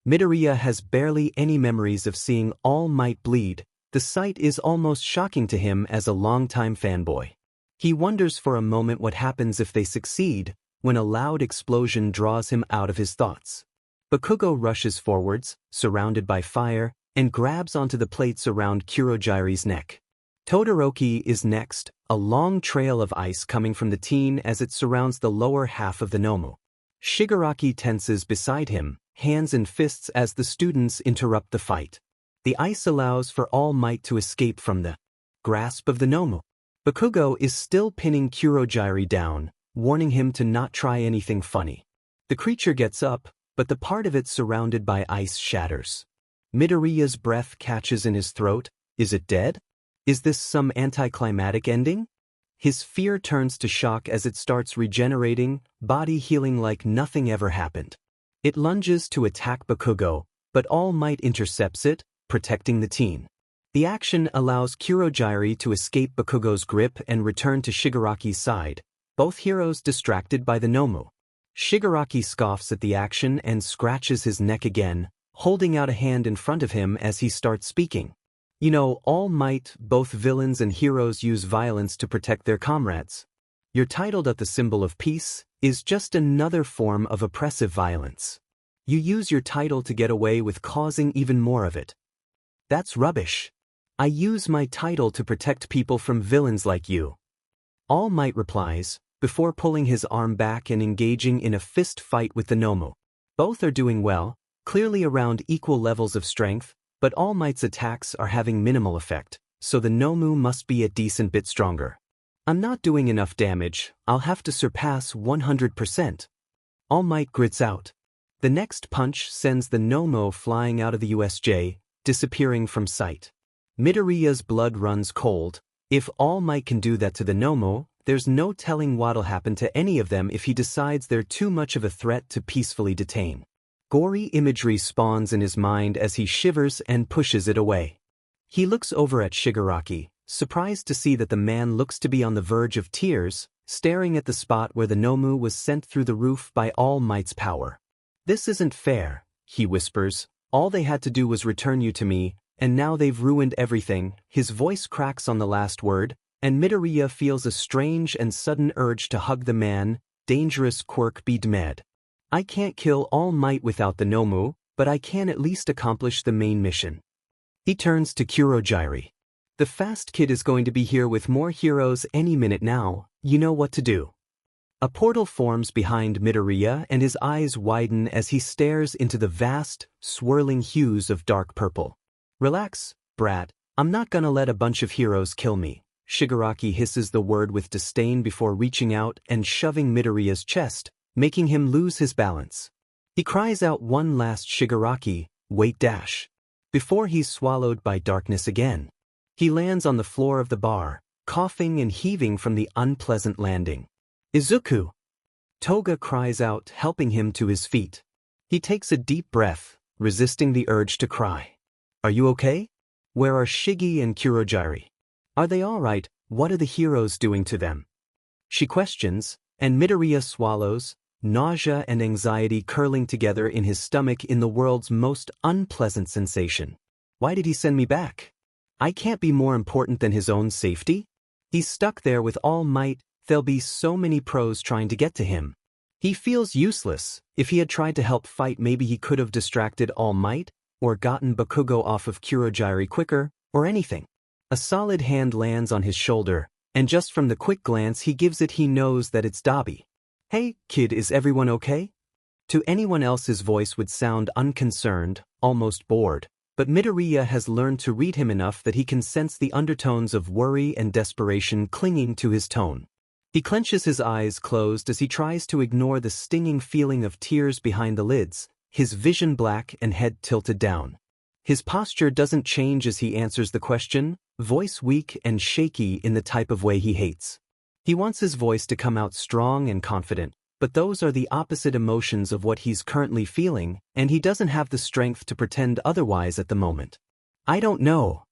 Midoriya has barely any memories of seeing All Might bleed. The sight is almost shocking to him as a longtime fanboy. He wonders for a moment what happens if they succeed, when a loud explosion draws him out of his thoughts. Bakugo rushes forwards, surrounded by fire, and grabs onto the plates around Kurogiri's neck. Todoroki is next, a long trail of ice coming from the teen as it surrounds the lower half of the Nomu. Shigaraki tenses beside him, hands and fists as the students interrupt the fight. The ice allows for All Might to escape from the grasp of the Nomu. Bakugo is still pinning Kurogiri down, warning him to not try anything funny. The creature gets up, but the part of it surrounded by ice shatters. Midoriya's breath catches in his throat. Is it dead? Is this some anticlimactic ending? His fear turns to shock as it starts regenerating, body healing like nothing ever happened. It lunges to attack Bakugo, but All Might intercepts it, protecting the teen. The action allows Kurogiri to escape Bakugo's grip and return to Shigaraki's side, both heroes distracted by the Nomu. Shigaraki scoffs at the action and scratches his neck again, holding out a hand in front of him as he starts speaking. You know, All Might, both villains and heroes use violence to protect their comrades. Your title, the symbol of peace, is just another form of oppressive violence. You use your title to get away with causing even more of it. That's rubbish. I use my title to protect people from villains like you. All Might replies, before pulling his arm back and engaging in a fist fight with the Nomu. Both are doing well, clearly around equal levels of strength, but All Might's attacks are having minimal effect, so the Nomu must be a decent bit stronger. I'm not doing enough damage. I'll have to surpass 100%. All Might grits out. The next punch sends the Nomu flying out of the USJ, disappearing from sight. Midoriya's blood runs cold. If All Might can do that to the Nomu, there's no telling what'll happen to any of them if he decides they're too much of a threat to peacefully detain. Gory imagery spawns in his mind as he shivers and pushes it away. He looks over at Shigaraki, surprised to see that the man looks to be on the verge of tears, staring at the spot where the Nomu was sent through the roof by All Might's power. This isn't fair, he whispers. All they had to do was return you to me, and now they've ruined everything. His voice cracks on the last word, And Midoriya feels a strange and sudden urge to hug the man. Dangerous quirk be damned. I can't kill All Might without the Nomu, but I can at least accomplish the main mission. He turns to Kurogiri. The fast kid is going to be here with more heroes any minute now, you know what to do. A portal forms behind Midoriya and his eyes widen as he stares into the vast, swirling hues of dark purple. Relax, brat, I'm not gonna let a bunch of heroes kill me. Shigaraki hisses the word with disdain before reaching out and shoving Midoriya's chest, making him lose his balance. He cries out one last Shigaraki, wait dash. Before he's swallowed by darkness again. He lands on the floor of the bar, coughing and heaving from the unpleasant landing. Izuku! Toga cries out, helping him to his feet. He takes a deep breath, resisting the urge to cry. Are you okay? Where are Shigi and Kurogiri? Are they all right? What are the heroes doing to them? She questions, and Midoriya swallows, nausea and anxiety curling together in his stomach in the world's most unpleasant sensation. Why did he send me back? I can't be more important than his own safety? He's stuck there with All Might, there'll be so many pros trying to get to him. He feels useless. If he had tried to help fight, maybe he could have distracted All Might, or gotten Bakugo off of Kurogiri quicker, or anything. A solid hand lands on his shoulder, and just from the quick glance he gives it he knows that it's Dabi. Hey, kid, is everyone okay? To anyone else his voice would sound unconcerned, almost bored, but Midoriya has learned to read him enough that he can sense the undertones of worry and desperation clinging to his tone. He clenches his eyes closed as he tries to ignore the stinging feeling of tears behind the lids, his vision black and head tilted down. His posture doesn't change as he answers the question, voice weak and shaky in the type of way he hates. He wants his voice to come out strong and confident, but those are the opposite emotions of what he's currently feeling, and he doesn't have the strength to pretend otherwise at the moment. I don't know.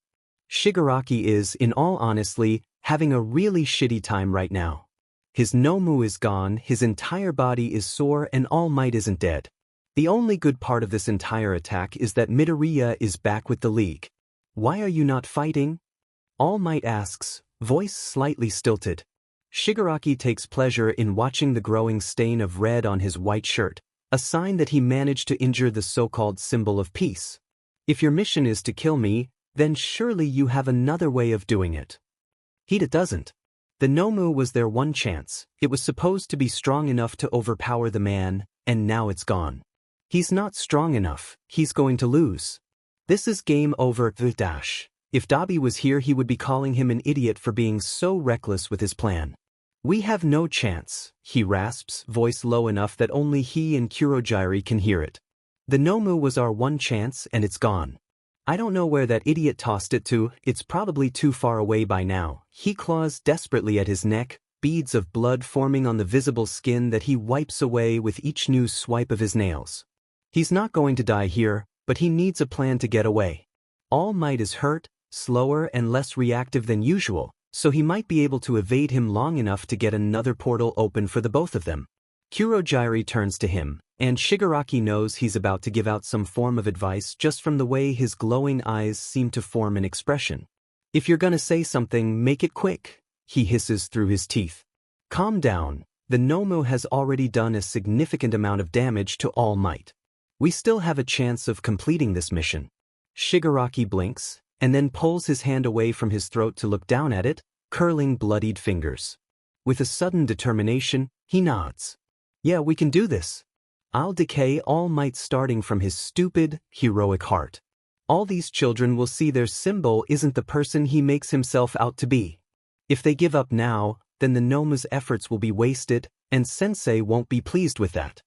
Shigaraki is, in all honesty, having a really shitty time right now. His Nomu is gone, his entire body is sore, and All Might isn't dead. The only good part of this entire attack is that Midoriya is back with the League. Why are you not fighting? All Might asks, voice slightly stilted. Shigaraki takes pleasure in watching the growing stain of red on his white shirt, a sign that he managed to injure the so-called symbol of peace. If your mission is to kill me, then surely you have another way of doing it. Hida doesn't. The Nomu was their one chance. It was supposed to be strong enough to overpower the man, and now it's gone. He's not strong enough, he's going to lose. This is game over. Dash. If Dabi was here he would be calling him an idiot for being so reckless with his plan. We have no chance, he rasps, voice low enough that only he and Kurogiri can hear it. The Nomu was our one chance and it's gone. I don't know where that idiot tossed it to, it's probably too far away by now. He claws desperately at his neck, beads of blood forming on the visible skin that he wipes away with each new swipe of his nails. He's not going to die here, but he needs a plan to get away. All Might is hurt, slower and less reactive than usual, so he might be able to evade him long enough to get another portal open for the both of them. Kurogiri turns to him, and Shigaraki knows he's about to give out some form of advice just from the way his glowing eyes seem to form an expression. If you're gonna say something, make it quick, he hisses through his teeth. Calm down, the Nomu has already done a significant amount of damage to All Might. We still have a chance of completing this mission. Shigaraki blinks, and then pulls his hand away from his throat to look down at it, curling bloodied fingers. With a sudden determination, he nods. Yeah, we can do this. I'll decay All Might starting from his stupid, heroic heart. All these children will see their symbol isn't the person he makes himself out to be. If they give up now, then the Nomu's efforts will be wasted, and Sensei won't be pleased with that.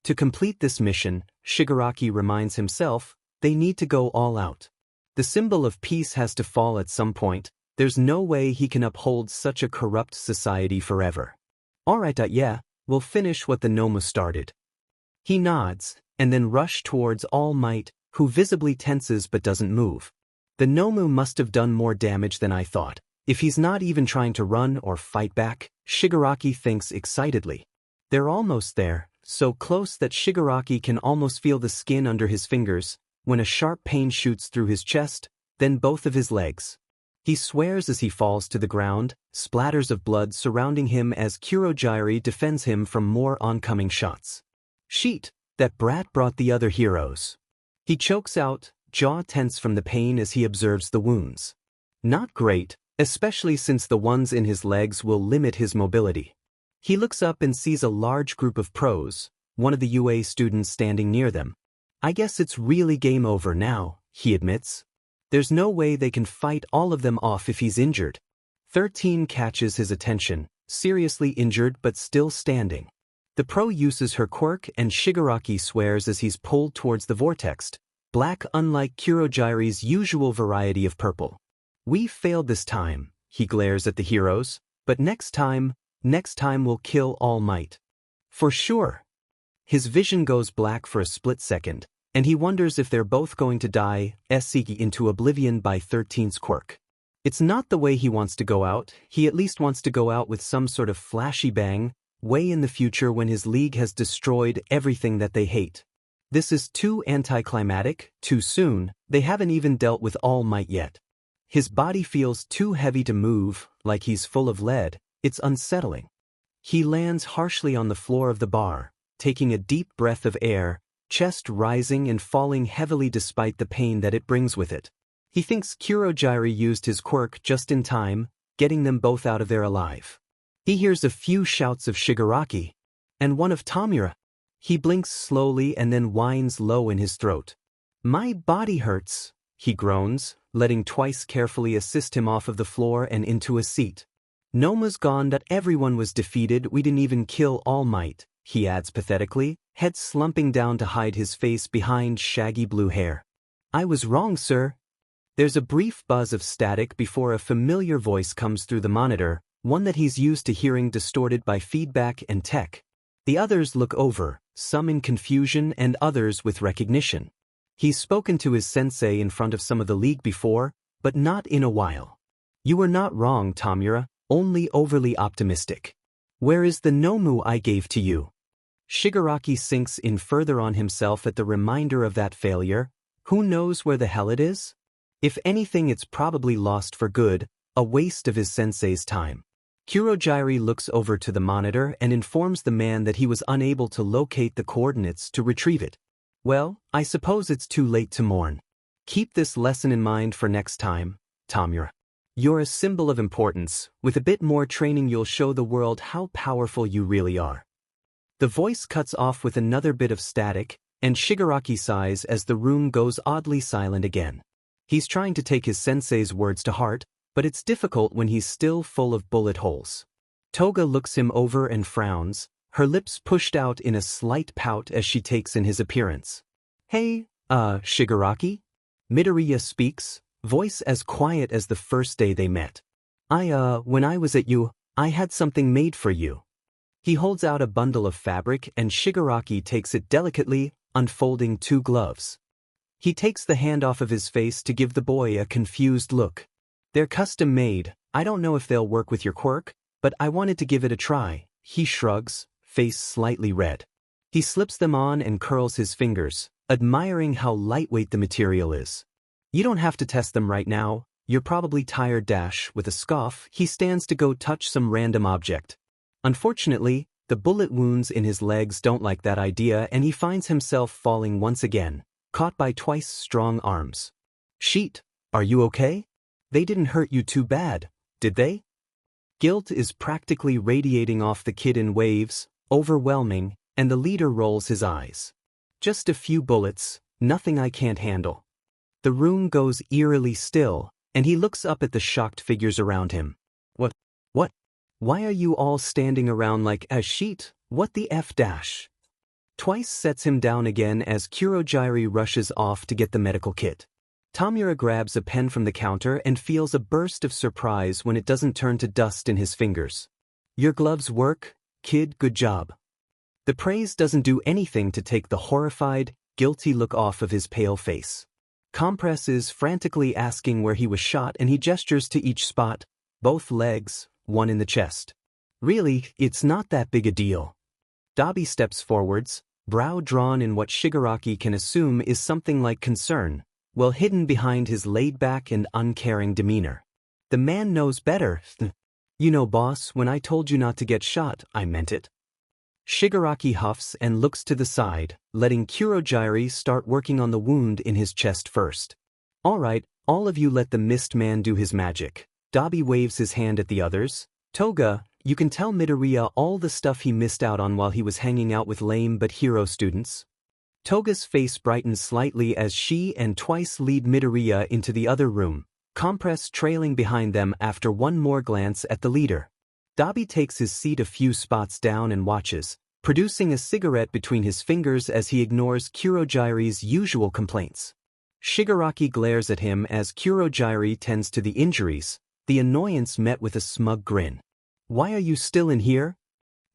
To complete this mission, Shigaraki reminds himself, they need to go all out. The symbol of peace has to fall at some point. There's no way he can uphold such a corrupt society forever. Alright, yeah, we'll finish what the Nomu started. He nods, and then rush towards All Might, who visibly tenses but doesn't move. The Nomu must have done more damage than I thought. If he's not even trying to run or fight back, Shigaraki thinks excitedly. They're almost there, so close that Shigaraki can almost feel the skin under his fingers, when a sharp pain shoots through his chest, then both of his legs. He swears as he falls to the ground, splatters of blood surrounding him as Kurogyari defends him from more oncoming shots. Sheet, that brat brought the other heroes. He chokes out, jaw tense from the pain as he observes the wounds. Not great, especially since the ones in his legs will limit his mobility. He looks up and sees a large group of pros, one of the UA students standing near them. I guess it's really game over now, he admits. There's no way they can fight all of them off if he's injured. 13 catches his attention, seriously injured but still standing. The pro uses her quirk and Shigaraki swears as he's pulled towards the vortex, black unlike Kurogyari's usual variety of purple. We failed this time, he glares at the heroes, but next time we'll kill All Might. For sure. His vision goes black for a split second, and he wonders if they're both going to die into oblivion by 13's quirk. It's not the way he wants to go out, he at least wants to go out with some sort of flashy bang, way in the future when his league has destroyed everything that they hate. This is too anticlimactic, too soon, they haven't even dealt with All Might yet. His body feels too heavy to move, like he's full of lead, it's unsettling. He lands harshly on the floor of the bar, taking a deep breath of air, chest rising and falling heavily despite the pain that it brings with it. He thinks Kurogyari used his quirk just in time, getting them both out of there alive. He hears a few shouts of Shigaraki, and one of Tamura. He blinks slowly and then whines low in his throat. My body hurts, he groans, letting Twice carefully assist him off of the floor and into a seat. Noma's gone that everyone was defeated, we didn't even kill All Might, he adds pathetically, head slumping down to hide his face behind shaggy blue hair. I was wrong, sir. There's a brief buzz of static before a familiar voice comes through the monitor, one that he's used to hearing distorted by feedback and tech. The others look over, some in confusion and others with recognition. He's spoken to his sensei in front of some of the league before, but not in a while. You were not wrong, Tamura, only overly optimistic. Where is the Nomu I gave to you? Shigaraki sinks in further on himself at the reminder of that failure. Who knows where the hell it is? If anything, it's probably lost for good, a waste of his sensei's time. Kurogyari looks over to the monitor and informs the man that he was unable to locate the coordinates to retrieve it. Well, I suppose it's too late to mourn. Keep this lesson in mind for next time, Tamura. You're a symbol of importance. With a bit more training you'll show the world how powerful you really are. The voice cuts off with another bit of static, and Shigaraki sighs as the room goes oddly silent again. He's trying to take his sensei's words to heart, but it's difficult when he's still full of bullet holes. Toga looks him over and frowns, her lips pushed out in a slight pout as she takes in his appearance. Hey, Shigaraki? Midoriya speaks, voice as quiet as the first day they met. When I was at you, I had something made for you. He holds out a bundle of fabric and Shigaraki takes it delicately, unfolding 2 gloves. He takes the hand off of his face to give the boy a confused look. They're custom made, I don't know if they'll work with your quirk, but I wanted to give it a try. He shrugs, face slightly red. He slips them on and curls his fingers, admiring how lightweight the material is. You don't have to test them right now, you're probably tired. With a scoff, he stands to go touch some random object. Unfortunately, the bullet wounds in his legs don't like that idea and he finds himself falling once again, caught by Twice's strong arms. Sheet, are you okay? They didn't hurt you too bad, did they? Guilt is practically radiating off the kid in waves, overwhelming, and the leader rolls his eyes. Just a few bullets, nothing I can't handle. The room goes eerily still, and he looks up at the shocked figures around him. What? Why are you all standing around like a sheet? What the F dash? Twice sets him down again as Kurogyari rushes off to get the medical kit. Tamura grabs a pen from the counter and feels a burst of surprise when it doesn't turn to dust in his fingers. Your gloves work, kid, good job. The praise doesn't do anything to take the horrified, guilty look off of his pale face. Compress is frantically asking where he was shot and he gestures to each spot, both legs, one in the chest. Really, it's not that big a deal. Dabi steps forwards, brow drawn in what Shigaraki can assume is something like concern, well hidden behind his laid-back and uncaring demeanor. The man knows better. You know, boss, when I told you not to get shot, I meant it. Shigaraki huffs and looks to the side, letting Kurogyari start working on the wound in his chest first. Alright, all of you let the mist man do his magic. Dabi waves his hand at the others. Toga, you can tell Midoriya all the stuff he missed out on while he was hanging out with lame but hero students. Toga's face brightens slightly as she and Twice lead Midoriya into the other room, Compress trailing behind them after one more glance at the leader. Dabi takes his seat a few spots down and watches, producing a cigarette between his fingers as he ignores Kurogyari's usual complaints. Shigaraki glares at him as Kurogyari tends to the injuries, the annoyance met with a smug grin. Why are you still in here?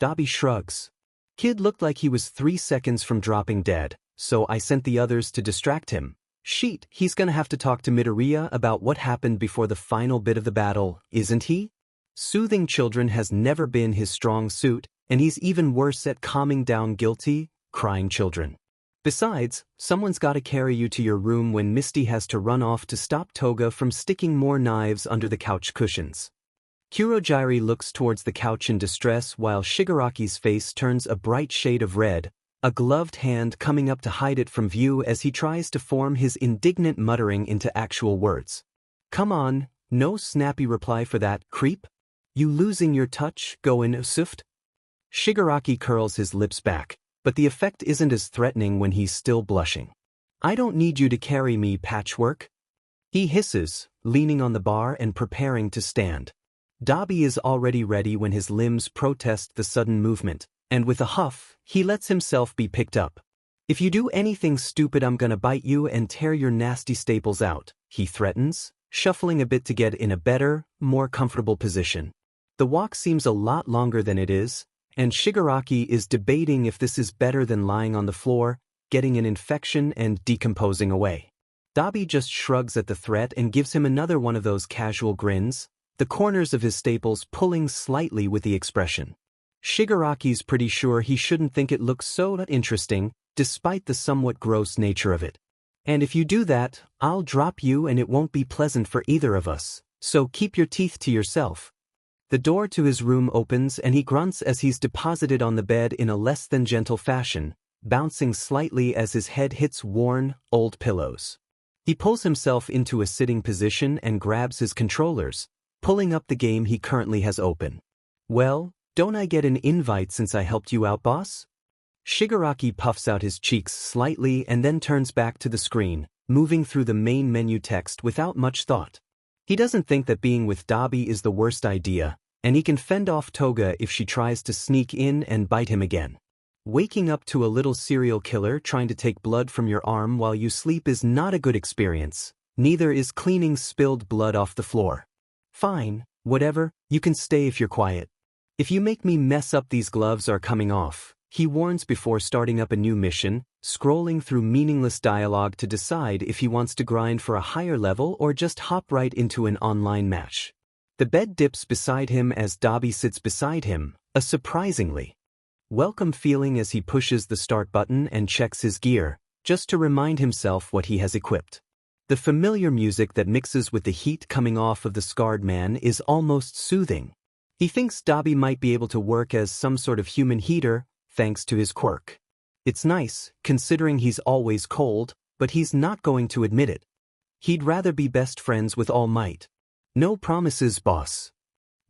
Dabi shrugs. Kid looked like he was 3 seconds from dropping dead, so I sent the others to distract him. Sheet, he's gonna have to talk to Midoriya about what happened before the final bit of the battle, isn't he? Soothing children has never been his strong suit, and he's even worse at calming down guilty, crying children. Besides, someone's gotta carry you to your room when Misty has to run off to stop Toga from sticking more knives under the couch cushions. Kurogyari looks towards the couch in distress while Shigaraki's face turns a bright shade of red, a gloved hand coming up to hide it from view as he tries to form his indignant muttering into actual words. Come on, no snappy reply for that, creep? You losing your touch, Goen Usuft? Shigaraki curls his lips back, but the effect isn't as threatening when he's still blushing. I don't need you to carry me, Patchwork. He hisses, leaning on the bar and preparing to stand. Dabi is already ready when his limbs protest the sudden movement, and with a huff, he lets himself be picked up. If you do anything stupid, I'm gonna bite you and tear your nasty staples out, he threatens, shuffling a bit to get in a better, more comfortable position. The walk seems a lot longer than it is, and Shigaraki is debating if this is better than lying on the floor, getting an infection and decomposing away. Dabi just shrugs at the threat and gives him another one of those casual grins, the corners of his staples pulling slightly with the expression. Shigaraki's pretty sure he shouldn't think it looks so interesting, despite the somewhat gross nature of it. And if you do that, I'll drop you and it won't be pleasant for either of us, so keep your teeth to yourself. The door to his room opens and he grunts as he's deposited on the bed in a less than gentle fashion, bouncing slightly as his head hits worn, old pillows. He pulls himself into a sitting position and grabs his controllers, pulling up the game he currently has open. Well, don't I get an invite since I helped you out, boss? Shigaraki puffs out his cheeks slightly and then turns back to the screen, moving through the main menu text without much thought. He doesn't think that being with Dabi is the worst idea, and he can fend off Toga if she tries to sneak in and bite him again. Waking up to a little serial killer trying to take blood from your arm while you sleep is not a good experience, neither is cleaning spilled blood off the floor. Fine, whatever, you can stay if you're quiet. If you make me mess up, these gloves are coming off, he warns before starting up a new mission, scrolling through meaningless dialogue to decide if he wants to grind for a higher level or just hop right into an online match. The bed dips beside him as Dabi sits beside him, a surprisingly welcome feeling as he pushes the start button and checks his gear, just to remind himself what he has equipped. The familiar music that mixes with the heat coming off of the scarred man is almost soothing. He thinks Dabi might be able to work as some sort of human heater, thanks to his quirk. It's nice, considering he's always cold, but he's not going to admit it. He'd rather be best friends with All Might. No promises, boss.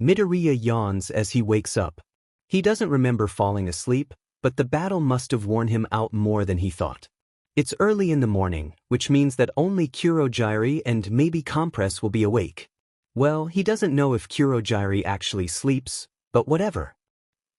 Midoriya yawns as he wakes up. He doesn't remember falling asleep, but the battle must have worn him out more than he thought. It's early in the morning, which means that only Kurogyari and maybe Compress will be awake. Well, he doesn't know if Kurogyari actually sleeps, but whatever.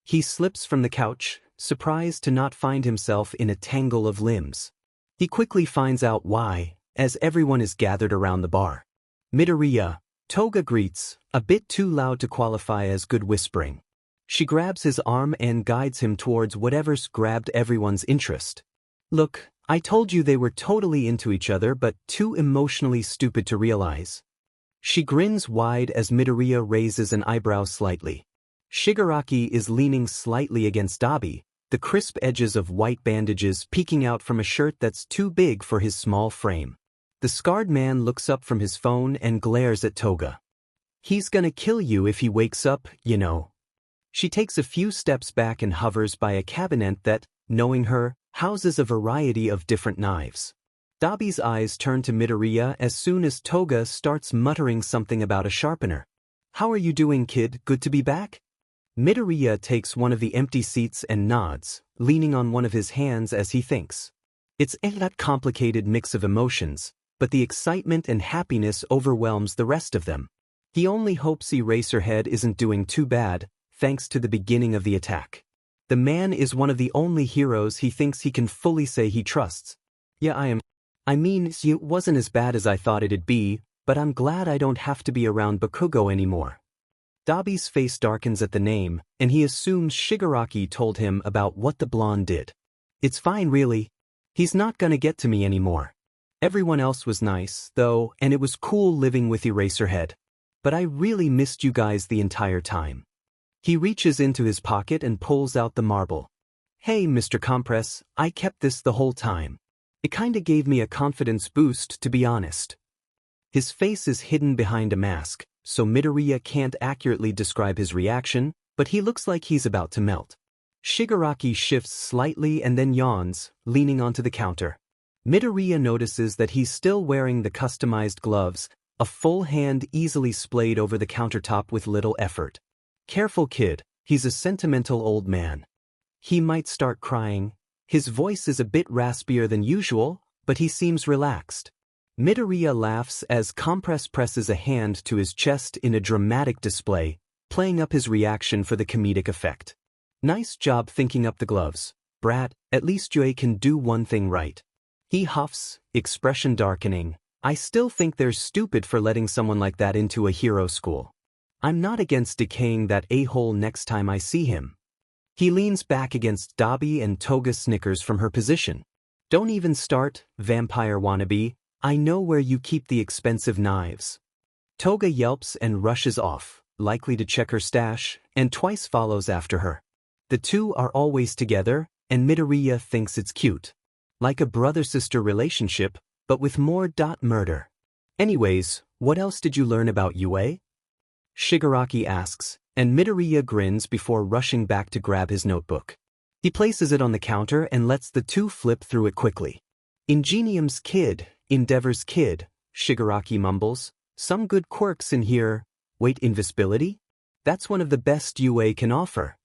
He slips from the couch, surprised to not find himself in a tangle of limbs. He quickly finds out why, as everyone is gathered around the bar. Midoriya, Toga greets, a bit too loud to qualify as good whispering. She grabs his arm and guides him towards whatever's grabbed everyone's interest. Look, I told you they were totally into each other but too emotionally stupid to realize. She grins wide as Midoriya raises an eyebrow slightly. Shigaraki is leaning slightly against Dabi, the crisp edges of white bandages peeking out from a shirt that's too big for his small frame. The scarred man looks up from his phone and glares at Toga. He's gonna kill you if he wakes up, you know. She takes a few steps back and hovers by a cabinet that, knowing her, houses a variety of different knives. Dabi's eyes turn to Midoriya as soon as Toga starts muttering something about a sharpener. "How are you doing, kid? Good to be back?" Midoriya takes one of the empty seats and nods, leaning on one of his hands as he thinks. It's that complicated mix of emotions, but the excitement and happiness overwhelms the rest of them. He only hopes Eraserhead isn't doing too bad, thanks to the beginning of the attack. The man is one of the only heroes he thinks he can fully say he trusts. "Yeah, I mean, it wasn't as bad as I thought it'd be, but I'm glad I don't have to be around Bakugo anymore." Dabi's face darkens at the name, and he assumes Shigaraki told him about what the blonde did. "It's fine really. He's not gonna get to me anymore. Everyone else was nice, though, and it was cool living with Eraserhead. But I really missed you guys the entire time." He reaches into his pocket and pulls out the marble. "Hey, Mr. Compress, I kept this the whole time. It kinda gave me a confidence boost, to be honest." His face is hidden behind a mask, so Midoriya can't accurately describe his reaction, but he looks like he's about to melt. Shigaraki shifts slightly and then yawns, leaning onto the counter. Midoriya notices that he's still wearing the customized gloves, a full hand easily splayed over the countertop with little effort. "Careful, kid, he's a sentimental old man. He might start crying." His voice is a bit raspier than usual, but he seems relaxed. Midoriya laughs as Compress presses a hand to his chest in a dramatic display, playing up his reaction for the comedic effect. "Nice job thinking up the gloves, brat, at least you can do one thing right." He huffs, expression darkening. "I still think they're stupid for letting someone like that into a hero school. I'm not against decaying that a-hole next time I see him." He leans back against Dabi and Toga snickers from her position. "Don't even start, vampire wannabe. I know where you keep the expensive knives." Toga yelps and rushes off, likely to check her stash, and twice follows after her. The two are always together, and Midoriya thinks it's cute. Like a brother-sister relationship, but with more murder. "Anyways, what else did you learn about UA?" Shigaraki asks, and Midoriya grins before rushing back to grab his notebook. He places it on the counter and lets the two flip through it quickly. "Ingenium's kid, Endeavor's kid," Shigaraki mumbles. "Some good quirks in here. Wait, invisibility? That's one of the best UA can offer."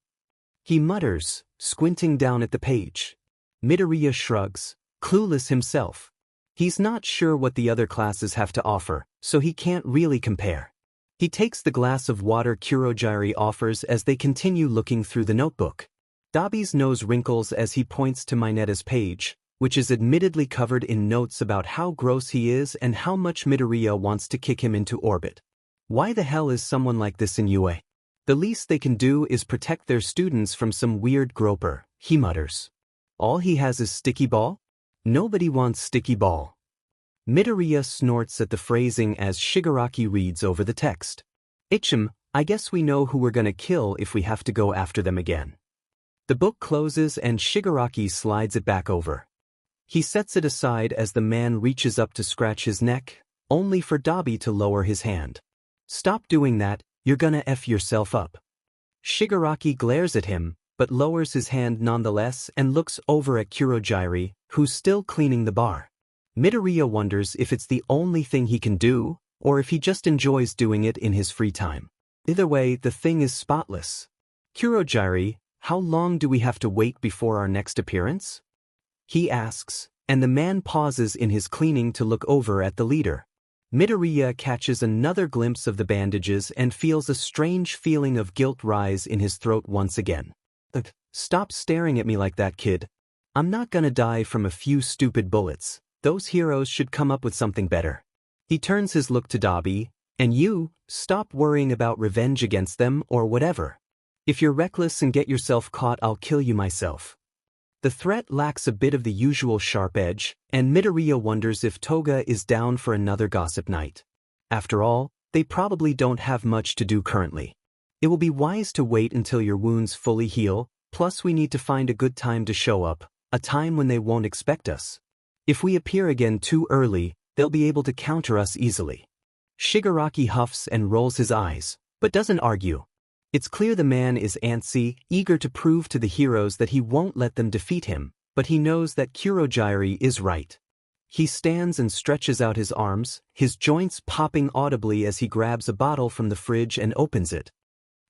He mutters, squinting down at the page. Midoriya shrugs, clueless himself. He's not sure what the other classes have to offer, so he can't really compare. He takes the glass of water Kurogiri offers as they continue looking through the notebook. Dabi's nose wrinkles as he points to Minetta's page, which is admittedly covered in notes about how gross he is and how much Midoriya wants to kick him into orbit. Why the hell is someone like this in UA? The least they can do is protect their students from some weird groper, he mutters. All he has is sticky ball? Nobody wants sticky ball. Midoriya snorts at the phrasing as Shigaraki reads over the text. "Ichem, I guess we know who we're gonna kill if we have to go after them again." The book closes and Shigaraki slides it back over. He sets it aside as the man reaches up to scratch his neck, only for Dabi to lower his hand. "Stop doing that, you're gonna F yourself up." Shigaraki glares at him, but lowers his hand nonetheless and looks over at Kurogiri, who's still cleaning the bar. Midoriya wonders if it's the only thing he can do, or if he just enjoys doing it in his free time. Either way, the thing is spotless. "Kurogiri, how long do we have to wait before our next appearance?" he asks, and the man pauses in his cleaning to look over at the leader. Midoriya catches another glimpse of the bandages and feels a strange feeling of guilt rise in his throat once again. "Stop staring at me like that, kid. I'm not gonna die from a few stupid bullets. Those heroes should come up with something better." He turns his look to Dabi, "And you, stop worrying about revenge against them or whatever. If you're reckless and get yourself caught, I'll kill you myself." The threat lacks a bit of the usual sharp edge, and Midoriya wonders if Toga is down for another gossip night. After all, they probably don't have much to do currently. It will be wise to wait until your wounds fully heal, plus we need to find a good time to show up, a time when they won't expect us. If we appear again too early, they'll be able to counter us easily. Shigaraki huffs and rolls his eyes, but doesn't argue. It's clear the man is antsy, eager to prove to the heroes that he won't let them defeat him, but he knows that Kurogiri is right. He stands and stretches out his arms, his joints popping audibly as he grabs a bottle from the fridge and opens it.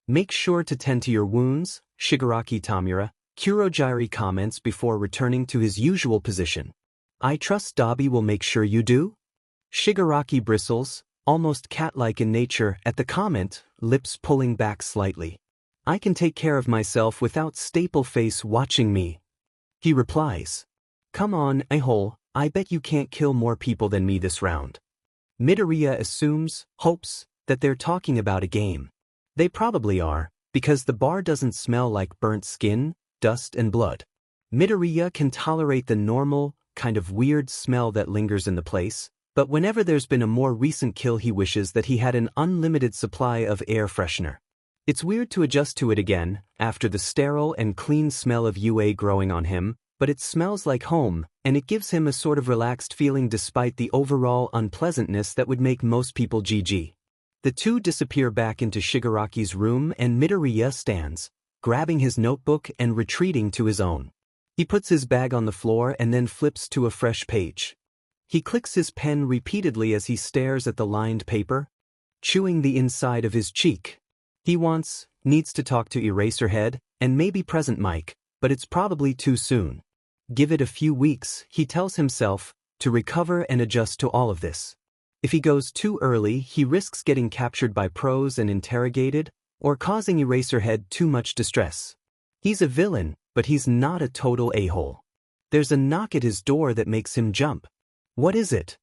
"Make sure to tend to your wounds, Shigaraki Tamura," Kurogiri comments before returning to his usual position. "I trust Dabi will make sure you do?" Shigaraki bristles, almost cat-like in nature, at the comment, lips pulling back slightly. "I can take care of myself without Staple Face watching me." He replies, "Come on, a-hole, I bet you can't kill more people than me this round." Midoriya assumes, hopes, that they're talking about a game. They probably are, because the bar doesn't smell like burnt skin, dust and blood. Midoriya can tolerate the normal, kind of weird smell that lingers in the place, but whenever there's been a more recent kill he wishes that he had an unlimited supply of air freshener. It's weird to adjust to it again, after the sterile and clean smell of UA growing on him, but it smells like home, and it gives him a sort of relaxed feeling despite the overall unpleasantness that would make most people GG. The two disappear back into Shigaraki's room and Midoriya stands, grabbing his notebook and retreating to his own. He puts his bag on the floor and then flips to a fresh page. He clicks his pen repeatedly as he stares at the lined paper, chewing the inside of his cheek. He needs to talk to Eraserhead, and maybe Present Mike, but it's probably too soon. Give it a few weeks, he tells himself, to recover and adjust to all of this. If he goes too early, he risks getting captured by pros and interrogated, or causing Eraserhead too much distress. He's a villain, but he's not a total a-hole. There's a knock at his door that makes him jump. What is it?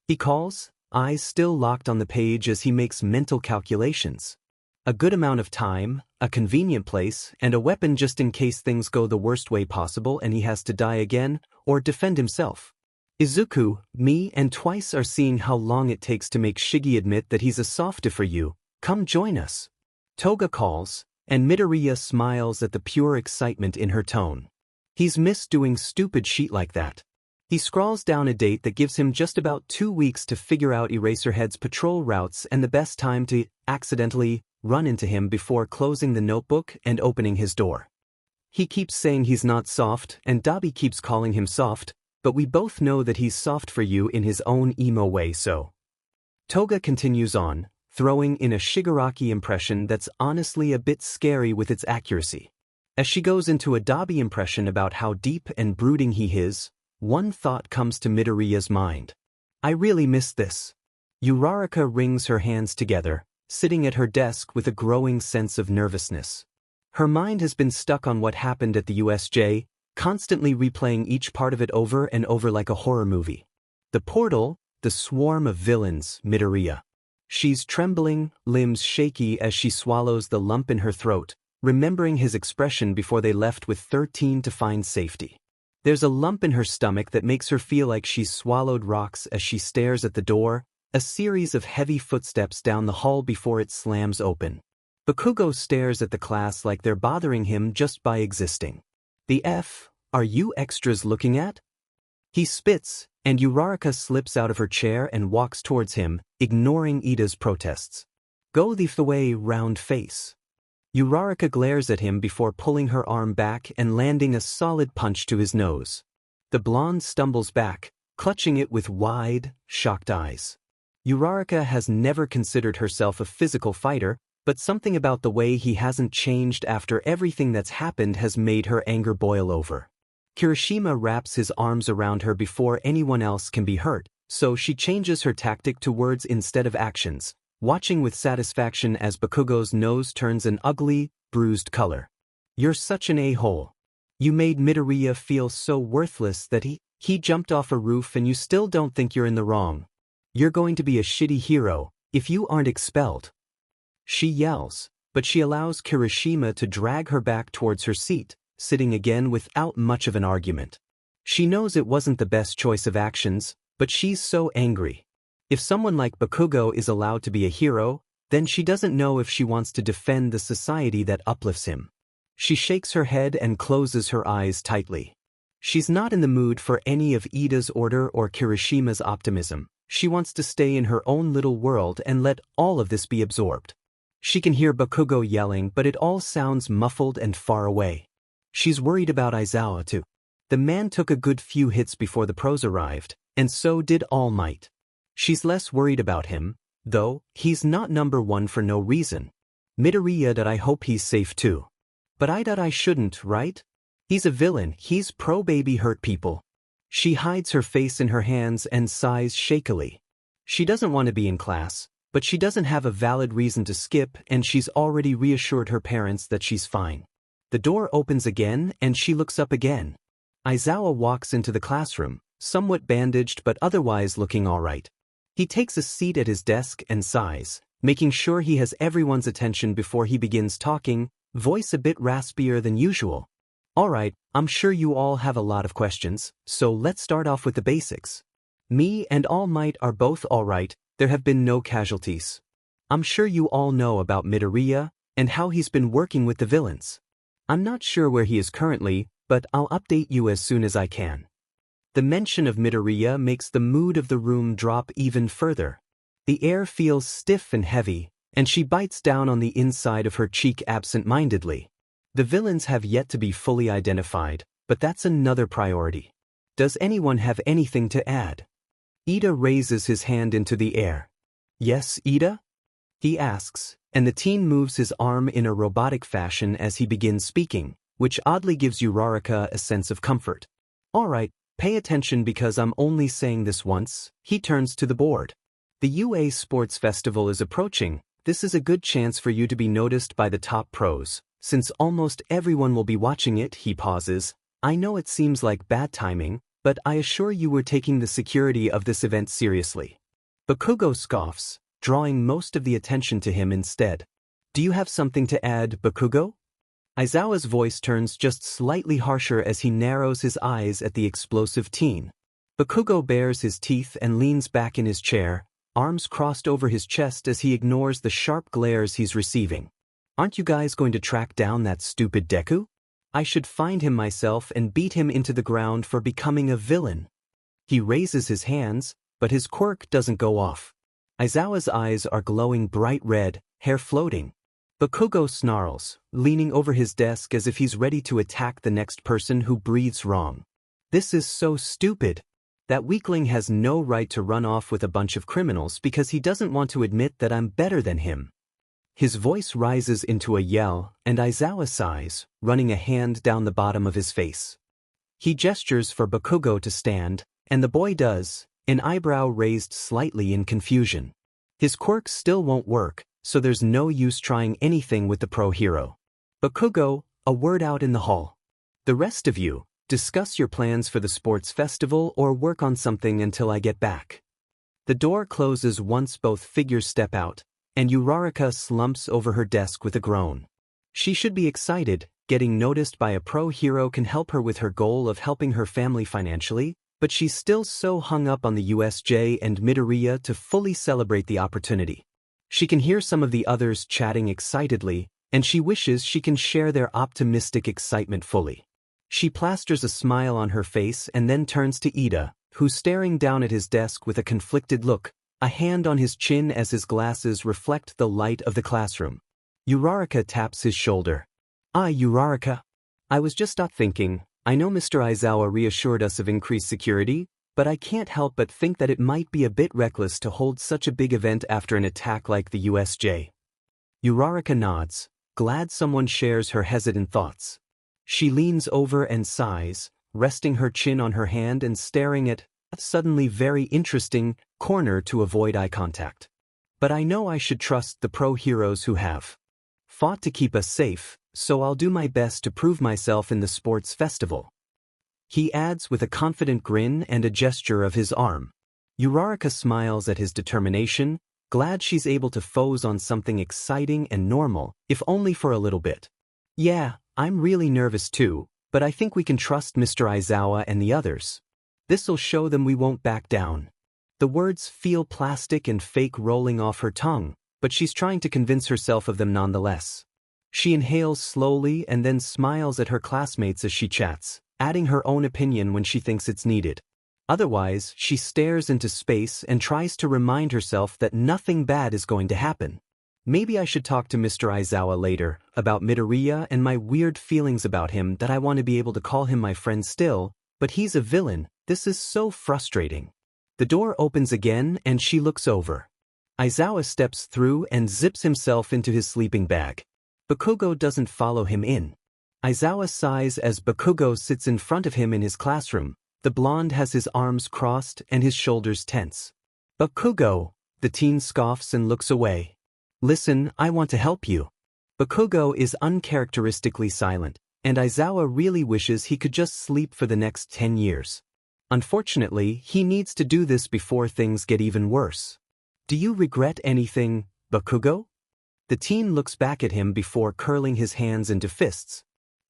He calls, eyes still locked on the page as he makes mental calculations. A good amount of time, a convenient place, and a weapon just in case things go the worst way possible and he has to die again, or defend himself. Izuku, me and Twice are seeing how long it takes to make Shiggy admit that he's a softie for you. Come join us. Toga calls, and Midoriya smiles at the pure excitement in her tone. He's missed doing stupid shit like that. He scrawls down a date that gives him just about 2 weeks to figure out Eraserhead's patrol routes and the best time to accidentally run into him before closing the notebook and opening his door. He keeps saying he's not soft, and Dabi keeps calling him soft, but we both know that he's soft for you in his own emo way, so. Toga continues on, throwing in a Shigaraki impression that's honestly a bit scary with its accuracy. As she goes into a Dabi impression about how deep and brooding he is, one thought comes to Midoriya's mind. I really miss this. Uraraka wrings her hands together, sitting at her desk with a growing sense of nervousness. Her mind has been stuck on what happened at the USJ, constantly replaying each part of it over and over like a horror movie. The portal, the swarm of villains, Midoriya. She's trembling, limbs shaky as she swallows the lump in her throat, remembering his expression before they left with 13 to find safety. There's a lump in her stomach that makes her feel like she's swallowed rocks as she stares at the door, a series of heavy footsteps down the hall before it slams open. Bakugo stares at the class like they're bothering him just by existing. The F, are you extras looking at? He spits, and Uraraka slips out of her chair and walks towards him, ignoring Ida's protests. Go the way, round face. Uraraka glares at him before pulling her arm back and landing a solid punch to his nose. The blonde stumbles back, clutching it with wide, shocked eyes. Uraraka has never considered herself a physical fighter, but something about the way he hasn't changed after everything that's happened has made her anger boil over. Kirishima wraps his arms around her before anyone else can be hurt, so she changes her tactic to words instead of actions, watching with satisfaction as Bakugo's nose turns an ugly, bruised color. You're such an a-hole. You made Midoriya feel so worthless that he jumped off a roof and you still don't think you're in the wrong. You're going to be a shitty hero if you aren't expelled. She yells, but she allows Kirishima to drag her back towards her seat, sitting again without much of an argument. She knows it wasn't the best choice of actions, but she's so angry. If someone like Bakugo is allowed to be a hero, then she doesn't know if she wants to defend the society that uplifts him. She shakes her head and closes her eyes tightly. She's not in the mood for any of Ida's order or Kirishima's optimism, She wants to stay in her own little world and let all of this be absorbed. She can hear Bakugo yelling, but it all sounds muffled and far away. She's worried about Aizawa too. The man took a good few hits before the pros arrived, and so did All Might. She's less worried about him, though. He's not number one for no reason. Midoriya, that I hope he's safe too. But I shouldn't, right? He's a villain. He's pro-baby hurt people. She hides her face in her hands and sighs shakily. She doesn't want to be in class, but she doesn't have a valid reason to skip, and she's already reassured her parents that she's fine. The door opens again and she looks up again. Aizawa walks into the classroom, somewhat bandaged but otherwise looking all right. He takes a seat at his desk and sighs, making sure he has everyone's attention before he begins talking, voice a bit raspier than usual. Alright, I'm sure you all have a lot of questions, so let's start off with the basics. Me and All Might are both alright. There have been no casualties. I'm sure you all know about Midoriya and how he's been working with the villains. I'm not sure where he is currently, but I'll update you as soon as I can. The mention of Midoriya makes the mood of the room drop even further. The air feels stiff and heavy, and she bites down on the inside of her cheek absent-mindedly. The villains have yet to be fully identified, but that's another priority. Does anyone have anything to add? Ida raises his hand into the air. Yes, Ida? He asks, and the teen moves his arm in a robotic fashion as he begins speaking, which oddly gives Uraraka a sense of comfort. Alright, pay attention because I'm only saying this once. He turns to the board. The UA Sports Festival is approaching. This is a good chance for you to be noticed by the top pros, since almost everyone will be watching it. He pauses. I know it seems like bad timing, but I assure you we're taking the security of this event seriously. Bakugo scoffs, drawing most of the attention to him instead. Do you have something to add, Bakugo? Aizawa's voice turns just slightly harsher as he narrows his eyes at the explosive teen. Bakugo bares his teeth and leans back in his chair, arms crossed over his chest as he ignores the sharp glares he's receiving. Aren't you guys going to track down that stupid Deku? I should find him myself and beat him into the ground for becoming a villain. He raises his hands, but his quirk doesn't go off. Aizawa's eyes are glowing bright red, hair floating. Bakugo snarls, leaning over his desk as if he's ready to attack the next person who breathes wrong. This is so stupid. That weakling has no right to run off with a bunch of criminals because he doesn't want to admit that I'm better than him. His voice rises into a yell, and Aizawa sighs, running a hand down the bottom of his face. He gestures for Bakugo to stand, and the boy does, an eyebrow raised slightly in confusion. His quirk still won't work, so there's no use trying anything with the pro hero. Bakugo, a word out in the hall. The rest of you, discuss your plans for the sports festival or work on something until I get back. The door closes once both figures step out, and Uraraka slumps over her desk with a groan. She should be excited. Getting noticed by a pro hero can help her with her goal of helping her family financially, but she's still so hung up on the USJ and Midoriya to fully celebrate the opportunity. She can hear some of the others chatting excitedly, and she wishes she can share their optimistic excitement fully. She plasters a smile on her face and then turns to Ida, who's staring down at his desk with a conflicted look, a hand on his chin as his glasses reflect the light of the classroom. Uraraka taps his shoulder. Uraraka. I was just thinking. I know Mr. Aizawa reassured us of increased security, but I can't help but think that it might be a bit reckless to hold such a big event after an attack like the USJ. Uraraka nods, glad someone shares her hesitant thoughts. She leans over and sighs, resting her chin on her hand and staring at a suddenly very interesting corner to avoid eye contact. But I know I should trust the pro heroes who have fought to keep us safe, so I'll do my best to prove myself in the sports festival. He adds with a confident grin and a gesture of his arm. Uraraka smiles at his determination, glad she's able to focus on something exciting and normal, if only for a little bit. Yeah, I'm really nervous too, but I think we can trust Mr. Aizawa and the others. This'll show them we won't back down. The words feel plastic and fake rolling off her tongue, but she's trying to convince herself of them nonetheless. She inhales slowly and then smiles at her classmates as she chats, adding her own opinion when she thinks it's needed. Otherwise, she stares into space and tries to remind herself that nothing bad is going to happen. Maybe I should talk to Mr. Aizawa later about Midoriya and my weird feelings about him, that I want to be able to call him my friend still, but he's a villain. This is so frustrating. The door opens again and she looks over. Aizawa steps through and zips himself into his sleeping bag. Bakugo doesn't follow him in. Aizawa sighs as Bakugo sits in front of him in his classroom. The blonde has his arms crossed and his shoulders tense. Bakugo, the teen scoffs and looks away. Listen, I want to help you. Bakugo is uncharacteristically silent, and Aizawa really wishes he could just sleep for the next 10 years. Unfortunately, he needs to do this before things get even worse. Do you regret anything, Bakugo? The teen looks back at him before curling his hands into fists.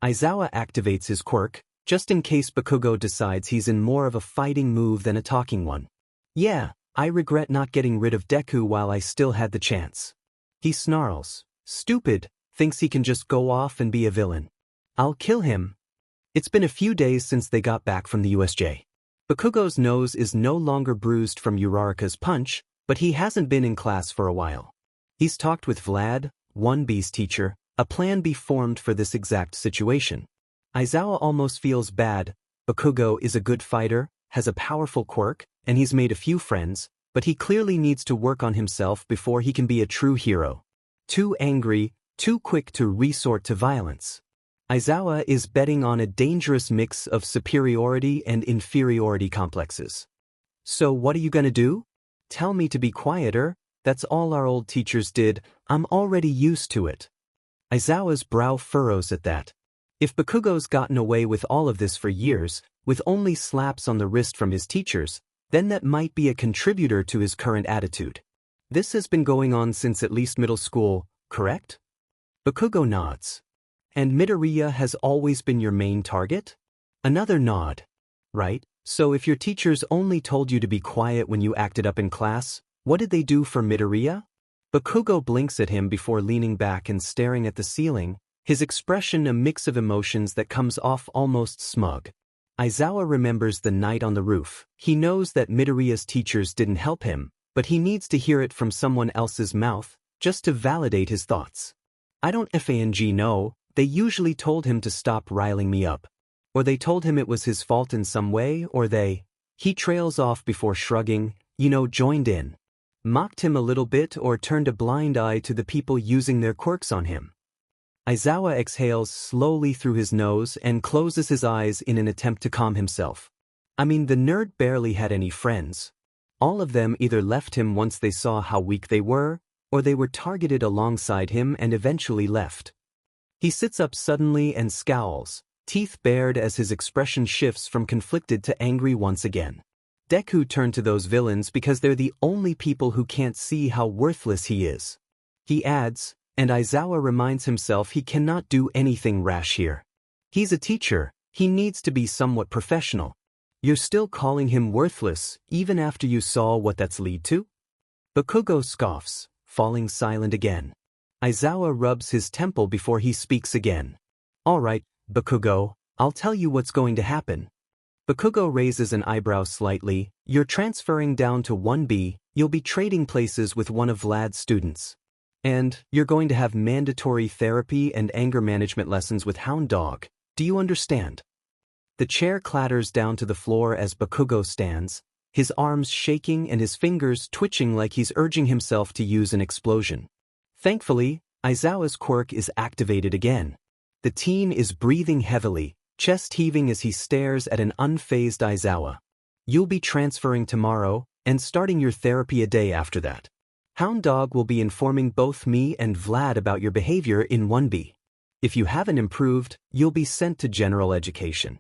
Aizawa activates his quirk, just in case Bakugo decides he's in more of a fighting move than a talking one. Yeah, I regret not getting rid of Deku while I still had the chance. He snarls. Stupid, thinks he can just go off and be a villain. I'll kill him. It's been a few days since they got back from the USJ. Bakugo's nose is no longer bruised from Uraraka's punch, but he hasn't been in class for a while. He's talked with Vlad, 1B's teacher, a plan be formed for this exact situation. Aizawa almost feels bad. Bakugo is a good fighter, has a powerful quirk, and he's made a few friends, but he clearly needs to work on himself before he can be a true hero. Too angry, too quick to resort to violence. Aizawa is betting on a dangerous mix of superiority and inferiority complexes. So what are you gonna do? Tell me to be quieter? That's all our old teachers did. I'm already used to it. Aizawa's brow furrows at that. If Bakugo's gotten away with all of this for years, with only slaps on the wrist from his teachers, then that might be a contributor to his current attitude. This has been going on since at least middle school, correct? Bakugo nods. And Midoriya has always been your main target? Another nod. Right, so if your teachers only told you to be quiet when you acted up in class, what did they do for Midoriya? Bakugo blinks at him before leaning back and staring at the ceiling, his expression a mix of emotions that comes off almost smug. Aizawa remembers the night on the roof. He knows that Midoriya's teachers didn't help him, but he needs to hear it from someone else's mouth, just to validate his thoughts. I don't fang know, they usually told him to stop riling me up. Or they told him it was his fault in some way, or he trails off before shrugging, joined in. Mocked him a little bit or turned a blind eye to the people using their quirks on him. Aizawa exhales slowly through his nose and closes his eyes in an attempt to calm himself. I mean, the nerd barely had any friends. All of them either left him once they saw how weak they were, or they were targeted alongside him and eventually left. He sits up suddenly and scowls, teeth bared as his expression shifts from conflicted to angry once again. Deku turned to those villains because they're the only people who can't see how worthless he is. He adds, and Aizawa reminds himself he cannot do anything rash here. He's a teacher, he needs to be somewhat professional. You're still calling him worthless, even after you saw what that's lead to? Bakugo scoffs, falling silent again. Aizawa rubs his temple before he speaks again. Alright, Bakugo, I'll tell you what's going to happen. Bakugo raises an eyebrow slightly. You're transferring down to 1B, you'll be trading places with one of Vlad's students. And you're going to have mandatory therapy and anger management lessons with Hound Dog. Do you understand? The chair clatters down to the floor as Bakugo stands, his arms shaking and his fingers twitching like he's urging himself to use an explosion. Thankfully, Aizawa's quirk is activated again. The teen is breathing heavily, chest heaving as he stares at an unfazed Aizawa. You'll be transferring tomorrow, and starting your therapy a day after that. Hound Dog will be informing both me and Vlad about your behavior in 1B. If you haven't improved, you'll be sent to general education.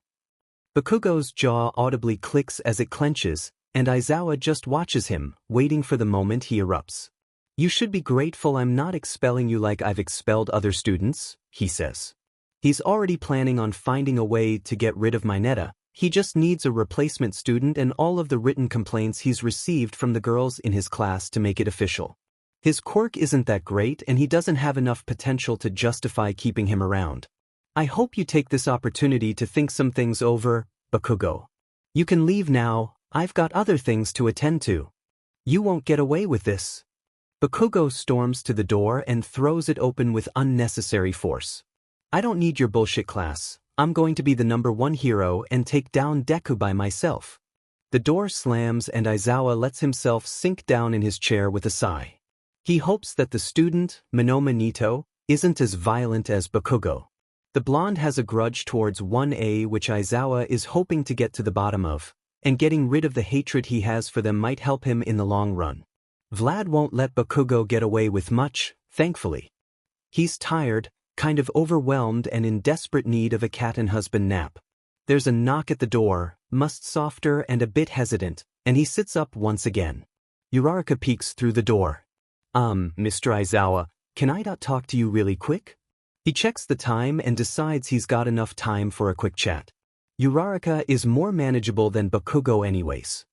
Bakugo's jaw audibly clicks as it clenches, and Aizawa just watches him, waiting for the moment he erupts. You should be grateful I'm not expelling you like I've expelled other students, he says. He's already planning on finding a way to get rid of Mineta. He just needs a replacement student and all of the written complaints he's received from the girls in his class to make it official. His quirk isn't that great and he doesn't have enough potential to justify keeping him around. I hope you take this opportunity to think some things over, Bakugo. You can leave now, I've got other things to attend to. You won't get away with this. Bakugo storms to the door and throws it open with unnecessary force. I don't need your bullshit class. I'm going to be the #1 hero and take down Deku by myself. The door slams and Aizawa lets himself sink down in his chair with a sigh. He hopes that the student, Minoma Nito, isn't as violent as Bakugo. The blonde has a grudge towards 1A which Aizawa is hoping to get to the bottom of, and getting rid of the hatred he has for them might help him in the long run. Vlad won't let Bakugo get away with much, thankfully. He's tired, kind of overwhelmed and in desperate need of a cat and husband nap. There's a knock at the door, much softer and a bit hesitant, and he sits up once again. Uraraka peeks through the door. Mr. Aizawa, can I talk to you really quick? He checks the time and decides he's got enough time for a quick chat. Uraraka is more manageable than Bakugo anyways.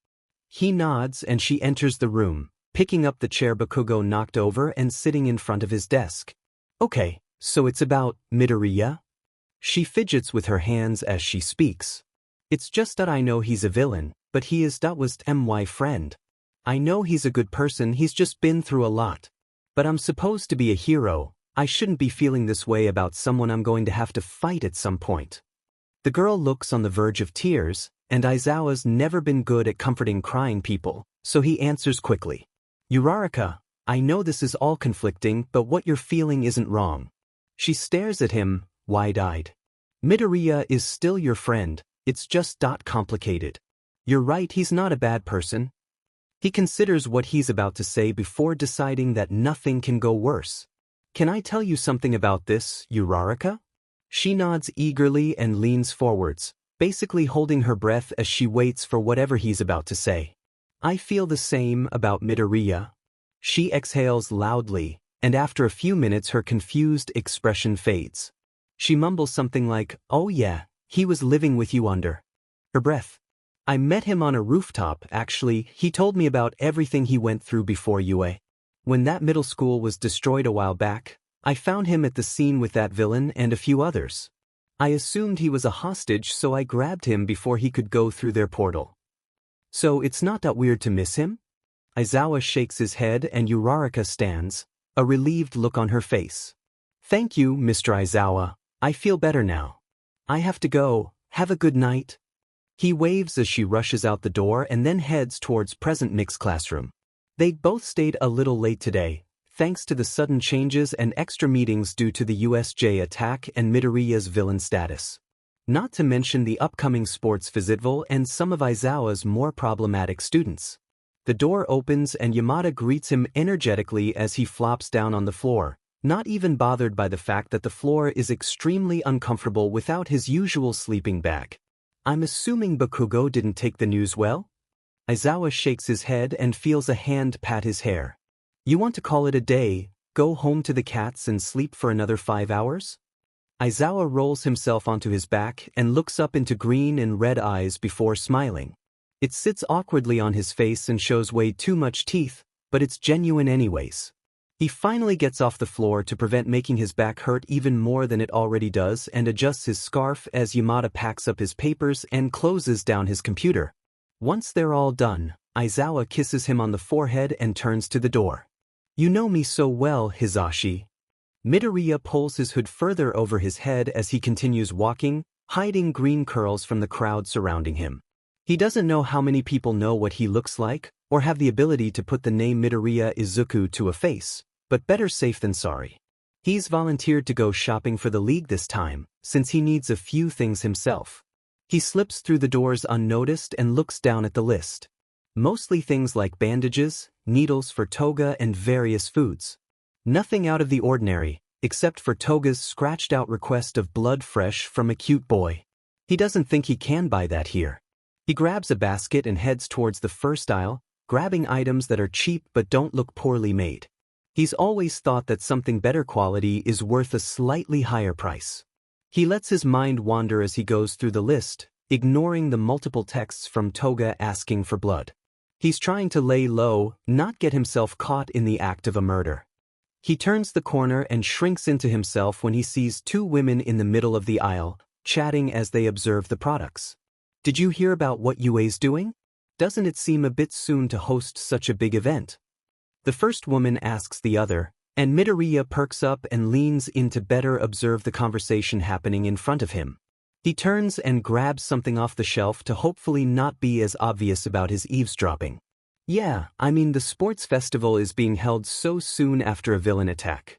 He nods and she enters the room, picking up the chair Bakugo knocked over and sitting in front of his desk. Okay, so it's about Midoriya? She fidgets with her hands as she speaks. It's just that I know he's a villain, but he is was my friend. I know he's a good person, he's just been through a lot. But I'm supposed to be a hero. I shouldn't be feeling this way about someone I'm going to have to fight at some point. The girl looks on the verge of tears, and Aizawa's never been good at comforting crying people, so he answers quickly. Uraraka, I know this is all conflicting, but what you're feeling isn't wrong. She stares at him, wide-eyed. Midoriya is still your friend, it's just complicated. You're right, he's not a bad person. He considers what he's about to say before deciding that nothing can go worse. Can I tell you something about this, Uraraka? She nods eagerly and leans forwards, basically holding her breath as she waits for whatever he's about to say. I feel the same about Midoriya. She exhales loudly, and after a few minutes her confused expression fades. She mumbles something like, oh yeah, he was living with you under her breath. I met him on a rooftop, actually, he told me about everything he went through before UA. When that middle school was destroyed a while back, I found him at the scene with that villain and a few others. I assumed he was a hostage, so I grabbed him before he could go through their portal. So it's not that weird to miss him? Aizawa shakes his head and Uraraka stands, a relieved look on her face. Thank you, Mr. Aizawa. I feel better now. I have to go, have a good night. He waves as she rushes out the door and then heads towards present mixed classroom. They both stayed a little late today, thanks to the sudden changes and extra meetings due to the USJ attack and Midoriya's villain status. Not to mention the upcoming sports festival and some of Aizawa's more problematic students. The door opens and Yamada greets him energetically as he flops down on the floor, not even bothered by the fact that the floor is extremely uncomfortable without his usual sleeping bag. I'm assuming Bakugo didn't take the news well? Aizawa shakes his head and feels a hand pat his hair. You want to call it a day, go home to the cats and sleep for another 5 hours? Aizawa rolls himself onto his back and looks up into green and red eyes before smiling. It sits awkwardly on his face and shows way too much teeth, but it's genuine anyways. He finally gets off the floor to prevent making his back hurt even more than it already does and adjusts his scarf as Yamada packs up his papers and closes down his computer. Once they're all done, Aizawa kisses him on the forehead and turns to the door. You know me so well, Hisashi. Midoriya pulls his hood further over his head as he continues walking, hiding green curls from the crowd surrounding him. He doesn't know how many people know what he looks like, or have the ability to put the name Midoriya Izuku to a face, but better safe than sorry. He's volunteered to go shopping for the league this time, since he needs a few things himself. He slips through the doors unnoticed and looks down at the list. Mostly things like bandages, needles for Toga and various foods. Nothing out of the ordinary, except for Toga's scratched-out request of blood fresh from a cute boy. He doesn't think he can buy that here. He grabs a basket and heads towards the first aisle, grabbing items that are cheap but don't look poorly made. He's always thought that something better quality is worth a slightly higher price. He lets his mind wander as he goes through the list, ignoring the multiple texts from Toga asking for blood. He's trying to lay low, not get himself caught in the act of a murder. He turns the corner and shrinks into himself when he sees two women in the middle of the aisle, chatting as they observe the products. Did you hear about what UA's doing? doesn't it seem a bit soon to host such a big event? The first woman asks the other, and Midoriya perks up and leans in to better observe the conversation happening in front of him. He turns and grabs something off the shelf to hopefully not be as obvious about his eavesdropping. Yeah, I mean the sports festival is being held so soon after a villain attack.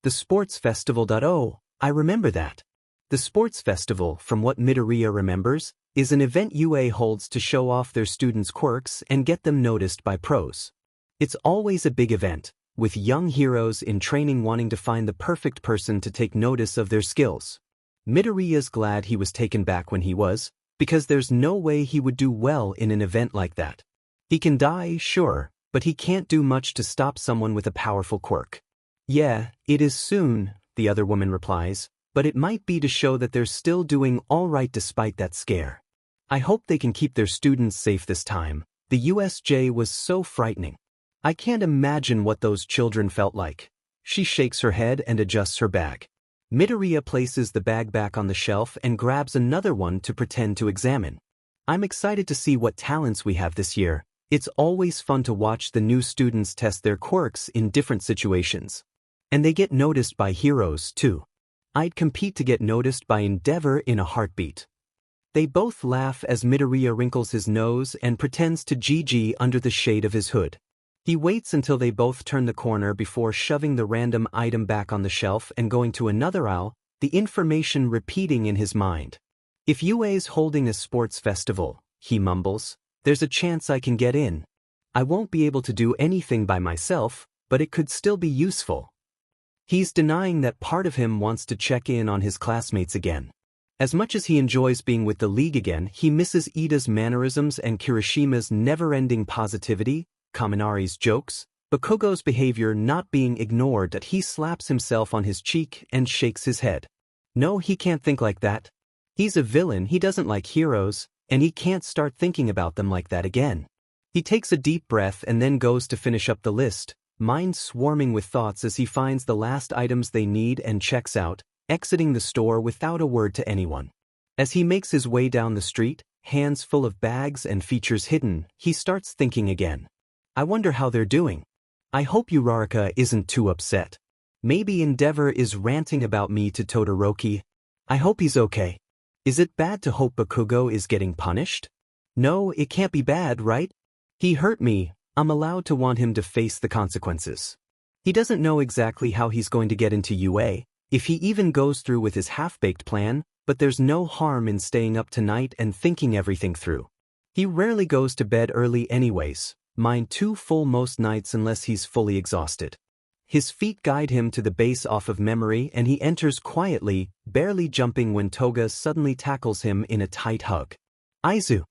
The sports festival. Oh, I remember that. The sports festival, from what Midoriya remembers, is an event UA holds to show off their students' quirks and get them noticed by pros. It's always a big event, with young heroes in training wanting to find the perfect person to take notice of their skills. Midoriya's glad he was taken back when he was, because there's no way he would do well in an event like that. He can die, sure, but he can't do much to stop someone with a powerful quirk. Yeah, it is soon, the other woman replies, but it might be to show that they're still doing all right despite that scare. I hope they can keep their students safe this time. The USJ was so frightening. I can't imagine what those children felt like. She shakes her head and adjusts her bag. Midoriya places the bag back on the shelf and grabs another one to pretend to examine. I'm excited to see what talents we have this year. It's always fun to watch the new students test their quirks in different situations. And they get noticed by heroes, too. I'd compete to get noticed by Endeavor in a heartbeat. They both laugh as Midoriya wrinkles his nose and pretends to GG under the shade of his hood. He waits until they both turn the corner before shoving the random item back on the shelf and going to another aisle, the information repeating in his mind. If UA's holding a sports festival, he mumbles, there's a chance I can get in. I won't be able to do anything by myself, but it could still be useful. He's denying that part of him wants to check in on his classmates again. As much as he enjoys being with the league again, he misses Ida's mannerisms and Kirishima's never-ending positivity, Kaminari's jokes, Bakugo's behavior not being ignored that he slaps himself on his cheek and shakes his head. No, he can't think like that. He's a villain, he doesn't like heroes, and he can't start thinking about them like that again. He takes a deep breath and then goes to finish up the list, mind swarming with thoughts as he finds the last items they need and checks out, exiting the store without a word to anyone. As he makes his way down the street, hands full of bags and features hidden, he starts thinking again. I wonder how they're doing. I hope Uraraka isn't too upset. Maybe Endeavor is ranting about me to Todoroki. I hope he's okay. Is it bad to hope Bakugo is getting punished? No, it can't be bad, right? He hurt me, I'm allowed to want him to face the consequences. He doesn't know exactly how he's going to get into UA, if he even goes through with his half-baked plan, but there's no harm in staying up tonight and thinking everything through. He rarely goes to bed early anyways, mine too full most nights unless he's fully exhausted. His feet guide him to the base off of memory and he enters quietly, barely jumping when Toga suddenly tackles him in a tight hug. Aizu,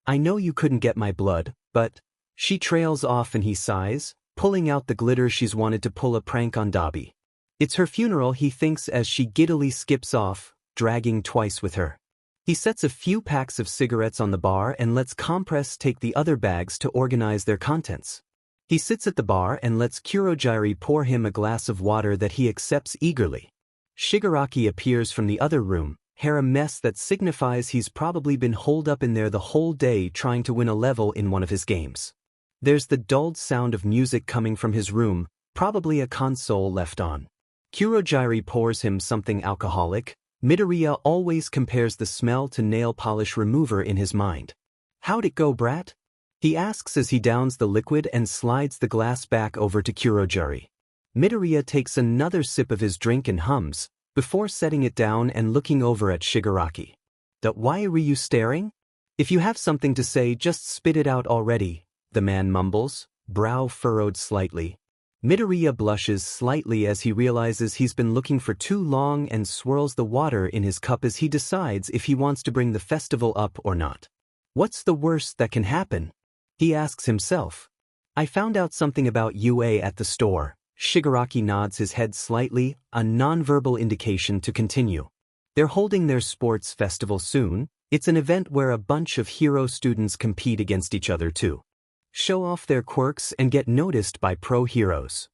I know you couldn't get my blood, but... She trails off and he sighs, pulling out the glitter she's wanted to pull a prank on Dabi. It's her funeral, he thinks as she giddily skips off, dragging twice with her. He sets a few packs of cigarettes on the bar and lets Compress take the other bags to organize their contents. He sits at the bar and lets Kurogiri pour him a glass of water that he accepts eagerly. Shigaraki appears from the other room, hair a mess that signifies he's probably been holed up in there the whole day trying to win a level in one of his games. There's the dulled sound of music coming from his room, probably a console left on. Kurogiri pours him something alcoholic. Midoriya always compares the smell to nail polish remover in his mind. How'd it go, brat? He asks as he downs the liquid and slides the glass back over to Kurogiri. Midoriya takes another sip of his drink and hums, before setting it down and looking over at Shigaraki. Why were you staring? If you have something to say, just spit it out already, the man mumbles, brow furrowed slightly. Midoriya blushes slightly as he realizes he's been looking for too long and swirls the water in his cup as he decides if he wants to bring the festival up or not. What's the worst that can happen? He asks himself. I found out something about UA at the store. Shigaraki nods his head slightly, a nonverbal indication to continue. They're holding their sports festival soon. It's an event where a bunch of hero students compete against each other too. Show off their quirks and get noticed by pro heroes.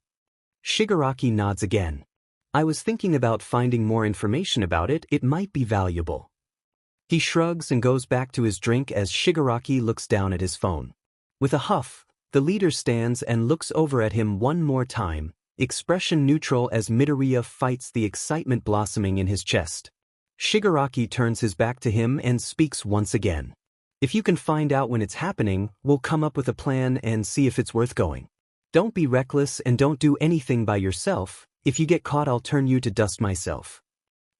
Shigaraki nods again. I was thinking about finding more information about it, it might be valuable. He shrugs and goes back to his drink as Shigaraki looks down at his phone. With a huff, the leader stands and looks over at him one more time, expression neutral as Midoriya fights the excitement blossoming in his chest. Shigaraki turns his back to him and speaks once again. If you can find out when it's happening, we'll come up with a plan and see if it's worth going. Don't be reckless and don't do anything by yourself. If you get caught, I'll turn you to dust myself.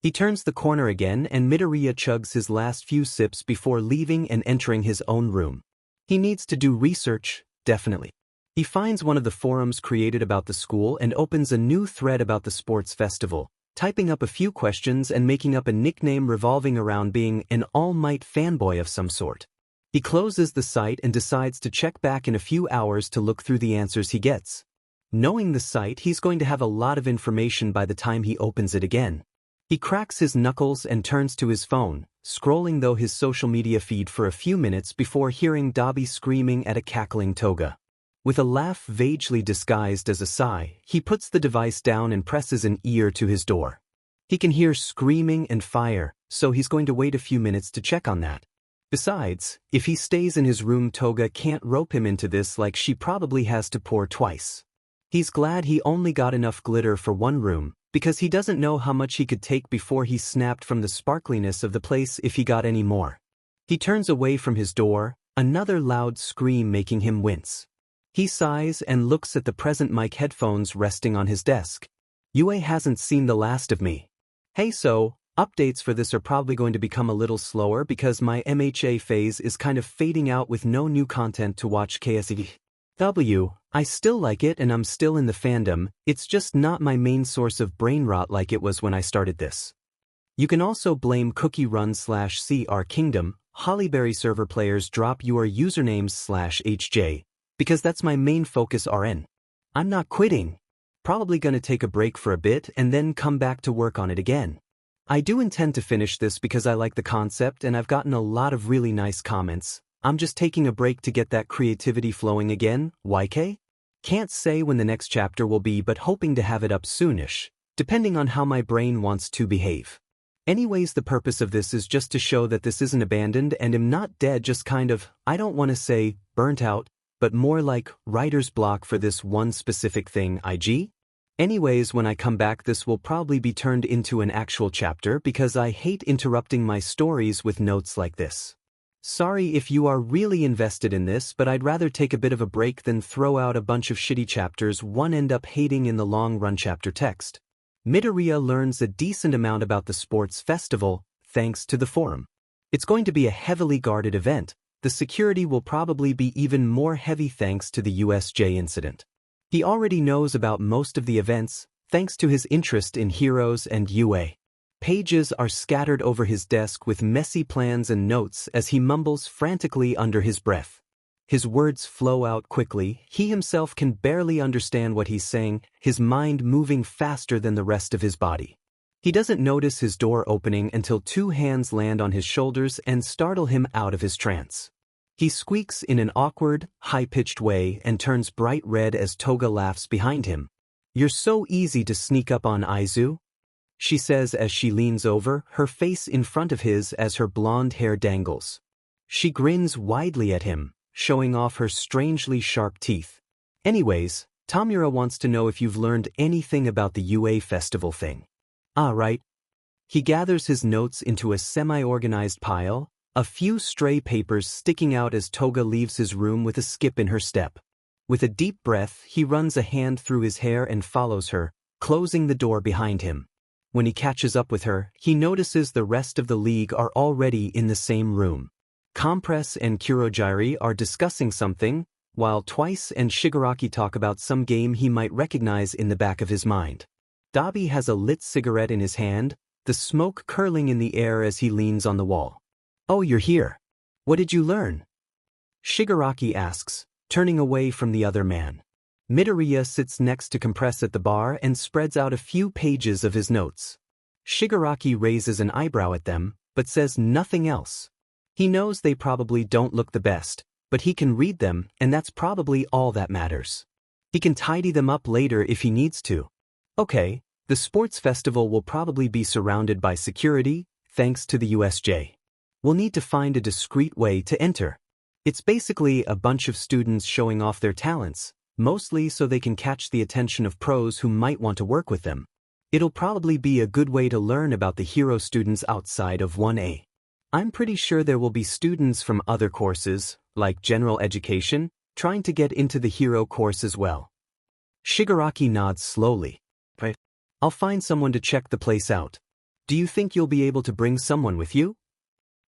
He turns the corner again and Midoriya chugs his last few sips before leaving and entering his own room. He needs to do research, definitely. He finds one of the forums created about the school and opens a new thread about the sports festival, typing up a few questions and making up a nickname revolving around being an All Might fanboy of some sort. He closes the site and decides to check back in a few hours to look through the answers he gets. Knowing the site, he's going to have a lot of information by the time he opens it again. He cracks his knuckles and turns to his phone, scrolling through his social media feed for a few minutes before hearing Dobby screaming at a cackling Toga. With a laugh vaguely disguised as a sigh, he puts the device down and presses an ear to his door. He can hear screaming and fire, so he's going to wait a few minutes to check on that. Besides, if he stays in his room, Toga can't rope him into this like she probably has to pour twice. He's glad he only got enough glitter for one room, because he doesn't know how much he could take before he snapped from the sparkliness of the place if he got any more. He turns away from his door, another loud scream making him wince. He sighs and looks at the present mic headphones resting on his desk. Yue hasn't seen the last of me. Hey, so, updates for this are probably going to become a little slower because my MHA phase is kind of fading out with no new content to watch KSW. I still like it and I'm still in the fandom, it's just not my main source of brain rot like it was when I started this. You can also blame Cookie Run/CR Kingdom, Hollyberry server players drop your usernames/HJ, because that's my main focus RN. I'm not quitting. Probably gonna take a break for a bit and then come back to work on it again. I do intend to finish this because I like the concept and I've gotten a lot of really nice comments. I'm just taking a break to get that creativity flowing again, YK? Can't say when the next chapter will be but hoping to have it up soonish, depending on how my brain wants to behave. Anyways, the purpose of this is just to show that this isn't abandoned and am not dead, just kind of, I don't want to say, burnt out, but more like writer's block for this one specific thing, IG? Anyways, when I come back this will probably be turned into an actual chapter because I hate interrupting my stories with notes like this. Sorry if you are really invested in this, but I'd rather take a bit of a break than throw out a bunch of shitty chapters one end up hating in the long-run chapter text. Midoriya learns a decent amount about the sports festival, thanks to the forum. It's going to be a heavily guarded event. The security will probably be even more heavy thanks to the USJ incident. He already knows about most of the events, thanks to his interest in heroes and UA. Pages are scattered over his desk with messy plans and notes as he mumbles frantically under his breath. His words flow out quickly, he himself can barely understand what he's saying, his mind moving faster than the rest of his body. He doesn't notice his door opening until two hands land on his shoulders and startle him out of his trance. He squeaks in an awkward, high-pitched way and turns bright red as Toga laughs behind him. "You're so easy to sneak up on, Aizu," she says as she leans over, her face in front of his as her blonde hair dangles. She grins widely at him, showing off her strangely sharp teeth. "Anyways, Tamura wants to know if you've learned anything about the UA festival thing." "Ah, right." He gathers his notes into a semi-organized pile, a few stray papers sticking out as Toga leaves his room with a skip in her step. With a deep breath, he runs a hand through his hair and follows her, closing the door behind him. When he catches up with her, he notices the rest of the league are already in the same room. Compress and Kurogiri are discussing something, while Twice and Shigaraki talk about some game he might recognize in the back of his mind. Dabi has a lit cigarette in his hand, the smoke curling in the air as he leans on the wall. "Oh, you're here. What did you learn?" Shigaraki asks, turning away from the other man. Midoriya sits next to Compress at the bar and spreads out a few pages of his notes. Shigaraki raises an eyebrow at them, but says nothing else. He knows they probably don't look the best, but he can read them, and that's probably all that matters. He can tidy them up later if he needs to. Okay, the sports festival will probably be surrounded by security, thanks to the USJ. We'll need to find a discreet way to enter. It's basically a bunch of students showing off their talents, mostly so they can catch the attention of pros who might want to work with them. It'll probably be a good way to learn about the hero students outside of 1A. I'm pretty sure there will be students from other courses, like general education, trying to get into the hero course as well. Shigaraki nods slowly. Right. I'll find someone to check the place out. Do you think you'll be able to bring someone with you?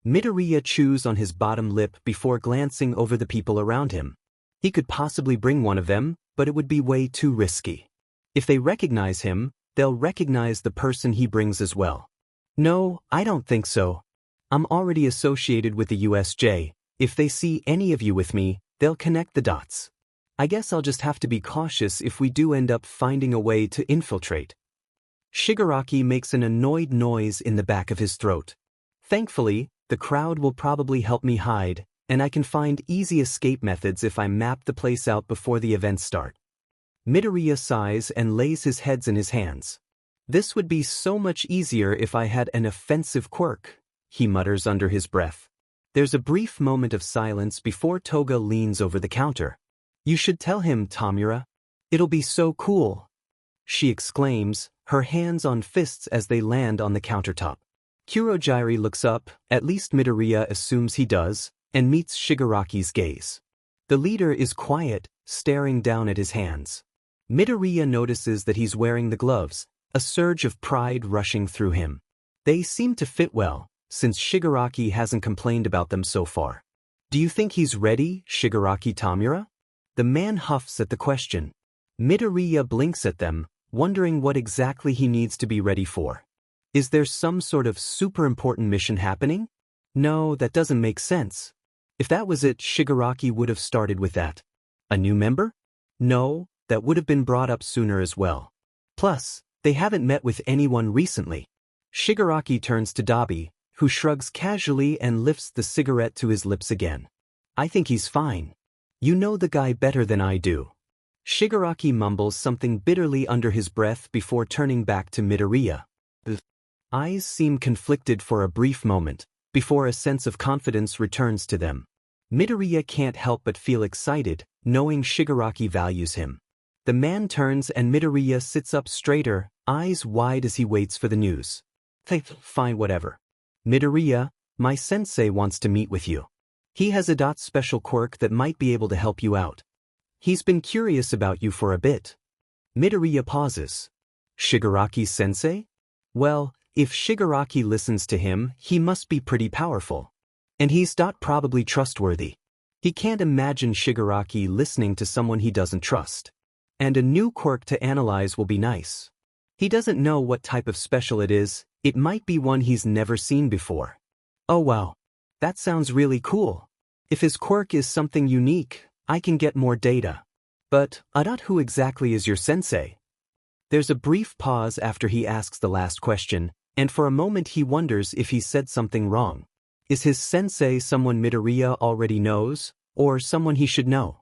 Midoriya chews on his bottom lip before glancing over the people around him. He could possibly bring one of them, but it would be way too risky. If they recognize him, they'll recognize the person he brings as well. No, I don't think so. I'm already associated with the USJ. If they see any of you with me, they'll connect the dots. I guess I'll just have to be cautious if we do end up finding a way to infiltrate. Shigaraki makes an annoyed noise in the back of his throat. Thankfully, the crowd will probably help me hide, and I can find easy escape methods if I map the place out before the events start. Midoriya sighs and lays his head in his hands. This would be so much easier if I had an offensive quirk, he mutters under his breath. There's a brief moment of silence before Toga leans over the counter. You should tell him, Tamura. It'll be so cool, she exclaims, her hands on fists as they land on the countertop. Kurogiri looks up, at least Midoriya assumes he does, and meets Shigaraki's gaze. The leader is quiet, staring down at his hands. Midoriya notices that he's wearing the gloves, a surge of pride rushing through him. They seem to fit well, since Shigaraki hasn't complained about them so far. Do you think he's ready, Shigaraki Tamura? The man huffs at the question. Midoriya blinks at them, wondering what exactly he needs to be ready for. Is there some sort of super important mission happening? No, that doesn't make sense. If that was it, Shigaraki would have started with that. A new member? No, that would have been brought up sooner as well. Plus, they haven't met with anyone recently. Shigaraki turns to Dabi, who shrugs casually and lifts the cigarette to his lips again. I think he's fine. You know the guy better than I do. Shigaraki mumbles something bitterly under his breath before turning back to Midoriya. The eyes seem conflicted for a brief moment, before a sense of confidence returns to them. Midoriya can't help but feel excited, knowing Shigaraki values him. The man turns and Midoriya sits up straighter, eyes wide as he waits for the news. Fine, whatever. Midoriya, my sensei wants to meet with you. He has a special quirk that might be able to help you out. He's been curious about you for a bit. Midoriya pauses. Shigaraki sensei? Well, if Shigaraki listens to him, he must be pretty powerful. And he's probably trustworthy. He can't imagine Shigaraki listening to someone he doesn't trust. And a new quirk to analyze will be nice. He doesn't know what type of special it is, it might be one he's never seen before. Oh wow. That sounds really cool. If his quirk is something unique, I can get more data. But, who exactly is your sensei? There's a brief pause after he asks the last question, and for a moment he wonders if he said something wrong. Is his sensei someone Midoriya already knows, or someone he should know?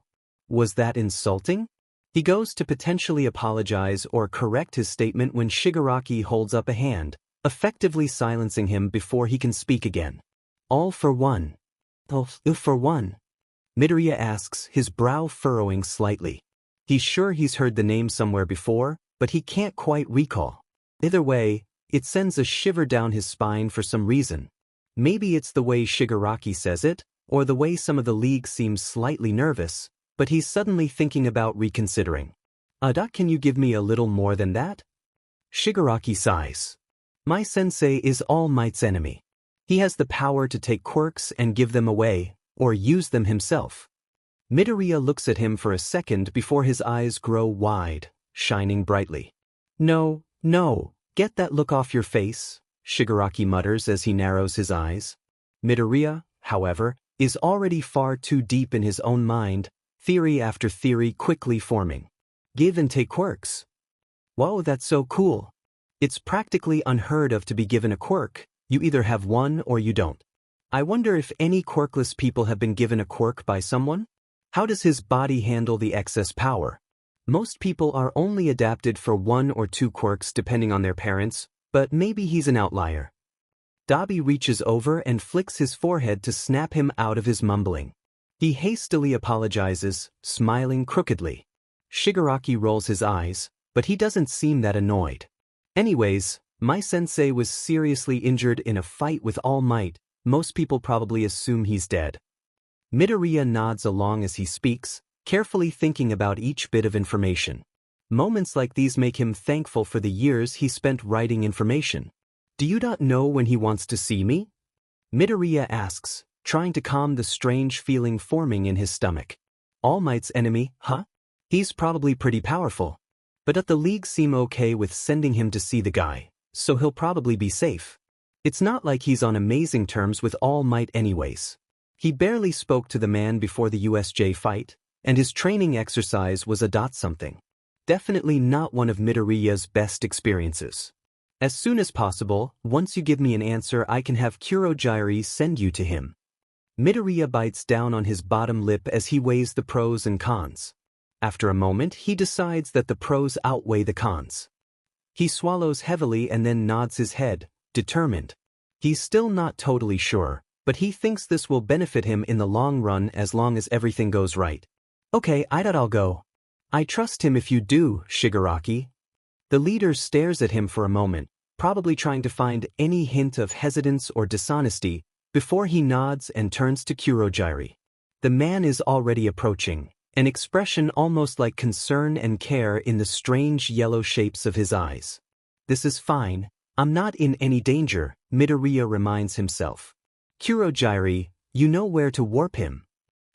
Was that insulting? He goes to potentially apologize or correct his statement when Shigaraki holds up a hand, effectively silencing him before he can speak again. All for one. Oh, for one. Midoriya asks, his brow furrowing slightly. He's sure he's heard the name somewhere before, but he can't quite recall. Either way, it sends a shiver down his spine for some reason. Maybe it's the way Shigaraki says it, or the way some of the league seems slightly nervous, but he's suddenly thinking about reconsidering. Can you give me a little more than that? Shigaraki sighs. My sensei is All Might's enemy. He has the power to take quirks and give them away, or use them himself. Midoriya looks at him for a second before his eyes grow wide, shining brightly. No, get that look off your face, Shigaraki mutters as he narrows his eyes. Midoriya, however, is already far too deep in his own mind, theory after theory quickly forming. Give and take quirks. Whoa, that's so cool. It's practically unheard of to be given a quirk. You either have one or you don't. I wonder if any quirkless people have been given a quirk by someone? How does his body handle the excess power? Most people are only adapted for 1 or 2 quirks depending on their parents, but maybe he's an outlier. Dabi reaches over and flicks his forehead to snap him out of his mumbling. He hastily apologizes, smiling crookedly. Shigaraki rolls his eyes, but he doesn't seem that annoyed. Anyways, my sensei was seriously injured in a fight with All Might. Most people probably assume he's dead. Midoriya nods along as he speaks, carefully thinking about each bit of information. Moments like these make him thankful for the years he spent writing information. Do you not know when he wants to see me? Midoriya asks, trying to calm the strange feeling forming in his stomach. All Might's enemy, huh? He's probably pretty powerful. But the League seem okay with sending him to see the guy, so he'll probably be safe. It's not like he's on amazing terms with All Might anyways. He barely spoke to the man before the USJ fight, and his training exercise was a something. Definitely not one of Midoriya's best experiences. As soon as possible, once you give me an answer, I can have Kurogyari send you to him. Midoriya bites down on his bottom lip as he weighs the pros and cons. After a moment, he decides that the pros outweigh the cons. He swallows heavily and then nods his head, determined. He's still not totally sure, but he thinks this will benefit him in the long run as long as everything goes right. Okay, I'll go. I trust him if you do, Shigaraki. The leader stares at him for a moment, probably trying to find any hint of hesitance or dishonesty, before he nods and turns to Kurogyari. The man is already approaching, an expression almost like concern and care in the strange yellow shapes of his eyes. This is fine, I'm not in any danger, Midoriya reminds himself. Kurogyari, you know where to warp him.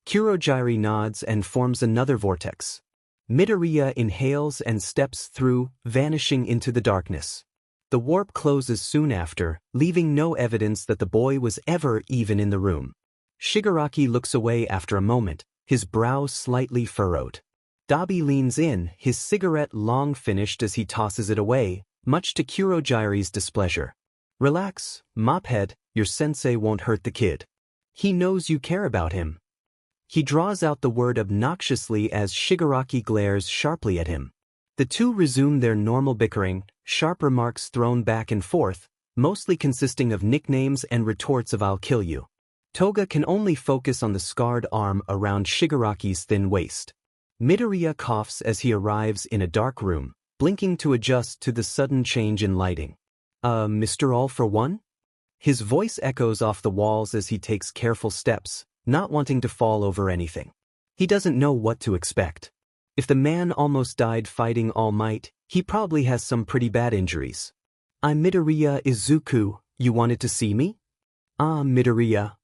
Kurogyari nods and forms another vortex. Midoriya inhales and steps through, vanishing into the darkness. The warp closes soon after, leaving no evidence that the boy was ever even in the room. Shigaraki looks away after a moment, his brow slightly furrowed. Dabi leans in, his cigarette long finished as he tosses it away, much to Kurogyari's displeasure. Relax, mophead, your sensei won't hurt the kid. He knows you care about him. He draws out the word obnoxiously as Shigaraki glares sharply at him. The two resume their normal bickering, sharp remarks thrown back and forth, mostly consisting of nicknames and retorts of "I'll kill you." Toga can only focus on the scarred arm around Shigaraki's thin waist. Midoriya coughs as he arrives in a dark room, blinking to adjust to the sudden change in lighting. Mr. All for One? His voice echoes off the walls as he takes careful steps, not wanting to fall over anything. He doesn't know what to expect. If the man almost died fighting All Might, he probably has some pretty bad injuries. I'm Midoriya Izuku, you wanted to see me? Ah, Midoriya.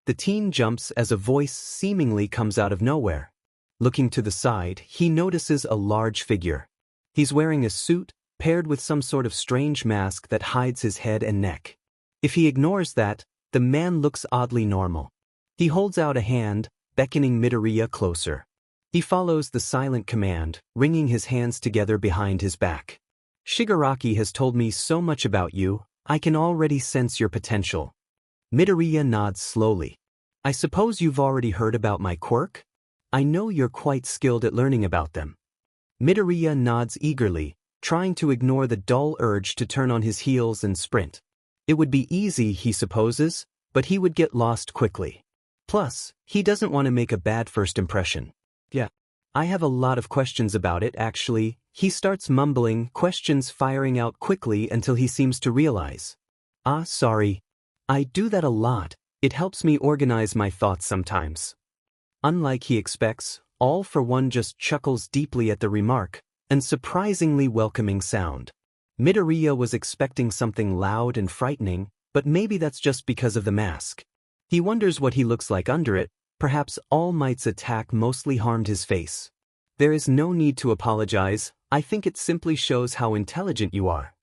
The teen jumps as a voice seemingly comes out of nowhere. Looking to the side, he notices a large figure. He's wearing a suit, paired with some sort of strange mask that hides his head and neck. If he ignores that, the man looks oddly normal. He holds out a hand, beckoning Midoriya closer. He follows the silent command, wringing his hands together behind his back. Shigaraki has told me so much about you, I can already sense your potential. Midoriya nods slowly. I suppose you've already heard about my quirk? I know you're quite skilled at learning about them. Midoriya nods eagerly, trying to ignore the dull urge to turn on his heels and sprint. It would be easy, he supposes, but he would get lost quickly. Plus, he doesn't want to make a bad first impression. Yeah. I have a lot of questions about it, actually. He starts mumbling, questions firing out quickly until he seems to realize. Sorry. I do that a lot. It helps me organize my thoughts sometimes. Unlike he expects, All for One just chuckles deeply at the remark, and surprisingly welcoming sound. Midoriya was expecting something loud and frightening, but maybe that's just because of the mask. He wonders what he looks like under it. Perhaps All Might's attack mostly harmed his face. There is no need to apologize, I think it simply shows how intelligent you are.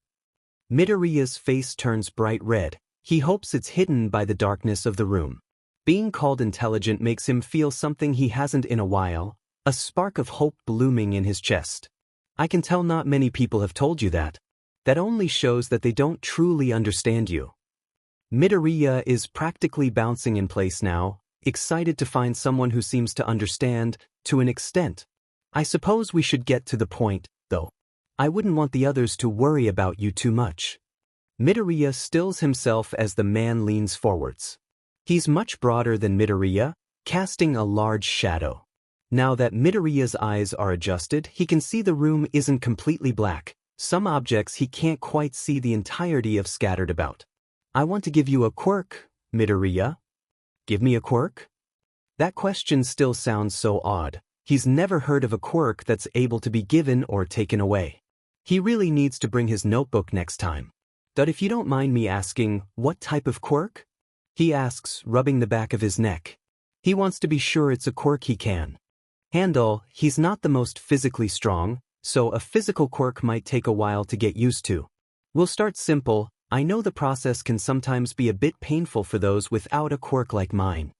Midoriya's face turns bright red. He hopes it's hidden by the darkness of the room. Being called intelligent makes him feel something he hasn't in a while, a spark of hope blooming in his chest. I can tell not many people have told you that. That only shows that they don't truly understand you. Midoriya is practically bouncing in place now, excited to find someone who seems to understand, to an extent. I suppose we should get to the point, though. I wouldn't want the others to worry about you too much. Midoriya stills himself as the man leans forwards. He's much broader than Midoriya, casting a large shadow. Now that Midoriya's eyes are adjusted, he can see the room isn't completely black. Some objects he can't quite see the entirety of scattered about. I want to give you a quirk, Midoriya. Give me a quirk? That question still sounds so odd. He's never heard of a quirk that's able to be given or taken away. He really needs to bring his notebook next time. But if you don't mind me asking, what type of quirk? He asks, rubbing the back of his neck. He wants to be sure it's a quirk he can handle. He's not the most physically strong, so a physical quirk might take a while to get used to. We'll start simple. I know the process can sometimes be a bit painful for those without a quirk like mine.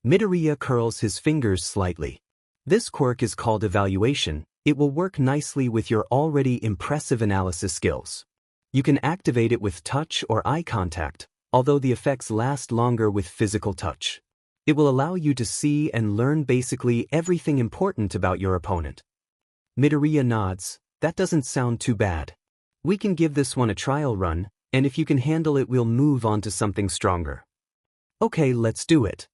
Midoriya curls his fingers slightly. This quirk is called evaluation. It will work nicely with your already impressive analysis skills. You can activate it with touch or eye contact, although the effects last longer with physical touch. It will allow you to see and learn basically everything important about your opponent. Midoriya nods. That doesn't sound too bad. We can give this one a trial run, and if you can handle it, we'll move on to something stronger. Okay, let's do it.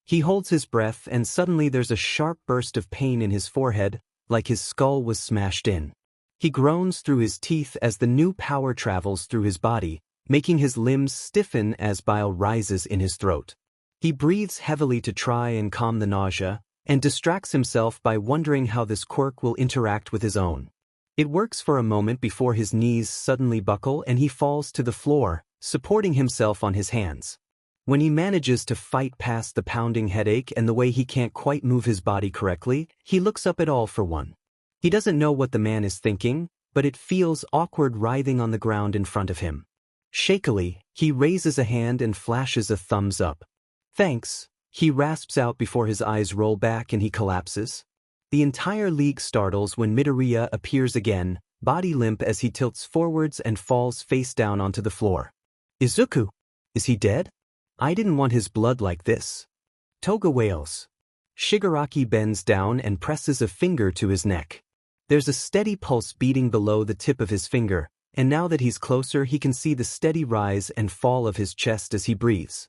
He holds his breath, and suddenly there's a sharp burst of pain in his forehead, like his skull was smashed in. He groans through his teeth as the new power travels through his body, making his limbs stiffen as bile rises in his throat. He breathes heavily to try and calm the nausea, and distracts himself by wondering how this quirk will interact with his own. It works for a moment before his knees suddenly buckle and he falls to the floor, supporting himself on his hands. When he manages to fight past the pounding headache and the way he can't quite move his body correctly, he looks up at all for one. He doesn't know what the man is thinking, but it feels awkward writhing on the ground in front of him. Shakily, he raises a hand and flashes a thumbs up. Thanks, he rasps out before his eyes roll back and he collapses. The entire league startles when Midoriya appears again, body limp as he tilts forwards and falls face down onto the floor. Izuku! Is he dead? I didn't want his blood like this. Toga wails. Shigaraki bends down and presses a finger to his neck. There's a steady pulse beating below the tip of his finger, and now that he's closer he can see the steady rise and fall of his chest as he breathes.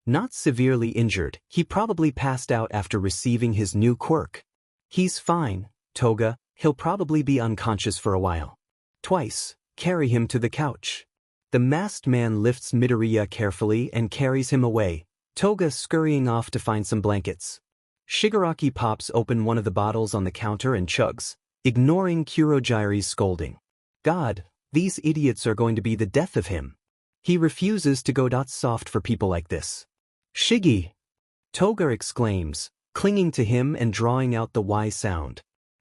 Not severely injured, he probably passed out after receiving his new quirk. He's fine, Toga, he'll probably be unconscious for a while. Twice, carry him to the couch. The masked man lifts Midoriya carefully and carries him away, Toga scurrying off to find some blankets. Shigaraki pops open one of the bottles on the counter and chugs, ignoring Kurogiri's scolding. God, these idiots are going to be the death of him. He refuses to go soft for people like this. Shiggy! Toga exclaims, clinging to him and drawing out the Y sound.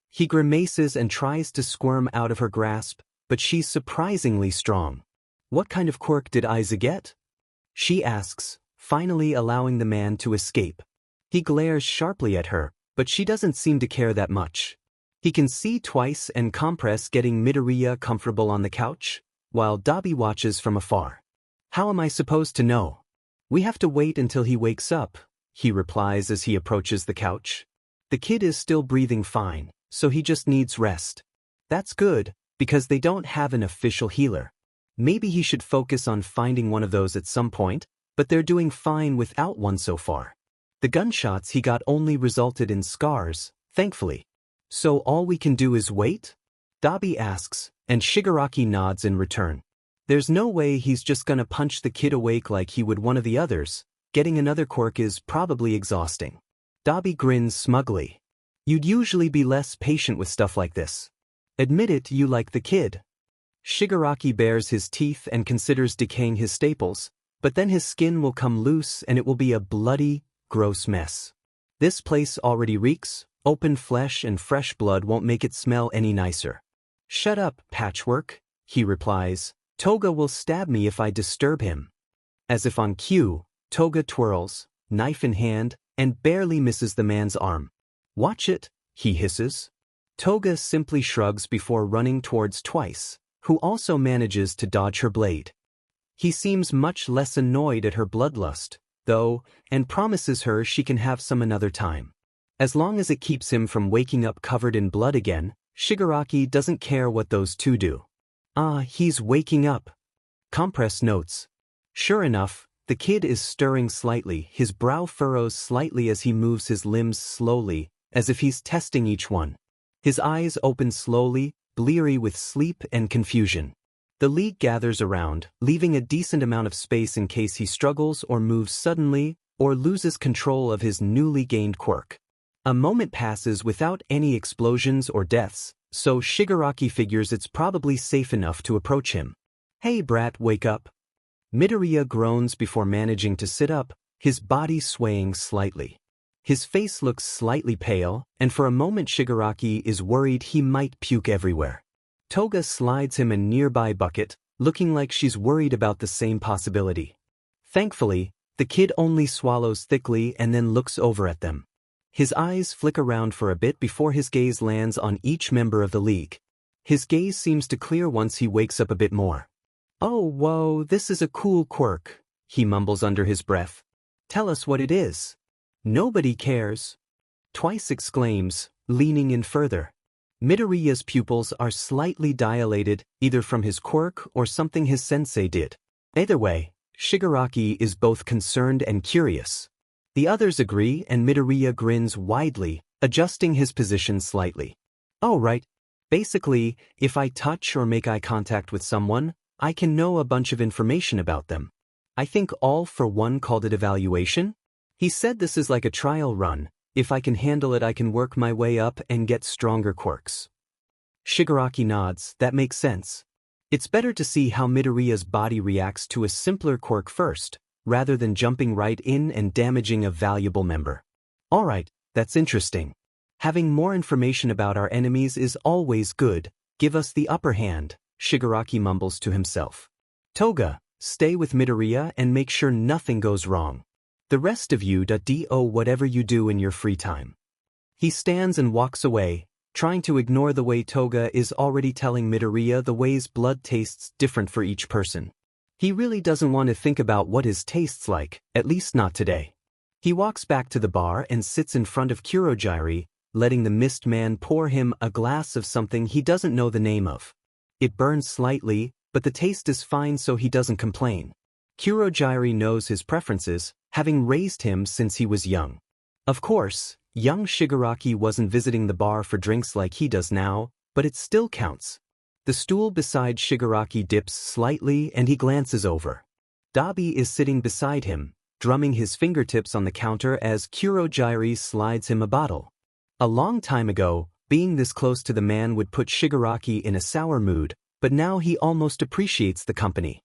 He grimaces and tries to squirm out of her grasp, but she's surprisingly strong. What kind of quirk did Aiza get? She asks, finally allowing the man to escape. He glares sharply at her, but she doesn't seem to care that much. He can see Twice and Compress getting Midoriya comfortable on the couch, while Dabi watches from afar. How am I supposed to know? We have to wait until he wakes up, he replies as he approaches the couch. The kid is still breathing fine, so he just needs rest. That's good, because they don't have an official healer. Maybe he should focus on finding one of those at some point, but they're doing fine without one so far. The gunshots he got only resulted in scars, thankfully. So all we can do is wait? Dabi asks, and Shigaraki nods in return. There's no way he's just gonna punch the kid awake like he would one of the others. Getting another quirk is probably exhausting. Dabi grins smugly. You'd usually be less patient with stuff like this. Admit it, you like the kid. Shigaraki bares his teeth and considers decaying his staples, but then his skin will come loose and it will be a bloody, gross mess. This place already reeks, open flesh and fresh blood won't make it smell any nicer. Shut up, Patchwork, he replies. Toga will stab me if I disturb him. As if on cue, Toga twirls, knife in hand, and barely misses the man's arm. Watch it, he hisses. Toga simply shrugs before running towards Twice, who also manages to dodge her blade. He seems much less annoyed at her bloodlust, though, and promises her she can have some another time. As long as it keeps him from waking up covered in blood again, Shigaraki doesn't care what those two do. Ah, he's waking up. Compress notes. Sure enough, the kid is stirring slightly, his brow furrows slightly as he moves his limbs slowly, as if he's testing each one. His eyes open slowly, bleary with sleep and confusion. The league gathers around, leaving a decent amount of space in case he struggles or moves suddenly, or loses control of his newly gained quirk. A moment passes without any explosions or deaths, so Shigaraki figures it's probably safe enough to approach him. Hey brat, wake up. Midoriya groans before managing to sit up, his body swaying slightly. His face looks slightly pale, and for a moment Shigaraki is worried he might puke everywhere. Toga slides him a nearby bucket, looking like she's worried about the same possibility. Thankfully, the kid only swallows thickly and then looks over at them. His eyes flick around for a bit before his gaze lands on each member of the league. His gaze seems to clear once he wakes up a bit more. Oh whoa, this is a cool quirk, he mumbles under his breath. Tell us what it is. Nobody cares. Twice exclaims, leaning in further. Midoriya's pupils are slightly dilated, either from his quirk or something his sensei did. Either way, Shigaraki is both concerned and curious. The others agree and Midoriya grins widely, adjusting his position slightly. Oh right. Basically, if I touch or make eye contact with someone, I can know a bunch of information about them. I think All for One called it evaluation. He said this is like a trial run. If I can handle it I can work my way up and get stronger quirks. Shigaraki nods, that makes sense. It's better to see how Midoriya's body reacts to a simpler quirk first, rather than jumping right in and damaging a valuable member. Alright, that's interesting. Having more information about our enemies is always good. Give us the upper hand, Shigaraki mumbles to himself. Toga, stay with Midoriya and make sure nothing goes wrong. The rest of you do whatever you do in your free time. He stands and walks away, trying to ignore the way Toga is already telling Midoriya the ways blood tastes different for each person. He really doesn't want to think about what his tastes like, at least not today. He walks back to the bar and sits in front of Kurogiri, letting the mist man pour him a glass of something he doesn't know the name of. It burns slightly, but the taste is fine so he doesn't complain. Kurogiri knows his preferences, having raised him since he was young. Of course, young Shigaraki wasn't visiting the bar for drinks like he does now, but it still counts. The stool beside Shigaraki dips slightly and he glances over. Dabi is sitting beside him, drumming his fingertips on the counter as Kurogiri slides him a bottle. A long time ago, being this close to the man would put Shigaraki in a sour mood, but now he almost appreciates the company.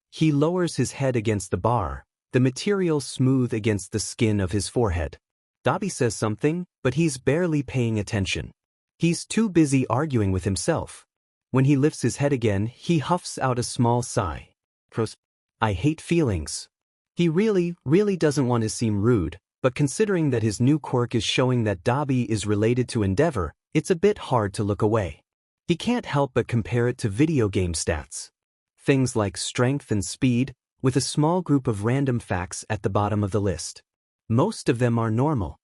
He lowers his head against the bar, the material smooth against the skin of his forehead. Dabi says something, but he's barely paying attention. He's too busy arguing with himself. When he lifts his head again, he huffs out a small sigh. I hate feelings. He really doesn't want to seem rude, but considering that his new quirk is showing that Dabi is related to Endeavor, it's a bit hard to look away. He can't help but compare it to video game stats. Things like strength and speed, with a small group of random facts at the bottom of the list. Most of them are normal.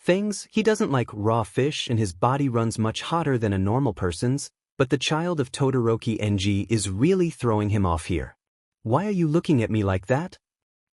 Things, he doesn't like raw fish and his body runs much hotter than a normal person's, but the child of Todoroki Enji is really throwing him off here. Why are you looking at me like that?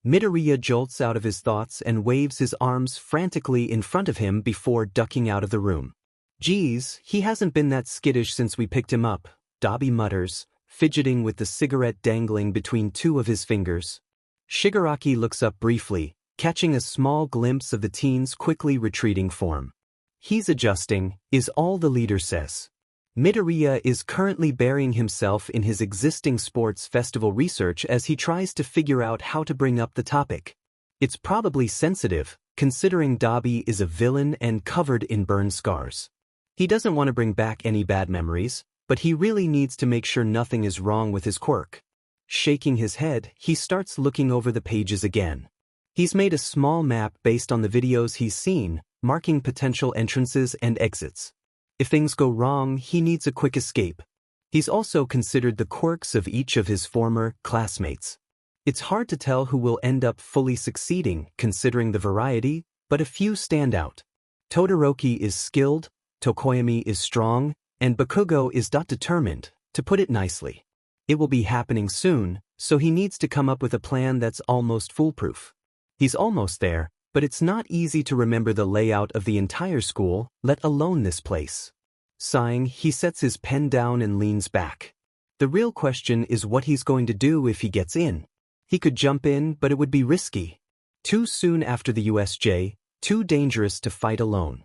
Midoriya jolts out of his thoughts and waves his arms frantically in front of him before ducking out of the room. Geez, he hasn't been that skittish since we picked him up, Dabi mutters, fidgeting with the cigarette dangling between two of his fingers. Shigaraki looks up briefly, catching a small glimpse of the teen's quickly retreating form. He's adjusting, is all the leader says. Midoriya is currently burying himself in his existing sports festival research as he tries to figure out how to bring up the topic. It's probably sensitive, considering Dabi is a villain and covered in burn scars. He doesn't want to bring back any bad memories, but he really needs to make sure nothing is wrong with his quirk. Shaking his head, he starts looking over the pages again. He's made a small map based on the videos he's seen, marking potential entrances and exits. If things go wrong, he needs a quick escape. He's also considered the quirks of each of his former classmates. It's hard to tell who will end up fully succeeding, considering the variety, but a few stand out. Todoroki is skilled, Tokoyami is strong, and Bakugo is determined, to put it nicely. It will be happening soon, so he needs to come up with a plan that's almost foolproof. He's almost there, but it's not easy to remember the layout of the entire school, let alone this place. Sighing, he sets his pen down and leans back. The real question is what he's going to do if he gets in. He could jump in, but it would be risky. Too soon after the USJ, too dangerous to fight alone.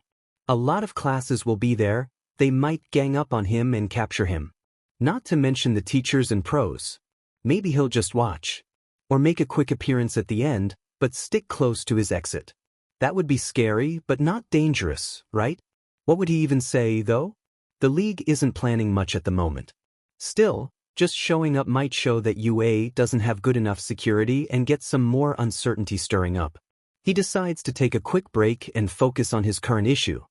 A lot of classes will be there, they might gang up on him and capture him. Not to mention the teachers and pros. Maybe he'll just watch. Or make a quick appearance at the end, but stick close to his exit. That would be scary, but not dangerous, right? What would he even say, though? The league isn't planning much at the moment. Still, just showing up might show that UA doesn't have good enough security and get some more uncertainty stirring up. He decides to take a quick break and focus on his current issue.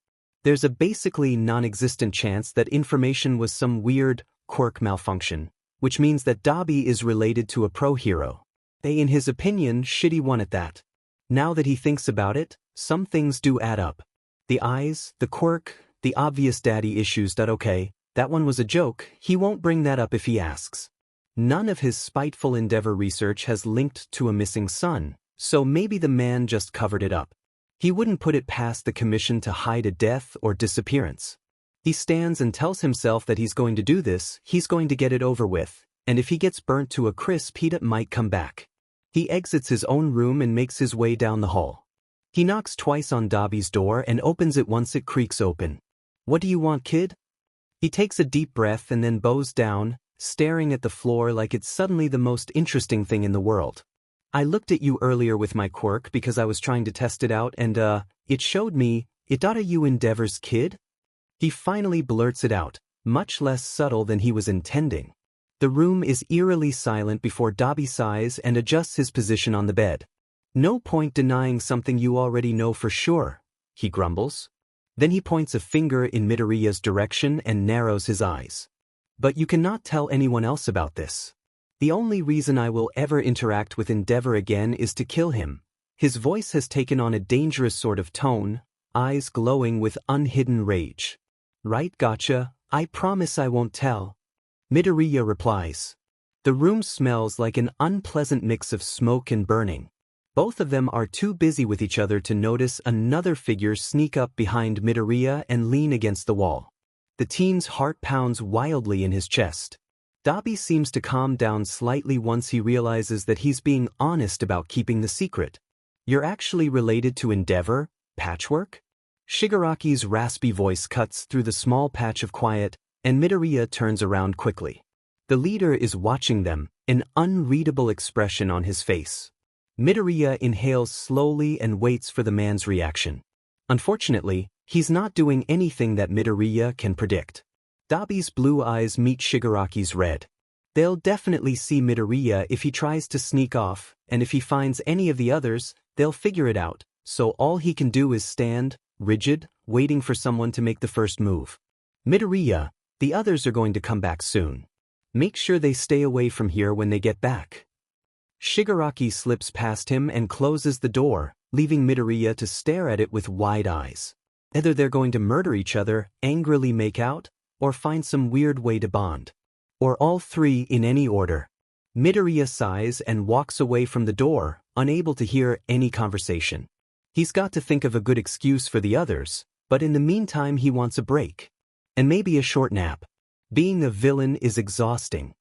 There's a basically non-existent chance that information was some weird quirk malfunction, which means that Dobby is related to a pro hero. In his opinion, shitty one at that. Now that he thinks about it, some things do add up. The eyes, the quirk, the obvious daddy issues. Okay, that one was a joke, he won't bring that up if he asks. None of his spiteful Endeavor research has linked to a missing son, so maybe the man just covered it up. He wouldn't put it past the commission to hide a death or disappearance. He stands and tells himself that he's going to do this, he's going to get it over with, and if he gets burnt to a crisp, he might come back. He exits his own room and makes his way down the hall. He knocks twice on Dobby's door and opens it once it creaks open. "What do you want, kid?" He takes a deep breath and then bows down, staring at the floor like it's suddenly the most interesting thing in the world. "I looked at you earlier with my quirk because I was trying to test it out and it showed me, you Endeavor's kid?" He finally blurts it out, much less subtle than he was intending. The room is eerily silent before Dobby sighs and adjusts his position on the bed. "No point denying something you already know for sure," he grumbles. Then he points a finger in Midoriya's direction and narrows his eyes. "But you cannot tell anyone else about this. The only reason I will ever interact with Endeavor again is to kill him." His voice has taken on a dangerous sort of tone, eyes glowing with unhidden rage. "Right, gotcha, I promise I won't tell." Midoriya replies. The room smells like an unpleasant mix of smoke and burning. Both of them are too busy with each other to notice another figure sneak up behind Midoriya and lean against the wall. The teen's heart pounds wildly in his chest. Dobby seems to calm down slightly once he realizes that he's being honest about keeping the secret. "You're actually related to Endeavor, Patchwork?" Shigaraki's raspy voice cuts through the small patch of quiet, and Midoriya turns around quickly. The leader is watching them, an unreadable expression on his face. Midoriya inhales slowly and waits for the man's reaction. Unfortunately, he's not doing anything that Midoriya can predict. Dobby's blue eyes meet Shigaraki's red. They'll definitely see Midoriya if he tries to sneak off, and if he finds any of the others, they'll figure it out, so all he can do is stand, rigid, waiting for someone to make the first move. "Midoriya, the others are going to come back soon. Make sure they stay away from here when they get back." Shigaraki slips past him and closes the door, leaving Midoriya to stare at it with wide eyes. Either they're going to murder each other, angrily make out, or find some weird way to bond. Or all three in any order. Midoriya sighs and walks away from the door, unable to hear any conversation. He's got to think of a good excuse for the others, but in the meantime he wants a break. And maybe a short nap. Being a villain is exhausting.